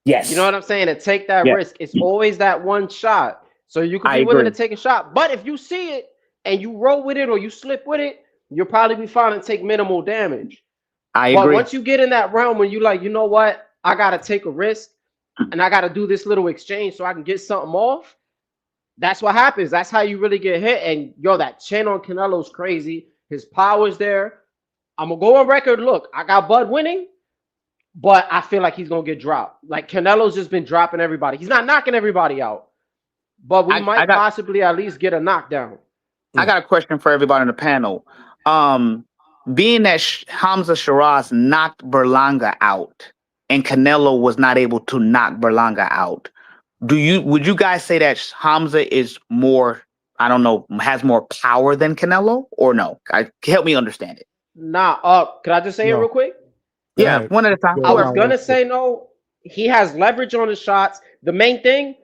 Yes. you know what I'm saying, to take that Yeah. risk, it's always that one shot. So you could I be willing to agree. take a shot, but if you see it and you roll with it or you slip with it, you'll probably be fine and take minimal damage. I But agree. once you get in that realm when you like, you know what, I gotta take a risk and I gotta do this little exchange so I can get something off. That's what happens. That's how you really get hit. And yo, that chin on Canelo's crazy. His power's there. I'm gonna go on record. Look, I got Bud winning, but I feel like he's gonna get dropped. Like Canelo's just been dropping everybody. He's not knocking everybody out, but we I might got possibly at least get a knockdown. I got a question for everybody on the panel. Being that Hamza Shiraz knocked Berlanga out and Canelo was not able to knock Berlanga out, would you guys say that Hamza is more, I don't know, has more power than Canelo, or no? Help me understand it. Nah, can I just say it real quick? Yeah, one at a time. I was gonna say no. He has leverage on his shots. The main thing,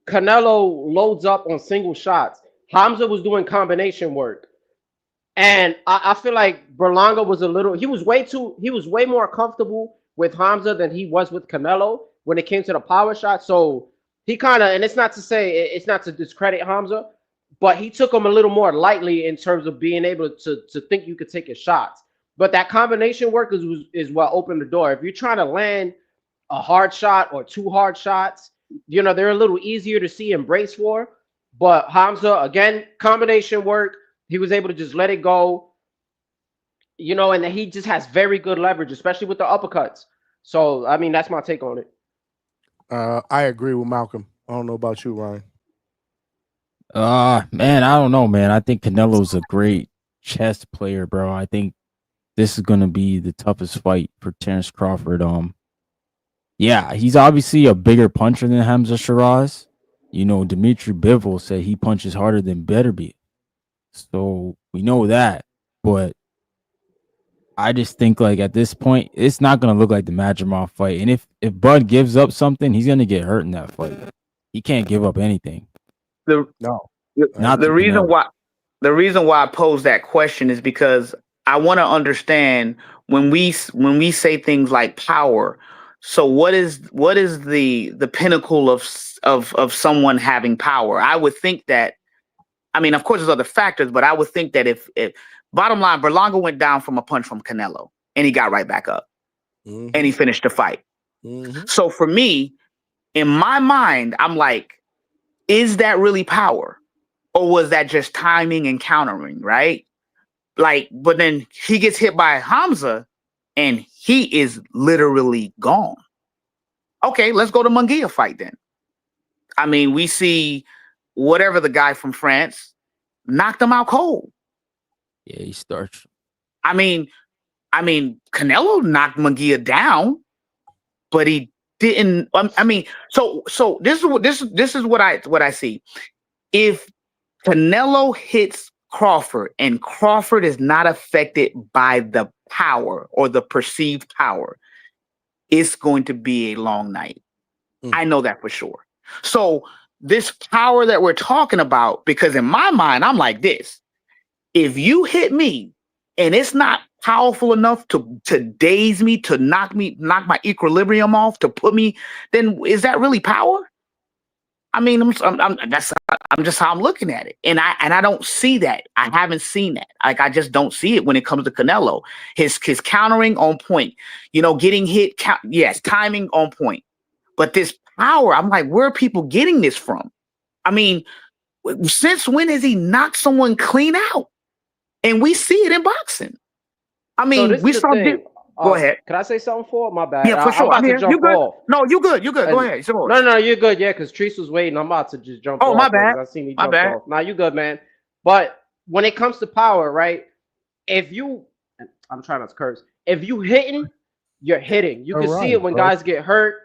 Canelo loads up on single shots. Hamza was doing combination work. And I feel like Berlanga was he was way more comfortable with Hamza than he was with Canelo when it came to the power shot. So he kind of, and it's not to discredit Hamza, but he took him a little more lightly in terms of being able to think you could take his shots. But that combination work is what opened the door. If you're trying to land a hard shot or two hard shots, they're a little easier to see and brace for. But Hamza, again, combination work. He was able to just let it go, and then he just has very good leverage, especially with the uppercuts. So, I mean, that's my take on it. I agree with Malcolm. I don't know about you, Ryan. Man, I don't know, man. I think Canelo's a great chess player, bro. I think this is gonna be the toughest fight for Terence Crawford. Yeah, he's obviously a bigger puncher than Hamza Shiraz. Dmitry Bivol said he punches harder than Beterbiev. So we know that, but I just think like at this point, it's not gonna look like the Madrimov fight. And if Bud gives up something, he's gonna get hurt in that fight. He can't give up anything. The reason why I pose that question is because I want to understand when we say things like power. So what is the pinnacle of someone having power? I would think that. I mean, of course, there's other factors, but I would think that if bottom line, Berlanga went down from a punch from Canelo and he got right back up and he finished the fight. So for me, in my mind, I'm like, is that really power? Or was that just timing and countering, right? Like, but then he gets hit by Hamza and he is literally gone. Okay, let's go to Munguia fight then. I mean, we see whatever the guy from France knocked him out cold. Yeah, he starts. I mean, Canelo knocked Munguia down, but he didn't. I mean, so this is what I see. If Canelo hits Crawford and Crawford is not affected by the power or the perceived power, it's going to be a long night. I know that for sure. So this power that we're talking about, because in my mind, I'm like this. If you hit me and it's not powerful enough to daze me, to knock my equilibrium off, to put me, then is that really power? I mean, that's just how I'm looking at it. And I don't see that. I haven't seen that. Like, I just don't see it when it comes to Canelo. His countering on point, getting hit. Yes. Timing on point, but this power, I'm like, where are people getting this from? I mean, since when has he knocked someone clean out? And we see it in boxing. I mean, we saw it. Go ahead. Can I say something for it? My bad. Yeah, for sure. I'm about to jump you good? off. No, you good. You good. Go ahead. No, you're good. Yeah, because Treese was waiting. I'm about to just jump off. Oh, my bad. I seen he jumped off. Nah, you good, man. But when it comes to power, right? I'm trying not to curse. If you hitting, you're hitting. You can see it when guys get hurt,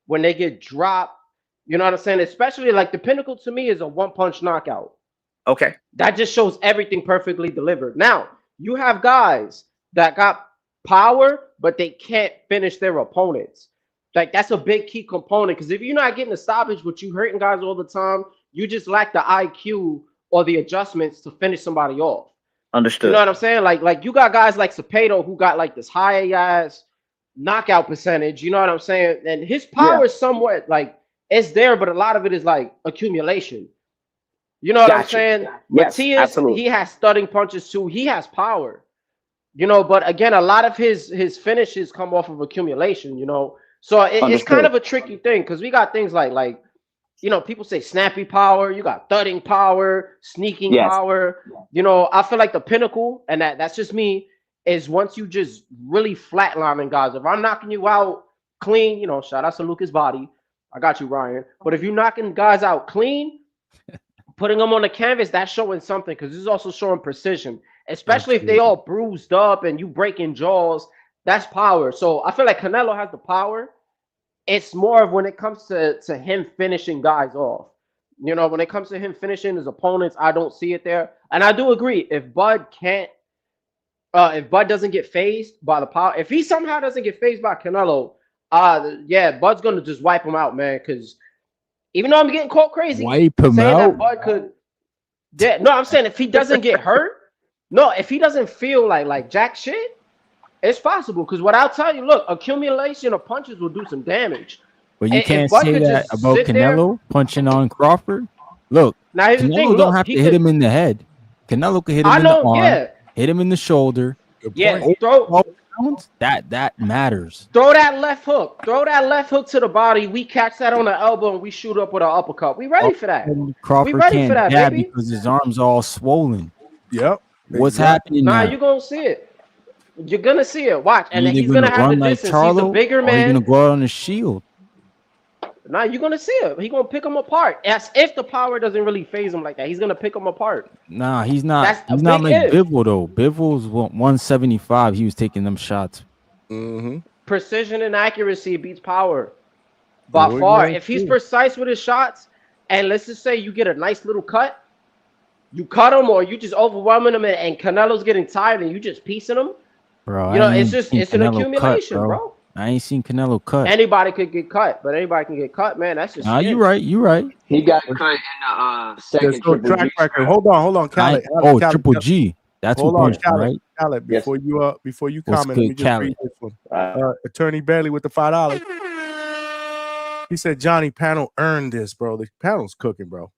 when they get dropped. You know what I'm saying? Especially like the pinnacle to me is a one-punch knockout. Okay. That just shows everything perfectly delivered. Now, you have guys that got power, but they can't finish their opponents. Like, that's a big key component, because if you're not getting the stoppage, but you hurting guys all the time, you just lack the IQ or the adjustments to finish somebody off. Understood. You know what I'm saying? Like you got guys like Cepedo who got like this high ass knockout percentage. You know what I'm saying? And his power is somewhat like it's there, but a lot of it is like accumulation. You know what I'm saying? Yes, Matias, absolutely. he has stunning punches too. He has power. But again, a lot of his finishes come off of accumulation. So it's kind of a tricky thing, because we got things like people say snappy power, you got thudding power, sneaking Yes. power. I feel like the pinnacle, and that's just me, is once you just really flatlining guys. If I'm knocking you out clean, shout out to Lucas Body. I got you, Ryan. But if you're knocking guys out clean, putting them on the canvas, that's showing something because this is also showing precision, especially if they all bruised up and you breaking jaws. That's power. So I feel like Canelo has the power. It's more of when it comes to him finishing guys off. When it comes to him finishing his opponents, I don't see it there. And I do agree. If Bud doesn't get phased by the power, if he somehow doesn't get phased by Canelo, yeah, Bud's gonna just wipe him out, man. Because even though I'm getting called crazy Wipe him saying out. that Bud could, yeah, no, I'm saying if he doesn't get hurt, no, if he doesn't feel like jack shit, it's possible. Because what I'll tell you, look, accumulation of punches will do some damage. But you And can't if Bud say could that just about sit there, Canelo punching on Crawford. Look, now here's the Canelo thing. don't Look, have to he hit him could. in the head. Canelo could hit him I in the know, arm, yeah, hit him in the shoulder. yeah. Over Throw 12 rounds, that matters. throw that left hook. Throw that left hook to the body. We catch that on the elbow and we shoot up with an uppercut. We ready for that. We Crawford ready for can't that, jab baby. because his arm's all swollen. Yep. What's Exactly. happening Nah, now? you're gonna see it. You're gonna see it. Watch, and You're then either he's gonna gonna have the run like distance. He's the Charlo, bigger or you're man. gonna go out on the shield. Nah, you're gonna see it. He's gonna pick him apart. As if the power doesn't really phase him like that. He's gonna pick him apart. Nah, he's not. That's a He's not big like if. Bivol though. Bivol's 175. He was taking them shots. Mm-hmm. Precision and accuracy beats power by We're far. gonna If he's see. precise with his shots, and let's just say you get a nice little cut, you cut him or you just overwhelming him, and Canelo's getting tired, and you just piecing him. Bro, I ain't It's seen an Canelo cut, accumulation, bro. I ain't seen Canelo cut. Anybody could get cut, but anybody can get cut, man. That's just Nah, you skin. right. You right. He got cut in the There's second no Triple track G record. scrap. Hold on, Khaled. Khaled, Triple G. That's who hold on, punched him, Khaled. right? Khaled, Yes. before you What's comment, let me good, just Khaled? read this one. Attorney Bailey with the $5. He said Johnny Panel earned this, bro. The panel's cooking, bro.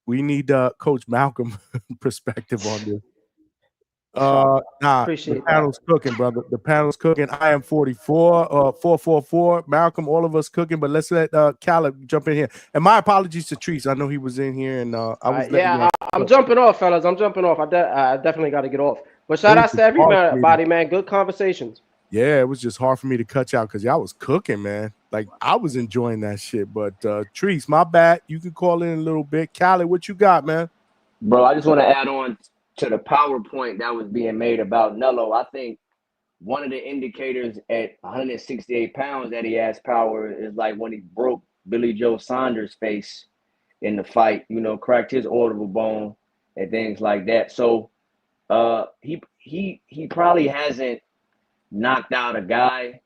We need Coach Malcolm perspective on this. The Appreciate that. panel's cooking, brother. The panel's cooking. I am 44, 444. Malcolm, all of us cooking, but let's let Khaled jump in here. And my apologies to Treese. I know he was in here, and I was Yeah, I'm jumping off, fellas. I'm jumping off. I definitely got to get off. But shout It was out to just hard for me to- everybody, man. Good conversations. Yeah, it was just hard for me to cut you out because y'all was cooking, man. Like I was enjoying that shit. But Treese, my bad. You can call in a little bit. Khaled, what you got, man? Bro, I just want to add on to the PowerPoint that was being made about Nello. I think one of the indicators at 168 pounds that he has power is like when he broke Billy Joe Saunders' face in the fight, cracked his orbital bone and things like that. So he probably hasn't knocked out a guy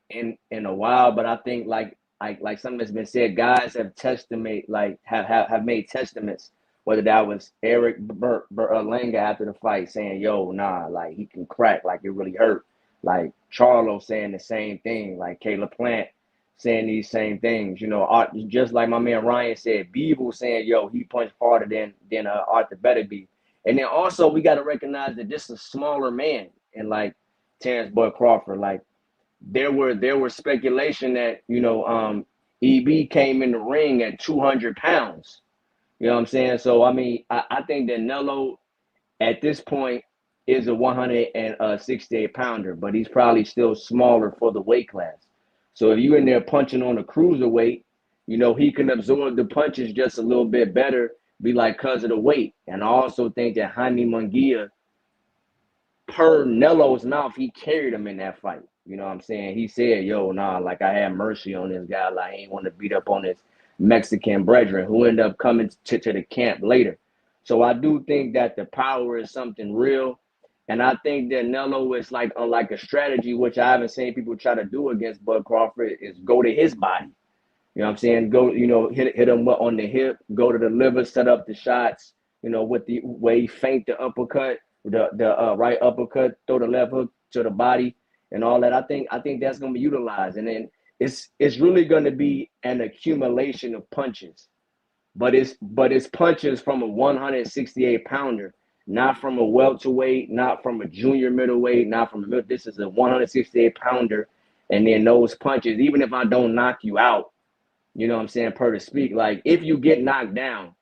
in a while, but I think like something that's been said, guys have have made testaments. Whether that was Eric Berlanga after the fight saying, "Yo, nah, like he can crack, like it really hurt." Like Charlo saying the same thing, like Caleb Plant saying these same things. Just like my man Ryan said, Beeble saying, "Yo, he punched harder than Arthur Beterbiev." And then also we got to recognize that this is a smaller man, and like Terence Bud Crawford, like there were speculation that EB came in the ring at 200 pounds. You know what I'm saying? So I mean, I think that Nello at this point is a 168 pounder, but he's probably still smaller for the weight class. So if you're in there punching on a cruiserweight, he can absorb the punches just a little bit better, be like because of the weight. And I also think that Jaime Munguia, per Nello's mouth, he carried him in that fight. You know what I'm saying? He said, "Yo, nah, like I had mercy on this guy. Like I ain't want to beat up on this Mexican brethren," who ended up coming to the camp later. So I do think that the power is something real. And I think that Nello is like a strategy, which I haven't seen people try to do against Bud Crawford, is go to his body. You know what I'm saying? Go, hit him on the hip, go to the liver, set up the shots, with the way he feint the uppercut, the right uppercut, throw the left hook to the body and all that. I think that's going to be utilized. And then it's really going to be an accumulation of punches. But it's punches from a 168 pounder, not from a welterweight, not from a junior middleweight, not from a this is a 168 pounder. And then those punches, even if I don't knock you out, You know what I'm saying? Per to speak. Like, if you get knocked down,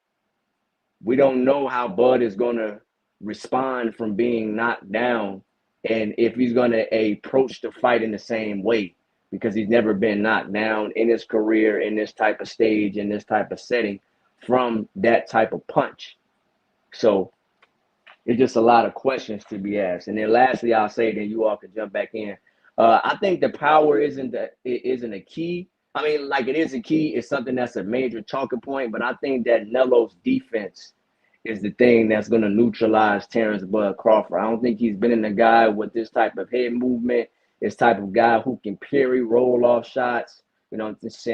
we don't know how Bud is going to respond from being knocked down and if he's going to approach the fight in the same way because he's never been knocked down in his career in this type of stage, in this type of setting from that type of punch. So it's just a lot of questions to be asked. And then lastly, I'll say, then you all can jump back in. I think the power isn't a key. I mean, like, it is a key. It's something that's a major talking point. But I think that Nelo's defense is the thing that's going to neutralize Terence Bud Crawford. I don't think he's been in a guy with this type of head movement, this type of guy who can parry, roll off shots, you know, just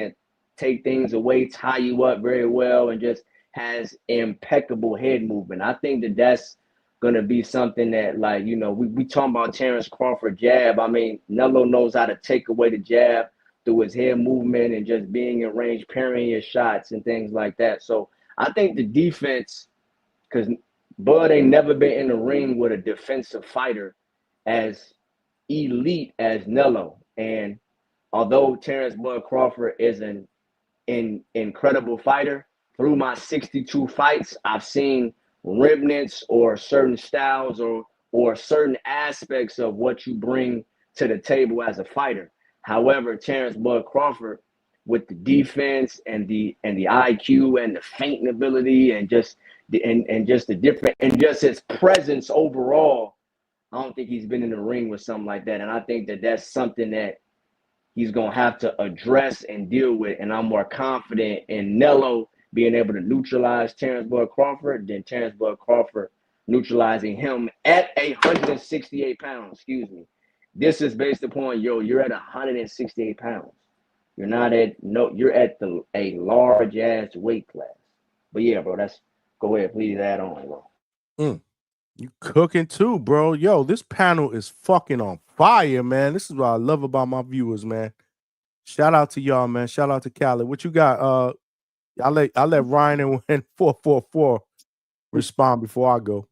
take things away, tie you up very well, and just has impeccable head movement. I think that that's going to be something that, like, you know, we talking about Terence Crawford jab. I mean, Nelo knows how to take away the jab through his head movement and just being in range, parrying his shots and things like that. So I think the defense, because Bud ain't never been in the ring with a defensive fighter as elite as Nelo. And although Terence Bud Crawford is an incredible fighter, through my 62 fights, I've seen remnants or certain styles or certain aspects of what you bring to the table as a fighter. However, Terence Bud Crawford, with the defense and the IQ and the feinting ability and just the different and just his presence overall, I don't think he's been in the ring with something like that. And I think that that's something that he's gonna have to address and deal with. And I'm more confident in Nelo being able to neutralize Terence Bud Crawford than Terence Bud Crawford neutralizing him at 168 pounds. Excuse me. This is based upon, you're at 168 pounds. You're not at you're at a large ass weight class. But yeah, bro, go ahead, please add on, bro. You cooking too, bro. Yo, this panel is fucking on fire, man. This is what I love about my viewers, man. Shout out to y'all, man. Shout out to Khaled. What you got? I'll let Ryan and 444 respond before I go.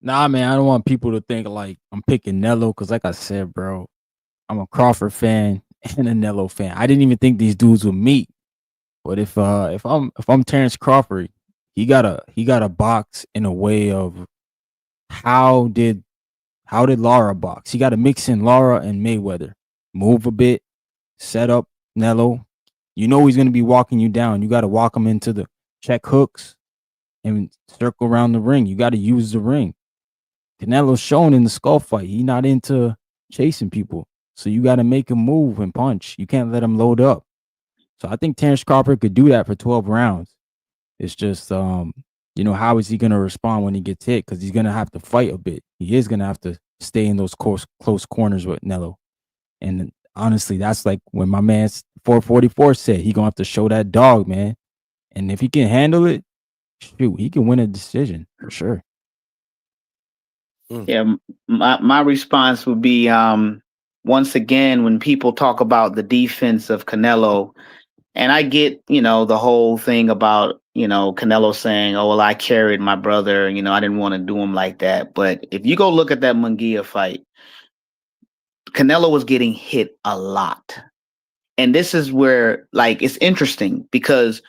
Nah, man, I don't want people to think like I'm picking Nelo because, like I said, bro, I'm a Crawford fan and a Nelo fan. I didn't even think these dudes would meet. But if I'm Terence Crawford, he gotta box in a way of how did Lara box? He got to mix in Lara and Mayweather, move a bit, set up Nelo. You know he's gonna be walking you down. You got to walk him into the check hooks and circle around the ring. You got to use the ring. Canelo's shown in the skull fight. He's not into chasing people. So you got to make him move and punch. You can't let him load up. So I think Terence Crawford could do that for 12 rounds. It's just, how is he going to respond when he gets hit? Because he's going to have to fight a bit. He is going to have to stay in those close corners with Nelo. And honestly, that's like when my man 444 said he going to have to show that dog, man. And if he can handle it, shoot, he can win a decision for sure. Yeah, my response would be once again, when people talk about the defense of Canelo, and I get, the whole thing about, Canelo saying, oh, well, I carried my brother, I didn't want to do him like that. But if you go look at that Munguia fight, Canelo was getting hit a lot. And this is where, it's interesting because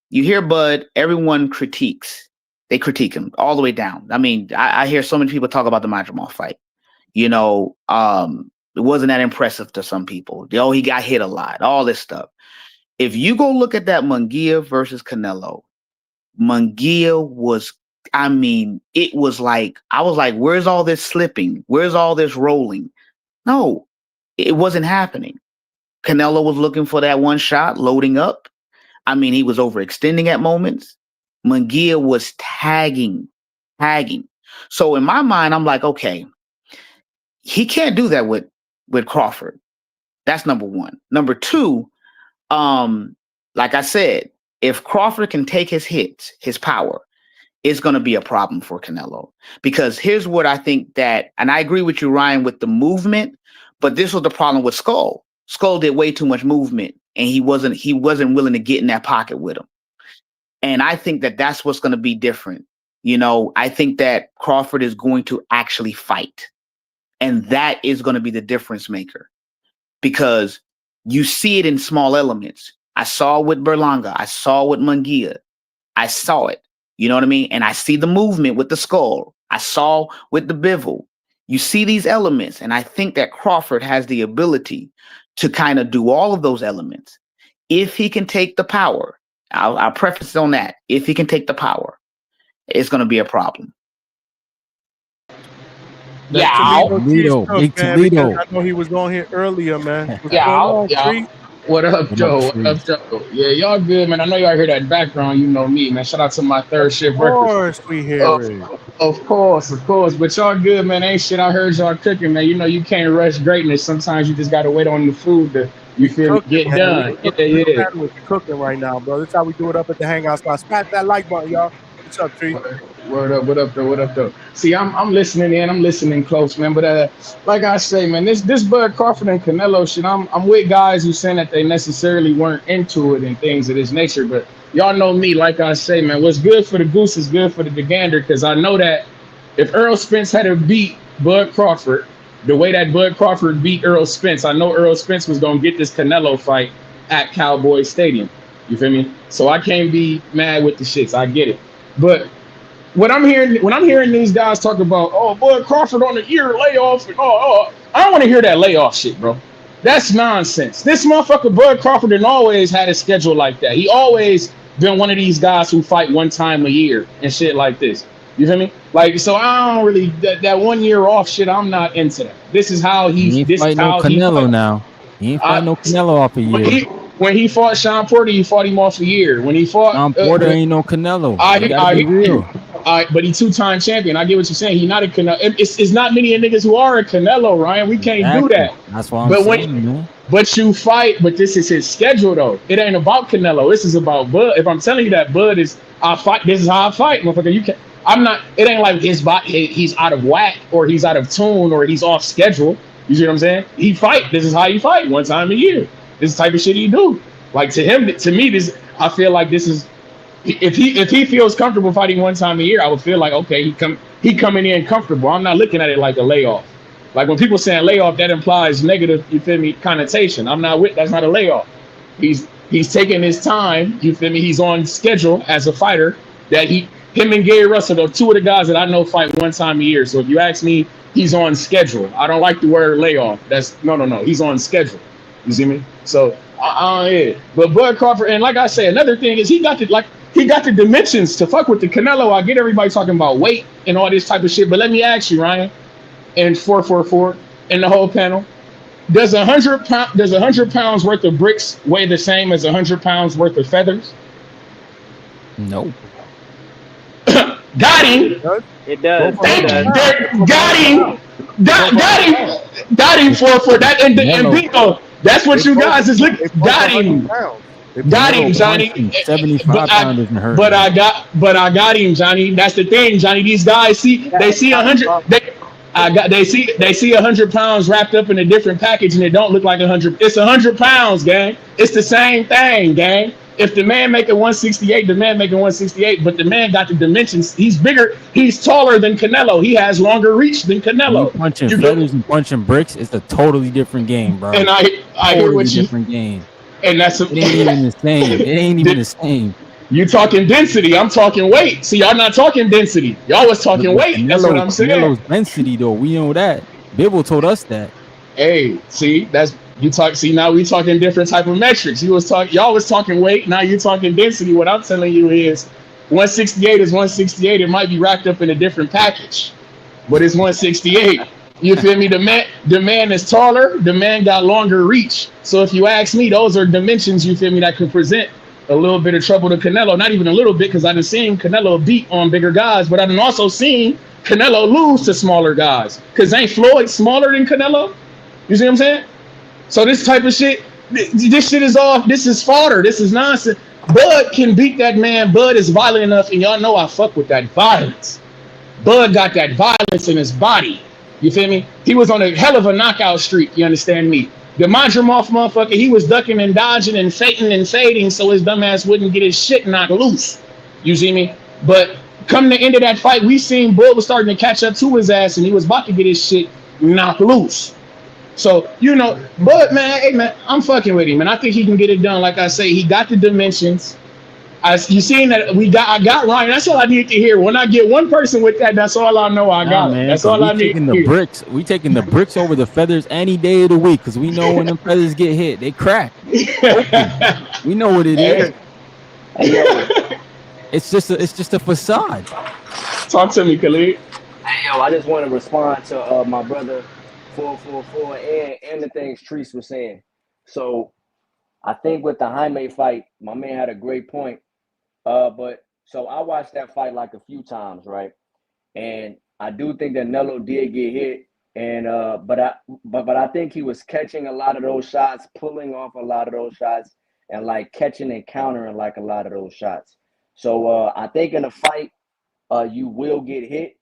you hear Bud, everyone critiques. They critique him all the way down. I mean, I hear so many people talk about the Majamov fight. It wasn't that impressive to some people. Oh, he got hit a lot, all this stuff. If you go look at that Munguia versus Canelo, Munguia was, it was like, I was like, where's all this slipping? Where's all this rolling? No, it wasn't happening. Canelo was looking for that one shot, loading up. He was overextending at moments. Munguia was tagging. So in my mind, I'm like, okay, he can't do that with Crawford. That's number one. Number two, like I said, if Crawford can take his hits, his power, it's going to be a problem for Canelo. Because here's what I think that, and I agree with you, Ryan, with the movement, but this was the problem with Skull. Skull did way too much movement, and he wasn't willing to get in that pocket with him. And I think that that's what's going to be different. I think that Crawford is going to actually fight. And that is going to be the difference maker. Because you see it in small elements. I saw it with Berlanga. I saw it with Munguia. I saw it. You know what I mean? And I see the movement with the skull. I saw with the Bivol. You see these elements, and I think that Crawford has the ability to kind of do all of those elements. If he can take the power, I'll preface on that. If he can take the power, it's going to be a problem. Let Toledo see his Toledo, cook, big man, Toledo. because I know he was on here earlier, man. What's going Yeah, on, yeah. Tree? What up, What Joe? up, What up, Joe? Yeah, y'all good, man. I know y'all hear that background. You know me, man. Shout out to my third shift Of workers. course we hear it. Of course. But y'all good, man. Ain't shit. I heard y'all cooking, man. You know you can't rush greatness. Sometimes you just gotta wait on the food to Cooking, get man. done. We Yeah. cooking, cooking right now, bro. That's how we do it up at the Hangout spot. Smash that like button, y'all. What's up, Tree? What up, though? See, I'm listening in. I'm listening close, man. But like I say, man, this Bud Crawford and Canelo shit. I'm with guys who saying that they necessarily weren't into it and things of this nature. But y'all know me, like I say, man. What's good for the goose is good for the gander, because I know that if Earl Spence had to beat Bud Crawford the way that Bud Crawford beat Earl Spence, I know Earl Spence was gonna get this Canelo fight at Cowboy Stadium. You feel me? So I can't be mad with the shits. I get it, but when I'm hearing these guys talk about, oh, Bud Crawford on the year layoff, and I don't want to hear that layoff shit, bro. That's nonsense. This motherfucker Bud Crawford done always had a schedule like that. He always been one of these guys who fight one time a year and shit like this. You feel me? Like, so I don't really that 1 year off shit. I'm not into that. This is how He ain't fight no Canelo now. He ain't fight no Canelo off a year. When he fought Sean Porter, he fought him off a year. When he fought Sean Porter ain't no Canelo. You gotta I be real. but he's two-time champion. I get what you're saying. He's not a Canelo. It's not many niggas who are a Canelo, Ryan. We can't do that. That's why I'm saying, man. But you fight. But this is his schedule, though. It ain't about Canelo. This is about Bud. If I'm telling you that Bud is, I fight. This is how I fight, motherfucker. You can. I'm not. It ain't like his body. He's out of whack, or he's out of tune, or he's off schedule. You see what I'm saying? He fight. This is how you fight. One time a year. This is the type of shit he do. Like to him, to me, this. I feel like this is. If he feels comfortable fighting one time a year, I would feel like, okay, he coming in comfortable. I'm not looking at it like a layoff. Like when people saying layoff, that implies negative, you feel me, connotation. I'm not with. That's not a layoff. He's taking his time. You feel me? He's on schedule as a fighter. That him and Gary Russell are two of the guys that I know fight one time a year. So if you ask me, he's on schedule. I don't like the word layoff. That's no. He's on schedule. You see me? So yeah. But Bud Crawford, and like I say, another thing is he got the dimensions to fuck with the Canelo. I get everybody talking about weight and all this type of shit, but let me ask you, Ryan, and 444 and the whole panel, does 100 pounds worth of bricks weigh the same as 100 pounds worth of feathers? No. Got him. It does. Got him. Got him for that. And bingo. That's what you guys is looking. Got him. Got him, Johnny. 75 pounders in her. But I got him, Johnny. That's the thing, Johnny. These guys see 100. They see 100 pounds wrapped up in a different package, and it don't look like 100. It's 100 pounds, gang. It's the same thing, gang. If the man making 168, the man making 168, but the man got the dimensions. He's bigger. He's taller than Canelo. He has longer reach than Canelo. You punching feathers and punching bricks, it's a totally different game, bro. And I hear what you. Different game. And that's it ain't even the same. It ain't even the same. You talking density? I'm talking weight. See, y'all not talking density. Y'all was talking weight. That's what I'm saying. Canelo's density, though. We know that. Bibble told us that. Hey, see, that's you talk. See, now we talking different type of metrics. Y'all was talking weight. Now you talking density. What I'm telling you is, 168 is 168. It might be wrapped up in a different package, but it's 168. You feel me? The man is taller. The man got longer reach. So if you ask me, those are dimensions. You feel me? That could present a little bit of trouble to Canelo. Not even a little bit, because I done seen Canelo beat on bigger guys, but I done also seen Canelo lose to smaller guys. Because ain't Floyd smaller than Canelo? You see what I'm saying? So this type of shit, this shit is off. This is fodder. This is nonsense. Bud can beat that man. Bud is violent enough, and y'all know I fuck with that violence. Bud got that violence in his body. You feel me? He was on a hell of a knockout streak. You understand me? The Madrimov motherfucker, he was ducking and dodging and faking and fading so his dumb ass wouldn't get his shit knocked loose. You see me? But come the end of that fight, we seen Bud was starting to catch up to his ass, and he was about to get his shit knocked loose. So, but man, hey man, I'm fucking with him, and I think he can get it done. Like I say, he got the dimensions. You seen that I got Ryan. That's all I need to hear. When I get one person with that, that's all I know I Nah, got him. man, That's because all we I need taking to the hear. bricks. We taking the bricks over the feathers any day of the week because we know when them feathers get hit, they crack open. We know what it is. Hey, Hey yo, It's just a facade. talk to me, Khalid. hey yo, I just want to respond to my brother 444 and the things Treese was saying. So I think with the Jaime fight, my man had a great point. But so I watched that fight like a few times, right? And I do think that Nello did get hit, and but I think he was catching a lot of those shots, pulling off a lot of those shots, and like catching and countering like a lot of those shots. So I think in a fight, you will get hit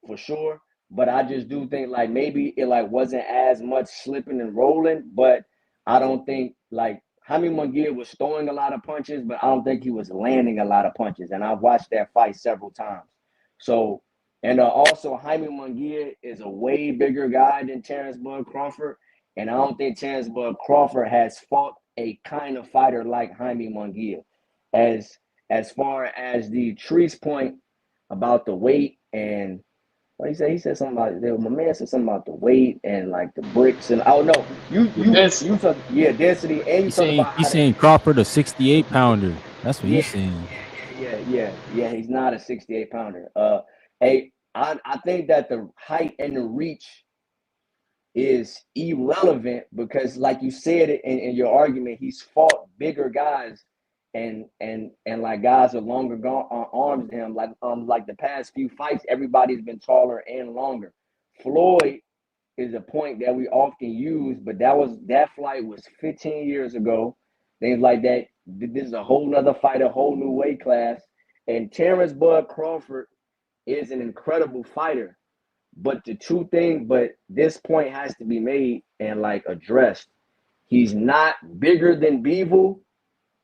for sure. But I just do think like maybe it like wasn't as much slipping and rolling, but I don't think like Jaime Munguia was throwing a lot of punches, but I don't think he was landing a lot of punches. And I've watched that fight several times. So and also Jaime Munguia is a way bigger guy than Terence Bud Crawford, and I don't think Terence Bud Crawford has fought a kind of fighter like Jaime Munguia. As as far as the Treese point about the weight and what he said. He said something about my man said something about the weight and like the bricks and oh no, you talk density and you talk about how He's to saying Crawford a 68 pounder. That's what yeah he's saying. yeah he's not a 68 pounder. I think that the height and the reach is irrelevant because like you said it in your argument, he's fought bigger guys and like guys with longer arms than him. Like the past few fights, everybody's been taller and longer. Floyd is a point that we often use, but that flight was 15 years ago. Things like that. This is a whole nother fight, a whole new weight class. And Terence Bud Crawford is an incredible fighter. But this point has to be made and like addressed. He's not bigger than Bivol,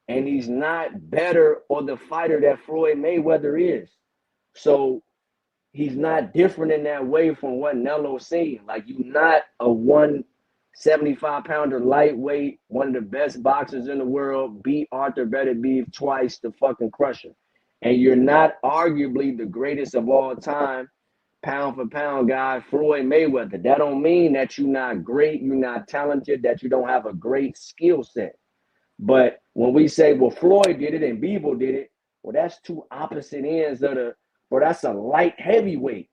and he's not better or the fighter that Floyd Mayweather is. So he's not different in that way from what Nelo's saying. Like you're not a 175-pounder lightweight, one of the best boxers in the world, beat Arthur Beterbiev twice to fucking crusher. And you're not arguably the greatest of all time, pound for pound guy, Floyd Mayweather. That don't mean that you're not great, you're not talented, that you don't have a great skill set. But when we say, well, Floyd did it and Bivol did it, well, that's two opposite ends of the, bro, that's a light heavyweight.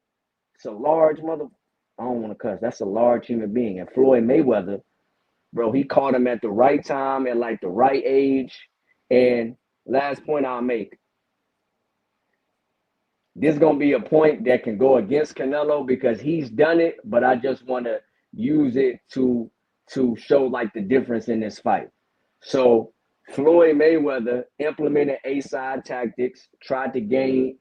It's a large mother, I don't want to cuss. That's a large human being. And Floyd Mayweather, bro, he caught him at the right time, at like the right age. And last point I'll make, this is going to be a point that can go against Canelo because he's done it, but I just want to use it to show like the difference in this fight. So Floyd Mayweather implemented A-side tactics, tried to gain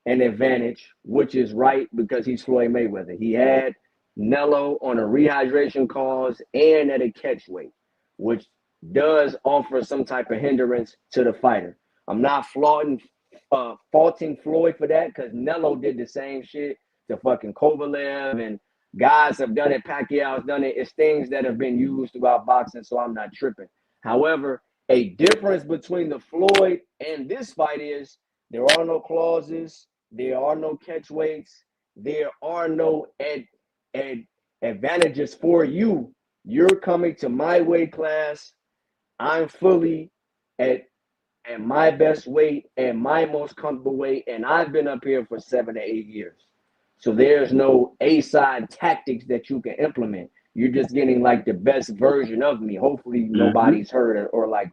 an advantage, which is right because he's Floyd Mayweather. He had Nello on a rehydration cause and at a catch weight, which does offer some type of hindrance to the fighter. I'm not faulting Floyd for that because Nello did the same shit to fucking Kovalev and guys have done it. Pacquiao's done it. It's things that have been used throughout boxing, so I'm not tripping. However, a difference between the Floyd and this fight is there are no clauses, there are no catch weights, there are no advantages for you. You're coming to my weight class. I'm fully at my best weight and my most comfortable weight, and I've been up here for 7 to 8 years. So there's no A-side tactics that you can implement. You're just getting like the best version of me. Hopefully nobody's hurt or like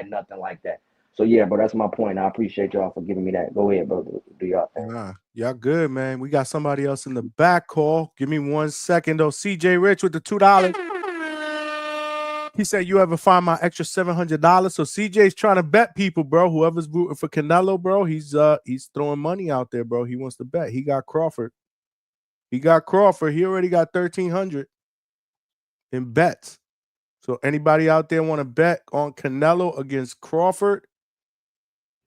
nothing like that. So yeah, bro, that's my point. I appreciate y'all for giving me that. Go ahead, bro. Do y'all thing. Nah, y'all good, man. We got somebody else in the back call. Give me 1 second though. CJ Rich with the $2. He said, you ever find my extra $700? So CJ's trying to bet people, bro. Whoever's rooting for Canelo, bro, he's throwing money out there, bro. He wants to bet. He got Crawford. He already got 1,300 in bets. So anybody out there want to bet on Canelo against Crawford?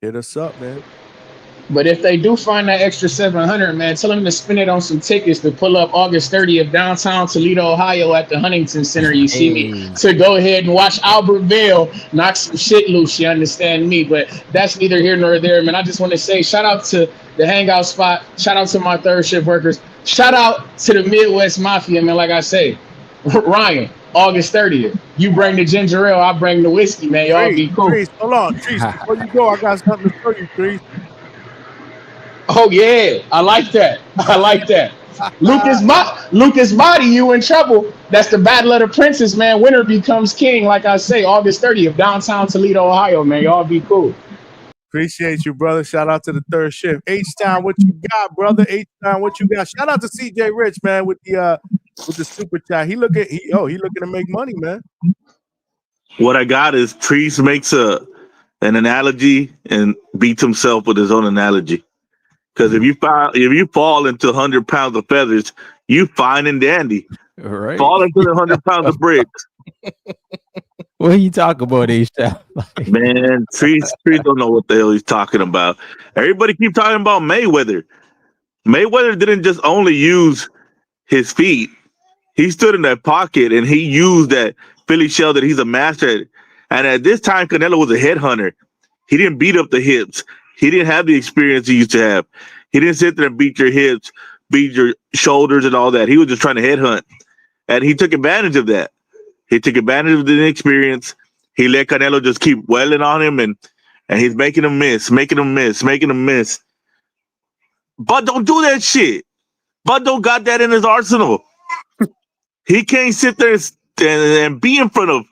Hit us up, man. But if they do find that extra 700, man, tell them to spend it on some tickets to pull up August 30th downtown Toledo, Ohio at the Huntington Center. You see me? Hey, To go ahead and watch Albert Bell knock some shit loose. You understand me? But that's neither here nor there, man. I just want to say shout out to the Hangout spot. Shout out to my third shift workers. Shout out to the Midwest Mafia, man. Like I say, Ryan, August 30th. You bring the ginger ale, I bring the whiskey, man. Y'all be cool. Trees, hold on, Trees. Before you go, I got something to show you, Trees. Oh yeah, I like that. I like that. Lucas Body, you in trouble. That's the Battle of the Princes, man. Winner becomes king. Like I say, August 30th, downtown Toledo, Ohio, man. Y'all be cool. Appreciate you, brother. Shout out to the third shift. H-Town, what you got, brother? H-Town, what you got? Shout out to CJ Rich, man, with the super chat. He looking to make money, man. What I got is Trees makes an analogy and beats himself with his own analogy. Because if you fall into 100 pounds of feathers, you fine and dandy. all right. Fall into the 100 pounds of bricks. What are you talking about, H-Town? Man, Trees don't know what the hell he's talking about. Everybody keep talking about Mayweather. Mayweather didn't just only use his feet. He stood in that pocket and he used that Philly shell that he's a master at. And at this time, Canelo was a headhunter. He didn't beat up the hips. He didn't have the experience he used to have. He didn't sit there and beat your hips, beat your shoulders and all that. He was just trying to headhunt. And he took advantage of that. He took advantage of the inexperience. He let Canelo just keep welling on him, and he's making him miss. But don't do that shit. But don't got that in his arsenal. He can't sit there and be in front of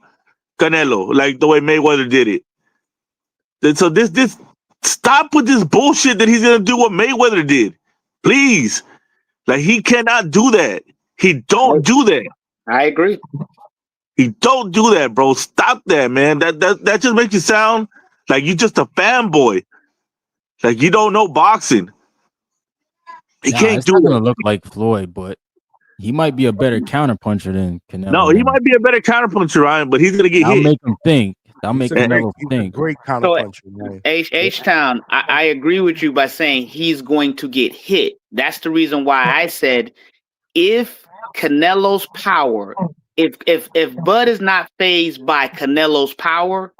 Canelo like the way Mayweather did it. And so this stop with this bullshit that he's gonna do what Mayweather did. Please. Like, he cannot do that. He don't do that. I agree. He don't do that, bro. Stop that, man. That just makes you sound like you just a fanboy. Like you don't know boxing. He can't it's do not it. gonna look like Floyd, but he might be a better counterpuncher than Canelo. No, he might be a better counterpuncher, Ryan, but he's gonna get I'll hit. make him think. I'll make Canelo think. Great So counterpuncher, man. H-Town, I agree with you by saying he's going to get hit. That's the reason why I said if Canelo's power, if Bud is not fazed by Canelo's power,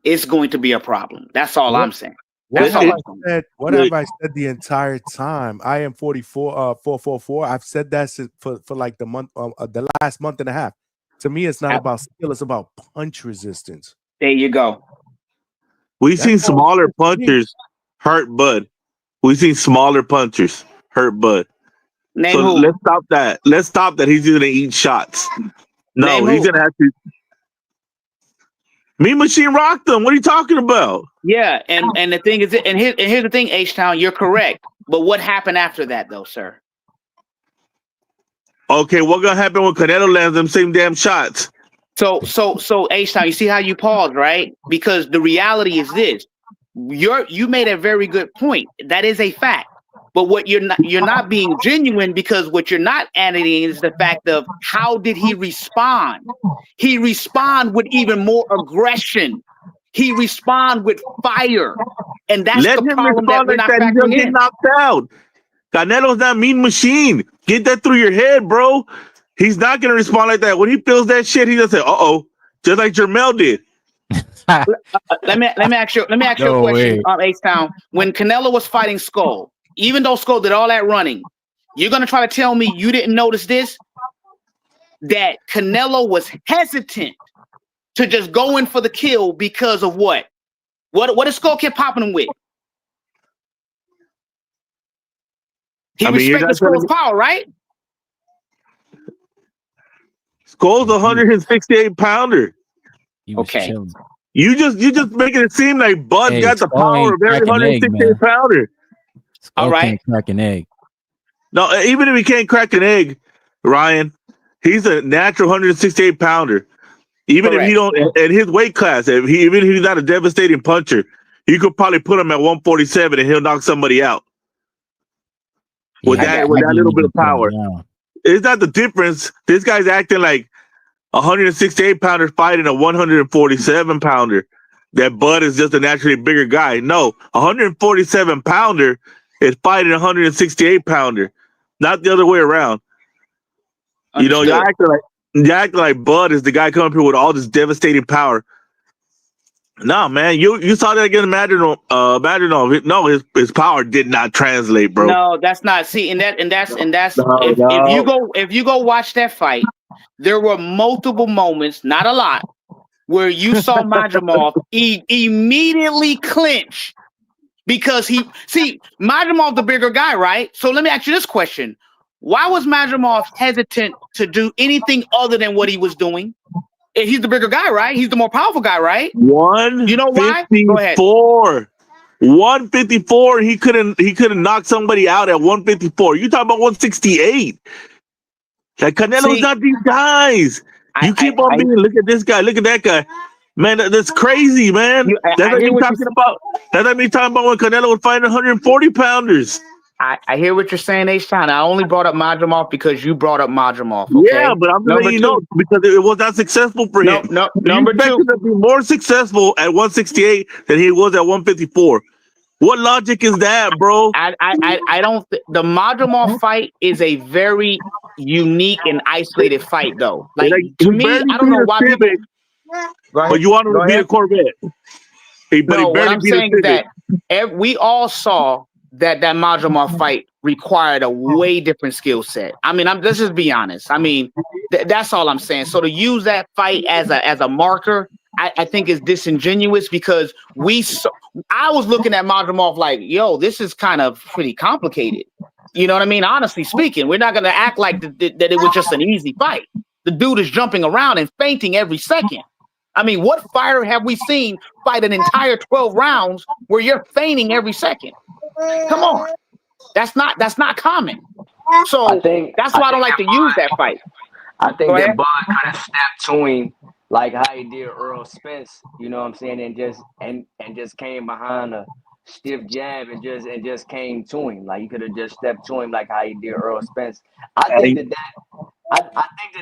it's going to be a problem. That's all I'm saying. What That's all I'm saying. have I said the entire time? I am 444. I've said that for like the last month and a half. To me, it's not about skill, it's about punch resistance. There you go. We've seen smaller punchers hurt Bud. We've seen smaller punchers hurt Bud. Name so who? let's stop that. Let's stop that. He's gonna eat shots. No, Name he's who? gonna have to. Mean Machine rocked them. What are you talking about? Yeah, and the thing is, and here's the thing, H-Town, you're correct. But what happened after that, though, sir? Okay, what's gonna happen when Canelo lands them same damn shots? So H-Town, you see how you paused, right? Because the reality is this: you made a very good point. That is a fact. But what you're not being genuine, because what you're not adding is the fact of how did he respond? He respond with even more aggression. He respond with fire, and that's Let the him problem that respond we're like not that. He's factoring gonna get in. knocked out. Canelo's not Mean Machine. Get that through your head, bro. He's not gonna respond like that. When he feels that shit, he's gonna say, "Uh-oh," just like Jermel did. Let me ask you a question, H-Town. When Canelo was fighting Skull, even though Skull did all that running, you're gonna try to tell me you didn't notice this? That Canelo was hesitant to just go in for the kill because of what? What did Skull kept popping him with? He respected Skull's power, right? Skull's 168 pounder. Okay. You just making it seem like Bud got the power of every 168 pounder. All right. Can't crack an egg. No, even if he can't crack an egg, Ryan, he's a natural 168 pounder. Even if he don't, in his weight class, even if he's not a devastating puncher, you could probably put him at 147 and he'll knock somebody out with that little bit of power. It's not the difference. This guy's acting like a 168 pounder fighting a 147 pounder. that Bud is just a naturally bigger guy. No, 147 pounder is fighting a 168 pounder, not the other way around. You know, Understood. y'all acting like Bud is the guy coming up here with all this devastating power. No, man, you saw that against Madrinov. No, his power did not translate, bro. No, that's not. See, and that's No, if you go watch that fight, there were multiple moments, not a lot, where you saw Madrimov immediately clinch because Madrimov the bigger guy, right? So let me ask you this question: why was Madrimov hesitant to do anything other than what he was doing? He's the bigger guy, right? He's the more powerful guy, right? You know why? Go ahead. 154. He couldn't knock somebody out at 154. You talking about 168? Like Canelo's not these guys. You keep on being. Look at this guy. Look at that guy. Man, that's crazy, man. That's like me talking about. That's like me talking about when Canelo was fighting 140 pounders. I hear what you're saying, H-Town. I only brought up Madrimov because you brought up Madrimov. Okay? Yeah, but I'm letting you know because it was not successful for him. Number two, to be more successful at 168 than he was at 154. What logic is that, bro? I don't. The Madrimov fight is a very unique and isolated fight, though. Like to me, I don't know why people. But you want him to beat a Corvette. No, what I'm saying is that we all saw that Madrimov fight required a way different skill set. I mean, let's just be honest. I mean, that's all I'm saying. So to use that fight as a marker, I think is disingenuous because I was looking at Madrimov like, yo, this is kind of pretty complicated. You know what I mean? Honestly speaking, we're not going to act like that it was just an easy fight. The dude is jumping around and fainting every second. I mean, what fighter have we seen fight an entire 12 rounds where you're fainting every second? Come on. That's not common. So that's why I don't like to use that fight. I think that Bud kind of snapped to him like how he did Earl Spence, you know what I'm saying, and just came behind a stiff jab and just came to him. Like he could have just stepped to him like how he did Earl Spence. I think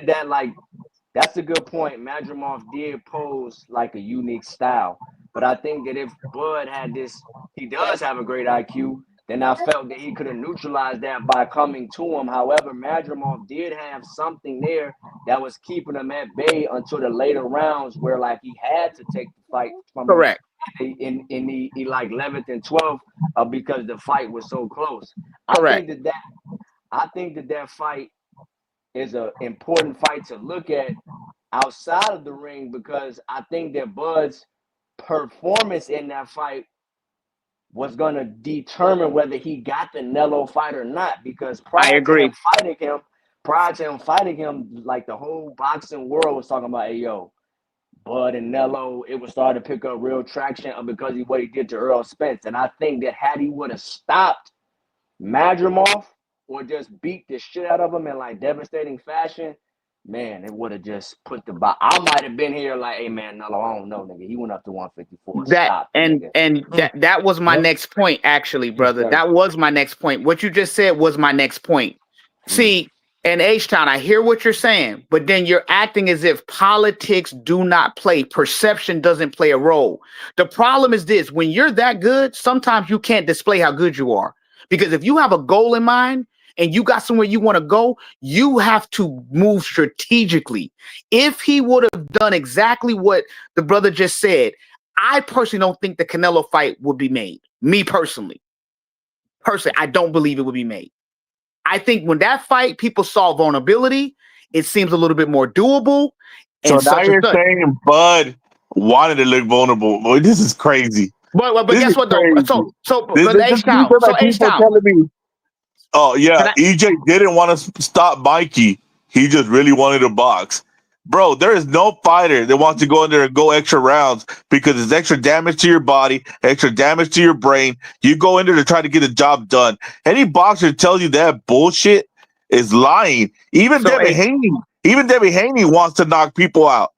that like that's a good point. Madrimov did pose like a unique style. But I think that if Bud he does have a great IQ, then I felt that he could have neutralized that by coming to him. However, Madrimov did have something there that was keeping him at bay until the later rounds where like he had to take the fight from him in the like 11th and 12th because the fight was so close. Correct. I think that fight is an important fight to look at outside of the ring because I think that Bud's performance in that fight was going to determine whether he got the Canelo fight or not. Because prior to him fighting him, like the whole boxing world was talking about, hey, yo, Bud and Canelo, it was starting to pick up real traction because of what he did to Earl Spence. And I think that had he would have stopped Madrimov or just beat the shit out of him in like devastating fashion, man, it would have just put the box. I might have been here like, hey man, no, I don't know, nigga. He went up to 154. That was my next point, actually, brother. That was my next point. What you just said was my next point. See, in H-Town, I hear what you're saying, but then you're acting as if politics do not play. Perception doesn't play a role. The problem is this: when you're that good, sometimes you can't display how good you are. Because if you have a goal in mind and you got somewhere you want to go, you have to move strategically. If he would have done exactly what the brother just said, I personally don't think the Canelo fight would be made. Me personally. I don't believe it would be made. I think when that fight, people saw vulnerability. It seems a little bit more doable. So now you're saying Bud wanted to look vulnerable. Boy, this is crazy. But guess what though? So H-Town. Oh yeah, EJ didn't want to stop Mikey. He just really wanted to box. Bro, there is no fighter that wants to go in there and go extra rounds because it's extra damage to your body, extra damage to your brain. You go in there to try to get the job done. Any boxer tells you that bullshit is lying. Even Devin Haney wants to knock people out.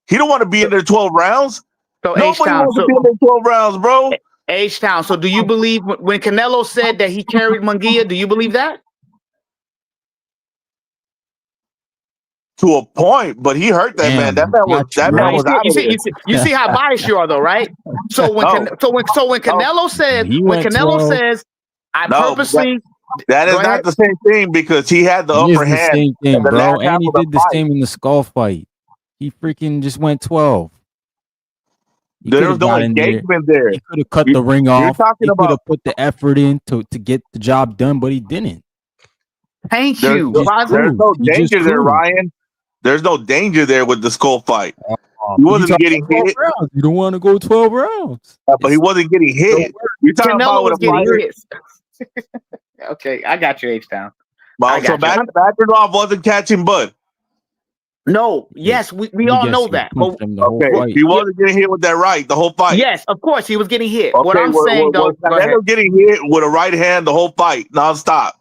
He don't want to be in there 12 rounds. Nobody wants to be in there 12 rounds, bro. H-Town. So do you believe when Canelo said that he carried Munguia, do you believe that? to a point, but he hurt that man. Damn, That man Now was out of there. you see how biased you are, though, right? So when No, when Canelo says He went 12. I no, purposely that go is ahead. not the same thing because he had the It is upper the hand same in thing, the bro. last half And he of the did the fight. same in the skull fight. He freaking just went 12. He could There was have no got in there. engagement there. He could have cut You, the ring you're off. talking He could about have put the effort in to get the job done, but he didn't. Thank there's you. no, Father. there's no He just danger there, cruised. Ryan. There's no danger there with the skull fight. He You wasn't talking getting about 12 hit, rounds. You don't want to go 12 rounds. but he wasn't getting hit. You're talking about Canelo with was a getting fighter. hit. Okay, I got you, H-Town. Well, so Makarov wasn't catching Bud. No, yes, we Let me all guess, know he that. punched But him the whole Okay, fight. he wasn't getting hit with that right the whole fight. yes, of course, he was getting hit. What Okay, I'm saying, though, was go ahead. Canelo getting hit with a right hand the whole fight, nonstop?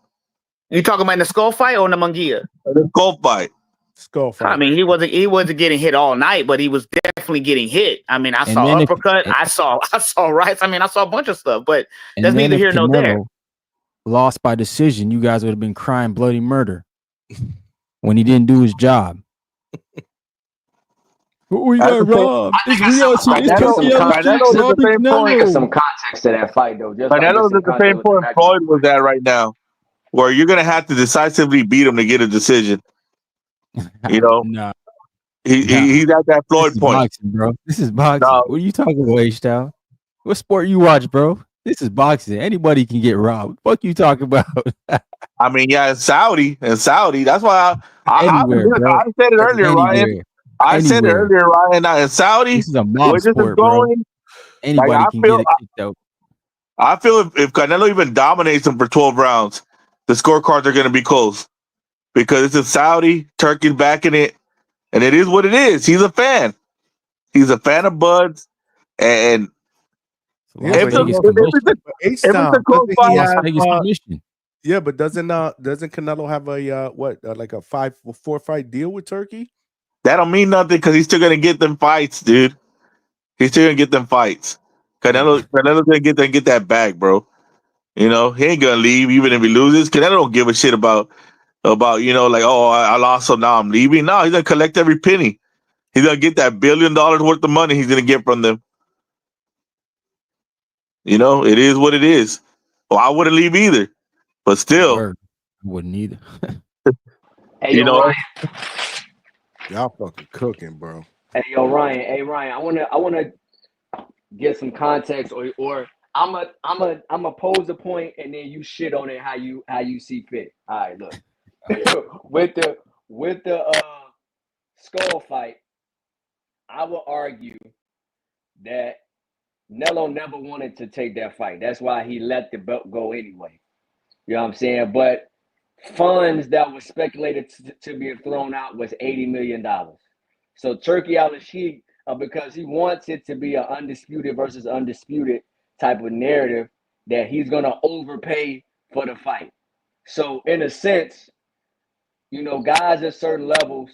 You talking about in the skull fight or in the Munguia? The skull fight. Skull fight. I mean, he wasn't getting hit all night, but he was definitely getting hit. I mean, I And saw then if- uppercut, I saw rights. I mean, I saw a bunch of stuff, but And that's then neither if here nor there. Canelo lost by decision, you guys would have been crying bloody murder when he didn't do his job. We That's got the same- robbed. It's I real. think It's there's some Turkey context. Canelo's at the robbing same point. There's some Canelo. context to that fight, though. Just like there's Canelo's some at the context same with the point Mexican Floyd was at right now, where you're gonna have to decisively beat him to get a decision. You know, Nah. he's at that This Floyd is point. boxing, bro. This is boxing. No. What are you talking about, H-Town? What sport you watch, bro? This is boxing. Anybody can get robbed. What you talking about? I mean, yeah, in Saudi. That's why Anywhere, bro. I said it earlier, Ryan. Anywhere. I said it Anywhere. earlier, Ryan. Now in Saudi, This is a where mob this is sport, bro. going, Anybody can get it kicked out. I feel if Canelo even dominates him for 12 rounds, the scorecards are going to be close because it's in Saudi, Turkey's backing it, and it is what it is. He's a fan. He's a fan of Bud's, and if it's a close fight, yeah, but doesn't Canelo have a like a 4 fight deal with Turkey? that don't mean nothing because he's still gonna get them fights, dude. He's still gonna get them fights. Canelo's gonna get that bag, bro. You know, he ain't gonna leave even if he loses. Canelo don't give a shit about like, oh, I lost, so now I'm leaving. No, he's gonna collect every penny. He's gonna get that $1 billion worth of money he's gonna get from them. You know, it is what it is. Well, I wouldn't leave either, but still, I wouldn't either. Hey, you know, Ryan. Y'all fucking cooking, bro. Hey, Ryan. Hey, Ryan. I wanna get some context, or I'm a pose a point, and then you shit on it how you see fit. All right, look. with the skull fight, I will argue that Nello never wanted to take that fight. That's why he let the belt go anyway. You know what I'm saying? But funds that was speculated to be thrown out was $80 million. So Turkey Al-Sheikh, because he wants it to be an undisputed versus undisputed type of narrative, that he's going to overpay for the fight. So in a sense, guys at certain levels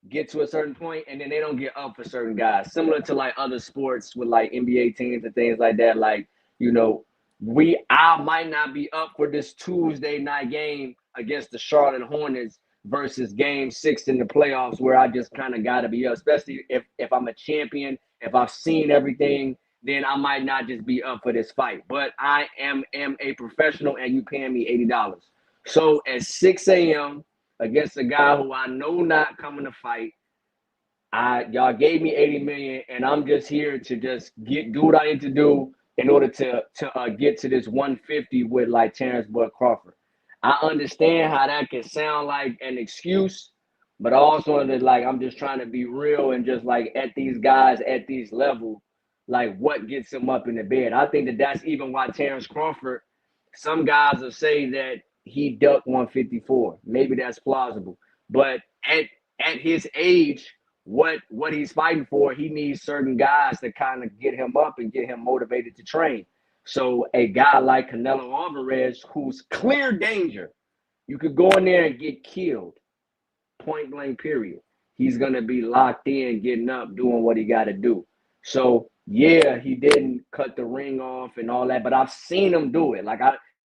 get to a certain point and then they don't get up for certain guys. Similar to like other sports with like NBA teams and things like that. Like, I might not be up for this Tuesday night game against the Charlotte Hornets versus game 6 in the playoffs where I just kind of got to be up, especially if I'm a champion, if I've seen everything, then I might not just be up for this fight. But I am a professional and you paying me $80. So at 6 a.m. against a guy who I know not coming to fight, y'all gave me $80 million, and I'm just here to just do what I need to do in order to get to this 150 with like Terence Bud Crawford. I understand how that can sound like an excuse, but also I'm just trying to be real and just like at these guys at these levels, like what gets them up in the bed. I think that's even why Terence Crawford, some guys will say that he ducked 154. Maybe that's plausible, but at his age, what he's fighting for, he needs certain guys to kind of get him up and get him motivated to train. So a guy like Canelo Alvarez, who's clear danger, you could go in there and get killed, point blank period. He's going to be locked in, getting up, doing what he got to do. So yeah, he didn't cut the ring off and all that, but I've seen him do it. Like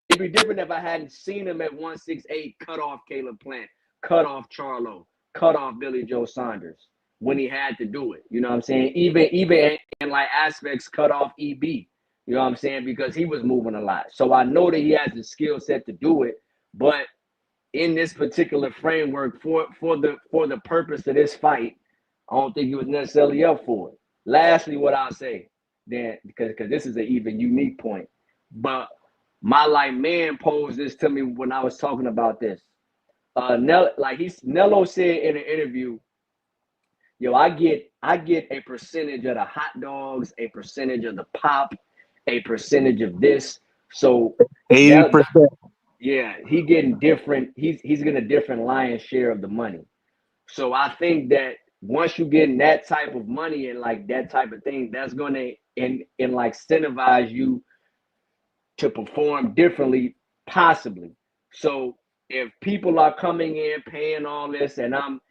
it'd be different if I hadn't seen him at 168 cut off Caleb Plant, cut off Charlo, cut off Billy Joe Saunders when he had to do it. You know what I'm saying? Even in like aspects, cut off EB. You know what I'm saying? Because he was moving a lot. So I know that he has the skill set to do it, but in this particular framework for the purpose of this fight, I don't think he was necessarily up for it. Lastly, what I'll say, then, because this is an even unique point, but my like man posed this to me when I was talking about this. Nello said in an interview, yo, I get a percentage of the hot dogs, a percentage of the pop, a percentage of this. So 80%. yeah, he getting different. He's getting a different lion's share of the money. So I think that once you get that type of money and like that type of thing, that's gonna and like incentivize you to perform differently, possibly. So if people are coming in paying all this and I'm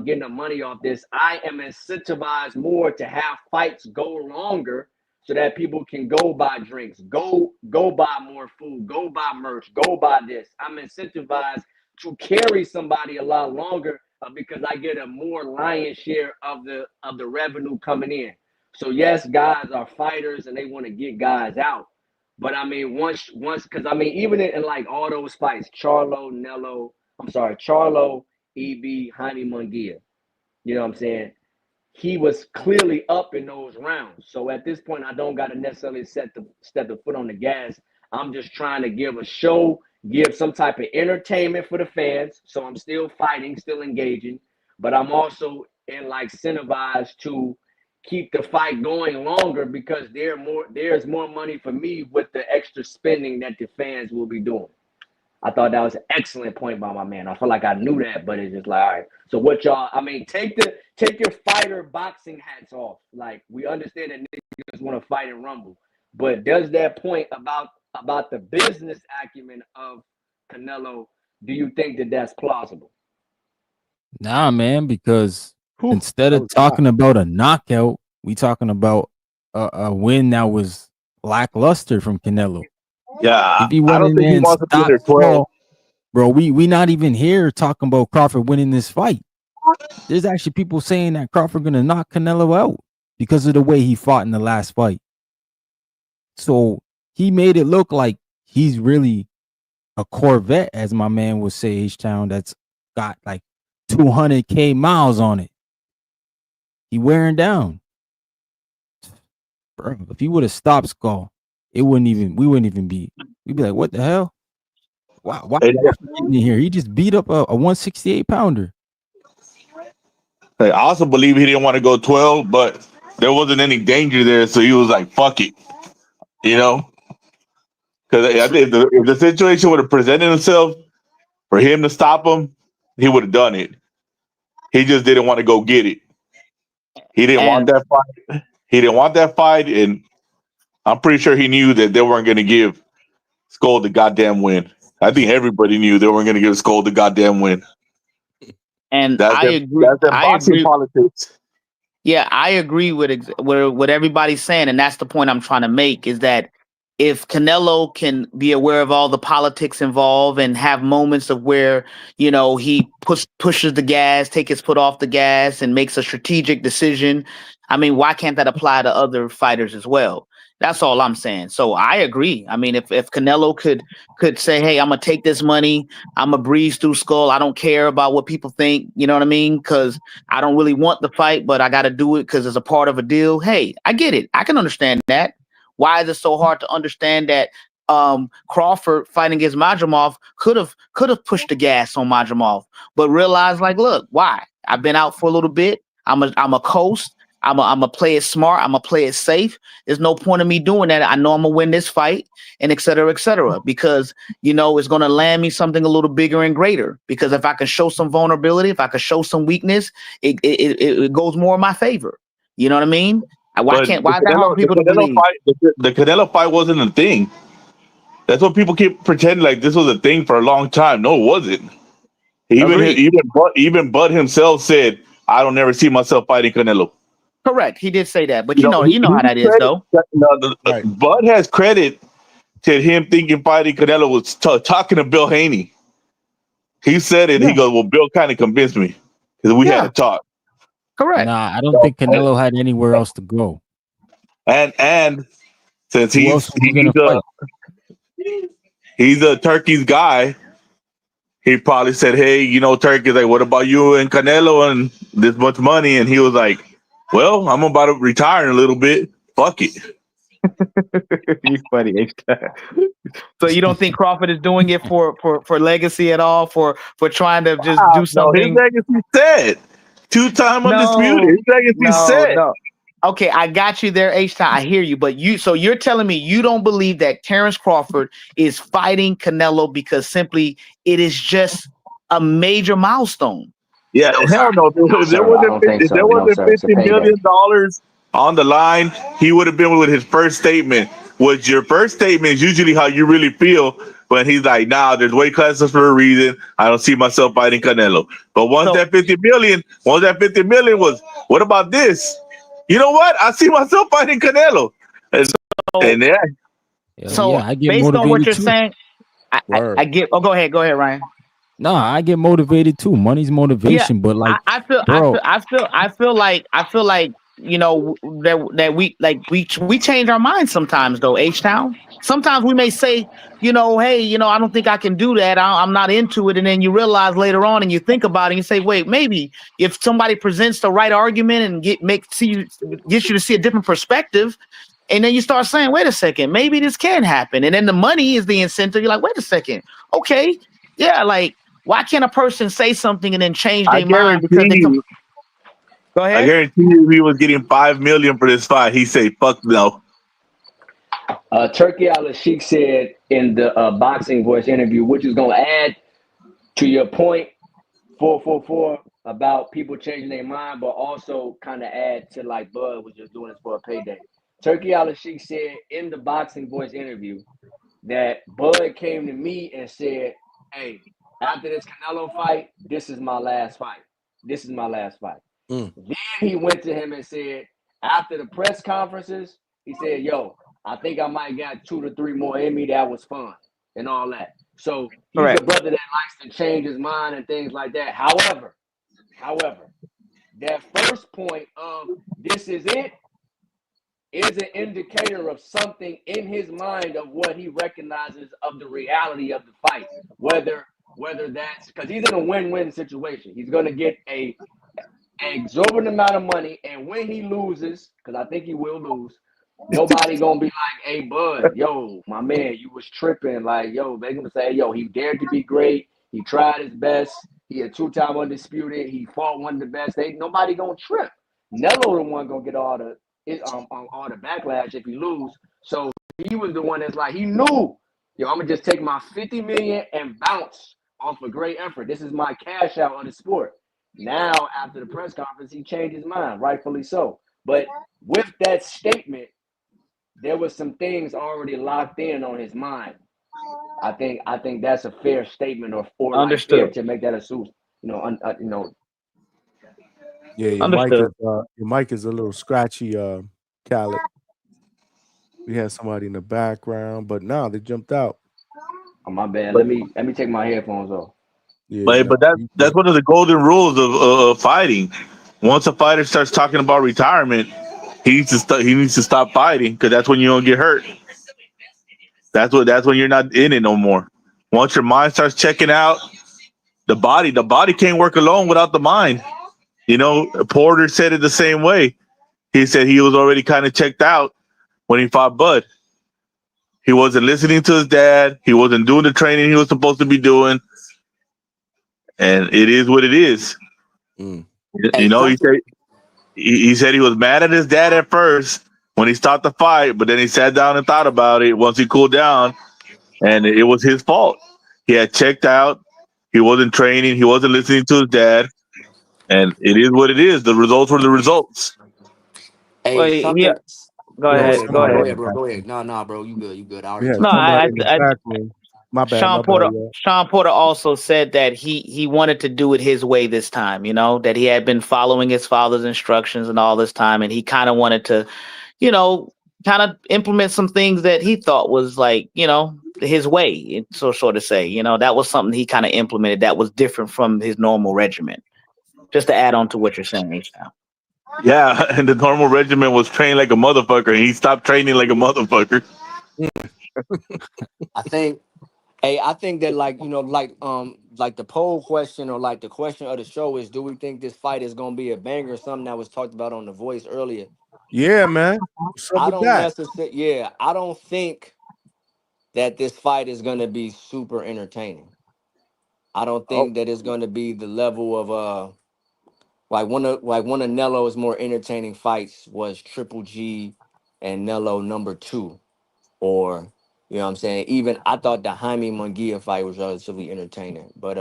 getting the money off this, I am incentivized more to have fights go longer so that people can go buy drinks, go buy more food, go buy merch, go buy this. I'm incentivized to carry somebody a lot longer because I get a more lion's share of the revenue coming in. So yes, guys are fighters and they want to get guys out. But I mean, once, because I mean, even in like all those fights, Charlo, EB, Jaime Munguia, you know what I'm saying? He was clearly up in those rounds. So at this point, I don't got to necessarily step the foot on the gas. I'm just trying to give a show, give some type of entertainment for the fans. So I'm still fighting, still engaging, but I'm also incentivized to keep the fight going longer because there's more money for me with the extra spending that the fans will be doing. I thought that was an excellent point by my man. I feel like I knew that, but it's just like, all right. So what y'all? I mean, take your fighter boxing hats off. Like we understand that niggas want to fight and rumble, but does that point about the business acumen of Canelo? Do you think that that's plausible? Nah, man, because instead that of was talking about a knockout, we talking about a win that was lackluster from Canelo. Yeah, If he I went don't in think there he and wants to be stopped under 12. Paul, bro, we not even here talking about Crawford winning this fight. There's actually people saying that Crawford gonna knock Canelo out because of the way he fought in the last fight. So he made it look like he's really a Corvette, as my man would say, H-Town, that's got like 200K miles on it. He wearing down. Bro, if he would have stopped Skull, we wouldn't even be, we'd be like, what the hell? Why Crawford getting in here? He just beat up a 168 pounder. I also believe he didn't want to go 12, but there wasn't any danger there, so he was like, fuck it. You know? Because I think if the situation would have presented itself for him to stop him, he would have done it. He just didn't want to go get it. He didn't want And that fight. He didn't want that fight, and I'm pretty sure he knew that they weren't going to give Skull the goddamn win. I think everybody knew they weren't going to give Skull the goddamn win. That's I their, agree. that's their I boxing agree. politics. Yeah, I agree with what everybody's saying, and that's the point I'm trying to make. Is that if Canelo can be aware of all the politics involved and have moments of where he pushes the gas, take his foot off the gas, and makes a strategic decision, I mean, why can't that apply to other fighters as well? That's all I'm saying. So I agree. I mean, if Canelo could say, "Hey, I'm gonna take this money, I'm gonna breeze through Skull. I don't care about what people think," you know what I mean? Because I don't really want the fight, but I got to do it because it's a part of a deal. Hey, I get it. I can understand that. Why is it so hard to understand that Crawford fighting against Madrimov could have pushed the gas on Madrimov, but realized like, look, why? I've been out for a little bit. I'm a coast. I'm a play it smart. I'm a play it safe. There's no point in me doing that. I know I'm gonna win this fight, and et cetera, because it's gonna land me something a little bigger and greater. Because if I can show some vulnerability, if I can show some weakness, it goes more in my favor. You know what I mean? Why But is that hard for people to believe? The Canelo fight wasn't a thing. That's what people keep pretending like this was a thing for a long time. No, it wasn't. Agreed. Even Bud himself said, "I don't ever see myself fighting Canelo." Correct. He did say that, but You know, you know how that is, though. Bud has credit to him thinking fighting Canelo was talking to Bill Haney. He said it. Yeah. He goes, "Well, Bill kind of convinced me." because we had a talk. Correct. Nah, I don't think Canelo had anywhere else to go. And since Who else was he gonna fight? he's a Turkey's guy, he probably said, "Hey, you know, Turkey's like, what about you and Canelo and this much money?" And he was like, "Well, I'm about to retire in a little bit. Fuck it." You funny. So you don't think Crawford is doing it for legacy at all? For trying to just do something? No, his legacy set. 2-time undisputed. His legacy set. No. Okay, I got you there, H-Town. I hear you, but you're telling me you don't believe that Terence Crawford is fighting Canelo because simply it is just a major milestone. Yeah, hell no. If there wasn't $50 million on the line, he would have been with his first statement. Which your first statement is usually how you really feel. But he's like, nah, there's weight classes for a reason. I don't see myself fighting Canelo. But once that 50 million was, what about this? You know what? I see myself fighting Canelo. And yeah. So I get based on what motivated you're too. saying, I get. Oh, go ahead, Ryan. No, I get motivated too. Money's motivation, but like I feel like you know that we change our minds sometimes though. H-Town. Sometimes we may say, you know, hey, you know, I don't think I can do that. I'm not into it, and then you realize later on, and you think about it, and you say, wait, maybe if somebody presents the right argument and gets you to see a different perspective. And then you start saying, wait a second, maybe this can happen. And then the money is the incentive. You're like, wait a second. Okay. Yeah. Like, why can't a person say something and then change their mind because they come? Go ahead. I guarantee you, if he was getting $5 million for this fight, he'd say, fuck no. Turkey Al-Sheikh said in the Boxing Voice interview, which is going to add to your point, 444, about people changing their mind, but also kind of add to like Bud was just doing this for a payday. Turkey Al-Sheikh said in the Boxing Voice interview that Bud came to me and said, hey, after this Canelo fight, this is my last fight. This is my last fight. Then he went to him and said, after the press conferences, he said, yo, I think I might got 2 to 3 more in me. That was fun and all that. So he's a brother that likes to change his mind and things like that. However, that first point of this is it is an indicator of something in his mind of what he recognizes of the reality of the fight. Whether that's because he's in a win-win situation. He's going to get an exorbitant amount of money, and when he loses, because I think he will lose, nobody going to be like, hey, Bud, yo, my man, you was tripping. Like, yo, they're going to say, yo, he dared to be great. He tried his best. He a 2-time undisputed. He fought one of the best. Nobody going to trip. Nello the one going to get all the backlash if he lose. So he was the one that's like, he knew, yo, I'm gonna just take my 50 million and bounce off a great effort. This is my cash out of the sport. Now, after the press conference, he changed his mind, rightfully so. But with that statement, there was some things already locked in on his mind. I think that's a fair statement, or like fair to make that assume. Yeah, your mic is a little scratchy, Khaled. We had somebody in the background, but now they jumped out. Oh, my bad. Let me take my headphones off. Yeah, but that's one of the golden rules of fighting. Once a fighter starts talking about retirement, he needs to stop fighting, because that's when you don't get hurt. That's when you're not in it no more. Once your mind starts checking out, the body can't work alone without the mind. You know, Porter said it the same way. He said he was already kind of checked out when he fought Bud. He wasn't listening to his dad. He wasn't doing the training he was supposed to be doing. And it is what it is. You know, he said he was mad at his dad at first when he stopped the fight, but then he sat down and thought about it once he cooled down, and it was his fault. He had checked out. He wasn't training. He wasn't listening to his dad. And it is what it is. The results were the results. Hey, something. Go ahead, bro. Go ahead. No, bro. You good. I already My bad. Sean Porter also said that he wanted to do it his way this time, you know, that he had been following his father's instructions and all this time, and he kind of wanted to, you know, kind of implement some things that he thought was like, you know, his way, so to say, you know, that was something he kind of implemented that was different from his normal regimen. Just to add on to what you're saying, H-Town. Yeah, and the normal regimen was trained like a motherfucker, and he stopped training like a motherfucker. I think. Hey, I think that like like the poll question or like the question of the show is, do we think this fight is gonna be a banger? Something that was talked about on The Voice earlier. Yeah, man. What's up I with don't that? necessarily. Yeah, I don't think that this fight is gonna be super entertaining. I don't Oh, think that it's gonna be the level of one of Nelo's more entertaining fights was Triple G and Nelo #2. Or you know what I'm saying? Even I thought the Jaime Munguia fight was relatively entertaining, but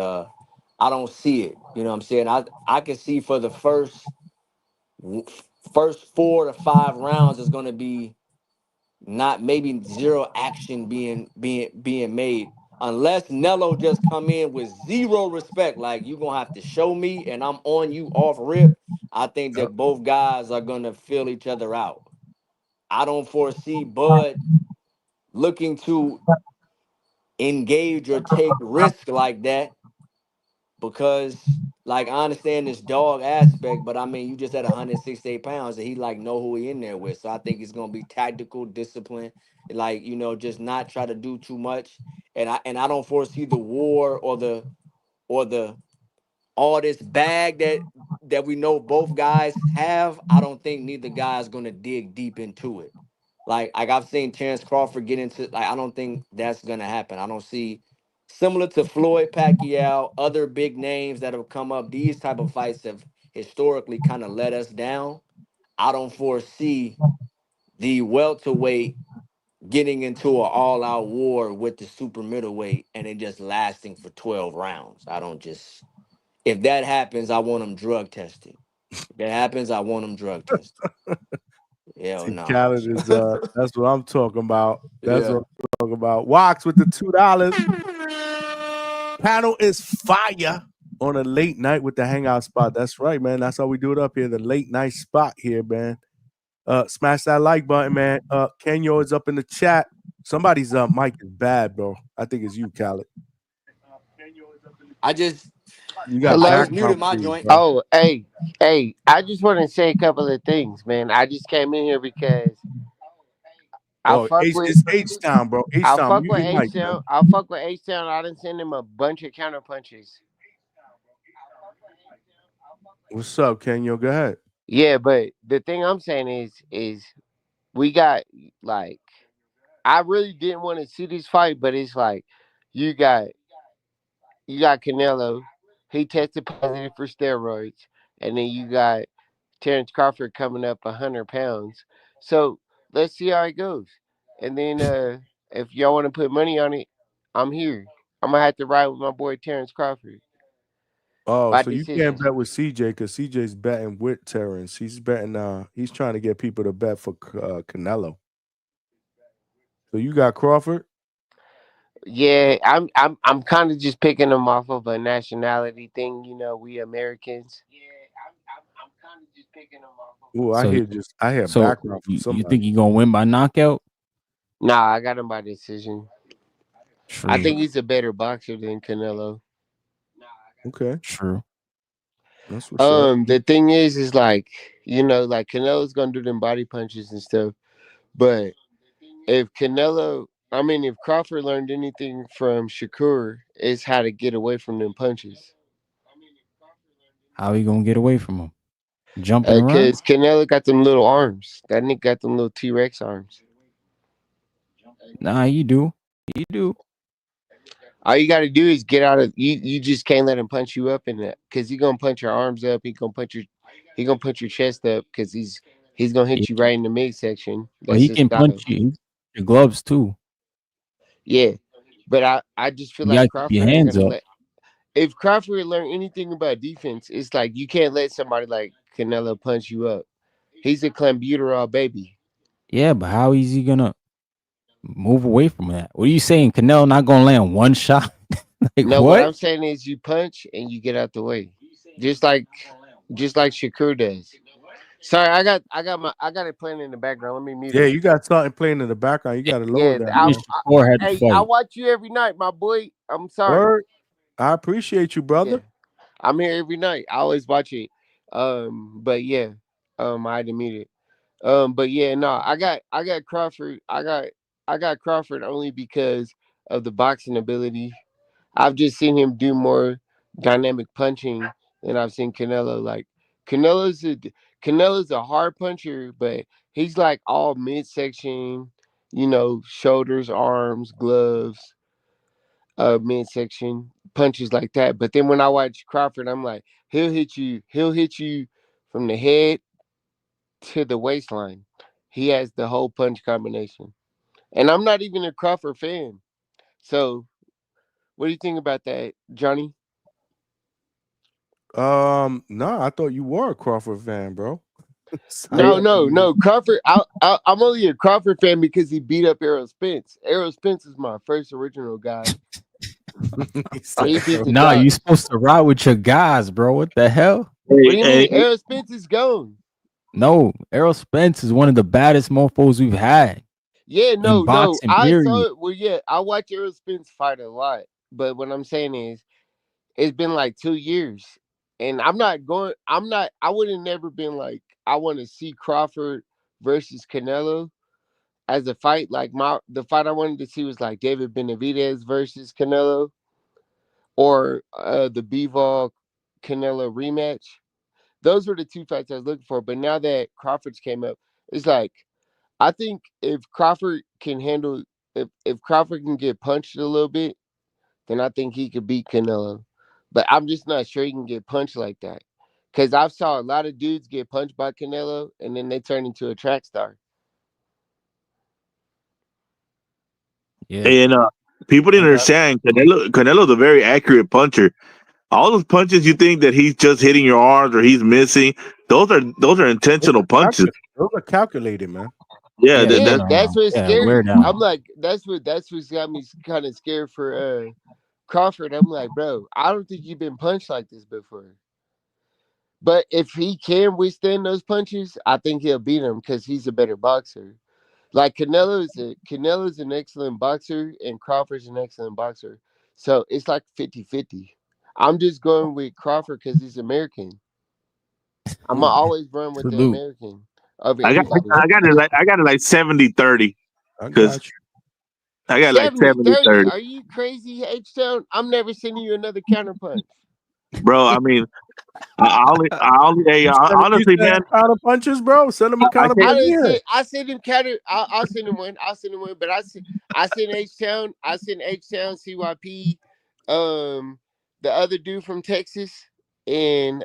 I don't see it. You know what I'm saying? I can see for the first 4 to 5 rounds is going to be not maybe zero action being made unless Nello just come in with zero respect. Like you gonna have to show me, and I'm on you off rip. I think yep. that both guys are gonna fill each other out. I don't foresee Bud looking to engage or take risk like that because like I understand this dog aspect, but I mean you just at 168 pounds and he like know who he in there with. So I think it's gonna be tactical discipline, like just not try to do too much. And I don't foresee the war or the all this bag that we know both guys have. I don't think neither guy is gonna dig deep into it. Like I've seen Terence Crawford get into like I don't think that's gonna happen. I don't see similar to Floyd Pacquiao, other big names that have come up. These type of fights have historically kind of let us down. I don't foresee the welterweight getting into an all-out war with the super middleweight and it just lasting for 12 rounds. I don't just if that happens, I want them drug tested. If that happens, I want them drug tested. Hell See, no. Khaled is that's what I'm talking about. That's Yeah. what I'm talking about. Wax with the $2. Panel is fire on a late night with the hangout spot. That's right, man. That's how we do it up here. The late night spot here, man. Smash that like button, man. Kenyo is up in the chat. Somebody's mic is bad, bro. I think it's you, Khaled. I just You got Hello. background, muted my please, joint. bro. Oh, hey. I just want to say a couple of things, man. I just came in here because I Oh, fuck with It's H Town, bro. H Town, mute your mic, H man. Town. I fuck with H Town. I done send him a bunch of counter punches. What's up, Kenyo? Go ahead. Yeah, but the thing I'm saying is we got like I really didn't want to see this fight, but it's like you got Canelo. He tested positive for steroids, and then you got Terence Crawford coming up 100 pounds. So let's see how it goes. And then if y'all want to put money on it, I'm here. I'm gonna have to ride with my boy Terence Crawford Oh, by so you can't decision. bet with CJ because CJ's betting with Terrence. He's betting. He's trying to get people to bet for Canelo. So you got Crawford. Yeah, I'm kind of just picking them off of a nationality thing. You know, we Americans. I'm kind of just picking them off of. Oh, I hear So background from you somebody. think he gonna win by knockout? Nah, I got him by decision. I True. think he's a better boxer than Canelo. Okay, True. that's what's up. The thing is like like Canelo's gonna do them body punches and stuff, but if if Crawford learned anything from Shakur, it's how to get away from them punches. How he gonna get away from him? Jumping around? Cause Canelo got them little arms. That nigga got them little T-Rex arms. Nah, you do. You do. All you gotta do is get out of you. You just can't let him punch you up in that, cause he gonna punch your arms up. He gonna punch your chest up, cause he's gonna Yeah. hit you right in the midsection. But That's he his can style. punch you. Your gloves too. Yeah, but I just feel You like gotta keep your Crawford ain't hands gonna up. let. If Crawford learned anything about defense, it's like you can't let somebody like Canelo punch you up. He's a clenbuterol baby. Yeah, but how is he gonna move away from that? What are you saying? Canelo not gonna land one shot? Like No, what what? I'm saying is you punch and you get out the way, just like Shakur does. Sorry, I got it playing in the background. Let me mute Yeah, it. you got something playing in the background. You Yeah, got to lower Yeah, that, I wish man. Shakur had to hey, I fight. watch you every night, my boy. I'm sorry. Word. I appreciate you, Yeah. brother. I'm here every night. I always watch it. But yeah, I had to mute it. But yeah, no, I got Crawford. I got Crawford only because of the boxing ability. I've just seen him do more dynamic punching than I've seen Canelo. Like Canelo's a Canelo's a hard puncher, but he's like all midsection, shoulders, arms, gloves, midsection punches like that. But then when I watch Crawford, I'm like, he'll hit you from the head to the waistline. He has the whole punch combination. And I'm not even a Crawford fan. So what do you think about that, Johnny? No, I thought you were a Crawford fan, bro. No, Sound like no, you. no. Crawford. I'm only a Crawford fan because he beat up Errol Spence. Errol Spence is my first original guy. He said He beat Errol. the Nah, you dog. supposed to ride with your guys, bro. What the hell? What Hey, do you mean? hey, Errol Spence is gone. No, Errol Spence is one of the baddest mofos we've had Yeah, in no, no. boxing, I period. saw it. Well, yeah, I watch Errol Spence fight a lot. But what I'm saying is, it's been like 2 years, and I'm not going. I'm not. I would have never been like, I want to see Crawford versus Canelo as a fight. Like the fight I wanted to see was like David Benavidez versus Canelo, or the Bivol Canelo rematch. Those were the two fights I was looking for. But now that Crawford's came up, it's like, I think if Crawford can handle, if Crawford can get punched a little bit, then I think he could beat Canelo. But I'm just not sure he can get punched like that. Cause I've saw a lot of dudes get punched by Canelo and then they turn into a track star. Yeah. and people I didn't got understand Canelo's a very accurate puncher. All those punches you think that he's just hitting your arms or he's missing, those are intentional punches. those are calculated, man. Yeah, Yeah, Yeah, but that's what's wear scary. down. I'm like, that's what's got me kind of scared for Crawford. I'm like, bro, I don't think you've been punched like this before. But if he can withstand those punches, I think he'll beat him because he's a better boxer. Like Canelo's an excellent boxer and Crawford's an excellent boxer. So it's like 50-50. I'm just going with Crawford because he's American. I'm gonna always run with the Salute. American over I got anybody. I got it like 70-30 I because got you. I got like 70-30. 70-30. Are you crazy, H-Town? I'm never sending you another counterpunch. Bro. I mean, hey, You honestly, send man, him counter punches, bro. Send him a I counter can't. I punch didn't here. say I sent him counter. I'll send him one. I'll send him one. But I sent H Town. I sent H Town CYP. Um, the other dude from Texas and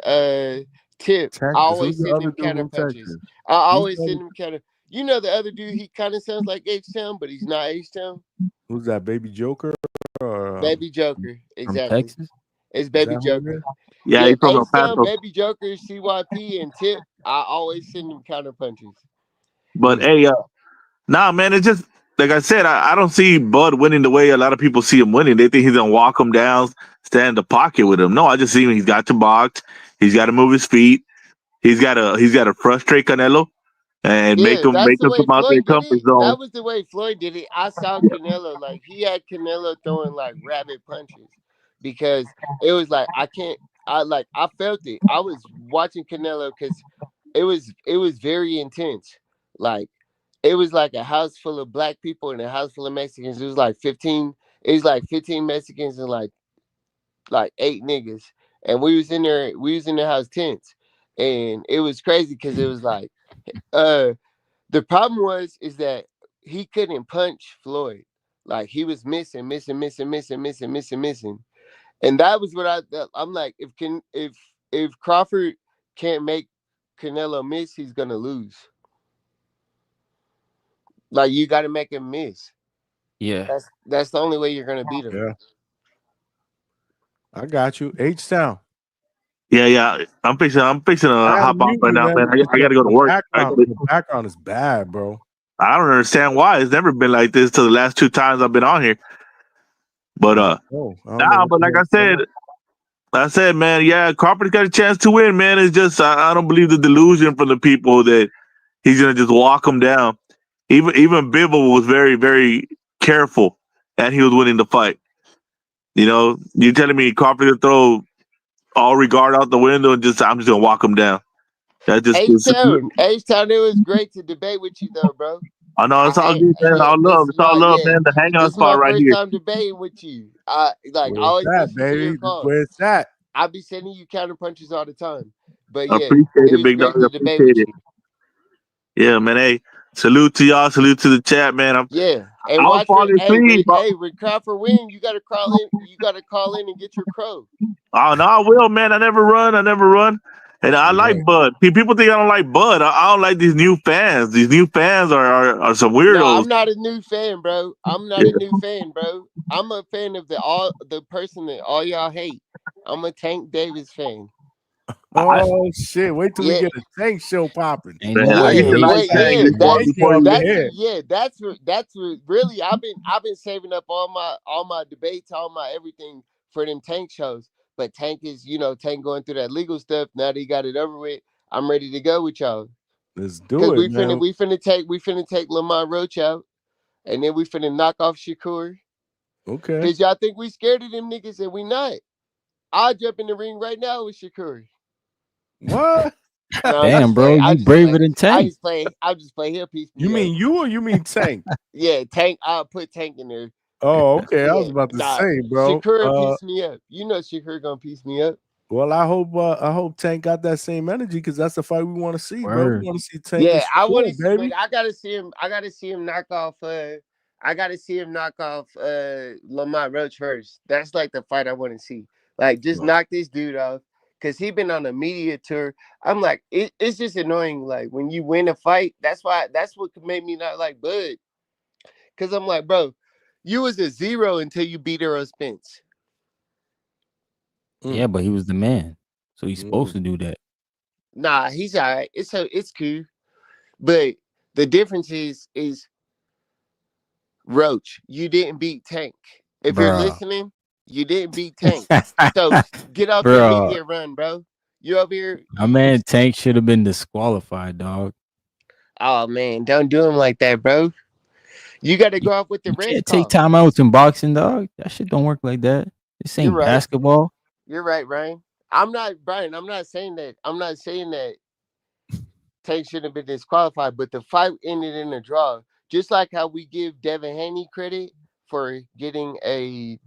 Tip. I Texas. Who's always the send other him dude counter from punches. Texas? I Who's always the other, send him counter. You know the other dude. He kind of sounds like H Town, but he's not H Town. who's that? Baby Joker? Or, Baby Joker. From Exactly. Texas? It's is Baby that who it Joker. is? Yeah, Yeah, he's from El H Town, Paso. Baby Joker, CYP, and Tip. I always send him counter punches. But hey, nah, man, it's just like I said. I don't see Bud winning the way a lot of people see him winning. They think he's gonna walk him down, stand in the pocket with him. No, I just see him. He's got to box. He's got to move his feet. He's got to frustrate Canelo and make Yeah, him that's make the him way come out their Floyd did comfort it. zone. That was the way Floyd did it. I saw Canelo like he had Canelo throwing like rabbit punches because it was like I can't. I felt it. I was watching Canelo because it was very intense. Like it was like a house full of black people and a house full of Mexicans. It was like 15. It was like 15 Mexicans and like eight niggas, and we was in there. We was in the house tense, and it was crazy because it was like. uh. The problem is that he couldn't punch Floyd. Like he was missing, and that was what I'm like. If Crawford can't make Canelo miss, he's gonna lose. Like you got to make him miss. Yeah. That's the only way you're gonna beat him. Yeah, I got you. H Town. Yeah, yeah. I'm fixing to I gotta hop off mute right you, now, man, man. because I got to go to work. your background is bad, bro. I don't understand why it's never been like this to the last two times I've been on here. But I don't know nah. what But the like hell's going on. I said, man, yeah, Crawford got a chance to win, man. It's just I don't believe the delusion from the people that he's gonna just walk him down. Even Bibble was very very careful, and he was winning the fight. You know, you telling me Crawford to throw all regard out the window and I'm just gonna walk him down. That just H-Town, H-Town, it was great to debate with you though, bro. I know it's all good, man. Yeah, All this love. is It's all love, man. The hangout this is my spot right first here. time debating with you. I Where's always that, listen to your baby? calls. Where's that? I be sending you counter punches all the time. But yeah, Appreciate it it, was big dog. great to debate Appreciate with it. you. Yeah, man. Hey, salute to y'all. Salute to the chat, man. Yeah, and I was watch falling asleep. when Crawford win, you gotta crawl in. You gotta call in and get your crow. Oh no, I will, man. I never run. And I like Right. Bud. People think I don't like Bud. I don't like these new fans. These new fans are some No, weirdos. I'm not a new fan, bro. I'm not a new fan, bro. I'm a fan of the person that all y'all hate. I'm a Tank Davis fan. Oh shit! Wait till we Yeah, get a Tank show popping. Ain't Man, I nobody used to like hates wait, Tank Tank yeah, Davis. before he was here. that's what really I've been saving up all my debates, all my everything for them Tank shows. But Tank is, Tank going through that legal stuff. Now that he got it over with, I'm ready to go with y'all. Let's Cause do it, man. we finna take Lamont Roach out, and then we finna knock off Shakur. Okay. Cause y'all think we scared of them niggas and we not. I'll jump in the ring right now with Shakur. What? No, I'm Damn, just bro, playing. you braver than Tank. I'm just playing. He'll piece You me up. mean you or you mean Tank? Yeah, Tank. I'll put Tank in there. Oh, okay. I was Yeah, about to nah. say, bro. Shakur piece me up. You know Shakur gonna piece me up. Well, I hope Tank got that same energy because that's the fight we want to see, bro. We Word. want to see Tank. Yeah, I want to Cool, see, baby. but I gotta see him. I gotta see him knock off. I gotta see him knock off Lamont Roach first. That's like the fight I want to see. Like, just knock this dude off because he been on a media tour. I'm like, it's just annoying. Like when you win a fight, that's what made me not like Bud. Because I'm like, bro, you was a 0 until you beat Earl Spence. Yeah, but he was the man, so he's supposed to do that. Nah, he's all right. It's cool. But the difference is Roach, you didn't beat Tank. If you're Bruh. listening, you didn't beat Tank. So get off the Bruh. media run, bro. You over here. My man Tank should have been disqualified, dog. Oh man, don't do him like that, bro. You got to go off with the You refs can't call. take timeouts in boxing, dog. That shit don't work like that. This You're ain't right. basketball. You're right, Brian. I'm not Brian. I'm not saying that. Tank shouldn't have been disqualified, but the fight ended in a draw. Just like how we give Devin Haney credit for getting a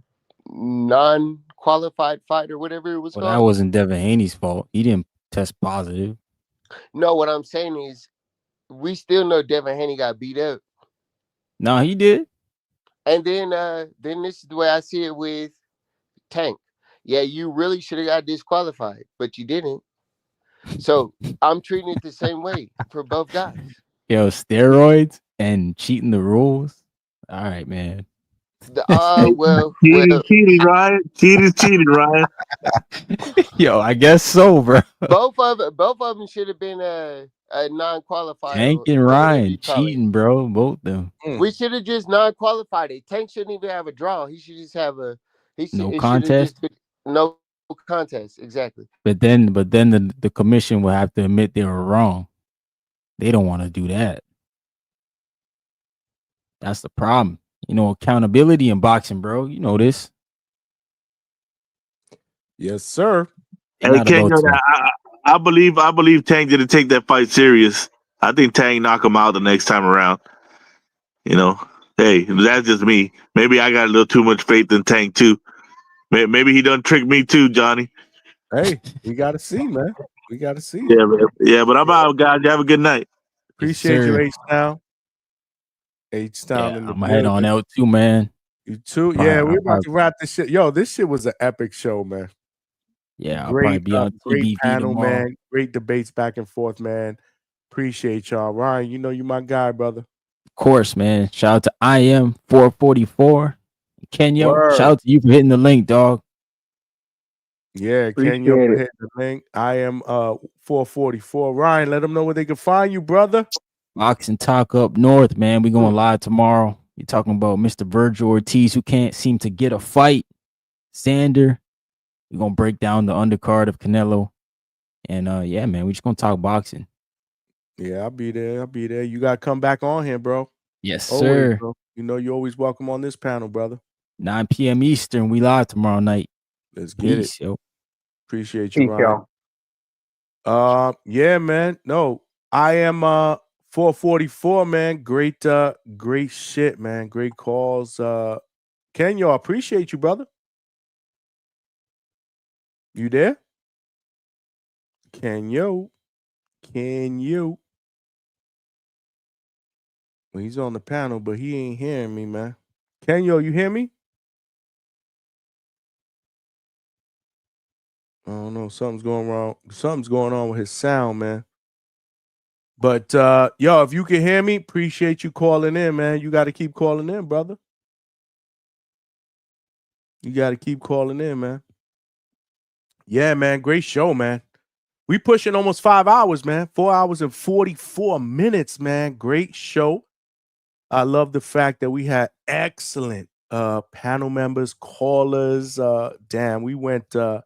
non-qualified fight or whatever it was Well, that called. wasn't Devin Haney's fault. He didn't test positive. No, what I'm saying is we still know Devin Haney got beat up. No, he did. And then this is the way I see it with Tank. Yeah, you really should have got disqualified, but you didn't. So I'm treating it the same way for both guys. Yo, steroids and cheating the rules. All right, man. Cheating, Ryan. Cheating, Ryan. Yo, I guess so, bro. Both of them should have been a non-qualified Tank and or whatever you Ryan call it. cheating, bro. Both them. We should have just non-qualified it. Tank shouldn't even have a draw. He should just have No it should have just contest. been no contest. Exactly. But then the commission will have to admit they were wrong. They don't want to do that. That's the problem. You know, accountability in boxing, bro. You know this. Yes, sir. Hey, Kenyon, I believe Tank didn't take that fight serious. I think Tank knock him out the next time around. You know, hey, that's just me. Maybe I got a little too much faith in Tank too. Maybe he done tricked me too, Johnny. Hey, we got to see, man. We got to see. Yeah, man. Yeah, but I'm out, guys. You have a good night. Appreciate you, H-Town. H-Town in the I'm gonna head on building. out too, man. You too? Yeah, we're about to wrap this shit. Yo, this shit was an epic show, man. Yeah, I'll probably be on Great TBV panel, tomorrow. man. Great debates back and forth, man. Appreciate y'all. Ryan, you know you my guy, brother. Of course, man. Shout out to IM 444. Kenya, Word. shout out to you for hitting the link, dog. Yeah, Kenya for hitting the link. I am 444. Ryan, let them know where they can find you, brother. Boxing Talk up north, man. We going live tomorrow. You're talking about Mr. Virgil Ortiz, who can't seem to get a fight. Sander. We're gonna break down the undercard of Canelo. And yeah, man, we're just gonna talk boxing. Yeah, I'll be there. You gotta come back on here, bro. Yes, always, sir. bro. You know you're always welcome on this panel, brother. 9 p.m. Eastern. We live tomorrow night. Let's get it. Peace, yo. Appreciate you, Peace, Ryan. y'all. Yeah, man. No, I am 444, man. Great great shit, man. Great calls. Kenya, appreciate you, brother. You there? Kenya. Well, he's on the panel, but he ain't hearing me, man. Kenya, you hear me? I don't know. Something's going wrong. Something's going on with his sound, man. But yo, if you can hear me, appreciate you calling in, man. You got to keep calling in, brother. You got to keep calling in, man. Yeah, man. Great show, man. We pushing almost 5 hours, man. 4 hours and 44 minutes, man. Great show. I love the fact that we had excellent panel members, callers. Damn, we went above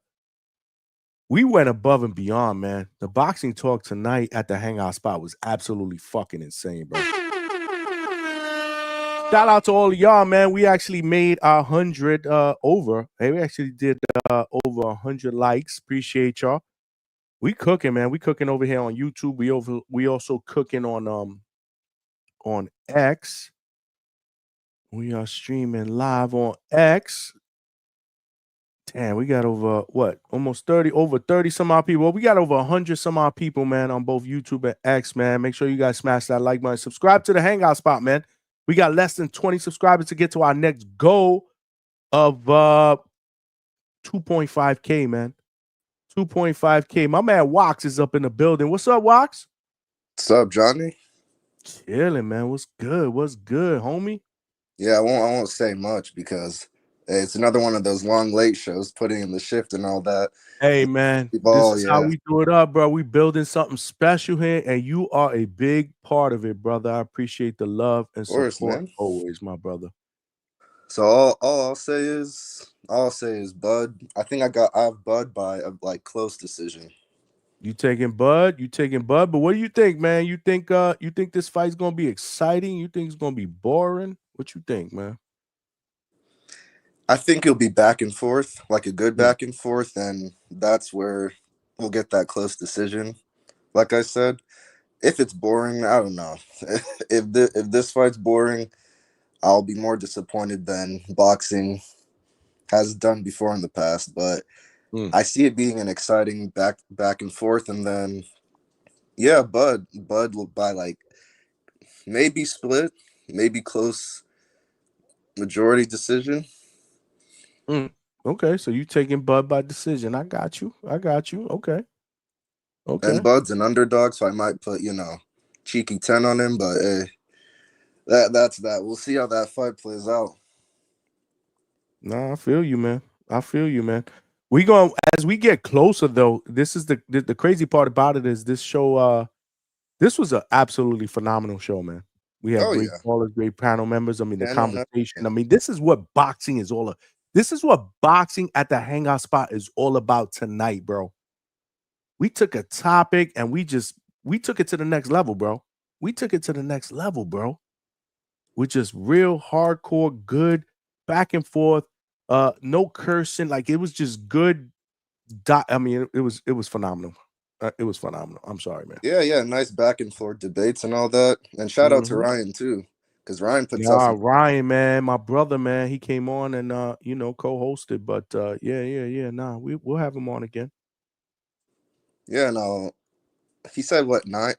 and beyond, man. The boxing talk tonight at the Hangout spot was absolutely fucking insane, bro. Shout out to all of y'all, man. We actually made 100 over. Hey, we actually did over 100 likes. Appreciate y'all. We cooking, man. We cooking over here on YouTube. We also cooking on X. We are streaming live on X. Damn, we got over almost 30, over 30 some odd people. Well, we got over 100 some odd people, man, on both YouTube and X, man. Make sure you guys smash that like button. Subscribe to the Hangout spot, man. We got less than 20 subscribers to get to our next goal of 2.5K, man. 2.5K. My man Wax is up in the building. What's up, Wax? What's up, Johnny? Chilling, man. What's good? What's good, homie? Yeah, I won't say much because it's another one of those long late shows, putting in the shift and all that. Hey, man, this is how we do it up, bro. We building something special here, and you are a big part of it, brother. I appreciate the love and Of course, support man. always, my brother. So all I'll say is Bud. I think I have Bud by a close decision. You taking Bud? But what do you think, man? You think this fight's gonna be exciting? You think it's gonna be boring? What you think, man? I think it'll be back and forth, like a good back and forth, and that's where we'll get that close decision. Like I said, if it's boring, I don't know. if this fight's boring, I'll be more disappointed than boxing has done before in the past. But I see it being an exciting back and forth, and then yeah, Bud will by maybe split, maybe close majority decision. Okay, so you taking Bud by decision. I got you. Okay. And Bud's an underdog, so I might put cheeky 10 on him, but that's that. We'll see how that fight plays out. Nah, I feel you, man. We going as we get closer, though. This is the crazy part about it is this show. This was an absolutely phenomenal show, man. We had great callers, great panel members. I mean, the conversation. I mean, this is what boxing is all. This is what boxing at the Hangout spot is all about tonight, bro. We took a topic and we took it to the next level, bro. With just real hardcore, good back and forth. No cursing. Like it was just good. I mean, it was phenomenal. It was phenomenal. I'm sorry, man. Yeah, nice back and forth debates and all that. And shout out to Ryan too, because Ryan puts out some. Ryan, man, my brother, man, he came on and co-hosted. But yeah. Nah, we'll have him on again. Yeah, no, he said what 9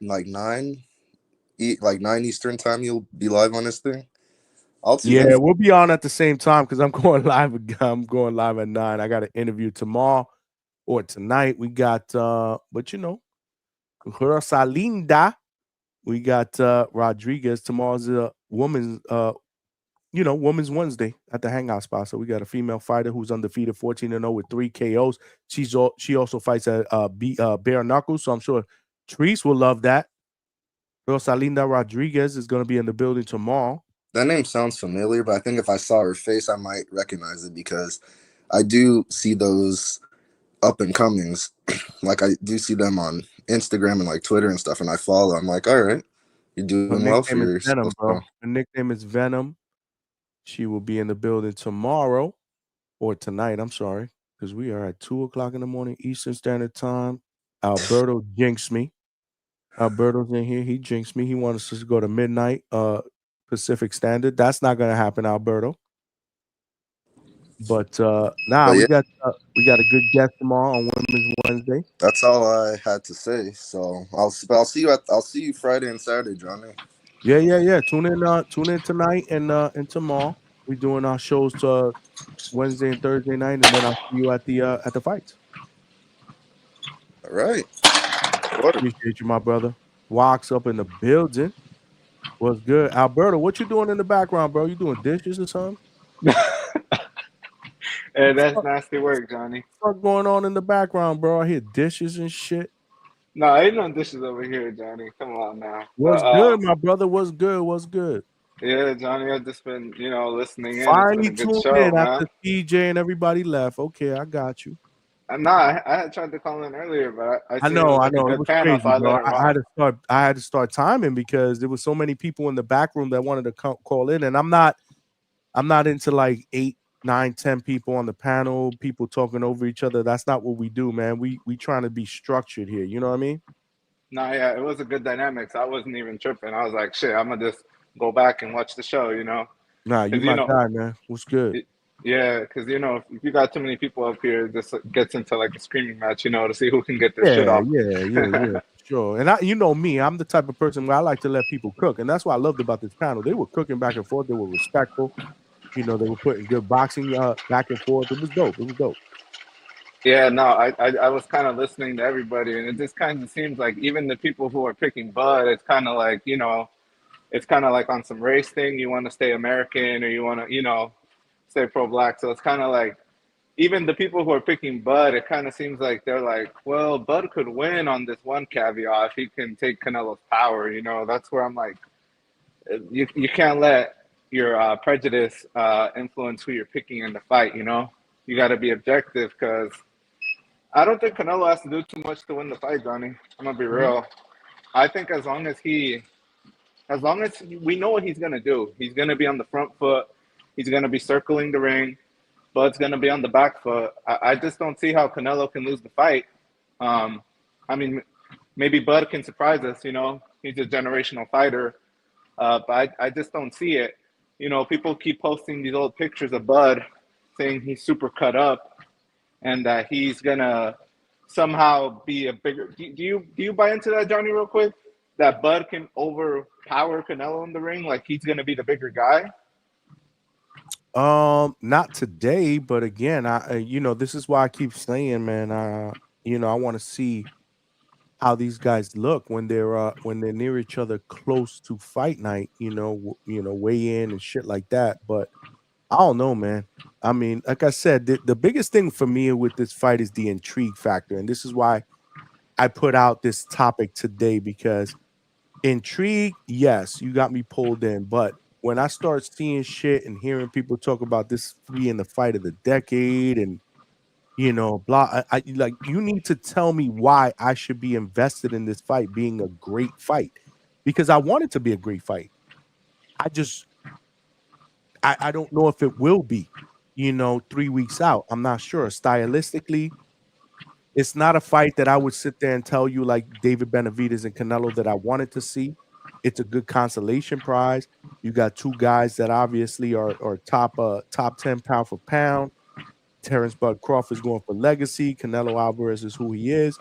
Eastern time you'll be live on this thing. We'll be on at the same time because I'm going live. I'm going live at 9. I got an interview tomorrow or tonight. We got Rosalinda. We got Rodriguez. Tomorrow's a woman's Women's Wednesday at the Hangout spot. So we got a female fighter who's undefeated, 14-0 with 3 KOs. She also fights at bare knuckles. So I'm sure Treese will love that. Rosalinda Rodriguez is going to be in the building tomorrow. That name sounds familiar, but I think if I saw her face, I might recognize it because I do see those up and comings. Like I do see them on Instagram and Twitter and stuff, and I follow. I'm like, all right, you're doing well for yourself. Her nickname is Venom. She will be in the building tomorrow or tonight. I'm sorry. because we are at 2 o'clock in the morning Eastern Standard Time. Alberto jinxed me. Alberto's in here. He jinxed me. He wants us to go to midnight Pacific Standard. That's not gonna happen, Alberto. But But we yeah, got a good guest tomorrow on Women's Wednesday. that's all I had to say. So I'll see you I'll see you Friday and Saturday, Johnny. Yeah. Tune in tonight and tomorrow. We're doing our shows to Wednesday and Thursday night, and then I'll see you at the fights. All right. Order. Appreciate you, my brother. Walks up in the building. What's good, Alberto? What you doing in the background, bro? You doing dishes or something? Hey, that's nasty work, Johnny. What's going on in the background, bro? I hear dishes and shit. No, ain't no dishes over here, Johnny. Come on now. What's good, my brother? What's good? What's good? Yeah, Johnny, I've just been, listening in. It's been Finally a good tuned show, in man. after CJ and everybody left. Okay, I got you. No, I had tried to call in earlier, but I I seen it know, was I like a know. It good was panel, so crazy, I let bro. it I rock. had to start timing because there was so many people in the back room that wanted to call in, and I'm not into like 8, 9, 10 people on the panel, people talking over each other. That's not what we do, man. We trying to be structured here. You know what I mean? No, yeah, it was a good dynamic. So I wasn't even tripping. I was like, shit, I'm gonna just go back and watch the show, Nah, you because my guy, man. What's good? yeah, because if you got too many people up here, it just gets into like a screaming match, to see who can get their shit Yeah, off. for sure. And you know me, I'm the type of person where I like to let people cook, and that's what I loved about this panel. They were cooking back and forth. They were respectful. They were putting good boxing back and forth. It was dope. It was dope. Yeah, no, I was kind of listening to everybody, and it just kind of seems like even the people who are picking Bud, it's kind of like, it's kind of like on some race thing. You want to stay American or you want to, stay pro-black. So it's kind of like even the people who are picking Bud, it kind of seems like they're like, well, Bud could win on this one caveat if he can take Canelo's power. That's where I'm like, you can't let your prejudice influence who you're picking in the fight. You got to be objective because I don't think Canelo has to do too much to win the fight, Johnny. I'm gonna be real. I think as long as we know what he's gonna do, he's gonna be on the front foot. He's gonna be circling the ring. Bud's gonna be on the back foot. I just don't see how Canelo can lose the fight. Um, I mean, maybe Bud can surprise us. He's a generational fighter, but I just don't see it. People keep posting these old pictures of Bud, saying he's super cut up and that he's gonna somehow be a bigger. Do you buy into that, Johnny? Real quick, that Bud can overpower Canelo in the ring, like he's gonna be the bigger guy. Not today, but again, this is why I keep saying, man, I want to see how these guys look when they're near each other close to fight night, weigh in and shit like that. But I don't know, man. I mean, like I said, the biggest thing for me with this fight is the intrigue factor, and this is why I put out this topic today because intrigue, yes, you got me pulled in, but when I start seeing shit and hearing people talk about this being the fight of the decade and blah, I like you need to tell me why I should be invested in this fight being a great fight because I want it to be a great fight. I just I don't know if it will be, 3 weeks out. I'm not sure. Stylistically, it's not a fight that I would sit there and tell you like David Benavidez and Canelo that I wanted to see. It's a good consolation prize. You got two guys that obviously are top 10 pound for pound. Terence Bud Crawford is going for legacy. Canelo Alvarez is who he is.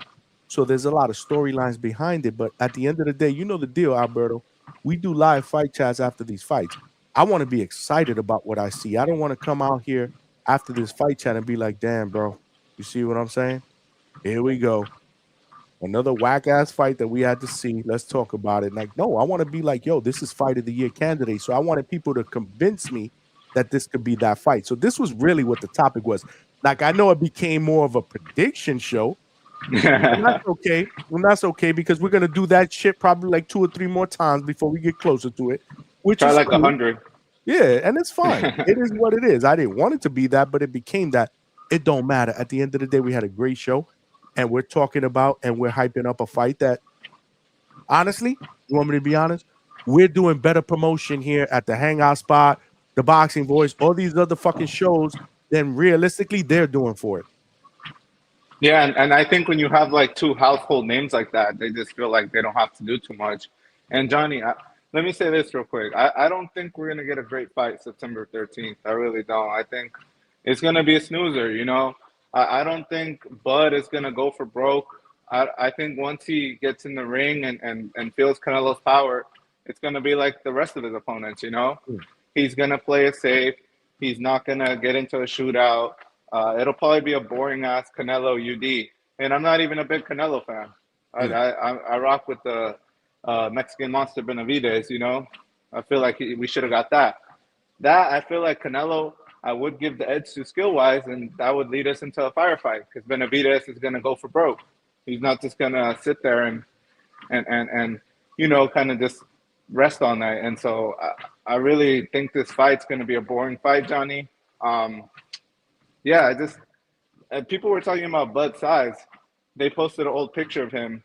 So there's a lot of storylines behind it. But at the end of the day, you know the deal, Alberto. We do live fight chats after these fights. I want to be excited about what I see. I don't want to come out here after this fight chat and be like, damn, bro, you see what I'm saying? Here we go. Another whack ass fight that we had to see. Let's talk about it. Like, no, I want to be like, yo, this is fight of the year candidate. So I wanted people to convince me that this could be that fight. So this was really what the topic was. Like, I know it became more of a prediction show. And that's okay. And that's okay because we're gonna do that shit probably like 2 or 3 more times before we get closer to it, which Try is like cool. 100. Yeah, and it's fine. It is what it is. I didn't want it to be that, but it became that. It don't matter. At the end of the day, we had a great show, and we're talking about and we're hyping up a fight that, honestly, you want me to be honest? We're doing better promotion here at the Hangout Spot, the Boxing Voice, all these other fucking shows than realistically they're doing for it. Yeah, and I think when you have like two household names like that, they just feel like they don't have to do too much. And Johnny, let me say this real quick. I don't think we're gonna get a great fight September 13th. I really don't. I think it's gonna be a snoozer. You know, I don't think Bud is gonna go for broke. I think once he gets in the ring and feels Canelo's power, it's gonna be like the rest of his opponents. You know, he's gonna play it safe. He's not gonna get into a shootout. It'll probably be a boring ass Canelo UD, and I'm not even a big Canelo fan. I rock with the Mexican Monster Benavides. You know, I feel like we should have got that. That I feel like Canelo, I would give the edge to skill wise, and that would lead us into a firefight because Benavides is gonna go for broke. He's not just gonna sit there and you know kind of just rest on that. And so I really think this fight's gonna be a boring fight, Johnny. Um, yeah, I just people were talking about Bud's size. They posted an old picture of him.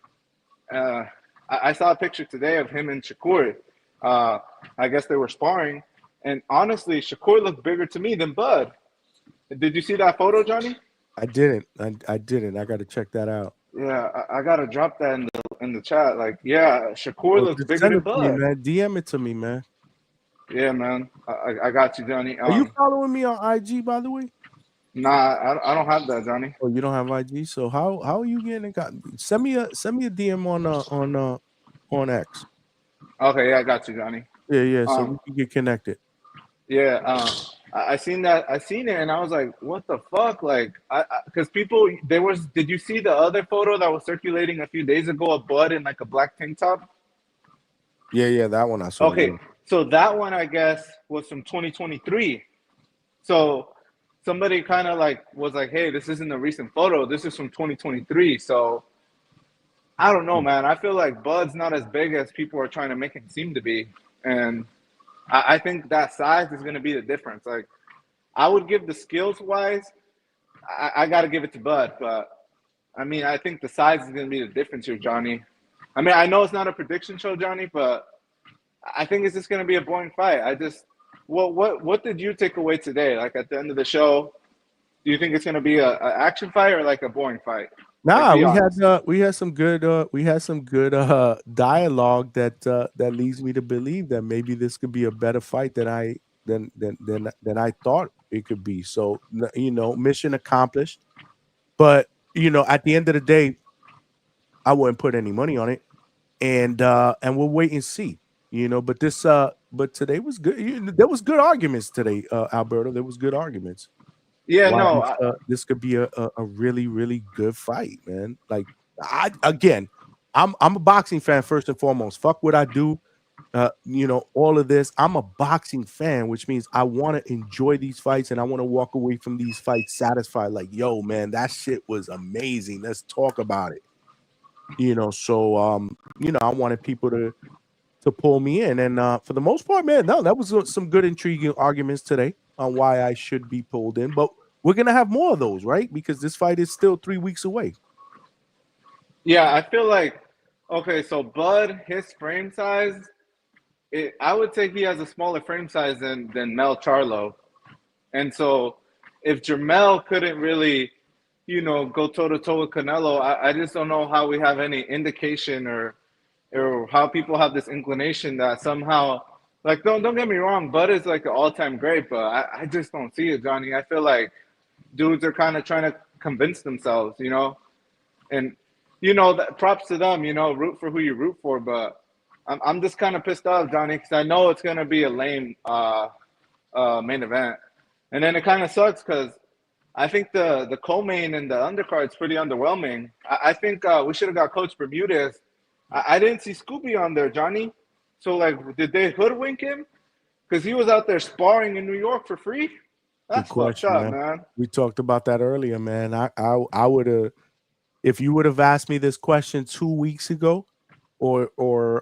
Uh, I saw a picture today of him and Shakur. Uh, I guess they were sparring, and honestly, Shakur looked bigger to me than Bud. Did you see that photo, Johnny? I didn't. I didn't. I got to check that out. Yeah, I gotta drop that in the chat. Like, yeah, Shakur Well, looks just bigger send than it to me, Bud. man. DM it to me, man. Yeah, man. I got you, Johnny. Are you following me on IG, by the way? Nah, I don't have that, Johnny. Oh, you don't have IG. So how are you getting it? Send me a DM on X. Okay, yeah, I got you, Johnny. Yeah. So we can get connected. Yeah, I seen that. I seen it, and I was like, "What the fuck?" Like, because people there was. Did you see the other photo that was circulating a few days ago of Bud in like a black tank top? Yeah, that one I saw. Okay, so that one I guess was from 2023. So somebody kind of like was like, "Hey, this isn't a recent photo. This is from 2023." So I don't know, man. I feel like Bud's not as big as people are trying to make him seem to be, and I think that size is going to be the difference. Like, I would give the skills wise, I got to give it to Bud, but I mean, I think the size is going to be the difference here, Johnny. I mean, I know it's not a prediction show, Johnny, but I think it's just going to be a boring fight. What did you take away today? Like at the end of the show, do you think it's going to be a action fight or like a boring fight? Like, Nah, be honest. we had some good dialogue that leads me to believe that maybe this could be a better fight than I thought it could be. So you know, mission accomplished. But you know, at the end of the day, I wouldn't put any money on it, and we'll wait and see. You know, but today was good. There was good arguments today, Alberto. There was good arguments. Yeah, Why no, this could be a really really good fight, man. Like I'm a boxing fan first and foremost. Fuck what I do, you know, all of this. I'm a boxing fan, which means I want to enjoy these fights and I want to walk away from these fights satisfied. Like, yo, man, that shit was amazing. Let's talk about it. You know, so you know, I wanted people to pull me in, and for the most part, man, no, that was some good intriguing arguments today on why I should be pulled in. But we're gonna have more of those, right? Because this fight is still 3 weeks away. yeah, I feel like okay. So Bud, his frame size, I would say he has a smaller frame size than Mel Charlo. And so if Jermel couldn't really, you know, go toe to toe with Canelo, I just don't know how we have any indication or how people have this inclination that somehow like don't get me wrong, Bud is like an all time great, but I just don't see it, Johnny. I feel like dudes are kind of trying to convince themselves, you know, and you know that props to them, you know, root for who you root for, but I'm just kind of pissed off, Johnny, because I know it's gonna be a lame main event. And then it kind of sucks because I think the co-main and the undercard is pretty underwhelming. I think we should have got Coach Bermudez. I didn't see Scooby on there, Johnny. So like, did they hoodwink him? Because he was out there sparring in New York for free. That's Good fucked question, up, man. man. We talked about that earlier, man. I would have, if you would have asked me this question 2 weeks ago, or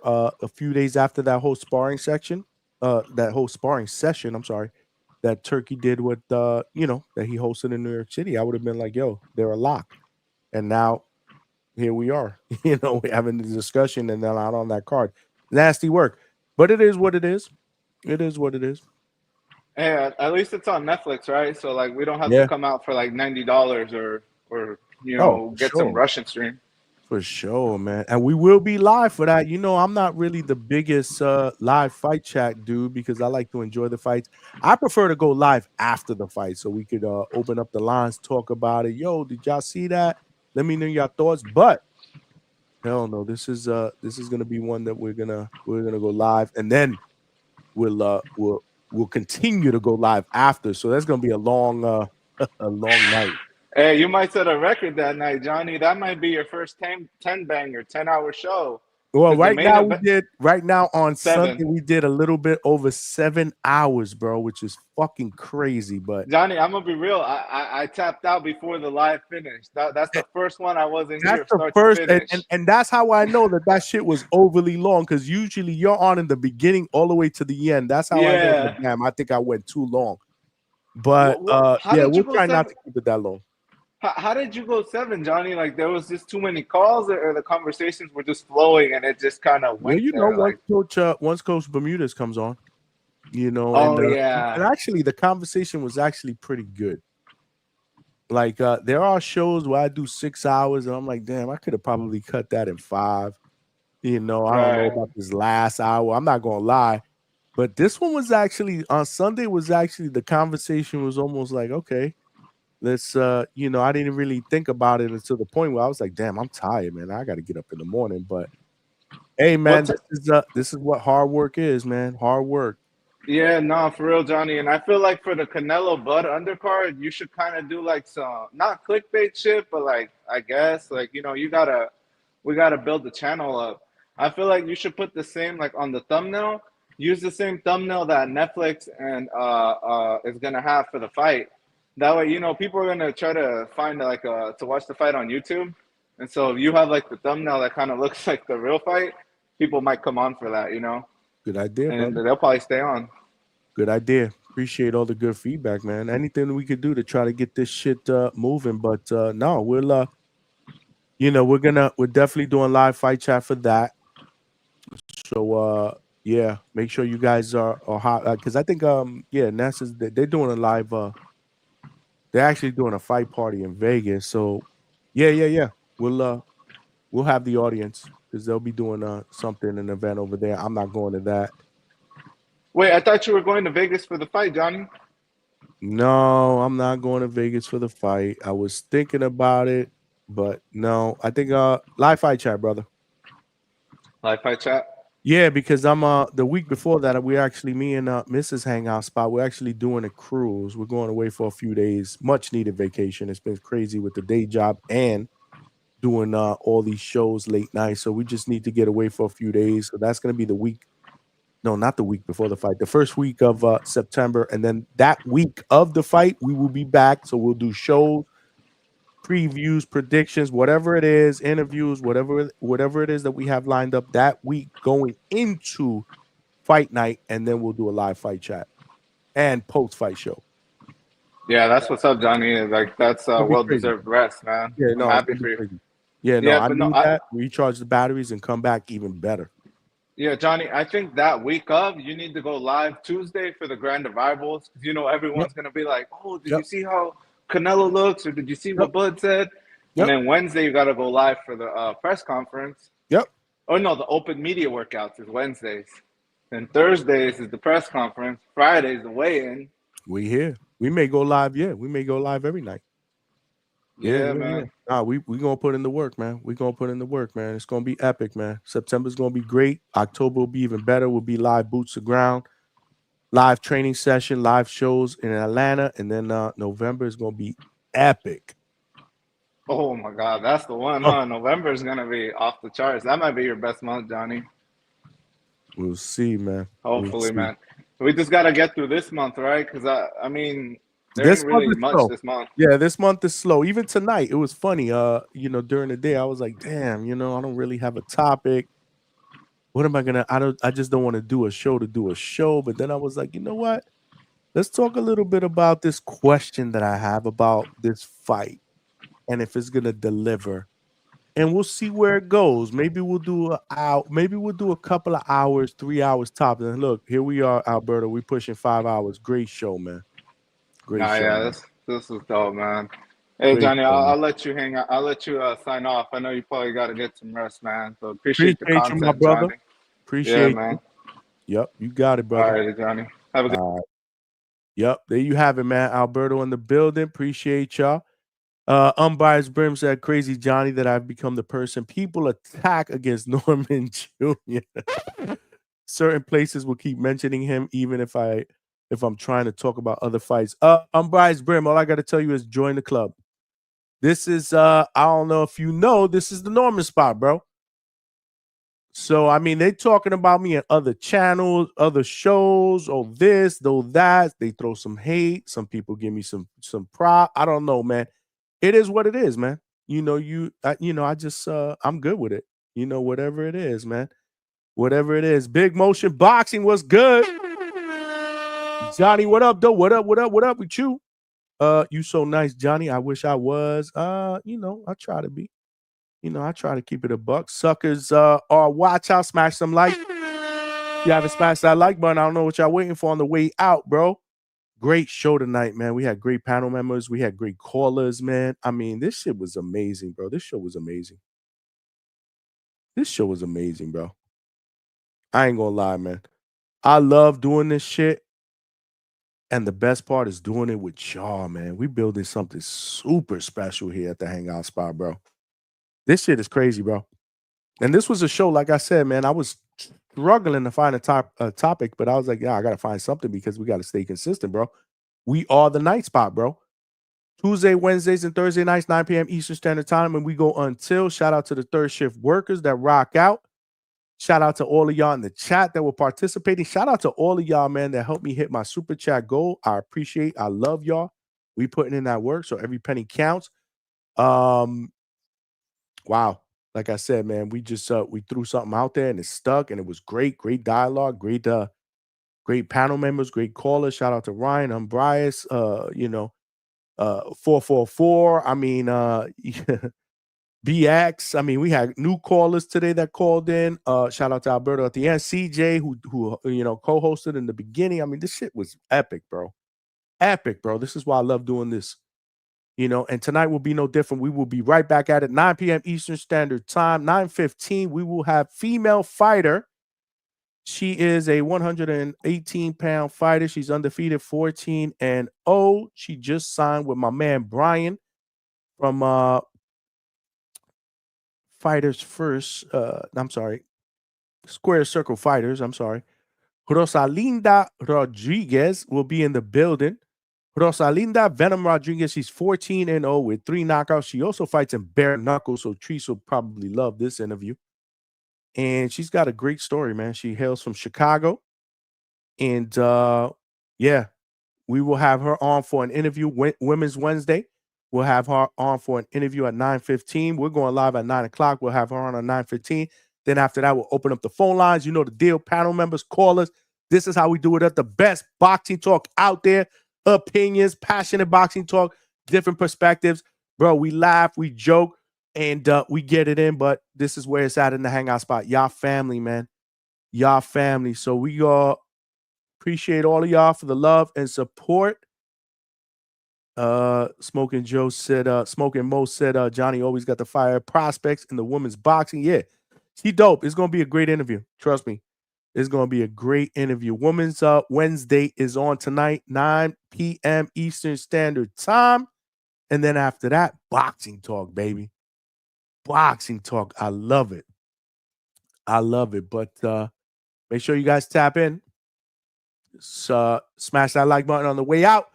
a few days after that whole sparring session, I'm sorry, that Turkey did with you know, that he hosted in New York City, I would have been like, yo, they're a lock. And now here we are. You know, we're having the discussion and they're not on that card. Nasty work. But it is what it is. It is what it is. Hey, at least it's on Netflix, right? So like, we don't have to Yeah. come out for like $90 or Oh, for get some sure. Russian stream. For sure, man. And we will be live for that. I'm not really the biggest live fight chat dude because I like to enjoy the fights. I prefer to go live after the fight so we could open up the lines, talk about it. Yo, did y'all see that? Let me know your thoughts. But hell no, this is gonna be one that we're gonna go live and then we'll continue to go live after. So that's gonna be a long a long night. Hey, you might set a record that night, Johnny. That might be your first 10 banger, 10-hour show. Well, Because the right main now we event, did right now on Sunday 7. we did a little bit over 7 hours, bro, which is fucking crazy. But Johnny, I'm gonna be real. I tapped out before the live finished. That's the first one I wasn't that's here the start to first, and, finish. and and that's how I know that shit was overly long because usually you're on in the beginning all the way to the end. That's how I know that. Yeah. Damn, I think I went too long. But How yeah, did you we'll go try not 7? to keep it that long. How did you go 7, Johnny? Like there was just too many calls, or the conversations were just flowing, and it just kind of Well, went there. Like, once Coach Bermudez comes on, oh and yeah, actually the conversation was actually pretty good. Like there are shows where I do 6 hours and I'm like, damn, I could have probably cut that in 5. I don't know right. about this last hour. I'm not gonna lie. But this one was actually on Sunday was actually the conversation was almost like, okay, let's I didn't really think about it until the point where I was like, damn, I'm tired, man. I gotta get up in the morning. But hey man, What? this is what hard work is, man. Hard work. Yeah, no, for real, Johnny. And I feel like for the Canelo Bud undercard, you should kind of do like some not clickbait shit, but like I guess like we gotta build the channel up. I feel like you should put the same like on the thumbnail. Use the same thumbnail that Netflix and is gonna have for the fight. That way, people are gonna try to find like to watch the fight on YouTube. And so if you have like the thumbnail that kind of looks like the real fight, people might come on for that. Good idea, And brother. they'll probably stay on. Good idea. Appreciate all the good feedback, man. Anything we could do to try to get this shit moving. But no, we're definitely doing live fight chat for that. So yeah, make sure you guys are hot because I think NASA's they're doing a live they're actually doing a fight party in Vegas. So yeah. We'll have the audience because they'll be doing something, an event over there. I'm not going to that. Wait, I thought you were going to Vegas for the fight, Johnny. No, I'm not going to Vegas for the fight. I was thinking about it, but no. I think live fight chat, brother. Live fight chat. Yeah, because I'm the week before that me and Mrs. Hangout spot, we're actually doing a cruise. We're going away for a few days, much needed vacation. It's been crazy with the day job and doing all these shows late night. So we just need to get away for a few days. So that's gonna be the week. No, not the week before the fight, the first week of September. And then that week of the fight, we will be back. So we'll do shows, previews, predictions, whatever it is, interviews, whatever it is that we have lined up that week going into fight night, and then we'll do a live fight chat and post-fight show. Yeah, that's what's up, Johnny. Like that's It'll be crazy. well-deserved rest, man. Yeah, I'm no, it's happy gonna be for you. crazy. Yeah, no, Yeah, I but no, need that. Recharge the batteries and come back even better. yeah, Johnny. I think that week of you need to go live Tuesday for the grand arrivals. Yep. Everyone's gonna be like, "Oh, did you Yep. see how Canelo looks, or did you see Yep. what Bud said?" And Yep. then Wednesday you gotta go live for the press conference. Yep. Oh no, the open media workouts is Wednesdays. Then Thursdays is the press conference. Fridays the weigh-in. We here. We may go live. Yeah, we may go live every night. Yeah. Man. Nah, we gonna put in the work, man. We gonna put in the work, man. It's gonna be epic, man. September's gonna be great. October will be even better. We'll be live boots to ground, live training session, live shows in Atlanta, and then November is gonna be epic. Oh my God, that's the one, Oh. huh? November is gonna be off the charts. That might be your best month, Johnny. We'll see, man. Hopefully, man. We just gotta get through this month, right? Because I mean, there This ain't month really is much slow. this month. Yeah, this month is slow. Even tonight, it was funny. During the day, I was like, damn, I don't really have a topic. What am I gonna? I just don't want to do a show to do a show. But then I was like, you know what? Let's talk a little bit about this question that I have about this fight and if it's gonna deliver. And we'll see where it goes. Maybe we'll do a couple of hours, 3 hours top. And look, here we are, Alberto. We're pushing 5 hours. Great show, man. Great Nah, show, yeah, man. this is dope, man. Hey Great Johnny, show, man. I'll let you hang out. I'll let you sign off. I know you probably got to get some rest, man. So appreciate the Appreciate you, my content, brother. Johnny. Yeah, Appreciate you. man. Yep, you got it, All brother. right, Johnny. Have a good. Yep, there you have it, man. Alberto in the building. Appreciate y'all. Unbiased Brim said, "Crazy Johnny, that I've become the person people attack against Norman Jr. Certain places will keep mentioning him, even if I'm trying to talk about other fights." Unbiased Brim, all I got to tell you is join the club. This is I don't know if you know, this is the Norman spot, bro. So I mean, they talking about me in other channels, other shows, or this, though that. They throw some hate. Some people give me some prop. I don't know, man. It is what it is, man. I just I'm good with it. Whatever it is, man. Whatever it is. Big Motion Boxing was good. Johnny, what up, though? What up? What up? What up with you? You so nice, Johnny. I wish I was. I try to be. I try to keep it a buck. Suckers watch out, smash some like. You haven't smashed that like button. I don't know what y'all waiting for on the way out, bro. Great show tonight, man. We had great panel members. We had great callers, man. I mean, this shit was amazing, bro. This show was amazing. This show was amazing, bro. I ain't gonna lie, man. I love doing this shit. And the best part is doing it with y'all, man. We building something super special here at the Hangout spot, bro. This shit is crazy, bro. And this was a show, like I said, man, I was struggling to find a topic, but I was like, yeah, I got to find something because we got to stay consistent, bro. We are the night spot, bro. Tuesday, Wednesdays, and Thursday nights, 9 p.m. Eastern Standard Time, and we go until. Shout out to the third shift workers that rock out. Shout out to all of y'all in the chat that were participating. Shout out to all of y'all, man, that helped me hit my super chat goal. I appreciate, I love y'all. We putting in that work, so every penny counts. Wow. Like I said, man, we just we threw something out there and it stuck, and it was great dialogue, great panel members, great callers. Shout out to Ryan, Bryce, 444. I mean, BX. I mean, we had new callers today that called in. Shout out to Alberto at the end. CJ, who co-hosted in the beginning. I mean, this shit was epic, bro. Epic, bro. This is why I love doing this. And tonight will be no different. We will be right back at it, 9 p.m. Eastern Standard Time, 9:15. We will have female fighter. She is a 118-pound fighter. She's undefeated, 14-0. She just signed with my man Brian from Fighters First. I'm sorry, Square Circle Fighters. I'm sorry. Rosalinda Rodriguez will be in the building. Rosalinda Venom Rodriguez, she's 14-0 with 3 knockouts. She also fights in bare knuckles, so Treese will probably love this interview. And she's got a great story, man. She hails from Chicago. And yeah, we will have her on for an interview. Women's Wednesday. We'll have her on for an interview at 9:15. We're going live at 9 o'clock. We'll have her on at 9:15. Then after that, we'll open up the phone lines. You know the deal. Panel members, callers. This is how we do it at the best boxing talk out there. Opinions, passionate boxing talk, different perspectives. Bro, we laugh, we joke, and we get it in. But this is where it's at in the Hangout spot. Y'all family, man. Y'all family. So we all appreciate all of y'all for the love and support. Smoking Mo said, Johnny always got the fire prospects in the women's boxing. Yeah, she dope. It's gonna be a great interview. Trust me. It's gonna be a great interview. Women's Wednesday is on tonight, 9 p.m. Eastern Standard Time. And then after that, boxing talk, baby. Boxing talk. I love it. I love it. But make sure you guys tap in. Smash that like button on the way out.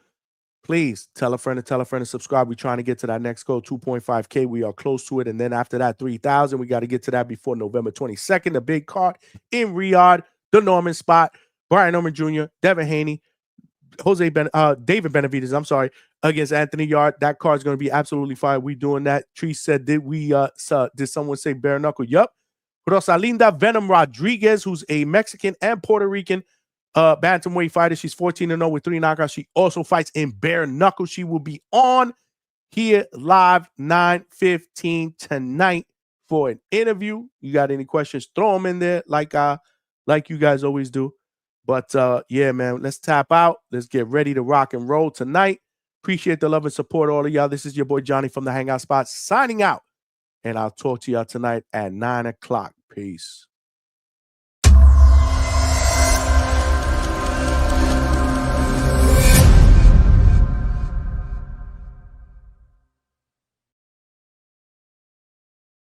Please tell a friend to subscribe. We're trying to get to that next goal, 2.5K. We are close to it. And then after that, 3,000. We got to get to that before November 22nd. The big card in Riyadh, the Norman spot. Brian Norman Jr., Devin Haney, David Benavidez, I'm sorry, against Anthony Yard. That card's going to be absolutely fire. We doing that. Tree said, did someone say bare knuckle? Yup. Rosalinda Venom Rodriguez, who's a Mexican and Puerto Rican bantamweight fighter. She's 14-0 with 3 knockouts. She also fights in bare knuckle. She will be on here live 9:15 tonight for an interview. You got any questions? Throw them in there like you guys always do. But yeah, man, let's tap out. Let's get ready to rock and roll tonight. Appreciate the love and support, all of y'all. This is your boy Johnny from the Hangout Spot signing out. And I'll talk to y'all tonight at 9 o'clock. Peace.